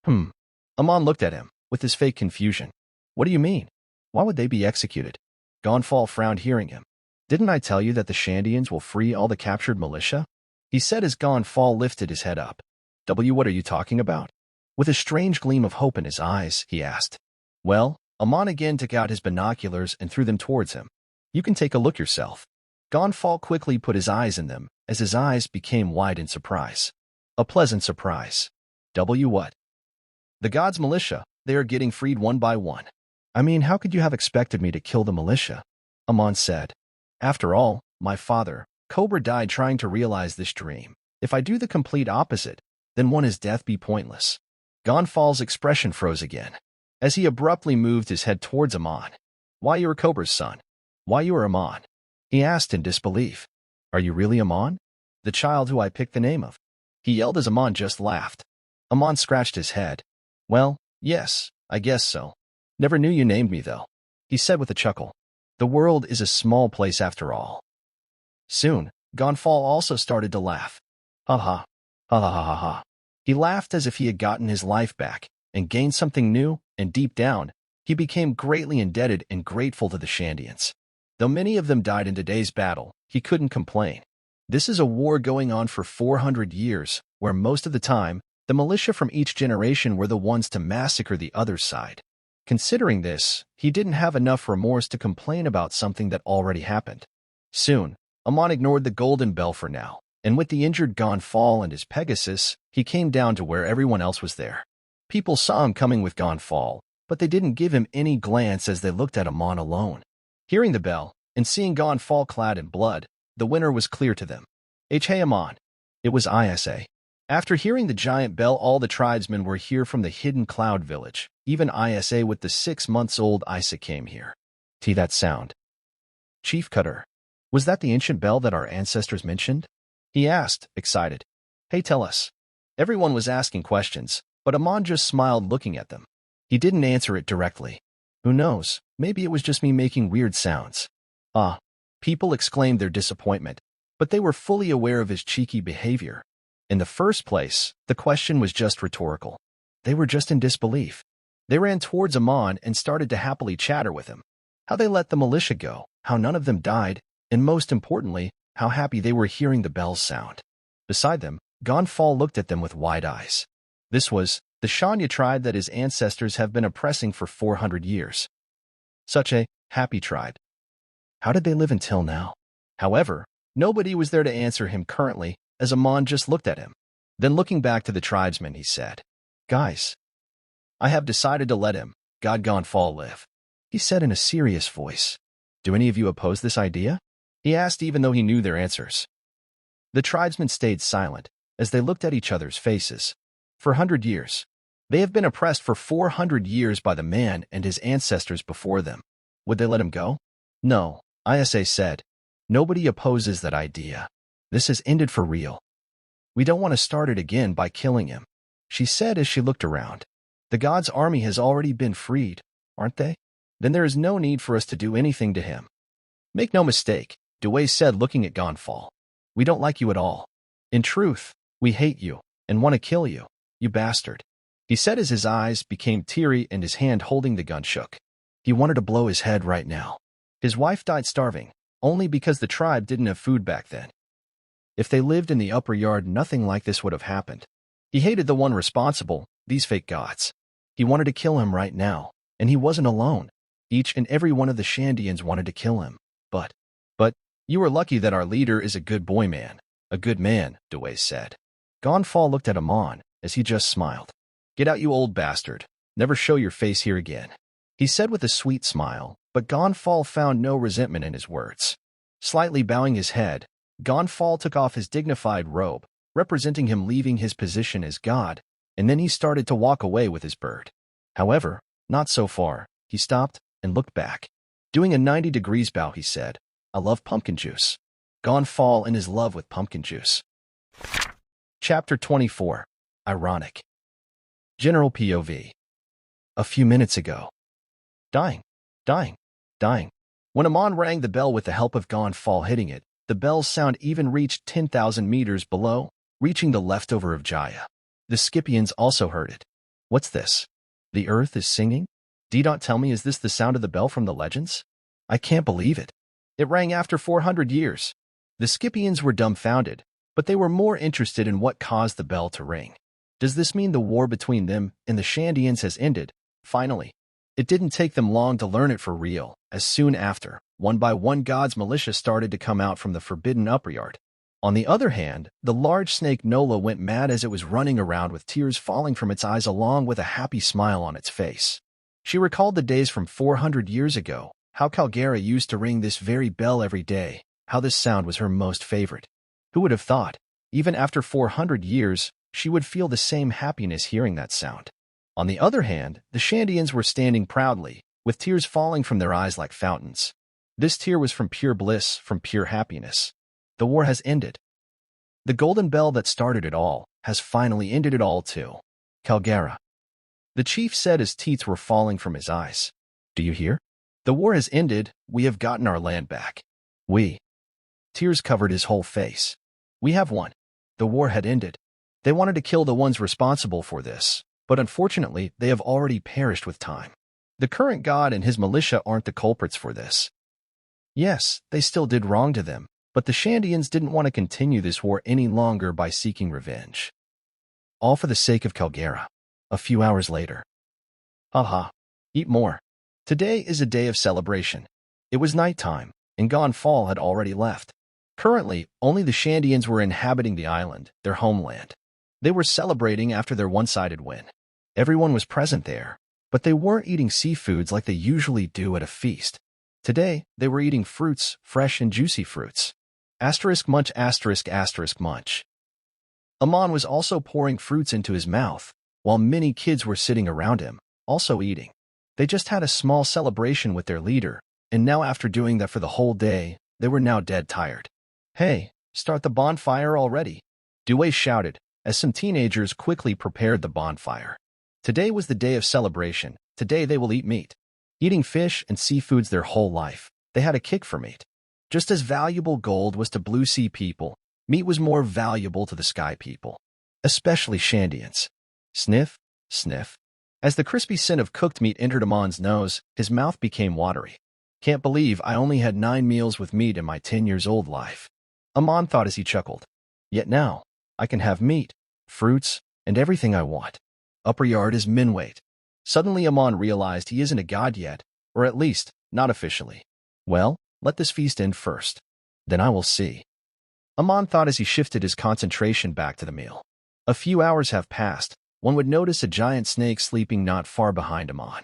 Amon looked at him, with his fake confusion. What do you mean? Why would they be executed? Gonfal frowned hearing him. Didn't I tell you that the Shandians will free all the captured militia? He said as Gonfal lifted his head up. What are you talking about? With a strange gleam of hope in his eyes, he asked. Well, Amon again took out his binoculars and threw them towards him. You can take a look yourself. Gonfal quickly put his eyes in them, as his eyes became wide in surprise. A pleasant surprise. What? The gods' militia, they are getting freed one by one. I mean, how could you have expected me to kill the militia? Amon said. After all, my father, Cobra, died trying to realize this dream. If I do the complete opposite, then won't his death be pointless? Gonfal's expression froze again, as he abruptly moved his head towards Amon. Why you are Cobra's son? Why you are Amon? He asked in disbelief. Are you really Amon? The child who I picked the name of? He yelled as Amon just laughed. Amon scratched his head. Well, yes, I guess so. Never knew you named me, though, he said with a chuckle. The world is a small place after all. Soon, Gonfal also started to laugh. Ha ha. Ha ha ha ha ha. He laughed as if he had gotten his life back and gained something new, and deep down, he became greatly indebted and grateful to the Shandians. Though many of them died in today's battle, he couldn't complain. This is a war going on for 400 years, where most of the time, the militia from each generation were the ones to massacre the other side. Considering this, he didn't have enough remorse to complain about something that already happened. Soon, Amon ignored the golden bell for now, and with the injured Gonfal and his Pegasus, he came down to where everyone else was there. People saw him coming with Gonfal, but they didn't give him any glance as they looked at Amon alone. Hearing the bell, and seeing Gonfal clad in blood, the winner was clear to them. Hey Amon. It was Isa. After hearing the giant bell, all the tribesmen were here from the hidden cloud village. Even Isa with the 6-month-old Isa came here. That sound. Chief Cutter. Was that the ancient bell that our ancestors mentioned? He asked, excited. Hey, tell us. Everyone was asking questions, but Amon just smiled looking at them. He didn't answer it directly. Who knows, maybe it was just me making weird sounds. People exclaimed their disappointment, but they were fully aware of his cheeky behavior. In the first place, the question was just rhetorical. They were just in disbelief. They ran towards Amon and started to happily chatter with him. How they let the militia go, how none of them died, and most importantly, how happy they were hearing the bells sound. Beside them, Gonfal looked at them with wide eyes. This was the Shanya tribe that his ancestors have been oppressing for 400 years. Such a happy tribe. How did they live until now? However, nobody was there to answer him currently, as Amon just looked at him. Then looking back to the tribesmen, he said, Guys, I have decided to let him, God Gonfal, live. He said in a serious voice. Do any of you oppose this idea? He asked even though he knew their answers. The tribesmen stayed silent, as they looked at each other's faces. For 100 years. They have been oppressed for 400 years by the man and his ancestors before them. Would they let him go? No, Isa said. Nobody opposes that idea. This has ended for real. We don't want to start it again by killing him, she said as she looked around. The god's army has already been freed, aren't they? Then there is no need for us to do anything to him. Make no mistake, Dewey said looking at Gonfall. We don't like you at all. In truth, we hate you and want to kill you, you bastard. He said as his eyes became teary and his hand holding the gun shook. He wanted to blow his head right now. His wife died starving, only because the tribe didn't have food back then. If they lived in the upper yard, nothing like this would have happened. He hated the one responsible, these fake gods. He wanted to kill him right now, and he wasn't alone. Each and every one of the Shandians wanted to kill him. But, you were lucky that our leader is a good boy man. A good man, Dewey said. Gonfall looked at Amon, as he just smiled. Get out, you old bastard. Never show your face here again, he said with a sweet smile, but Gonfall found no resentment in his words. Slightly bowing his head, Gonfall took off his dignified robe, representing him leaving his position as god, and then he started to walk away with his bird. However, not so far. He stopped and looked back. Doing a 90 degrees bow, he said, I love pumpkin juice. Gonfall in his love with pumpkin juice. Chapter 24. Ironic. General POV. A few minutes ago. Dying. When Amon rang the bell with the help of Gonfall hitting it, the bell's sound even reached 10,000 meters below, reaching the leftover of Jaya. The Skypieans also heard it. What's this? The earth is singing? D. Tell me, is this the sound of the bell from the legends? I can't believe it. It rang after 400 years. The Skypieans were dumbfounded, but they were more interested in what caused the bell to ring. Does this mean the war between them and the Shandians has ended? Finally. It didn't take them long to learn it for real, as soon after, one by one God's militia started to come out from the forbidden upper yard. On the other hand, the large snake Nola went mad as it was running around with tears falling from its eyes along with a happy smile on its face. She recalled the days from 400 years ago, how Calgara used to ring this very bell every day, how this sound was her most favorite. Who would have thought, even after 400 years, she would feel the same happiness hearing that sound. On the other hand, the Shandians were standing proudly, with tears falling from their eyes like fountains. This tear was from pure bliss, from pure happiness. The war has ended. The golden bell that started it all has finally ended it all too. Calgara. The chief said as tears were falling from his eyes. Do you hear? The war has ended. We have gotten our land back. We. Tears covered his whole face. We have won. The war had ended. They wanted to kill the ones responsible for this, but unfortunately they have already perished with time. The current god and his militia aren't the culprits for this. Yes, they still did wrong to them, but the Shandians didn't want to continue this war any longer by seeking revenge. All for the sake of Calgara. A few hours later. Haha. Eat more. Today is a day of celebration. It was nighttime, and Gonfall had already left. Currently, only the Shandians were inhabiting the island, their homeland. They were celebrating after their one-sided win. Everyone was present there, but they weren't eating seafoods like they usually do at a feast. Today, they were eating fruits, fresh and juicy fruits. Asterisk munch, asterisk, asterisk munch. Amon was also pouring fruits into his mouth, while many kids were sitting around him, also eating. They just had a small celebration with their leader, and now after doing that for the whole day, they were now dead tired. Hey, start the bonfire already, Dewey shouted, as some teenagers quickly prepared the bonfire. Today was the day of celebration. Today they will eat meat. Eating fish and seafoods their whole life, they had a kick for meat. Just as valuable gold was to Blue Sea people, meat was more valuable to the Sky people, especially Shandians. Sniff, sniff. As the crispy scent of cooked meat entered Amon's nose, his mouth became watery. Can't believe I only had 9 meals with meat in my 10-years-old life, Amon thought as he chuckled. Yet now, I can have meat, fruits, and everything I want. Upper yard is min-weight. Suddenly Amon realized he isn't a god yet, or at least, not officially. Well, let this feast end first. Then I will see. Amon thought as he shifted his concentration back to the meal. A few hours have passed. One would notice a giant snake sleeping not far behind Amon.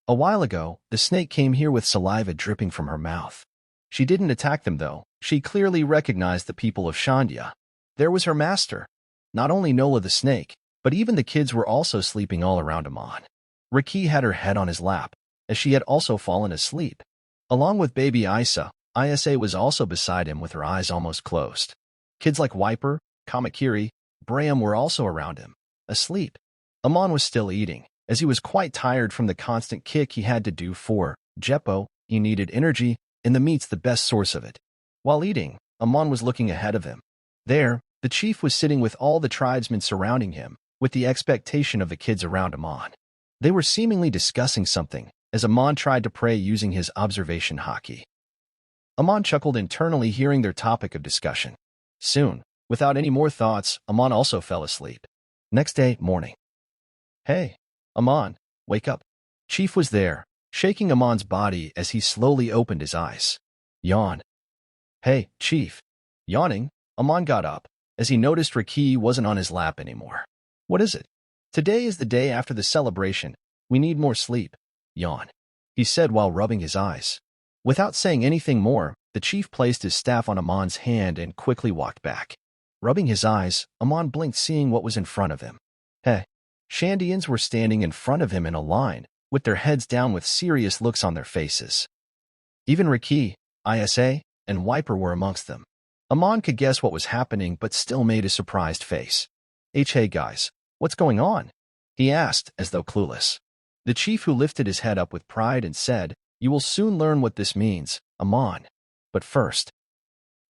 A while ago, the snake came here with saliva dripping from her mouth. She didn't attack them though. She clearly recognized the people of Shandia. There was her master. Not only Nola the snake, But even the kids were also sleeping all around Amon. Raki had her head on his lap, as she had also fallen asleep. Along with baby Isa was also beside him with her eyes almost closed. Kids like Wiper, Kamakiri, Braham were also around him, asleep. Amon was still eating, as he was quite tired from the constant kick he had to do for Jeppo. He needed energy, and the meat's the best source of it. While eating, Amon was looking ahead of him. There, the chief was sitting with all the tribesmen surrounding him, with the expectation of the kids around Amon. They were seemingly discussing something, as Amon tried to pray using his observation Haki. Amon chuckled internally hearing their topic of discussion. Soon, without any more thoughts, Amon also fell asleep. Next day, morning. Hey, Amon, wake up. Chief was there, shaking Amon's body as he slowly opened his eyes. Yawn. Hey, Chief. Yawning, Amon got up, as he noticed Raki wasn't on his lap anymore. What is it? Today is the day after the celebration. We need more sleep. Yawn. He said while rubbing his eyes. Without saying anything more, the chief placed his staff on Amon's hand and quickly walked back. Rubbing his eyes, Amon blinked seeing what was in front of him. Hey. Shandians were standing in front of him in a line, with their heads down with serious looks on their faces. Even Raki, Isa, and Wiper were amongst them. Amon could guess what was happening but still made a surprised face. Hey guys, what's going on? He asked, as though clueless. The chief who lifted his head up with pride and said, You will soon learn what this means, Amon. But first,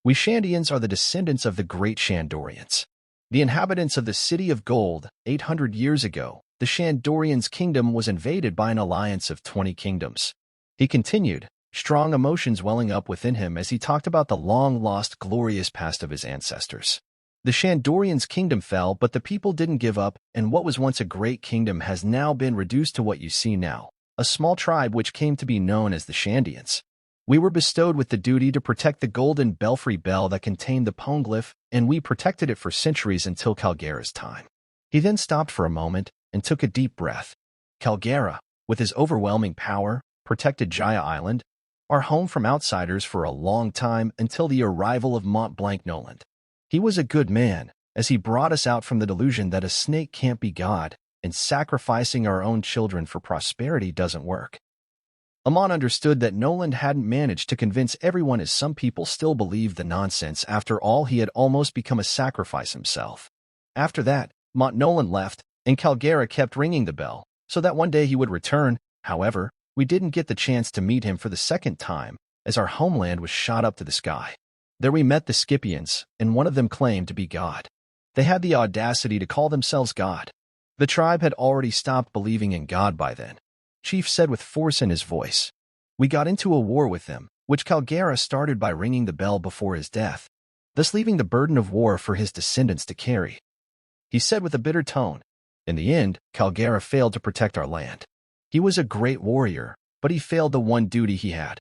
we Shandians are the descendants of the great Shandorians. The inhabitants of the City of Gold, 800 years ago, the Shandorians' kingdom was invaded by an alliance of 20 kingdoms. He continued, strong emotions welling up within him as he talked about the long-lost glorious past of his ancestors. The Shandorians' kingdom fell, but the people didn't give up, and what was once a great kingdom has now been reduced to what you see now, a small tribe which came to be known as the Shandians. We were bestowed with the duty to protect the golden belfry bell that contained the poneglyph, and we protected it for centuries until Calgara's time. He then stopped for a moment and took a deep breath. Calgara, with his overwhelming power, protected Jaya Island, our home from outsiders for a long time until the arrival of Mont Blanc Noland. He was a good man, as he brought us out from the delusion that a snake can't be God, and sacrificing our own children for prosperity doesn't work. Amon understood that Noland hadn't managed to convince everyone as some people still believed the nonsense. After all, he had almost become a sacrifice himself. After that, Mont Noland left, and Calgara kept ringing the bell, so that one day he would return. However, we didn't get the chance to meet him for the second time, as our homeland was shot up to the sky. There we met the Skypieans, and one of them claimed to be God. They had the audacity to call themselves God. The tribe had already stopped believing in God by then. Chief said with force in his voice. We got into a war with them, which Calgara started by ringing the bell before his death, thus leaving the burden of war for his descendants to carry. He said with a bitter tone. In the end, Calgara failed to protect our land. He was a great warrior, but he failed the one duty he had.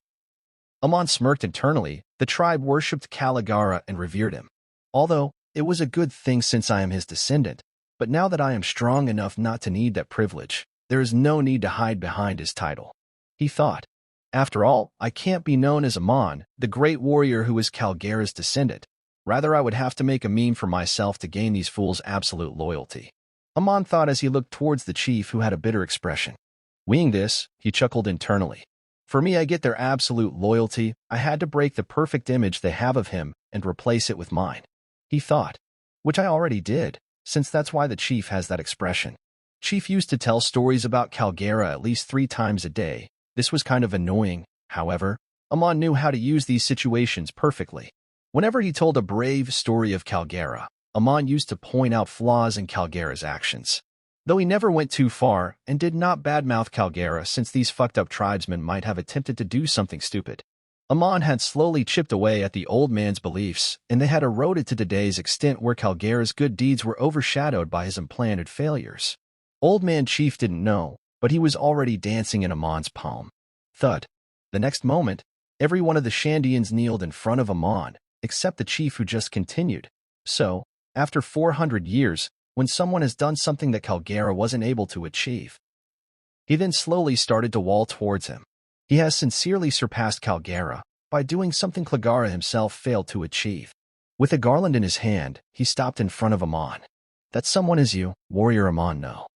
Amon smirked internally. The tribe worshipped Calgara and revered him. Although, it was a good thing since I am his descendant, but now that I am strong enough not to need that privilege, there is no need to hide behind his title. He thought. After all, I can't be known as Amon, the great warrior who is Calgara's descendant. Rather, I would have to make a meme for myself to gain these fools' absolute loyalty. Amon thought as he looked towards the chief who had a bitter expression. Weighing this, he chuckled internally. For me, I get their absolute loyalty. I had to break the perfect image they have of him and replace it with mine. He thought. Which I already did, since that's why the chief has that expression. Chief used to tell stories about Calgara at least 3 times a day. This was kind of annoying. However, Amon knew how to use these situations perfectly. Whenever he told a brave story of Calgara, Amon used to point out flaws in Calgara's actions. Though he never went too far and did not badmouth Calgara since these fucked-up tribesmen might have attempted to do something stupid. Amon had slowly chipped away at the old man's beliefs, and they had eroded to today's extent where Calgara's good deeds were overshadowed by his implanted failures. Old Man Chief didn't know, but he was already dancing in Amon's palm. Thud. The next moment, every one of the Shandians kneeled in front of Amon, except the chief who just continued. So, after 400 years, when someone has done something that Calgara wasn't able to achieve. He then slowly started to walk towards him. He has sincerely surpassed Calgara by doing something Calgara himself failed to achieve. With a garland in his hand, he stopped in front of Amon. That someone is you, Warrior Amon know.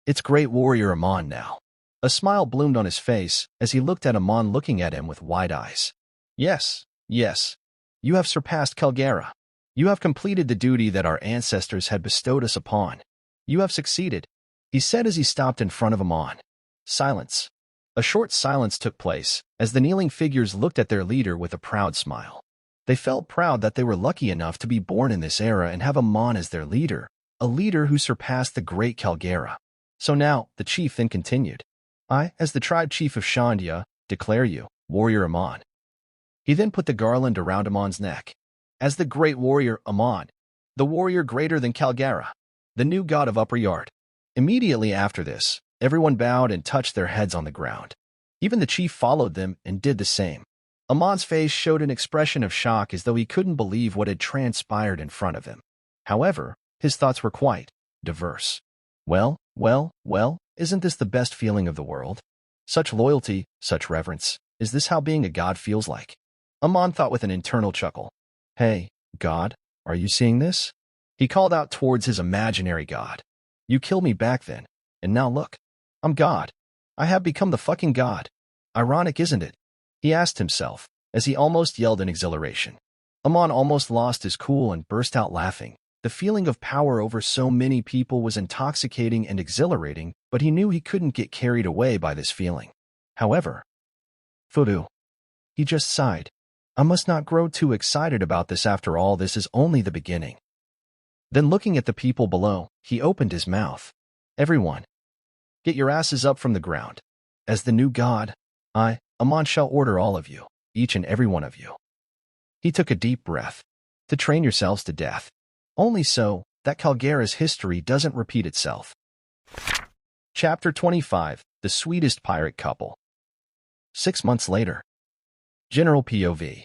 It's great Warrior Amon now. A smile bloomed on his face as he looked at Amon looking at him with wide eyes. Yes, yes. You have surpassed Kalgera. You have completed the duty that our ancestors had bestowed us upon. You have succeeded, he said as he stopped in front of Amon. Silence. A short silence took place as the kneeling figures looked at their leader with a proud smile. They felt proud that they were lucky enough to be born in this era and have Amon as their leader, a leader who surpassed the great Kalgera. So now, the chief then continued. I, as the tribe chief of Shandia, declare you, Warrior Amon. He then put the garland around Amon's neck. As the great warrior Amon, the warrior greater than Kalgera, the new god of Upper Yard. Immediately after this, everyone bowed and touched their heads on the ground. Even the chief followed them and did the same. Amon's face showed an expression of shock as though he couldn't believe what had transpired in front of him. However, his thoughts were quite diverse. Well, isn't this the best feeling of the world? Such loyalty, such reverence. Is this how being a god feels like? Amon thought with an internal chuckle. Hey, God, are you seeing this? He called out towards his imaginary god. You killed me back then, and now look. I'm God. I have become the fucking god. Ironic, isn't it? He asked himself, as he almost yelled in exhilaration. Amon almost lost his cool and burst out laughing. The feeling of power over so many people was intoxicating and exhilarating, but he knew he couldn't get carried away by this feeling. However, Fudu. He just sighed. I must not grow too excited about this after all. This is only the beginning. Then looking at the people below, he opened his mouth. Everyone, get your asses up from the ground. As the new god, I, Amon, shall order all of you, each and every one of you. He took a deep breath. To train yourselves to death. Only so that Kalgera's history doesn't repeat itself. Chapter 25, The Sweetest Pirate Couple. 6 months later. General POV.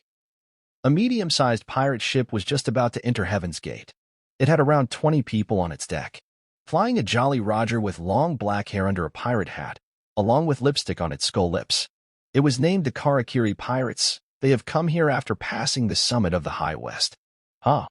A medium-sized pirate ship was just about to enter Heaven's Gate. It had around 20 people on its deck. Flying a Jolly Roger with long black hair under a pirate hat, along with lipstick on its skull lips. It was named the Karakiri Pirates. They have come here after passing the summit of the High West. Huh.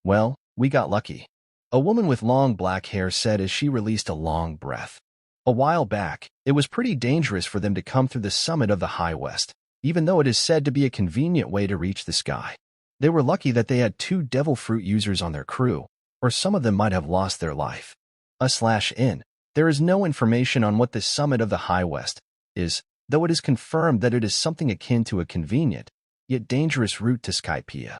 Well, we got lucky. A woman with long black hair said as she released a long breath. A while back, it was pretty dangerous for them to come through the summit of the High West, even though it is said to be a convenient way to reach the sky. They were lucky that they had 2 devil fruit users on their crew, or some of them might have lost their life. /in. There is no information on what the summit of the High West is, though it is confirmed that it is something akin to a convenient, yet dangerous route to Skypea.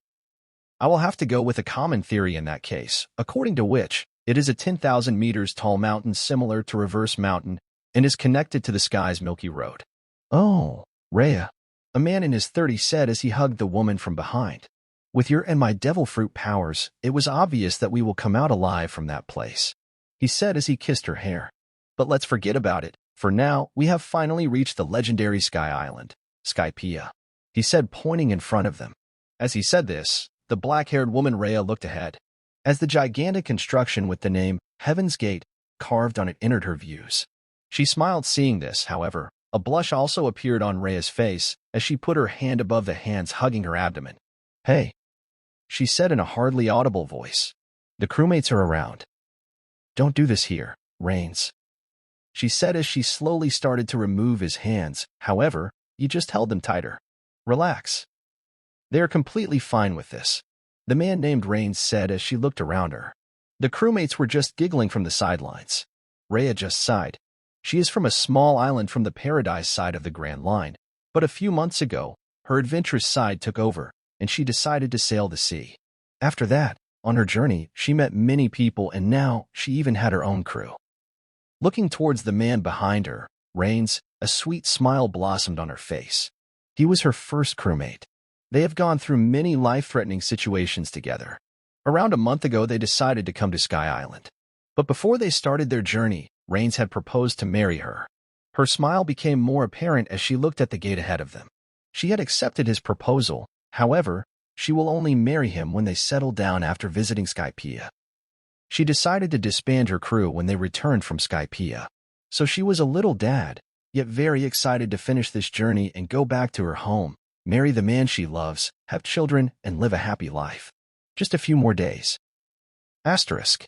I will have to go with a common theory in that case, according to which, it is a 10,000 meters tall mountain similar to Reverse Mountain and is connected to the sky's Milky Road. Oh, Rhea, a man in his 30s said as he hugged the woman from behind. With your and my devil fruit powers, it was obvious that we will come out alive from that place, he said as he kissed her hair. But let's forget about it. For now, we have finally reached the legendary Sky Island, Skypea, he said, pointing in front of them. As he said this, the black-haired woman Rhea looked ahead, as the gigantic construction with the name Heaven's Gate carved on it entered her views. She smiled seeing this, however. A blush also appeared on Rhea's face as she put her hand above the hands hugging her abdomen. Hey, she said in a hardly audible voice. The crewmates are around. Don't do this here, Reigns, she said as she slowly started to remove his hands. However, he just held them tighter. Relax. They are completely fine with this, the man named Reigns said as she looked around her. The crewmates were just giggling from the sidelines. Rhea just sighed. She is from a small island from the Paradise side of the Grand Line, but a few months ago, her adventurous side took over, and she decided to sail the sea. After that, on her journey, she met many people, and now she even had her own crew. Looking towards the man behind her, Reigns, a sweet smile blossomed on her face. He was her first crewmate. They have gone through many life-threatening situations together. Around a month ago, they decided to come to Sky Island. But before they started their journey, Reigns had proposed to marry her. Her smile became more apparent as she looked at the gate ahead of them. She had accepted his proposal. However, she will only marry him when they settle down after visiting Skypea. She decided to disband her crew when they returned from Skypea. So she was a little sad, yet very excited to finish this journey and go back to her home, marry the man she loves, have children, and live a happy life. Just a few more days. Asterisk.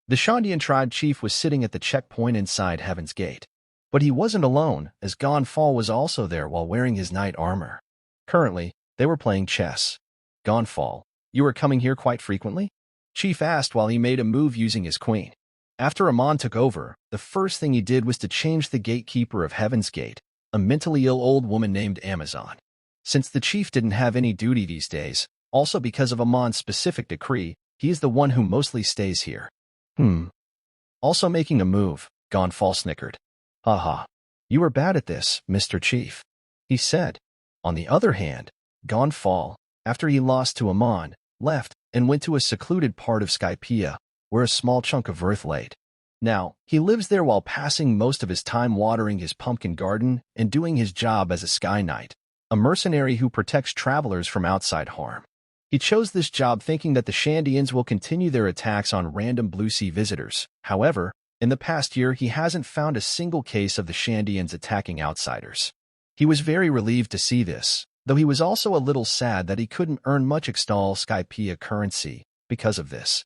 The Shandian tribe chief was sitting at the checkpoint inside Heaven's Gate. But he wasn't alone, as Gonfall was also there while wearing his knight armor. Currently, they were playing chess. Gonfall, you are coming here quite frequently? Chief asked while he made a move using his queen. After Amon took over, the first thing he did was to change the gatekeeper of Heaven's Gate, a mentally ill old woman named Amazon. Since the chief didn't have any duty these days, also because of Amon's specific decree, he is the one who mostly stays here. Also making a move, Gonfall snickered. Haha. You are bad at this, Mr. Chief, he said. On the other hand, Gonfall, after he lost to Amon, left and went to a secluded part of Skypea, where a small chunk of earth laid. Now, he lives there while passing most of his time watering his pumpkin garden and doing his job as a Sky Knight, a mercenary who protects travelers from outside harm. He chose this job thinking that the Shandians will continue their attacks on random Blue Sea visitors. However, in the past year he hasn't found a single case of the Shandians attacking outsiders. He was very relieved to see this, though he was also a little sad that he couldn't earn much Extol Skypea currency because of this.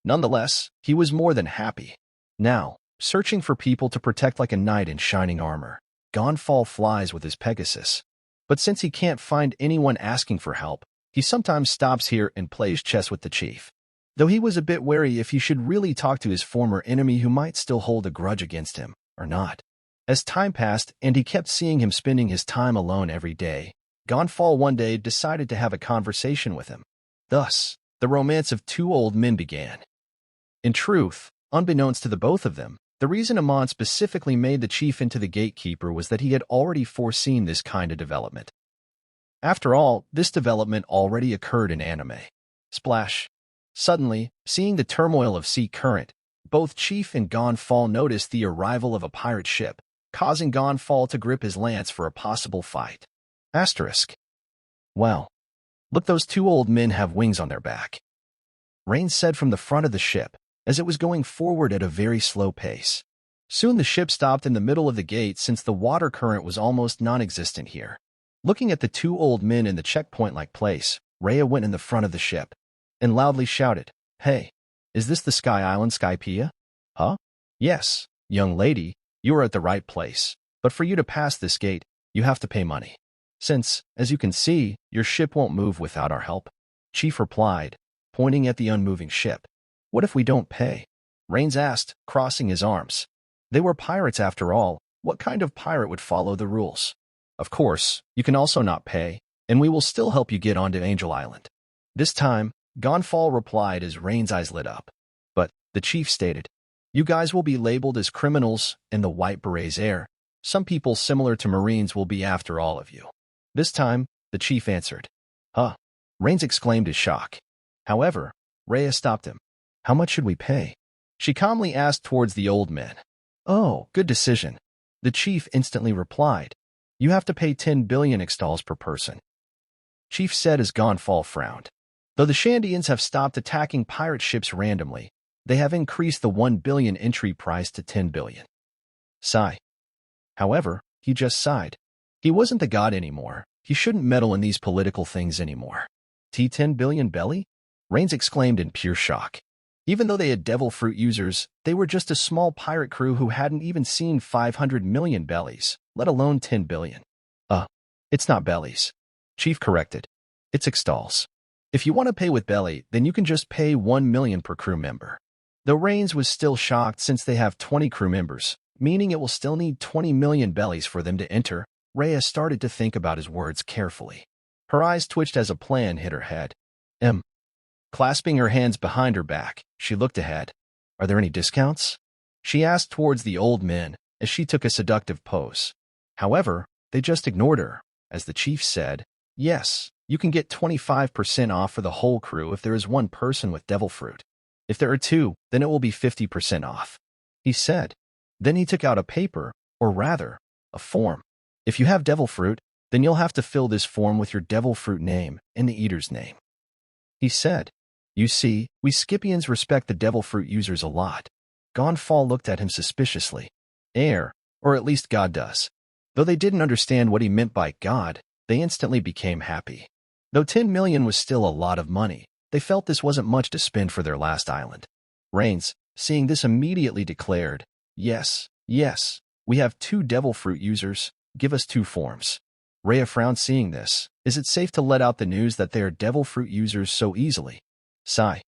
Nonetheless, he was more than happy. Now, searching for people to protect like a knight in shining armor, Gonfall flies with his Pegasus. But since he can't find anyone asking for help, he sometimes stops here and plays chess with the chief. Though he was a bit wary if he should really talk to his former enemy who might still hold a grudge against him, or not. As time passed and he kept seeing him spending his time alone every day, Gonfall one day decided to have a conversation with him. Thus, the romance of two old men began. In truth, unbeknownst to the both of them, the reason Amon specifically made the chief into the gatekeeper was that he had already foreseen this kind of development. After all, this development already occurred in anime. Splash. Suddenly, seeing the turmoil of sea current, both Chief and Gonfall noticed the arrival of a pirate ship, causing Gonfall to grip his lance for a possible fight. Asterisk. Well, look, those two old men have wings on their back. Rain said from the front of the ship, as it was going forward at a very slow pace. Soon the ship stopped in the middle of the gate since the water current was almost non-existent here. Looking at the two old men in the checkpoint-like place, Rhea went in the front of the ship and loudly shouted, "Hey, is this the Sky Island Skypea? Huh? Yes, young lady, you are at the right place, but for you to pass this gate, you have to pay money. Since, as you can see, your ship won't move without our help." Chief replied, pointing at the unmoving ship. "What if we don't pay?" Rains asked, crossing his arms. They were pirates after all. What kind of pirate would follow the rules? Of course, you can also not pay, and we will still help you get onto Angel Island. This time, Gonfall replied as Rain's eyes lit up. But, the chief stated, "You guys will be labeled as criminals in the White Beret's air. Some people similar to Marines will be after all of you." This time, the chief answered. "Huh?" Rains exclaimed in shock. However, Rhea stopped him. "How much should we pay?" She calmly asked towards the old men. "Oh, good decision." The chief instantly replied, "You have to pay 10 billion extols per person." Chief said as Gonfall frowned. Though the Shandians have stopped attacking pirate ships randomly, they have increased the 1 billion entry price to 10 billion. Sigh. However, he just sighed. He wasn't the god anymore. He shouldn't meddle in these political things anymore. "10 billion belly?" Rains exclaimed in pure shock. Even though they had devil fruit users, they were just a small pirate crew who hadn't even seen 500 million bellies, let alone 10 billion. It's not bellies. Chief corrected. It's extols. If you want to pay with belly, then you can just pay 1 million per crew member. Though Rains was still shocked since they have 20 crew members, meaning it will still need 20 million bellies for them to enter, Rhea started to think about his words carefully. Her eyes twitched as a plan hit her head. Clasping her hands behind her back, she looked ahead. "Are there any discounts?" she asked towards the old men as she took a seductive pose. However, they just ignored her, as the chief said, "Yes, you can get 25% off for the whole crew if there is one person with devil fruit. If there are two, then it will be 50% off," he said. Then he took out a paper, or rather, a form. "If you have devil fruit, then you'll have to fill this form with your devil fruit name and the eater's name," he said. "You see, we Skypieans respect the devil fruit users a lot." Gonfall looked at him suspiciously. Or at least God does. Though they didn't understand what he meant by God, they instantly became happy. Though 10 million was still a lot of money, they felt this wasn't much to spend for their last island. "Rains, Seeing this immediately declared, "Yes, yes, we have 2 devil fruit users, give us 2 forms." Rhea frowned seeing this. Is it safe to let out the news that they are devil fruit users so easily? Sigh.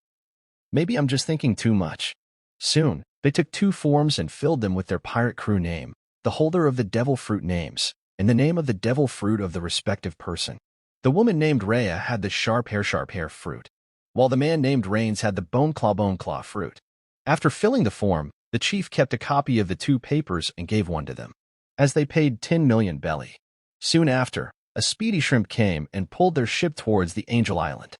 Maybe I'm just thinking too much. Soon, they took 2 forms and filled them with their pirate crew name, the holder of the devil fruit names, and the name of the devil fruit of the respective person. The woman named Rhea had the sharp hair fruit, while the man named Rains had the bone claw fruit. After filling the form, the chief kept a copy of the 2 papers and gave one to them, as they paid 10 million belly. Soon after, a speedy shrimp came and pulled their ship towards the Angel Island.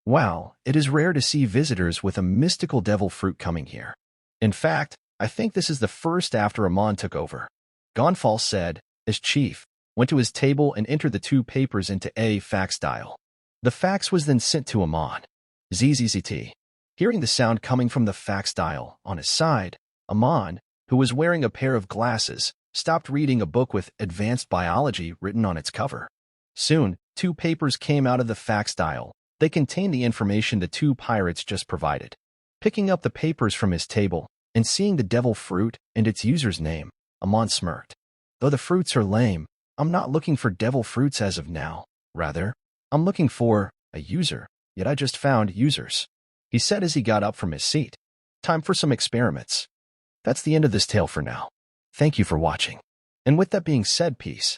Wow, it is rare to see visitors with a mystical devil fruit coming here. In fact, I think this is the first after Amon took over. Gonfal said, as chief, went to his table and entered the 2 papers into a fax dial. The fax was then sent to Amon. ZZZT. Hearing the sound coming from the fax dial on his side, Amon, who was wearing a pair of glasses, stopped reading a book with advanced biology written on its cover. Soon, 2 papers came out of the fax dial. They contained the information the 2 pirates just provided. Picking up the papers from his table and seeing the devil fruit and its user's name, Amon smirked. Though the fruits are lame, I'm not looking for devil fruits as of now. Rather, I'm looking for a user, yet I just found users. He said as he got up from his seat. Time for some experiments. That's the end of this tale for now. Thank you for watching. And with that being said, peace.